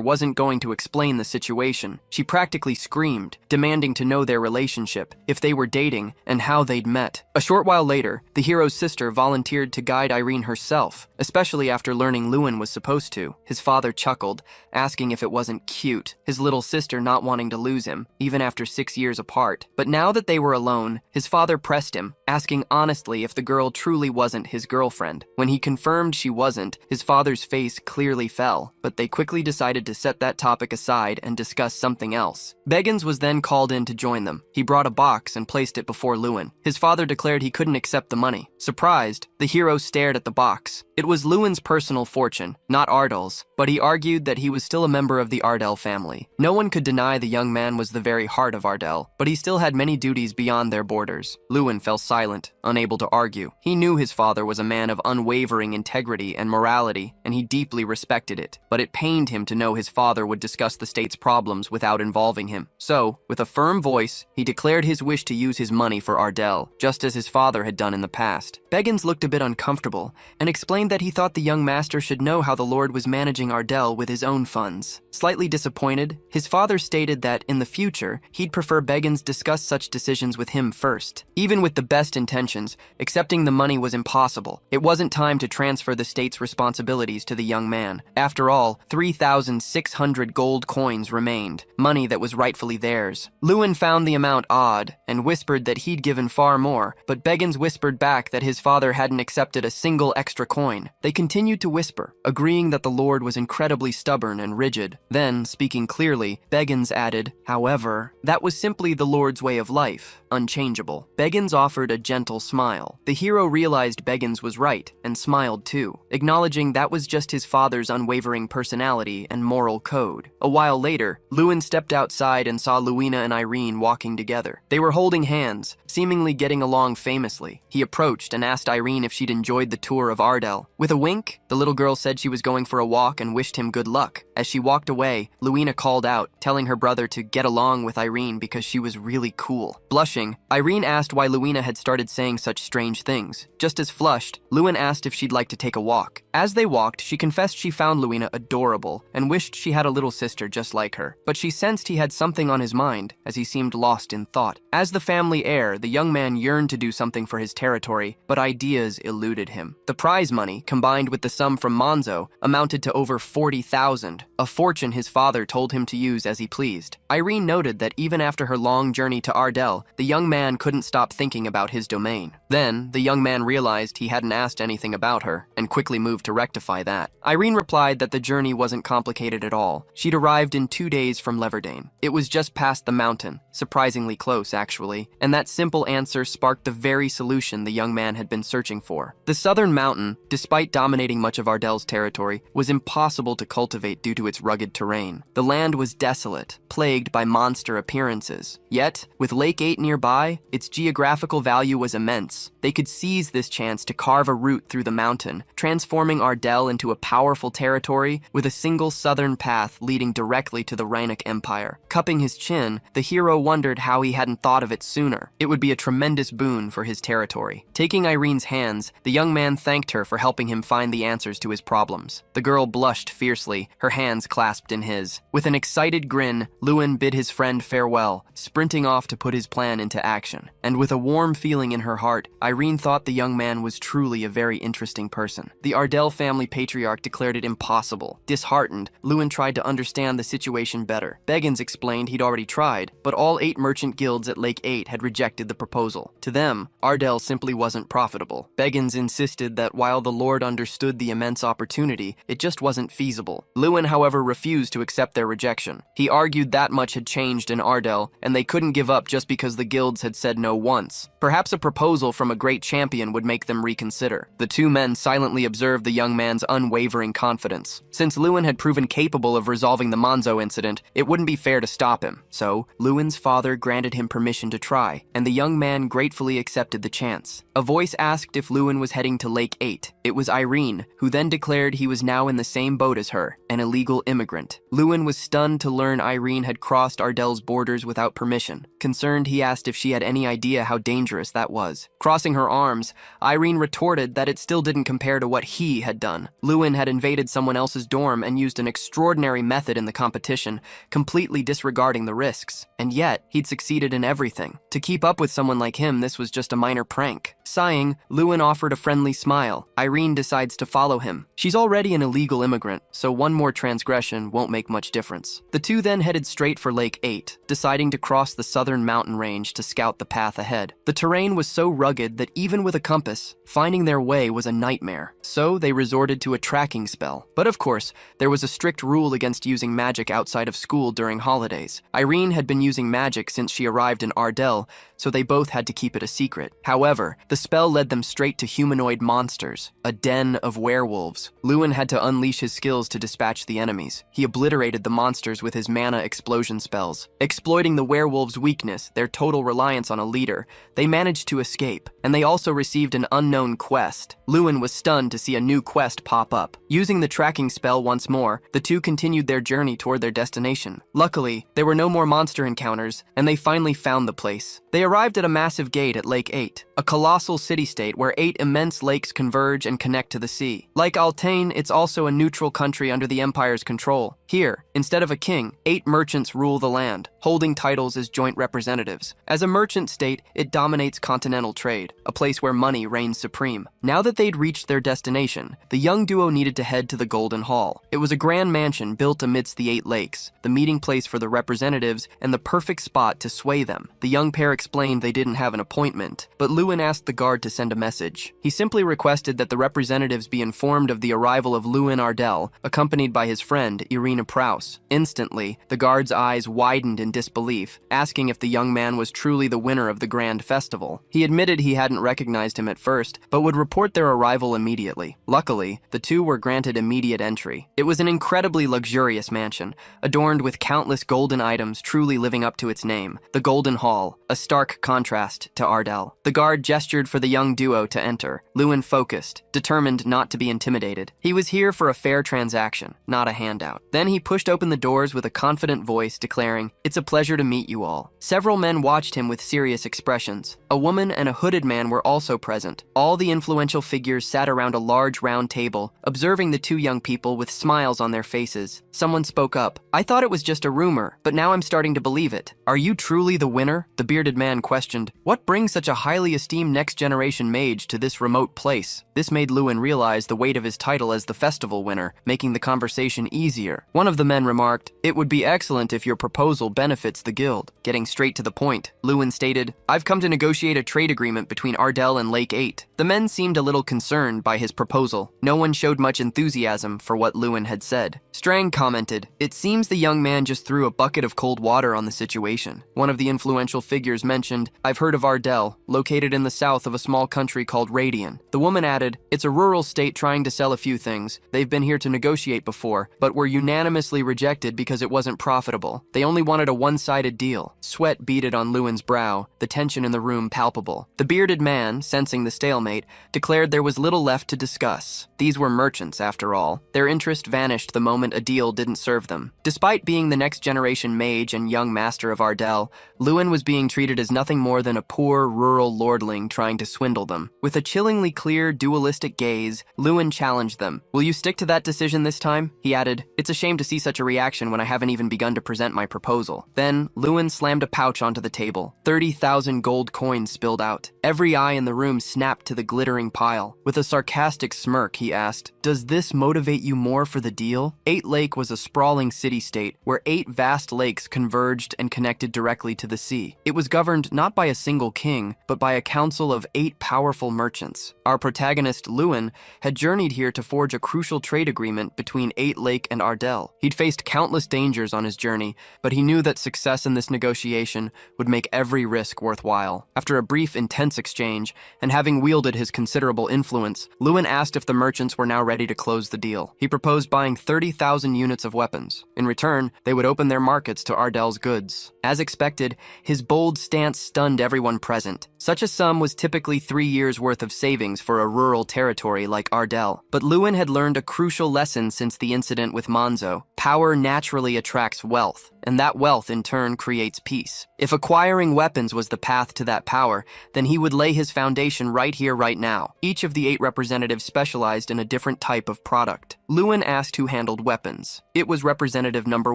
wasn't going to explain the situation. She practically screamed, demanding to to know their relationship, if they were dating, and how they'd met. A short while later, the hero's sister volunteered to guide Irene herself, especially after learning Lewin was supposed to. His father chuckled, asking if it wasn't cute, his little sister not wanting to lose him, even after 6 years apart. But now that they were alone, his father pressed him, asking honestly if the girl truly wasn't his girlfriend. When he confirmed she wasn't, his father's face clearly fell, but they quickly decided to set that topic aside and discuss something else. Beggins was then called in to join them. He brought a box and placed it before Lewin. His father declared he couldn't accept the money. Surprised, the hero stared at the box. It was Lewin's personal fortune, not Ardel's, but he argued that he was still a member of the Ardel family. No one could deny the young man was the very heart of Ardel, but he still had many duties beyond their borders. Lewin fell silent, unable to argue. He knew his father was a man of unwavering integrity and morality, and he deeply respected it, but it pained him to know his father would discuss the state's problems without involving him. So, with a firm voice, he declared his wish to use his money for Ardel, just as his father had done in the past. Beggins looked a bit uncomfortable, and explained that he thought the young master should know how the Lord was managing Ardel with his own funds. Slightly disappointed, his father stated that, in the future, he'd prefer Beggins discuss such decisions with him first. Even with the best intentions, accepting the money was impossible. It wasn't time to transfer the state's responsibilities to the young man. After all, 3,600 gold coins remained, money that was rightfully theirs. Lewin found the amount odd, and whispered that he'd given far more, but Beggins whispered back that his father hadn't accepted a single extra coin. They continued to whisper, agreeing that the Lord was incredibly stubborn and rigid. Then, speaking clearly, Beggins added, "However, that was simply the Lord's way of life, unchangeable." Beggins offered a gentle smile. The hero realized Beggins was right, and smiled too, acknowledging that was just his father's unwavering personality and moral code. A while later, Lewin stepped outside and saw Luina and Irene walking together. They were holding hands, seemingly getting along famously. He approached and asked Irene if she'd enjoyed the tour of Ardel. With a wink, the little girl said she was going for a walk and wished him good luck. As she walked away, Luina called out, telling her brother to get along with Irene because she was really cool. Blushing, Irene asked why Luina had started saying such strange things. Just as flushed, Lewin asked if she'd like to take a walk. As they walked, she confessed she found Luina adorable and wished she had a little sister just like her. But she sensed he had something on his mind, as he seemed lost in thought. As the family heir, the young man yearned to do something for his territory, but ideas eluded him. The prize money, combined with the sum from Monzo, amounted to over 40,000, a fortune his father told him to use as he pleased. Irene noted that even after her long journey to Ardel, the young man couldn't stop thinking about his domain. Then, the young man realized he hadn't asked anything about her, and quickly moved to rectify that. Irene replied that the journey wasn't complicated at all. She'd arrived in 2 days from Leverdane. It was just past the mountain, surprisingly close actually, and that simple answer sparked the very solution the young man had been searching for. The southern mountain, despite dominating much of Ardel's territory, was impossible to cultivate due to its rugged terrain. The land was desolate, plagued by monster appearances. Yet, with Lake 8 nearby, its geographical value was immense. They could seize this chance to carve a route through the mountain, transforming Ardel into a powerful territory with a single southern path leading directly to the Rhinic Empire. Cupping his chin, the hero wondered how he hadn't thought of it sooner. It would be a tremendous boon for his territory. Taking Irene's hands, the young man thanked her for helping him find the answers to his problems. The girl blushed fiercely, her hands clasped in his. With an excited grin, Lewin bid his friend farewell, sprinting off to put his plan into action. And with a warm feeling in her heart, Irene thought the young man was truly a very interesting person. The Ardel family patriarch declared it impossible. Disheartened, Lewin tried to understand the situation better. Beggins explained he'd already tried, but all 8 merchant guilds at Lake 8 had rejected the proposal. To them, Ardel simply wasn't profitable. Beggins insisted that while the Lord understood the immense opportunity, it just wasn't feasible. Lewin, however, refused to accept their rejection. He argued that much had changed in Ardel, and they couldn't give up just because the guilds had said no once. Perhaps a proposal from a great champion would make them reconsider. The two men silently observed the young man's unwavering confidence. Since Lewin had proven capable of resolving the Monzo incident, it wouldn't be fair to stop him. So, Lewin's father granted him permission to try, and the young man gratefully accepted the chance. A voice asked if Lewin was heading to Lake 8. It was Irene, who then declared he was now in the same boat as her, an illegal immigrant. Lewin was stunned to learn Irene had crossed Ardel's borders without permission. Concerned, he asked if she had any idea how dangerous that was. Crossing her arms, Irene retorted that it still didn't compare to what he had done. Lewin had invaded someone else's dorm and used an extraordinary method in the competition, completely disregarding the risks. And yet, he'd succeeded in everything. To keep up with someone like him, this was just a minor prank. Sighing, Lewin offered a friendly smile. Irene decides to follow him. She's already an illegal immigrant, so one more transgression won't make much difference. The two then headed straight for Lake 8, deciding to cross the southern mountain range to scout the path ahead. The terrain was so rugged that even with a compass, finding their way was a nightmare. So they resorted to a tracking spell. But of course, there was a strict rule against using magic outside of school during holidays. Irene had been using magic since she arrived in Ardell, so they both had to keep it a secret. However, the spell led them straight to humanoid monsters, a den of werewolves. Lewin had to unleash his skills to dispatch the enemies. He obliterated the monsters with his mana explosion spells. Exploiting the werewolves' weakness, their total reliance on a leader, they managed to escape, and they also received an unknown quest. Lewin was stunned to see a new quest pop up. Using the tracking spell once more, the two continued their journey toward their destination. Luckily, there were no more monster encounters, and they finally found the place. They arrived at a massive gate at Lake 8, a colossal city-state where 8 immense lakes converge and connect to the sea. Like Altain, it's also a neutral country under the Empire's control. Here, instead of a king, 8 merchants rule the land, holding titles as joint representatives. As a merchant state, it dominates continental trade, a place where money reigns supreme. Now that they'd reached their destination, the young duo needed to head to the Golden Hall. It was a grand mansion built amidst the 8 lakes, the meeting place for the representatives and the perfect spot to sway them. The young pair explained they didn't have an appointment, but Lewin asked the guard to send a message. He simply requested that the representatives be informed of the arrival of Lewin Ardell, accompanied by his friend, Irina Prouse. Instantly, the guard's eyes widened in disbelief, asking if the young man was truly the winner of the grand festival. He admitted he hadn't recognized him at first, but would report their arrival immediately. Luckily, the two were granted immediate entry. It was an incredibly luxurious mansion, adorned with countless golden items truly living up to its name, the Golden Hall, a stark contrast to Ardell. The guard gestured for the young duo to enter. Lewin focused, determined not to be intimidated. He was here for a fair transaction, not a handout. Then he pushed open the doors with a confident voice, declaring, "It's a pleasure to meet you all." Several men watched him with serious expressions. A woman and a hooded man were also present. All the influential figures sat around a large round table, observing the two young people with smiles on their faces. Someone spoke up. "I thought it was just a rumor, but now I'm starting to believe it. Are you truly the winner?" The bearded man questioned. "What brings such a highly esteemed next-generation mage to this remote place?" This made Lewin realize the weight of his title as the festival winner, making the conversation easier. One of the men remarked, "It would be excellent if your proposal benefits the guild." Getting straight to the point, Lewin stated, "I've come to negotiate a trade agreement between Ardell and Lake 8. The men seemed a little concerned by his proposal. No one showed much enthusiasm for what Lewin had said. Strang commented, "It seems the young man just threw a bucket of cold water on the situation." One of the influential figures mentioned, "I've heard of Ardell, located in the south of a small country called Radian." The woman added, "It's a rural state trying to sell a few things. They've been here to negotiate before, but were unanimously rejected because it wasn't profitable. They only wanted a one-sided deal." Sweat beaded on Lewin's brow, the tension in the room palpable. The bearded man, sensing the stalemate, declared there was little left to discuss. These were merchants, after all. Their interest vanished the moment a deal didn't serve them. Despite being the next-generation mage and young master of Ardell, Lewin was being treated as nothing more than a poor, rural lordling trying to swindle them. With a chillingly clear, dualistic gaze, Lewin challenged them. "Will you stick to that decision this time?" He added, "It's a shame to see such a reaction when I haven't even begun to present my proposal." Then, Lewin slammed a pouch onto the table. 30,000 gold coins spilled out. Every eye in the room snapped to the glittering pile. With a sarcastic smirk, he asked, "Does this motivate you more for the deal?" 8 Lake was a sprawling city-state where 8 vast lakes converged and connected directly to the sea. It was governed not by a single king, but by a council of 8 powerful merchants. Our protagonist, Lewin, had journeyed here to forge a crucial trade agreement between 8 Lake and Ardell. He'd faced countless dangers on his journey, but he knew that success in this negotiation would make every risk worthwhile. After a brief, intense exchange, and having wielded his considerable influence, Lewin asked if the merchants were now ready to close the deal. He proposed buying 30,000 units of weapons. In return, they would open their markets to Ardell's goods. As expected, his bold stance stunned everyone present. Such a sum was typically 3 years' worth of savings for a rural territory like Ardell. But Lewin had learned a crucial lesson since the incident with Monzo. Power naturally attracts wealth, and that wealth in turn creates peace. If acquiring weapons was the path to that power, then he would lay his foundation right here, right now. Each of the 8 representatives specialized in a different type of product. Lewin asked who handled weapons. It was representative number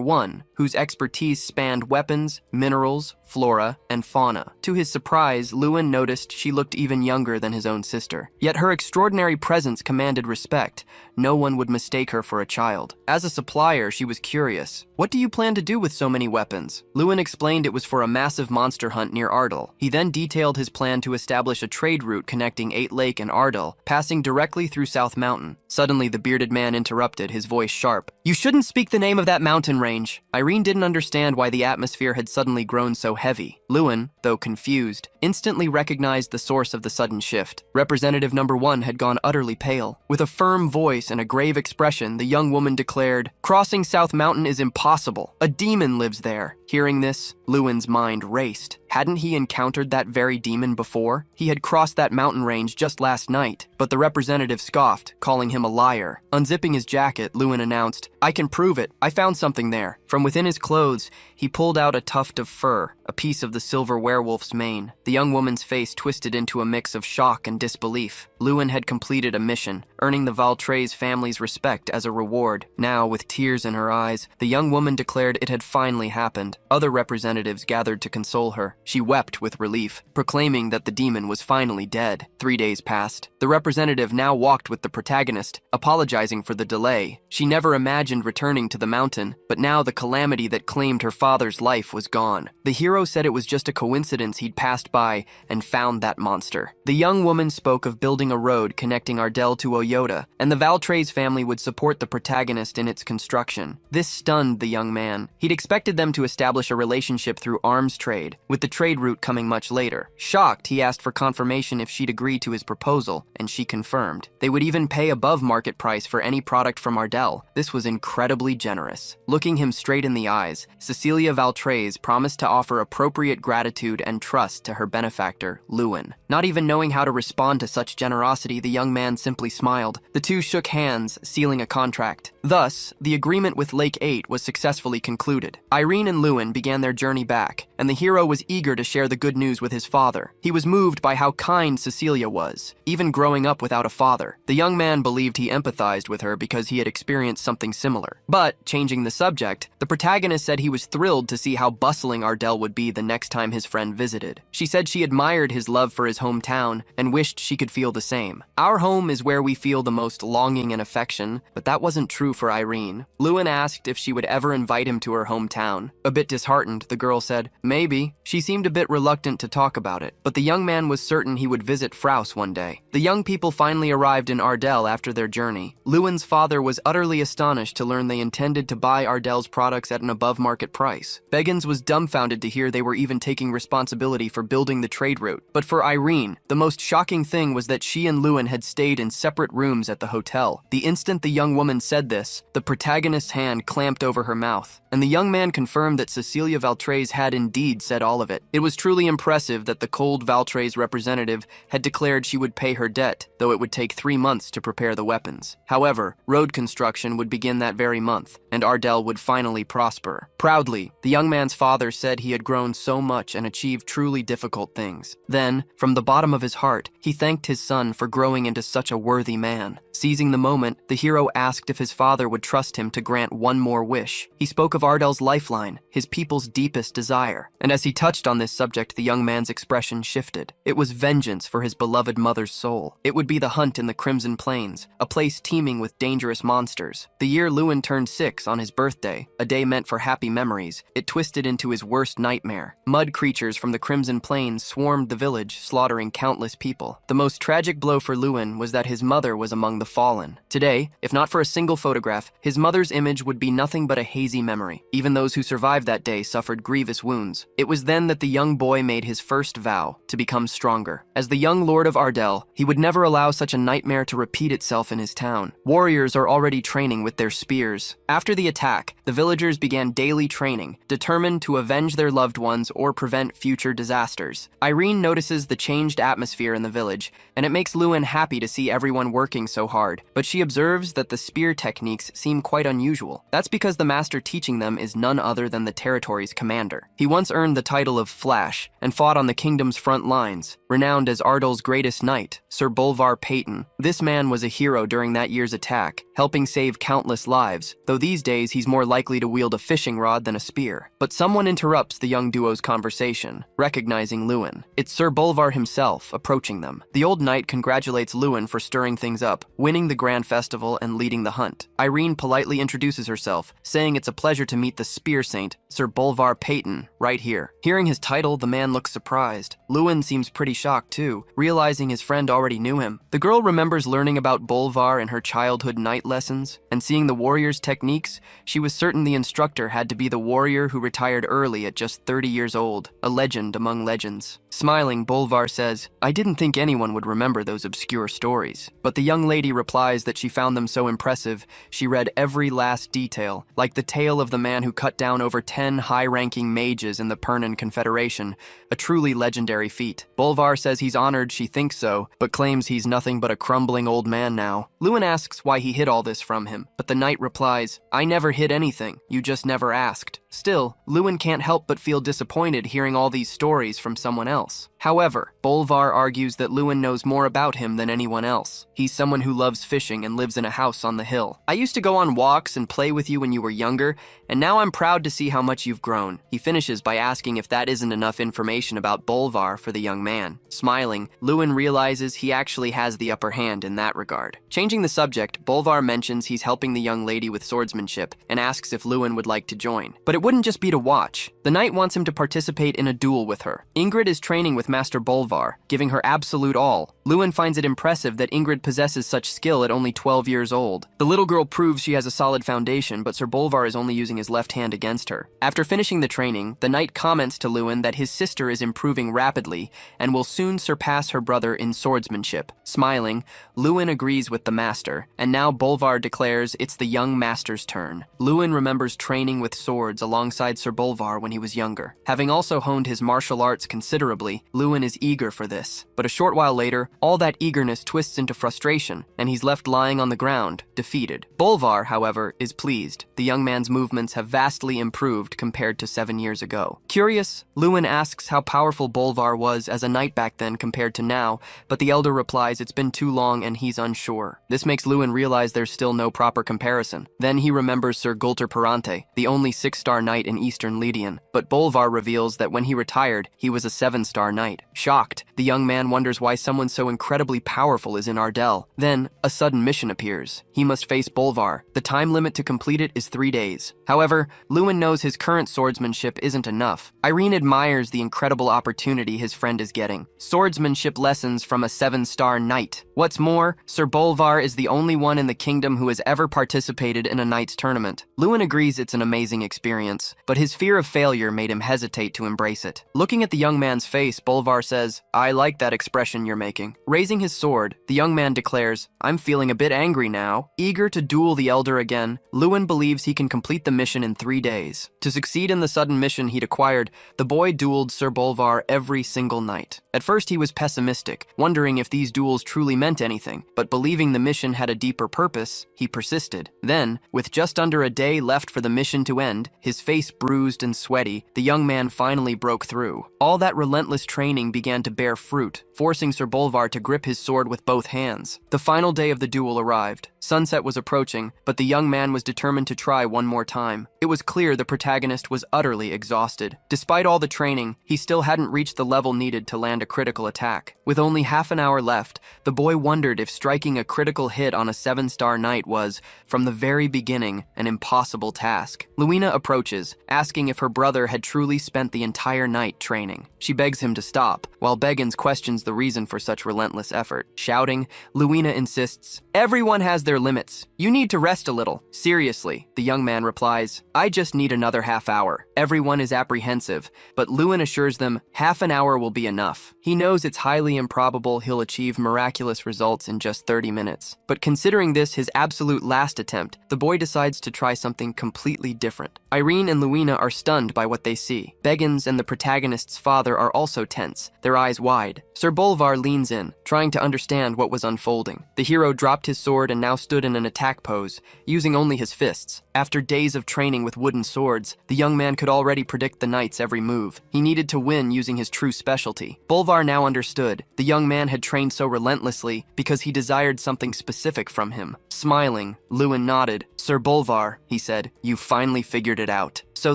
1, whose expertise spanned weapons, minerals, flora, and fauna. To his surprise, Lewin noticed she looked even younger than his own sister. Yet her extraordinary presence commanded respect. No one would mistake her for a child. As a supplier, she was curious. "What do you plan to do with so many weapons?" Lewin explained it was for a massive monster hunt near Ardell. He then detailed his plan to establish a trade route connecting 8 Lake and Ardell, passing directly through South Mountain. Suddenly, the bearded man interrupted, his voice sharp. "You shouldn't speak the name of that mountain range." Irene didn't understand why the atmosphere had suddenly grown so heavy. Lewin, though confused, instantly recognized the source of the sudden shift. Representative number 1 had gone utterly pale. With a firm voice and a grave expression, the young woman declared, "Crossing South Mountain is impossible. A demon lives there." Hearing this, Lewin's mind raced. Hadn't he encountered that very demon before? He had crossed that mountain range just last night, but the representative scoffed, calling him a liar. Unzipping his jacket, Lewin announced, "I can prove it. I found something there." From within his clothes, he pulled out a tuft of fur, a piece of the silver werewolf's mane. The young woman's face twisted into a mix of shock and disbelief. Lewin had completed a mission, earning the Valtreys family's respect as a reward. Now, with tears in her eyes, the young woman declared it had finally happened. Other representatives gathered to console her. She wept with relief, proclaiming that the demon was finally dead. 3 days passed. The representative now walked with the protagonist, apologizing for the delay. She never imagined returning to the mountain, but now the calamity that claimed her father's life was gone. The hero said it was just a coincidence he'd passed by and found that monster. The young woman spoke of building a road connecting Ardell to Oyota, and the Valtreys family would support the protagonist in its construction. This stunned the young man. He'd expected them to establish a relationship through arms trade, with the trade route coming much later. Shocked, he asked for confirmation if she'd agree to his proposal, and she confirmed. They would even pay above market price for any product from Ardell. This was incredibly generous. Looking him straight in the eyes, Cecilia Valtreys promised to offer appropriate gratitude and trust to her benefactor, Lewin. Not even knowing how to respond to such generosity, the young man simply smiled. The two shook hands, sealing a contract. Thus, the agreement with Lake 8 was successfully concluded. Irene and Lewin began their journey back, and the hero was eager to share the good news with his father. He was moved by how kind Cecilia was, even growing up without a father. The young man believed he empathized with her because he had experienced something similar. But, changing the subject, the protagonist said he was thrilled to see how bustling Ardell would be the next time his friend visited. She said she admired his love for his hometown and wished she could feel the same. "Our home is where we feel the most longing and affection," but that wasn't true for Irene. Lewin asked if she would ever invite him to her hometown. A bit disheartened, the girl said, "Maybe." She seemed a bit reluctant to talk about it, but the young man was certain he would visit Fraus one day. The young people finally arrived in Ardell after their journey. Lewin's father was utterly astonished to learn they intended to buy Ardell's products at an above-market price. Beggins was dumbfounded to hear they were even taking responsibility for building the trade route. But for Irene, the most shocking thing was that she and Lewin had stayed in separate rooms at the hotel. The instant the young woman said this, the protagonist's hand clamped over her mouth, and the young man confirmed that Cecilia Valtreys had indeed said all of it. It was truly impressive that the cold Valtreys representative had declared she would pay her debt, though it would take 3 months to prepare the weapons. However, road construction would begin that very month, and Ardell would finally prosper. Proudly, the young man's father said he had grown so much and achieved truly difficult things. Then, from the bottom of his heart, he thanked his son for growing into such a worthy man. Seizing the moment, the hero asked if his father would trust him to grant one more wish. He spoke of Ardell's lifeline, his people's deepest desire. And as he touched on this subject, the young man's expression shifted. It was vengeance for his beloved mother's soul. It would be the hunt in the Crimson Plains, a place teeming with dangerous monsters. The year Lewin turned 6 on his birthday, a day meant for happy memories, it twisted into his worst nightmare. Mud creatures from the Crimson Plains swarmed the village, slaughtering countless people. The most tragic blow for Lewin was that his mother was among the fallen. Today, if not for a single photograph, his mother's image would be nothing but a hazy memory. Even those who survived that day suffered grievous wounds. It was then that the young boy made his first vow to become stronger. As the young lord of Ardell, he would never allow such a nightmare to repeat itself in his town. Warriors are already training with their spears. After the attack, the villagers began daily training, determined to avenge their loved ones or prevent future disasters. Irene notices the changed atmosphere in the village, and it makes Lewin happy to see everyone working so hard, but she observes that the spear techniques seem quite unusual. That's because the master teaching them is none other than the territory's commander. He once earned the title of Flash and fought on the kingdom's front lines, renowned as Ardal's greatest knight, Sir Bolvar Peyton. This man was a hero during that year's attack, helping save countless lives, though these days he's more likely to wield a fishing rod than a spear. But someone interrupts the young duo's conversation, recognizing Lewin. It's Sir Bolvar himself, approaching them. The old knight congratulates Lewin for stirring things up, winning the grand festival and leading the hunt. Irene politely introduces herself, saying it's a pleasure to meet the spear saint, Sir Bolvar Peyton, right here. Hearing his title, the man looks surprised. Lewin seems pretty shocked too, realizing his friend already knew him. The girl remembers learning about Bolvar in her childhood knight lessons, and seeing the warrior's techniques, she was certain the instructor had to be the warrior who retired early at just 30 years old, a legend among legends. Smiling, Bolvar says, "I didn't think anyone would remember those obscure stories." But the young lady replies that she found them so impressive, she read every last detail, like the tale of the man who cut down over 10 high-ranking mages in the Pernan Confederation, a truly legendary feat. Bolvar says he's honored she thinks so, but claims he's nothing but a crumbling old man now. Lewin asks why he hid all this from him, but the knight replies, "I never hid anything, you just never asked." Still, Lewin can't help but feel disappointed hearing all these stories from someone else. However, Bolvar argues that Lewin knows more about him than anyone else. He's someone who loves fishing and lives in a house on the hill. "I used to go on walks and play with you when you were younger, and now I'm proud to see how much you've grown." He finishes by asking if that isn't enough information about Bolvar for the young man. Smiling, Lewin realizes he actually has the upper hand in that regard. Changing the subject, Bolvar mentions he's helping the young lady with swordsmanship and asks if Lewin would like to join. But it wouldn't just be to watch. The knight wants him to participate in a duel with her. Ingrid is training with Master Bolvar, giving her absolute all. Lewin finds it impressive that Ingrid possesses such skill at only 12 years old. The little girl proves she has a solid foundation, but Sir Bolvar is only using his left hand against her. After finishing the training, the knight comments to Lewin that his sister is improving rapidly and will soon surpass her brother in swordsmanship. Smiling, Lewin agrees with the master, and now Bolvar declares it's the young master's turn. Lewin remembers training with swords alongside Sir Bolvar when he was younger. Having also honed his martial arts considerably, Lewin is eager for this. But a short while later, all that eagerness twists into frustration, and he's left lying on the ground, defeated. Bolvar, however, is pleased. The young man's movements have vastly improved compared to 7 years ago. Curious, Lewin asks how powerful Bolvar was as a knight back then compared to now, but the elder replies it's been too long and he's unsure. This makes Lewin realize there's still no proper comparison. Then he remembers Sir Gulter Perante, the only 6-star knight in Eastern Lydian, but Bolvar reveals that when he retired, he was a 7-star knight. Shocked, the young man wonders why someone so incredibly powerful is in Ardell. Then, a sudden mission appears. He must face Bolvar. The time limit to complete it is 3 days. However, Lewin knows his current swordsmanship isn't enough. Irene admires the incredible opportunity his friend is getting. Swordsmanship lessons from a 7-star knight. What's more, Sir Bolvar is the only one in the kingdom who has ever participated in a knight's tournament. Lewin agrees it's an amazing experience, but his fear of failure made him hesitate to embrace it. Looking at the young man's face, Bolvar says, "I like that expression you're making." Raising his sword, the young man declares, "I'm feeling a bit angry now." Eager to duel the elder again, Lewin believes he can complete the mission in 3 days. To succeed in the sudden mission he'd acquired, the boy dueled Sir Bolvar every single night. At first he was pessimistic, wondering if these duels truly meant anything, but believing the mission had a deeper purpose, he persisted. Then, with just under a day left for the mission to end, his face bruised and sweaty, the young man finally broke through. All that relentless training began to bear fruit, forcing Sir Bolvar to grip his sword with both hands. The final day of the duel arrived. Sunset was approaching, but the young man was determined to try one more time. It was clear the protagonist was utterly exhausted. Despite all the training, he still hadn't reached the level needed to land a critical attack. With only half an hour left, the boy wondered if striking a critical hit on a 7-star knight was, from the very beginning, an impossible task. Luina approaches, asking if her brother had truly spent the entire night training. She begs him to stop, while Beggins questions the reason for such relentless effort. Shouting, Luina insists, "Everyone has their limits. You need to rest a little." "Seriously," the young man replies, "I just need another half hour." Everyone is apprehensive, but Lewin assures them half an hour will be enough. He knows it's highly improbable he'll achieve miraculous results in just 30 minutes. But considering this his absolute last attempt, the boy decides to try something completely different. Irene and Luina are stunned by what they see. Beggins and the protagonist's father are also tense, their eyes wide. Sir Bolvar leans in, trying to understand what was unfolding. The hero dropped his sword and now stood in an attack pose, using only his fists. After days of training with wooden swords, the young man could already predict the knight's every move. He needed to win using his true specialty. Bolvar now understood. The young man had trained so relentlessly because he desired something specific from him. Smiling, Lewin nodded. "Sir Bolvar," he said, "you finally figured it out." So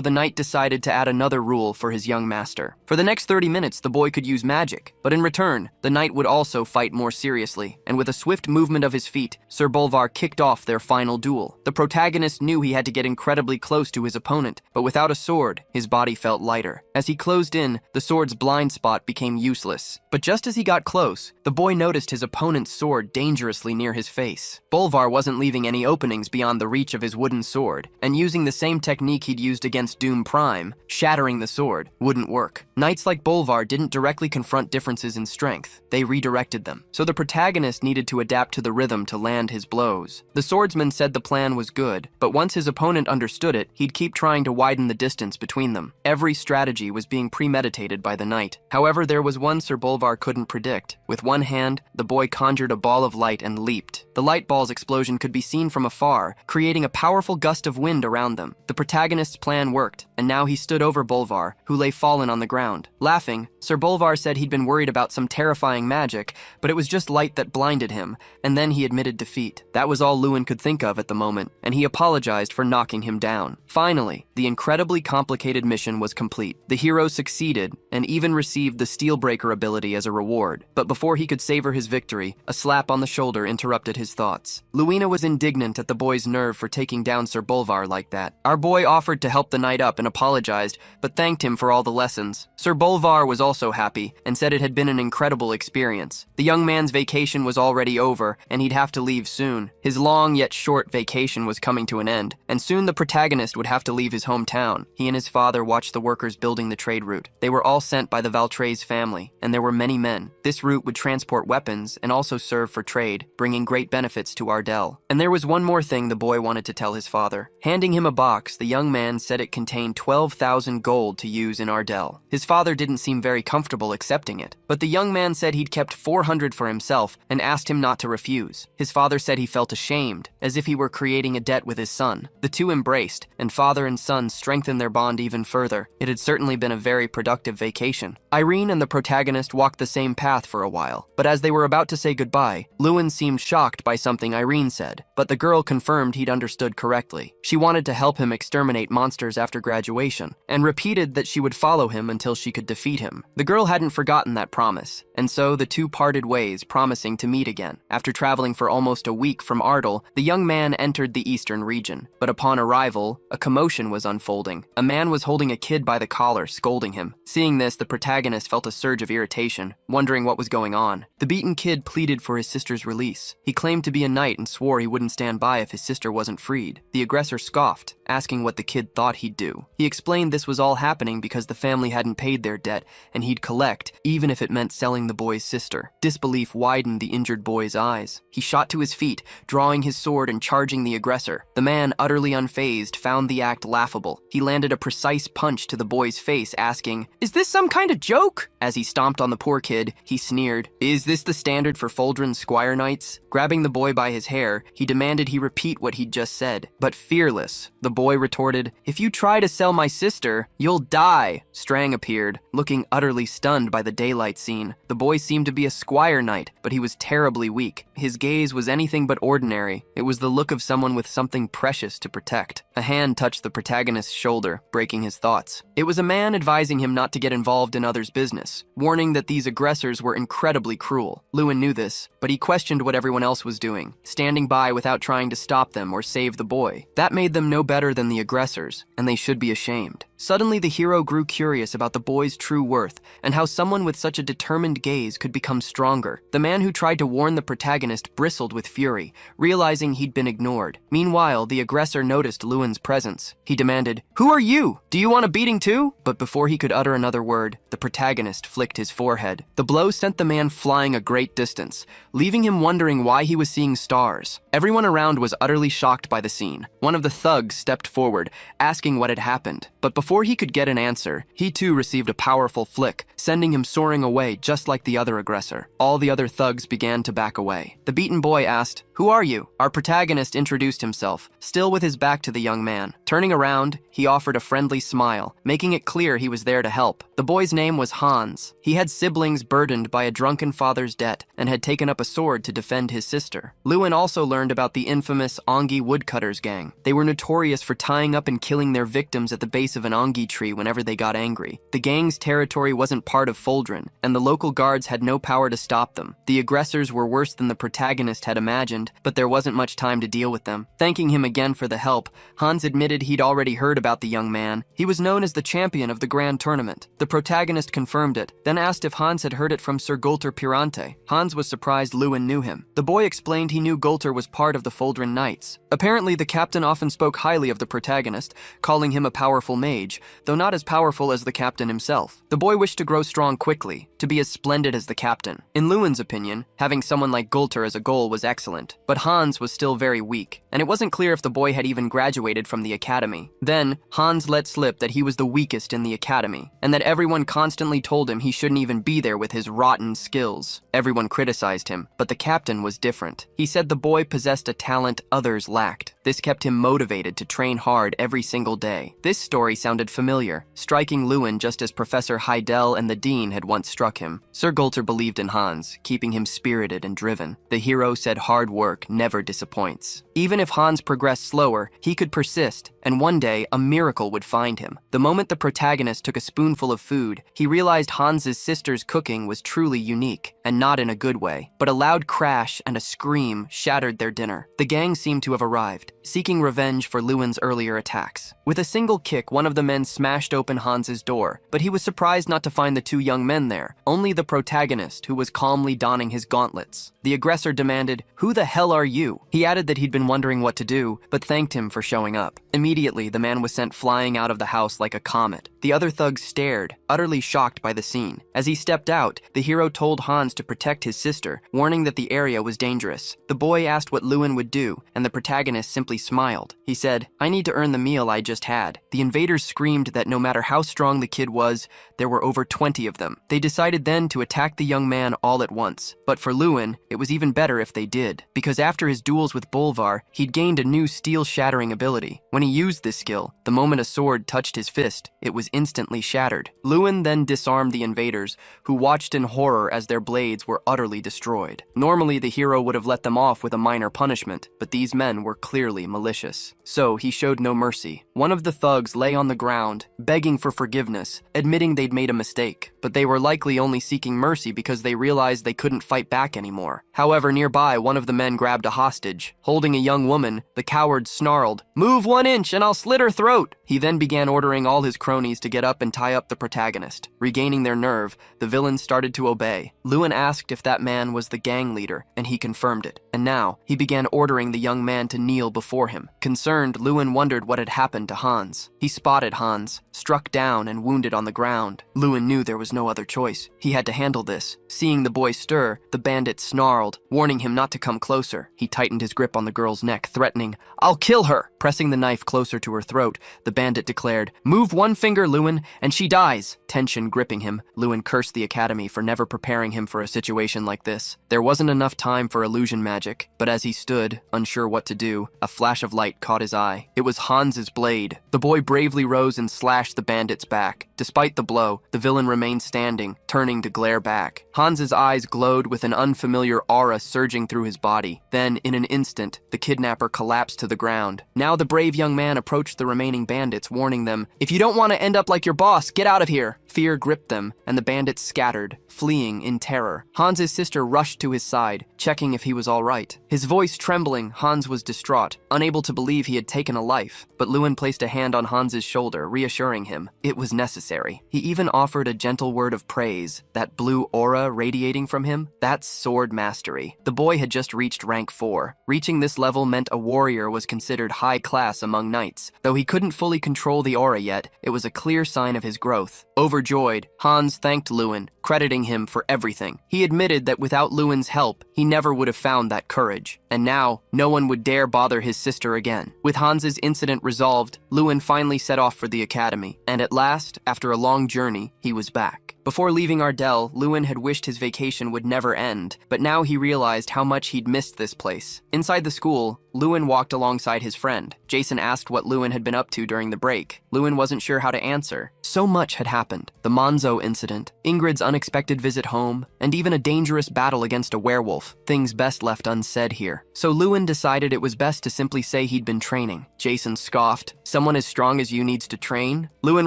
the knight decided to add another rule for his young master. For the next 30 minutes, the boy could use magic, but in return, the knight would also fight more seriously, and with a swift movement of his feet, Sir Bolvar kicked off their final duel. The protagonist knew he had to get incredibly close to his opponent, but without a sword, his body felt lighter. As he closed in, the sword's blind spot became useless. But just as he got close, the boy noticed his opponent's sword dangerously near his face. Bolvar wasn't leaving any openings beyond the reach of his wooden sword, and using the same technique he'd used against Doom Prime, shattering the sword, wouldn't work. Knights like Bolvar didn't directly confront differences in strength, they redirected them. So the protagonist needed to adapt to the rhythm to land his blows. The swordsman said the plan was good, but once his opponent understood it, he'd keep trying to widen the distance between them. Every strategy was being premeditated by the knight. However, there was one Sir Bolvar couldn't predict. With one hand, the boy conjured a ball of light and leaped. The light ball's explosion could be seen from afar, creating a powerful gust of wind around them. The protagonist's plan worked, and now he stood over Bolvar, who lay fallen on the ground. Laughing, Sir Bolvar said he'd been worried about some terrifying magic, but it was just light that blinded him, and then he admitted defeat. That was all Lewin could think of at the moment, and he apologized for knocking him down. Finally, the incredibly complicated mission was complete. The hero succeeded, and even received the Steelbreaker ability as a reward. But before he could savor his victory, a slap on the shoulder interrupted his thoughts. Luina was indignant at the boy's nerve for taking down Sir Bolvar like that. Our boy offered to help the knight up and apologized, but thanked him for all the lessons. Sir Bolvar was also happy, and said it had been an incredible experience. The young man's vacation was already over, and he'd have to leave soon. His long yet short vacation was coming to an end, and soon the protagonist would have to leave his hometown. He and his father watched the workers building the trade route. They were all sent by the Valtreys family, and there were many men. This route would transport weapons and also serve for trade, bringing great benefits to Ardell. And there was one more thing the boy wanted to tell his father. Handing him a box, the young man said it contained 12,000 gold to use in Ardell. His father didn't seem very comfortable accepting it, but the young man said he'd kept 400 for himself and asked him not to refuse. His father said he felt ashamed, as if he were creating a debt with his son. The two embraced, and father and son strengthened their bond even further. It had certainly been a very productive vacation. Irene and the protagonist walked the same path for a while, but as they were about to say goodbye, Lewin seemed shocked by something Irene said, but the girl confirmed he'd understood correctly. She wanted to help him exterminate monsters after graduation, and repeated that she would follow him until she could defeat him. The girl hadn't forgotten that promise, and so the two parted ways, promising to meet again. After traveling for almost a week from Ardell, the young man entered the eastern region, but upon arrival, a commotion was unfolding. A man was holding a kid by the collar, scolding him. Seeing this, the protagonist felt a surge of irritation, wondering what was going on. The beaten kid pleaded for his sister's release. He claimed to be a knight and swore he wouldn't stand by if his sister wasn't freed. The aggressor scoffed, asking what the kid thought he'd do. He explained this was all happening because the family hadn't paid their debt, and he'd collect, even if it meant selling the boy's sister. Disbelief widened the injured boy's eyes. He shot to his feet, drawing his sword and charging the aggressor. The man, utterly unfazed, found the act laughable. He landed a precise punch to the boy's face, asking, "Is this some kind of joke?" As he stomped on the poor kid, he sneered, "Is this the standard for Foldren's squire knights?" Grabbing the boy by his hair, he demanded he repeat what he'd just said. But fearless, the boy retorted, "If you try to sell my sister, you'll die." Strang appeared, looking utterly stunned by the daylight scene. The boy seemed to be a squire knight, but he was terribly weak. His gaze was anything but ordinary. It was the look of someone with something precious to protect. A hand touched the protagonist's shoulder, breaking his thoughts. It was a man advising him not to get involved in others' business, warning that these aggressors were incredibly cruel. Lewin knew this, but he questioned what everyone else was doing, standing by without trying to stop them or save the boy. That made them no better than the aggressors, and they should be ashamed. Suddenly, the hero grew curious about the boy's true worth and how someone with such a determined gaze could become stronger. The man who tried to warn the protagonist bristled with fury, realizing he'd been ignored. Meanwhile, the aggressor noticed Lewin's presence. He demanded, "Who are you? Do you want a beating too?" But before he could utter another word, the protagonist flicked his forehead. The blow sent the man flying a great distance, leaving him wondering why he was seeing stars. Everyone around was utterly shocked by the scene. One of the thugs stepped forward, asking what had happened. But before he could get an answer, he too received a powerful flick, sending him soaring away just like the other aggressor. All the other thugs began to back away. The beaten boy asked, "Who are you?" Our protagonist introduced himself, still with his back to the young man. Turning around, he offered a friendly smile, making it clear he was there to help. The boy's name was Hans. He had siblings burdened by a drunken father's debt and had taken up a sword to defend his sister. Lewin also learned about the infamous Ongi woodcutters gang. They were notorious for tying up and killing their victims at the base of an ongi tree whenever they got angry. The gang's territory wasn't part of Foldren, and the local guards had no power to stop them. The aggressors were worse than the protagonist had imagined, but there wasn't much time to deal with them. Thanking him again for the help, Hans admitted he'd already heard about the young man. He was known as the champion of the grand tournament. The protagonist confirmed it, then asked if Hans had heard it from Sir Gulter Pirante. Hans was surprised Lewin knew him. The boy explained he knew Gulter was part of the Foldren Knights. Apparently, the captain often spoke highly of the protagonist, calling him a powerful mage, though not as powerful as the captain himself. The boy wished to grow strong quickly, to be as splendid as the captain. In Lewin's opinion, having someone like Gulter as a goal was excellent, but Hans was still very weak, and it wasn't clear if the boy had even graduated from the academy. Then, Hans let slip that he was the weakest in the academy, and that everyone constantly told him he shouldn't even be there with his rotten skills. Everyone criticized him, but the captain was different. He said the boy possessed a talent others lacked. This kept him motivated to train hard every single day. This story sounded familiar, striking Lewin just as Professor Heidel and the Dean had once struck him. Sir Gulter believed in Hans, keeping him spirited and driven. The hero said hard work never disappoints. Even if Hans progressed slower, he could persist, and one day a miracle would find him. The moment the protagonist took a spoonful of food, he realized Hans's sister's cooking was truly unique, and not in a good way. But a loud crash and a scream shattered their dinner. The gang seemed to have arrived, seeking revenge for Lewin's earlier attacks. With a single kick, one of the men smashed open Hans's door, but he was surprised not to find the two young men there, only the protagonist, who was calmly donning his gauntlets. The aggressor demanded, "Who the hell are you?" He added that he'd been wondering what to do, but thanked him for showing up. Immediately, the man was sent flying out of the house like a comet. The other thugs stared, utterly shocked by the scene. As he stepped out, the hero told Hans to protect his sister, warning that the area was dangerous. The boy asked what Lewin would do, and the protagonist simply smiled. He said, "I need to earn the meal I just had." The invaders screamed that no matter how strong the kid was, there were over 20 of them. They decided then to attack the young man all at once. But for Lewin, it was even better if they did, because after his duels with Bolvar, he'd gained a new steel-shattering ability. When he used this skill, the moment a sword touched his fist, it was instantly shattered. Lewin then disarmed the invaders, who watched in horror as their blades were utterly destroyed. Normally, the hero would have let them off with a minor punishment, but these men were clearly malicious. So he showed no mercy. One of the thugs lay on the ground, begging for forgiveness, admitting they'd made a mistake, but they were likely only seeking mercy because they realized they couldn't fight back anymore. However, nearby, one of the men grabbed a hostage. Holding a young woman, the coward snarled, "Move 1 inch and I'll slit her throat!" He then began ordering all his cronies to get up and tie up the protagonist. Regaining their nerve, the villains started to obey. Lewin asked if that man was the gang leader, and he confirmed it. And now, he began ordering the young man to kneel before him. Concerned, Lewin wondered what had happened to Hans. He spotted Hans, struck down and wounded on the ground. Lewin knew there was no other choice. He had to handle this. Seeing the boy stir, the bandit snarled, warning him not to come closer. He tightened his grip on the girl's neck, threatening, "I'll kill her!" Pressing the knife closer to her throat, the bandit declared, "Move 1 finger, Lewin, and she dies!" Tension gripping him, Lewin cursed the academy for never preparing him for a situation like this. There wasn't enough time for illusion magic, but as he stood, unsure what to do, a flash of light caught his eye. It was Hans's blade. The boy bravely rose and slashed the bandit's back. Despite the blow, the villain remained standing, turning to glare back. Hans's eyes glowed with an unfamiliar aura surging through his body. Then, in an instant, the kidnapper collapsed to the ground. Now the brave young man approached the remaining bandits, warning them, "If you don't want to end up like your boss, get out of here!" Fear gripped them, and the bandits scattered, fleeing in terror. Hans's sister rushed to his side, checking if he was all right. His voice trembling, Hans was distraught, unable to believe he had taken a life. But Lewin placed a hand on Hans's shoulder, reassuring him it was necessary. He even offered a gentle word of praise. That blue aura radiating from him, that's sword mastery. The boy had just reached rank 4. Reaching this level meant a warrior was considered high class among knights. Though he couldn't fully control the aura yet, it was a clear sign of his growth. Overjoyed, Hans thanked Lewin, crediting him for everything. He admitted that without Lewin's help, he never would have found that courage. And now, no one would dare bother his sister again. With Hans's incident resolved, Lewin finally set off for the academy. And at last, after a long journey, he was back. Before leaving Ardell, Lewin had wished his vacation would never end, but now he realized how much he'd missed this place. Inside the school, Lewin walked alongside his friend. Jason asked what Lewin had been up to during the break. Lewin wasn't sure how to answer. So much had happened. The Monzo incident, Ingrid's unexpected visit home, and even a dangerous battle against a werewolf. Things best left unsaid here. So Lewin decided it was best to simply say he'd been training. Jason scoffed. Someone as strong as you needs to train? Lewin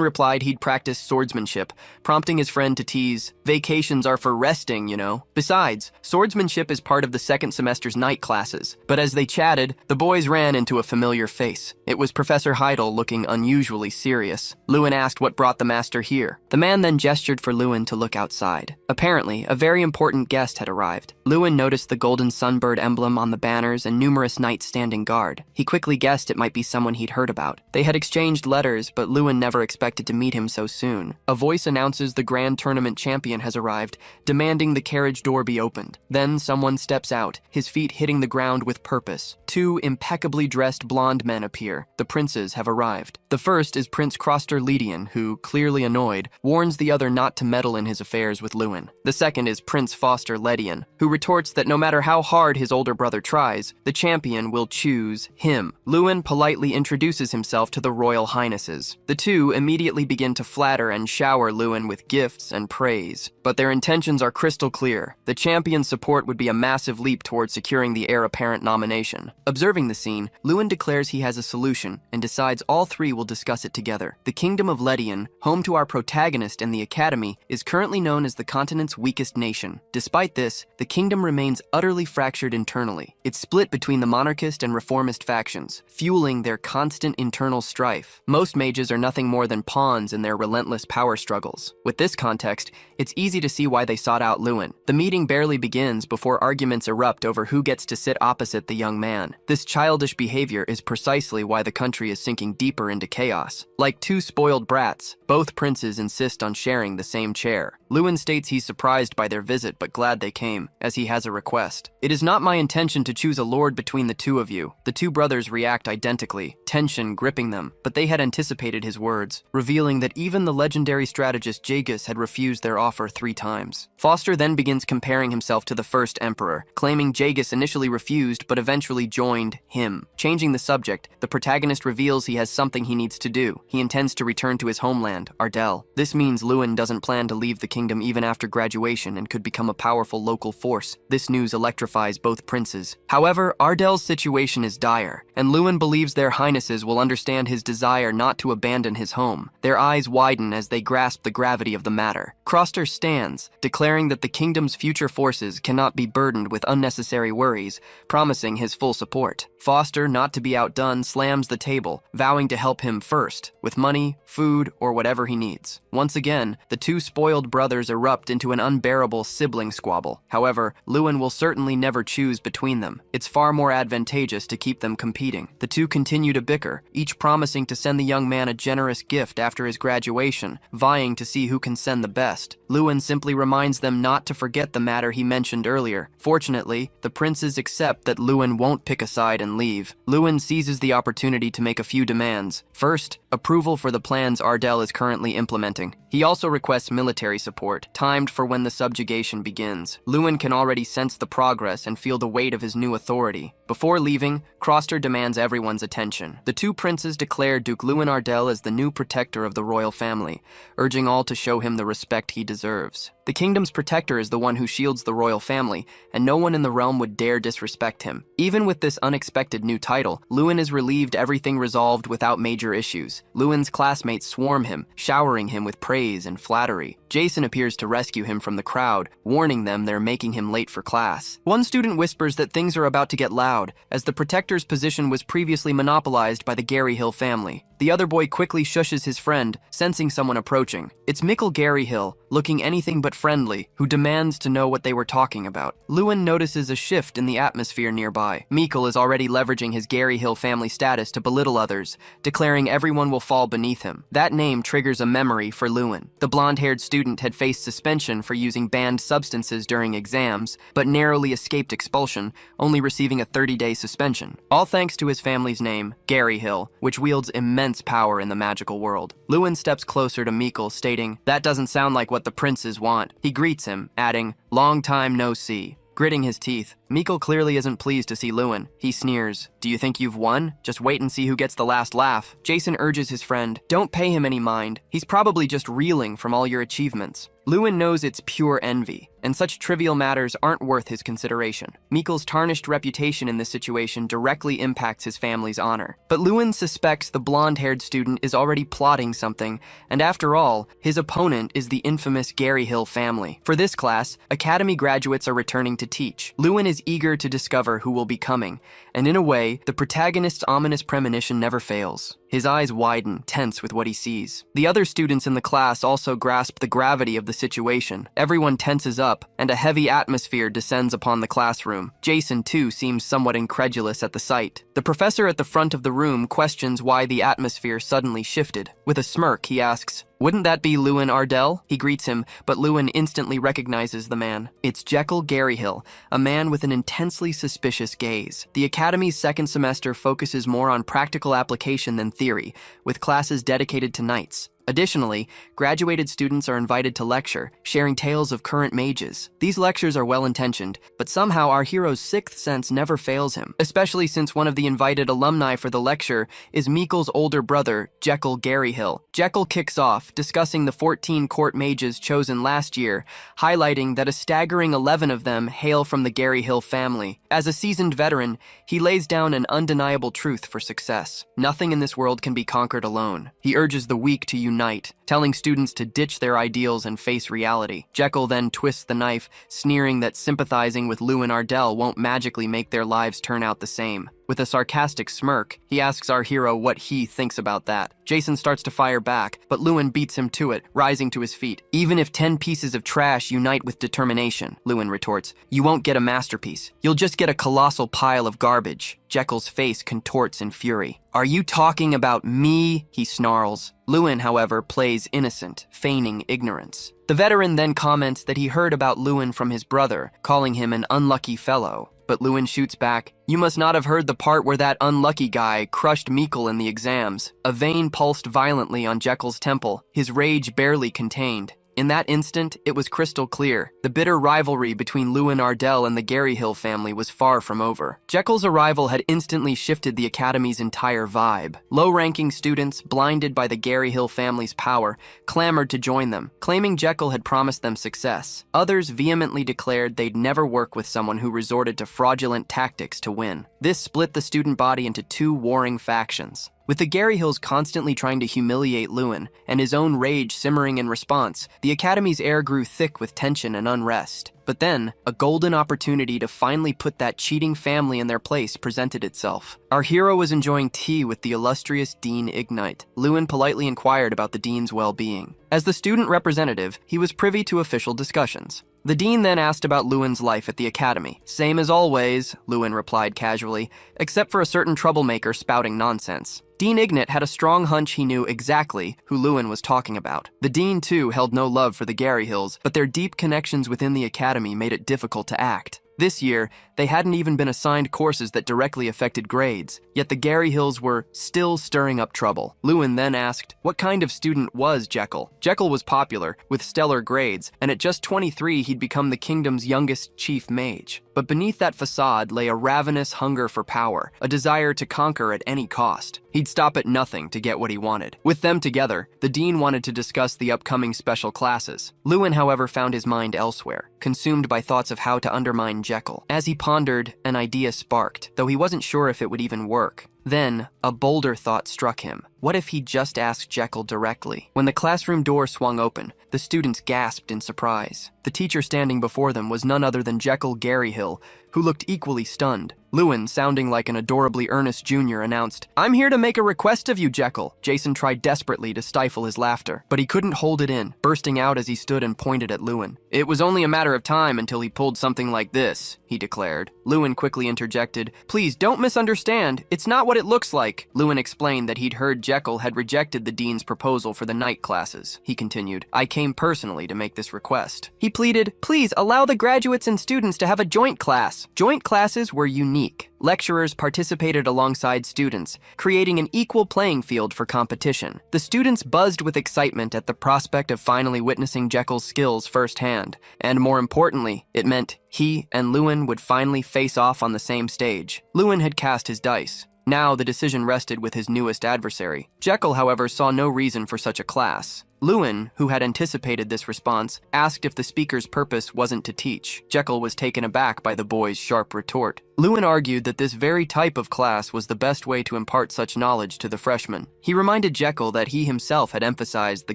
replied he'd practiced swordsmanship, prompting his friend to tease, vacations are for resting, you know. Besides, swordsmanship is part of the second semester's night classes. But as they chatted, the boys ran into a familiar face. It was Professor Heidel looking unusually serious. Lewin asked what brought the master here. The man then gestured for Lewin to look outside. Apparently, a very important guest had arrived. Lewin noticed the golden sunbird emblem on the banners and numerous knights standing guard. He quickly guessed it might be someone he'd heard about. They had exchanged letters, but Lewin never expected to meet him so soon. A voice announces the Grand Tournament champion has arrived, demanding the carriage door be opened. Then someone steps out, his feet hitting the ground with purpose. Two impeccably dressed blonde men appear. The princes have arrived. The first is Prince Kroster Lydian, who, clearly annoyed, warns the other not to meddle in his affairs with Lewin. The second is Prince Foster Ledian, who retorts that no matter how hard his older brother tries, the champion will choose him. Lewin politely introduces himself to the royal highnesses. The two immediately begin to flatter and shower Lewin with gifts and praise. But their intentions are crystal clear. The champion's support would be a massive leap towards securing the heir apparent nomination. Observing the scene, Lewin declares he has a solution and decides all three will discuss it together. The kingdom of Ledian, home to our protagonist and the academy, is currently known as the continent's weakest nation. Despite this, the kingdom remains utterly fractured internally. It's split between the monarchist and reformist factions, fueling their constant internal strife. Most mages are nothing more than pawns in their relentless power struggles. With this context, it's easy to see why they sought out Lewin. The meeting barely begins before arguments erupt over who gets to sit opposite the young man. This childish behavior is precisely why the country is sinking deeper into chaos. Like two spoiled brats, both princes insist on sharing the same chair. Lewin states he's surprised by their visit but glad they came, as he has a request. It is not my intention to choose a lord between the two of you. The two brothers react identically, tension gripping them, but they had anticipated his words, revealing that even the legendary strategist Jagus had refused their offer 3 times. Foster then begins comparing himself to the first emperor, claiming Jagus initially refused but eventually joined him. Changing the subject, the protagonist reveals he has something he needs to do. He intends to return to his homeland, Ardell. This means Lewin doesn't plan to leave the kingdom even after graduation and could become a powerful local force. This news electrifies both princes. However, Ardell's situation is dire, and Lewin believes their highnesses will understand his desire not to abandon his home. Their eyes widen as they grasp the gravity of the matter. Kroster stands, declaring that the kingdom's future forces cannot be burdened with unnecessary worries, promising his full support. Foster, not to be outdone, slams the table, vowing to help him first, with money, food, or whatever he needs. Once again, the two spoiled brothers erupt into an unbearable sibling squabble. However, Lewin will certainly never choose between them. It's far more advantageous to keep them competing. The two continue to bicker, each promising to send the young man a generous gift after his graduation, vying to see who can send the best. Lewin simply reminds them not to forget the matter he mentioned earlier. Fortunately, the princes accept that Lewin won't pick a side and leave. Lewin seizes the opportunity to make a few demands. First, approval for the plans Ardell is currently implementing. He also requests military support, timed for when the subjugation begins. Lewin can already sense the progress and feel the weight of his new authority. Before leaving, Kroster demands everyone's attention. The two princes declare Duke Lewin Ardell as the new protector of the royal family, urging all to show him the respect he deserves. The kingdom's protector is the one who shields the royal family, and no one in the realm would dare disrespect him. Even with this unexpected new title, Lewin is relieved everything resolved without major issues. Lewin's classmates swarm him, showering him with praise and flattery. Jason appears to rescue him from the crowd, warning them they're making him late for class. One student whispers that things are about to get loud, as the protector's position was previously monopolized by the Garyhill family. The other boy quickly shushes his friend, sensing someone approaching. It's Mikkel Garyhill, looking anything but friendly, who demands to know what they were talking about. Lewin notices a shift in the atmosphere nearby. Mikkel is already leveraging his Garyhill family status to belittle others, declaring everyone will fall beneath him. That name triggers a memory for Lewin. The blonde-haired student had faced suspension for using banned substances during exams, but narrowly escaped expulsion, only receiving a 30-day suspension. All thanks to his family's name, Garyhill, which wields immense power in the magical world. Lewin steps closer to Mikkel, stating, "That doesn't sound like what the princes want." He greets him, adding, "Long time no see." Gritting his teeth, Mikkel clearly isn't pleased to see Lewin. He sneers, "Do you think you've won? Just wait and see who gets the last laugh." Jason urges his friend, "Don't pay him any mind. He's probably just reeling from all your achievements." Lewin knows it's pure envy, and such trivial matters aren't worth his consideration. Mikkel's tarnished reputation in this situation directly impacts his family's honor. But Lewin suspects the blonde-haired student is already plotting something, and after all, his opponent is the infamous Garyhill family. For this class, Academy graduates are returning to teach. Lewin is eager to discover who will be coming, and in a way, the protagonist's ominous premonition never fails. His eyes widen, tense with what he sees. The other students in the class also grasp the gravity of the situation. Everyone tenses up, and a heavy atmosphere descends upon the classroom. Jason, too, seems somewhat incredulous at the sight. The professor at the front of the room questions why the atmosphere suddenly shifted. With a smirk, he asks, "Wouldn't that be Lewin Ardell?" He greets him, but Lewin instantly recognizes the man. It's Jekyll Garyhill, a man with an intensely suspicious gaze. The Academy's second semester focuses more on practical application than theory, with classes dedicated to knights. Additionally, graduated students are invited to lecture, sharing tales of current mages. These lectures are well-intentioned, but somehow our hero's sixth sense never fails him, especially since one of the invited alumni for the lecture is Mikkel's older brother, Jekyll Garyhill. Jekyll kicks off, discussing the 14 court mages chosen last year, highlighting that a staggering 11 of them hail from the Garyhill family. As a seasoned veteran, he lays down an undeniable truth for success. Nothing in this world can be conquered alone. He urges the weak to unite, telling students to ditch their ideals and face reality. Jekyll then twists the knife, sneering that sympathizing with Lewin Ardell won't magically make their lives turn out the same. With a sarcastic smirk, he asks our hero what he thinks about that. Jason starts to fire back, but Lewin beats him to it, rising to his feet. "Even if 10 pieces of trash unite with determination," Lewin retorts, "you won't get a masterpiece. You'll just get a colossal pile of garbage." Jekyll's face contorts in fury. "Are you talking about me?" he snarls. Lewin, however, plays innocent, feigning ignorance. The veteran then comments that he heard about Lewin from his brother, calling him an unlucky fellow. But Lewin shoots back, "You must not have heard the part where that unlucky guy crushed Mikkel in the exams." A vein pulsed violently on Jekyll's temple, his rage barely contained. In that instant, it was crystal clear. The bitter rivalry between Lewin Ardell and the Garyhill family was far from over. Jekyll's arrival had instantly shifted the Academy's entire vibe. Low-ranking students, blinded by the Garyhill family's power, clamored to join them, claiming Jekyll had promised them success. Others vehemently declared they'd never work with someone who resorted to fraudulent tactics to win. This split the student body into two warring factions. With the Garyhills constantly trying to humiliate Lewin, and his own rage simmering in response, the Academy's air grew thick with tension and unrest. But then, a golden opportunity to finally put that cheating family in their place presented itself. Our hero was enjoying tea with the illustrious Dean Ignite. Lewin politely inquired about the dean's well-being. As the student representative, he was privy to official discussions. The dean then asked about Lewin's life at the Academy. "Same as always," Lewin replied casually, "except for a certain troublemaker spouting nonsense." Dean Ignat had a strong hunch he knew exactly who Lewin was talking about. The dean, too, held no love for the Garyhills, but their deep connections within the Academy made it difficult to act. This year, they hadn't even been assigned courses that directly affected grades, yet the Garyhills were still stirring up trouble. Lewin then asked, what kind of student was Jekyll? Jekyll was popular, with stellar grades, and at just 23 he'd become the kingdom's youngest chief mage. But beneath that facade lay a ravenous hunger for power, a desire to conquer at any cost. He'd stop at nothing to get what he wanted. With them together, the dean wanted to discuss the upcoming special classes. Lewin, however, found his mind elsewhere, consumed by thoughts of how to undermine Jekyll. As he pondered, an idea sparked, though he wasn't sure if it would even work. Then, a bolder thought struck him. What if he just asked Jekyll directly? When the classroom door swung open, the students gasped in surprise. The teacher standing before them was none other than Jekyll Garyhill, who looked equally stunned. Lewin, sounding like an adorably earnest junior, announced, "I'm here to make a request of you, Jekyll." Jason tried desperately to stifle his laughter, but he couldn't hold it in, bursting out as he stood and pointed at Lewin. "It was only a matter of time until he pulled something like this," he declared. Lewin quickly interjected, "Please don't misunderstand. It's not what it looks like." Lewin explained that he'd heard Jekyll had rejected the dean's proposal for the night classes. He continued, "I came personally to make this request." He pleaded, "Please allow the graduates and students to have a joint class." Joint classes were unique. Lecturers participated alongside students, creating an equal playing field for competition. The students buzzed with excitement at the prospect of finally witnessing Jekyll's skills firsthand, and more importantly, it meant he and Lewin would finally face off on the same stage. Lewin had cast his dice. Now the decision rested with his newest adversary. Jekyll, however, saw no reason for such a class. Lewin, who had anticipated this response, asked if the speaker's purpose wasn't to teach. Jekyll was taken aback by the boy's sharp retort. Lewin argued that this very type of class was the best way to impart such knowledge to the freshmen. He reminded Jekyll that he himself had emphasized the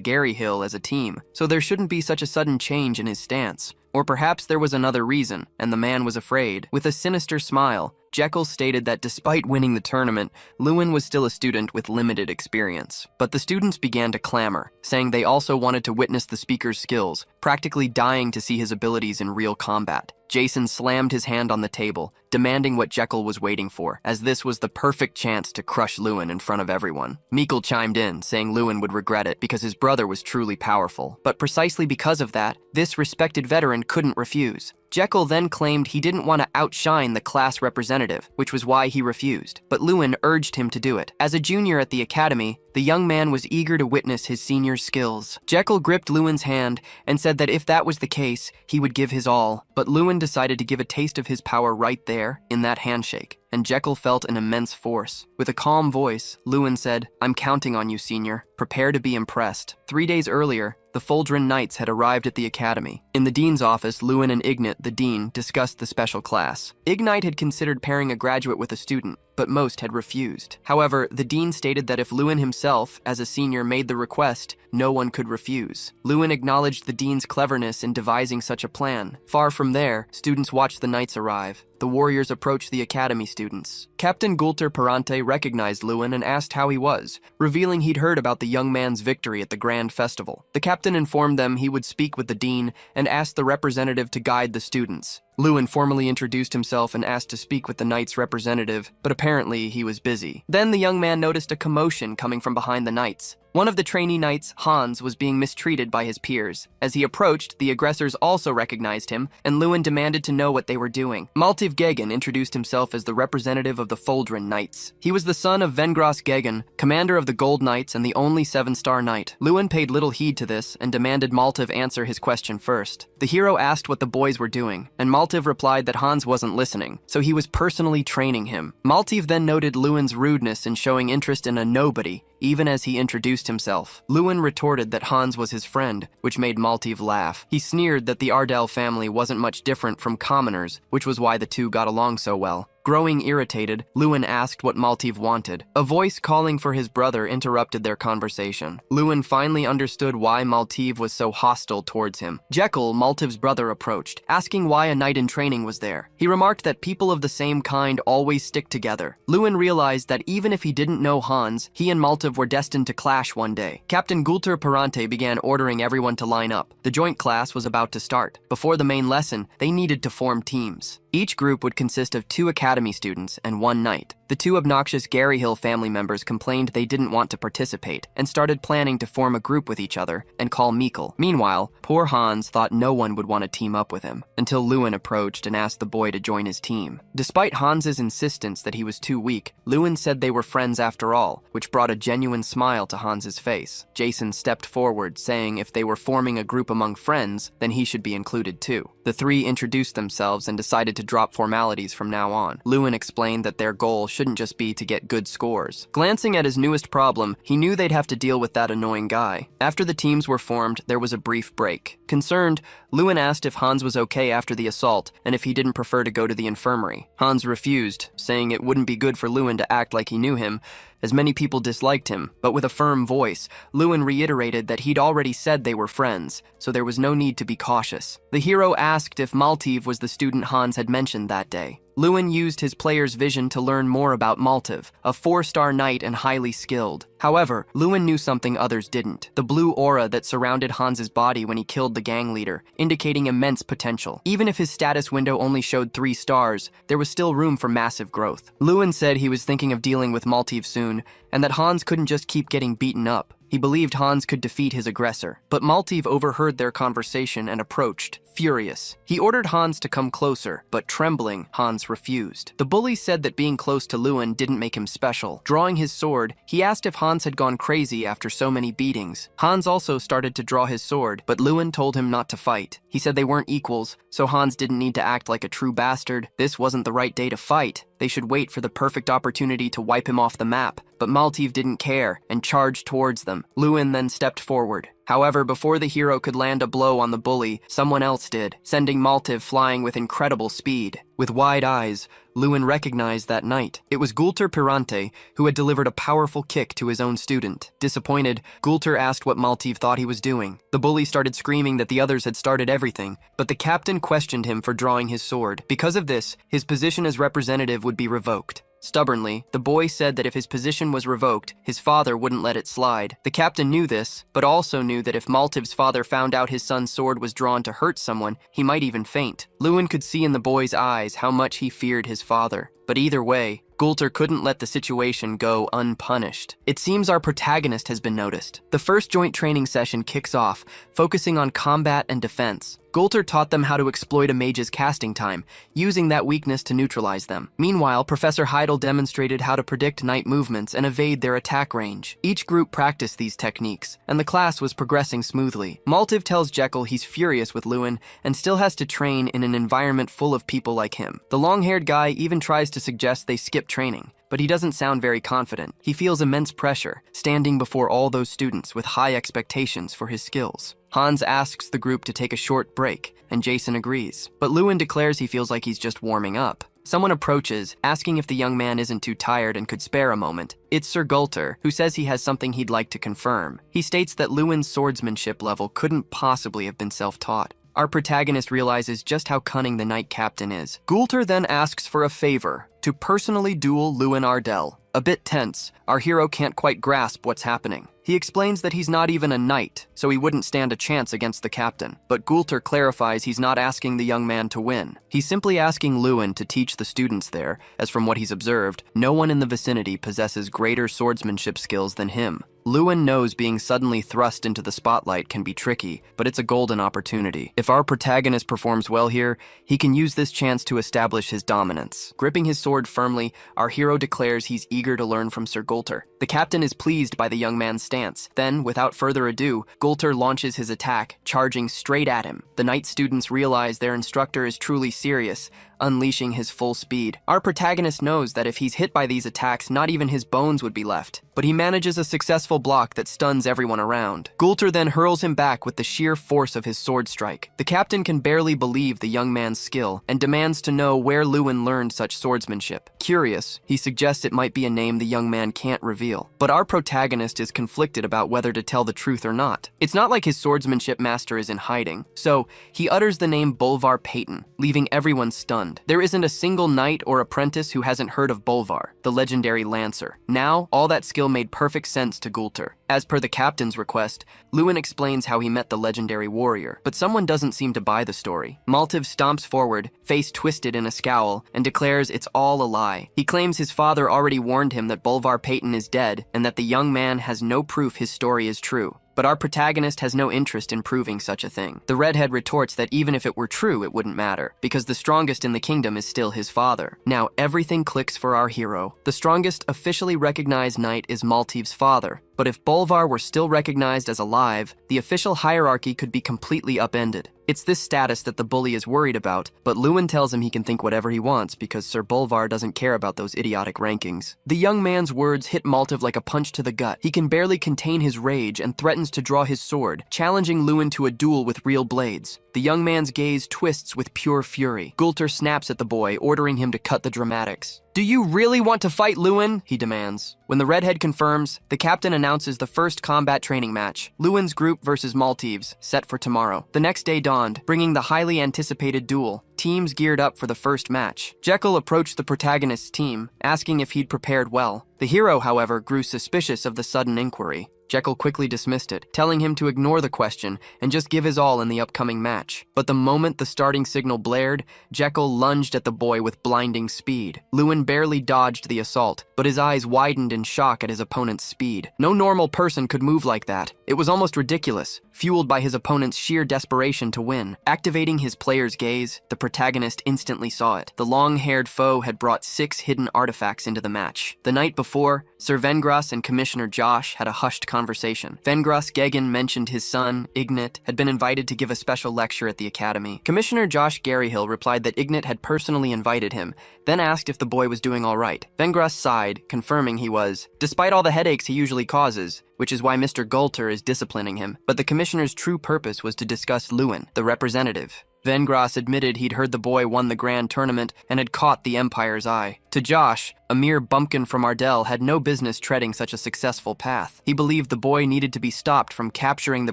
Garyhill as a team, so there shouldn't be such a sudden change in his stance. Or perhaps there was another reason, and the man was afraid. With a sinister smile, Jekyll stated that despite winning the tournament, Lewin was still a student with limited experience. But the students began to clamor, saying they also wanted to witness the speaker's skills, practically dying to see his abilities in real combat. Jason slammed his hand on the table, demanding what Jekyll was waiting for, as this was the perfect chance to crush Lewin in front of everyone. Mikkel chimed in, saying Lewin would regret it because his brother was truly powerful. But precisely because of that, this respected veteran couldn't refuse. Jekyll then claimed he didn't want to outshine the class representative, which was why he refused, but Lewin urged him to do it. As a junior at the academy, the young man was eager to witness his senior's skills. Jekyll gripped Lewin's hand and said that if that was the case, he would give his all, but Lewin decided to give a taste of his power right there, in that handshake, and Jekyll felt an immense force. With a calm voice, Lewin said, "I'm counting on you, senior. Prepare to be impressed." 3 days earlier, the Foldren Knights had arrived at the academy. In the dean's office, Lewin and Ignat, the dean, discussed the special class. Ignite had considered pairing a graduate with a student, but most had refused. However, the dean stated that if Lewin himself, as a senior, made the request, no one could refuse. Lewin acknowledged the dean's cleverness in devising such a plan. Far from there, students watched the knights arrive. The warriors approached the academy students. Captain Gulter Parante recognized Lewin and asked how he was, revealing he'd heard about the young man's victory at the grand festival. The captain informed them he would speak with the dean and asked the representative to guide the students. Lewin formally introduced himself and asked to speak with the knight's representative, but apparently he was busy. Then the young man noticed a commotion coming from behind the knights. One of the trainee knights, Hans, was being mistreated by his peers. As he approached, the aggressors also recognized him, and Lewin demanded to know what they were doing. Maltiv Gegan introduced himself as the representative of the Foldren Knights. He was the son of Vengros Gegan, commander of the Gold Knights and the only 7-star knight. Lewin paid little heed to this and demanded Maltiv answer his question first. The hero asked what the boys were doing, and Maltiv replied that Hans wasn't listening, so he was personally training him. Maltiv then noted Lewin's rudeness in showing interest in a nobody, even as he introduced himself. Lewin retorted that Hans was his friend, which made Maltiv laugh. He sneered that the Ardell family wasn't much different from commoners, which was why the two got along so well. Growing irritated, Lewin asked what Maltiv wanted. A voice calling for his brother interrupted their conversation. Lewin finally understood why Maltiv was so hostile towards him. Jekyll, Maltiv's brother, approached, asking why a knight in training was there. He remarked that people of the same kind always stick together. Lewin realized that even if he didn't know Hans, he and Maltiv were destined to clash one day. Captain Gulter Parante began ordering everyone to line up. The joint class was about to start. Before the main lesson, they needed to form teams. Each group would consist of 2 academy students and 1 knight. The 2 obnoxious Garyhill family members complained they didn't want to participate and started planning to form a group with each other and call Mikkel. Meanwhile, poor Hans thought no one would want to team up with him until Lewin approached and asked the boy to join his team. Despite Hans's insistence that he was too weak, Lewin said they were friends after all, which brought a genuine smile to Hans's face. Jason stepped forward, saying if they were forming a group among friends, then he should be included too. The 3 introduced themselves and decided to drop formalities from now on. Lewin explained that their goal shouldn't just be to get good scores. Glancing at his newest problem, he knew they'd have to deal with that annoying guy. After the teams were formed, there was a brief break. Concerned, Lewin asked if Hans was okay after the assault and if he didn't prefer to go to the infirmary. Hans refused, saying it wouldn't be good for Lewin to act like he knew him, as many people disliked him. But with a firm voice, Lewin reiterated that he'd already said they were friends, so there was no need to be cautious. The hero asked if Maltiv was the student Hans had mentioned that day. Lewin used his player's vision to learn more about Maltiv, a 4-star knight and highly skilled. However, Lewin knew something others didn't: the blue aura that surrounded Hans's body when he killed the gang leader, indicating immense potential. Even if his status window only showed 3 stars, there was still room for massive growth. Lewin said he was thinking of dealing with Maltiv soon, and that Hans couldn't just keep getting beaten up. He believed Hans could defeat his aggressor. But Maltiv overheard their conversation and approached, furious. He ordered Hans to come closer, but trembling, Hans refused. The bully said that being close to Lewin didn't make him special. Drawing his sword, he asked if Hans had gone crazy after so many beatings. Hans also started to draw his sword, but Lewin told him not to fight. He said they weren't equals, so Hans didn't need to act like a true bastard. This wasn't the right day to fight. They should wait for the perfect opportunity to wipe him off the map. But Maltiv didn't care and charged towards them. Lewin then stepped forward. However, before the hero could land a blow on the bully, someone else did, sending Maltiv flying with incredible speed. With wide eyes, Lewin recognized that knight. It was Gulter Pirante, who had delivered a powerful kick to his own student. Disappointed, Gulter asked what Maltiv thought he was doing. The bully started screaming that the others had started everything, but the captain questioned him for drawing his sword. Because of this, his position as representative would be revoked. Stubbornly, the boy said that if his position was revoked, his father wouldn't let it slide. The captain knew this, but also knew that if Maltiv's father found out his son's sword was drawn to hurt someone, he might even faint. Lewin could see in the boy's eyes how much he feared his father. But either way, Gulter couldn't let the situation go unpunished. It seems our protagonist has been noticed. The first joint training session kicks off, focusing on combat and defense. Gulter taught them how to exploit a mage's casting time, using that weakness to neutralize them. Meanwhile, Professor Heidel demonstrated how to predict knight movements and evade their attack range. Each group practiced these techniques, and the class was progressing smoothly. Maltiv tells Jekyll he's furious with Lewin and still has to train in an environment full of people like him. The long-haired guy even tries to suggest they skip training, but he doesn't sound very confident. He feels immense pressure, standing before all those students with high expectations for his skills. Hans asks the group to take a short break, and Jason agrees. But Lewin declares he feels like he's just warming up. Someone approaches, asking if the young man isn't too tired and could spare a moment. It's Sir Gulter, who says he has something he'd like to confirm. He states that Lewin's swordsmanship level couldn't possibly have been self-taught. Our protagonist realizes just how cunning the knight captain is. Gulter then asks for a favor, to personally duel Lewin Ardell. A bit tense, our hero can't quite grasp what's happening. He explains that he's not even a knight, so he wouldn't stand a chance against the captain. But Gulter clarifies he's not asking the young man to win. He's simply asking Lewin to teach the students there, as from what he's observed, no one in the vicinity possesses greater swordsmanship skills than him. Lewin knows being suddenly thrust into the spotlight can be tricky, but it's a golden opportunity. If our protagonist performs well here, he can use this chance to establish his dominance. Gripping his sword firmly, our hero declares he's eager to learn from Sir Gulter. The captain is pleased by the young man's stance. Then, without further ado, Gulter launches his attack, charging straight at him. The knight students realize their instructor is truly serious, unleashing his full speed. Our protagonist knows that if he's hit by these attacks, not even his bones would be left. But he manages a successful block that stuns everyone around. Gulter then hurls him back with the sheer force of his sword strike. The captain can barely believe the young man's skill and demands to know where Lewin learned such swordsmanship. Curious, he suggests it might be a name the young man can't reveal. But our protagonist is conflicted about whether to tell the truth or not. It's not like his swordsmanship master is in hiding, so he utters the name Bolvar Peyton, leaving everyone stunned. There isn't a single knight or apprentice who hasn't heard of Bolvar, the legendary lancer. Now, all that skill made perfect sense to Gulter. As per the captain's request, Lewin explains how he met the legendary warrior, but someone doesn't seem to buy the story. Maltiv stomps forward, face twisted in a scowl, and declares it's all a lie. He claims his father already warned him that Bolvar Peyton is dead, and that the young man has no proof his story is true. But our protagonist has no interest in proving such a thing. The redhead retorts that even if it were true, it wouldn't matter, because the strongest in the kingdom is still his father. Now everything clicks for our hero. The strongest officially recognized knight is Maltiv's father, but if Bolvar were still recognized as alive, the official hierarchy could be completely upended. It's this status that the bully is worried about, but Lewin tells him he can think whatever he wants because Sir Bolvar doesn't care about those idiotic rankings. The young man's words hit Maltiv like a punch to the gut. He can barely contain his rage and threatens to draw his sword, challenging Lewin to a duel with real blades. The young man's gaze twists with pure fury. Gulter snaps at the boy, ordering him to cut the dramatics. "Do you really want to fight, Lewin?" he demands. When the redhead confirms, the captain announces the first combat training match, Lewin's group versus Maltiv's, set for tomorrow. The next day dawned, bringing the highly anticipated duel. Teams geared up for the first match. Jekyll approached the protagonist's team, asking if he'd prepared well. The hero, however, grew suspicious of the sudden inquiry. Jekyll quickly dismissed it, telling him to ignore the question and just give his all in the upcoming match. But the moment the starting signal blared, Jekyll lunged at the boy with blinding speed. Lewin barely dodged the assault, but his eyes widened in shock at his opponent's speed. No normal person could move like that. It was almost ridiculous, fueled by his opponent's sheer desperation to win. Activating his player's gaze, the protagonist instantly saw it. The long-haired foe had brought 6 hidden artifacts into the match. The night before, Sir Vengras and Commissioner Josh had a hushed conversation. Vengras Gegin mentioned his son, Ignat, had been invited to give a special lecture at the academy. Commissioner Josh Garyhill replied that Ignat had personally invited him, then asked if the boy was doing all right. Vengras sighed, confirming he was, despite all the headaches he usually causes, which is why Mr. Gulter is disciplining him. But the commissioner's true purpose was to discuss Lewin, the representative. Vengras admitted he'd heard the boy won the grand tournament and had caught the Empire's eye. To Josh, a mere bumpkin from Ardell had no business treading such a successful path. He believed the boy needed to be stopped from capturing the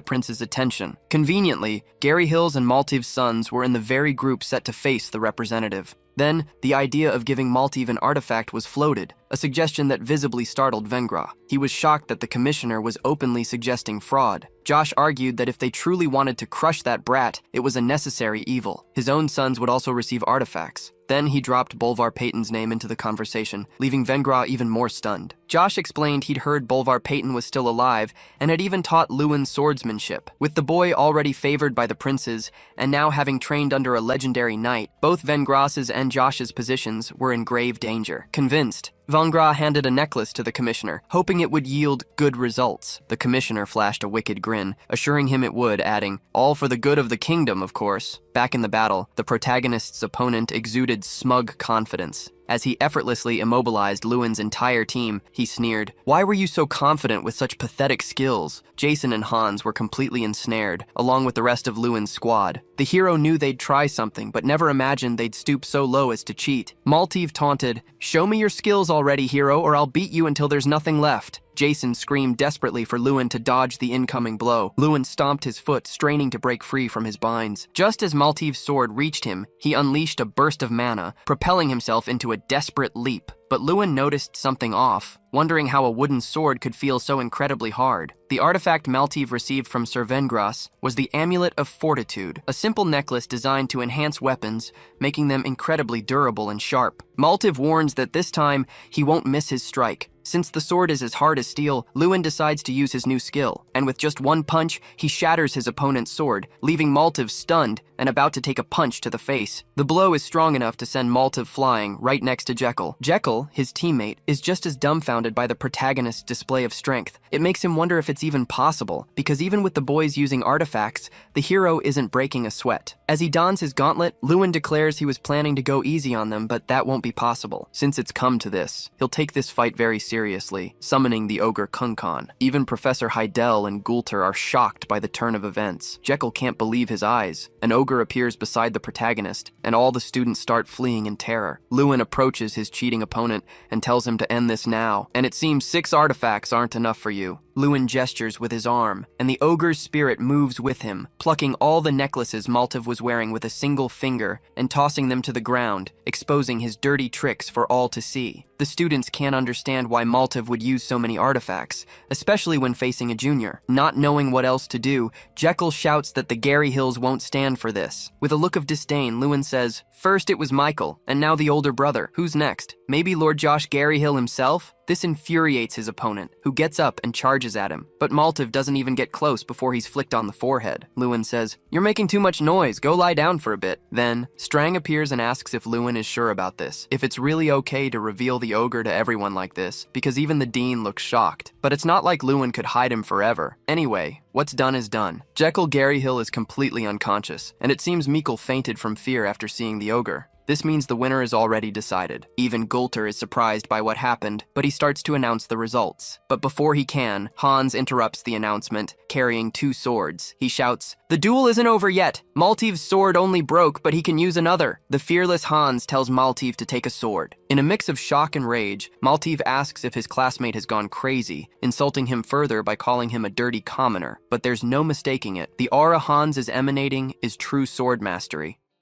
prince's attention. Conveniently, Garyhill's and Maltiv's sons were in the very group set to face the representative. Then, the idea of giving Maltiv an artifact was floated, a suggestion that visibly startled Vengra. He was shocked that the commissioner was openly suggesting fraud. Josh argued that if they truly wanted to crush that brat, it was a necessary evil. His own sons would also receive artifacts. Then he dropped Bolvar Peyton's name into the conversation, leaving Vengra even more stunned. Josh explained he'd heard Bolvar Peyton was still alive and had even taught Lewin swordsmanship. With the boy already favored by the princes and now having trained under a legendary knight, both Vengras's and Josh's positions were in grave danger. Convinced, Vengra handed a necklace to the commissioner, hoping it would yield good results. The commissioner flashed a wicked grin, assuring him it would, adding, "All for the good of the kingdom, of course." Back in the battle, the protagonist's opponent exuded smug confidence. As he effortlessly immobilized Lewin's entire team, he sneered, "Why were you so confident with such pathetic skills?" Jason and Hans were completely ensnared, along with the rest of Lewin's squad. The hero knew they'd try something, but never imagined they'd stoop so low as to cheat. Maltiv taunted, "Show me your skills already, hero, or I'll beat you until there's nothing left." Jason screamed desperately for Lewin to dodge the incoming blow. Lewin stomped his foot, straining to break free from his binds. Just as Maltiv's sword reached him, he unleashed a burst of mana, propelling himself into a desperate leap. But Lewin noticed something off, wondering how a wooden sword could feel so incredibly hard. The artifact Maltiv received from Sir Vengras was the Amulet of Fortitude, a simple necklace designed to enhance weapons, making them incredibly durable and sharp. Maltiv warns that this time, he won't miss his strike. Since the sword is as hard as steel, Lewin decides to use his new skill, and with just one punch, he shatters his opponent's sword, leaving Maltiv stunned and about to take a punch to the face. The blow is strong enough to send Maltiv flying right next to Jekyll. Jekyll, his teammate, is just as dumbfounded by the protagonist's display of strength. It makes him wonder if it's even possible, because even with the boys using artifacts, the hero isn't breaking a sweat. As he dons his gauntlet, Lewin declares he was planning to go easy on them, but that won't be possible. Since it's come to this, he'll take this fight very seriously, summoning the ogre Kunkan. Even Professor Heidel and Gulter are shocked by the turn of events. Jekyll can't believe his eyes. An ogre appears beside the protagonist, and all the students start fleeing in terror. Lewin approaches his cheating opponent and tells him to end this now, and it seems 6 artifacts aren't enough for you. Lewin gestures with his arm, and the ogre's spirit moves with him, plucking all the necklaces Maltiv was wearing with a single finger and tossing them to the ground, exposing his dirty tricks for all to see. The students can't understand why Maltiv would use so many artifacts, especially when facing a junior. Not knowing what else to do, Jekyll shouts that the Garyhills won't stand for this. With a look of disdain, Lewin says, "First it was Michael, and now the older brother. Who's next? Maybe Lord Josh Garyhill himself?" This infuriates his opponent, who gets up and charges at him, but Maltiv doesn't even get close before he's flicked on the forehead. Lewin says, "You're making too much noise, go lie down for a bit." Then, Strang appears and asks if Lewin is sure about this, if it's really okay to reveal the ogre to everyone like this, because even the dean looks shocked. But it's not like Lewin could hide him forever. Anyway, what's done is done. Jekyll Garyhill is completely unconscious, and it seems Meikle fainted from fear after seeing the ogre. This means the winner is already decided. Even Gulter is surprised by what happened, but he starts to announce the results. But before he can, Hans interrupts the announcement, carrying 2 swords. He shouts, "The duel isn't over yet! Maltiv's sword only broke, but he can use another." The fearless Hans tells Maltiv to take a sword. In a mix of shock and rage, Maltiv asks if his classmate has gone crazy, insulting him further by calling him a dirty commoner. But there's no mistaking it. The aura Hans is emanating is true sword mastery.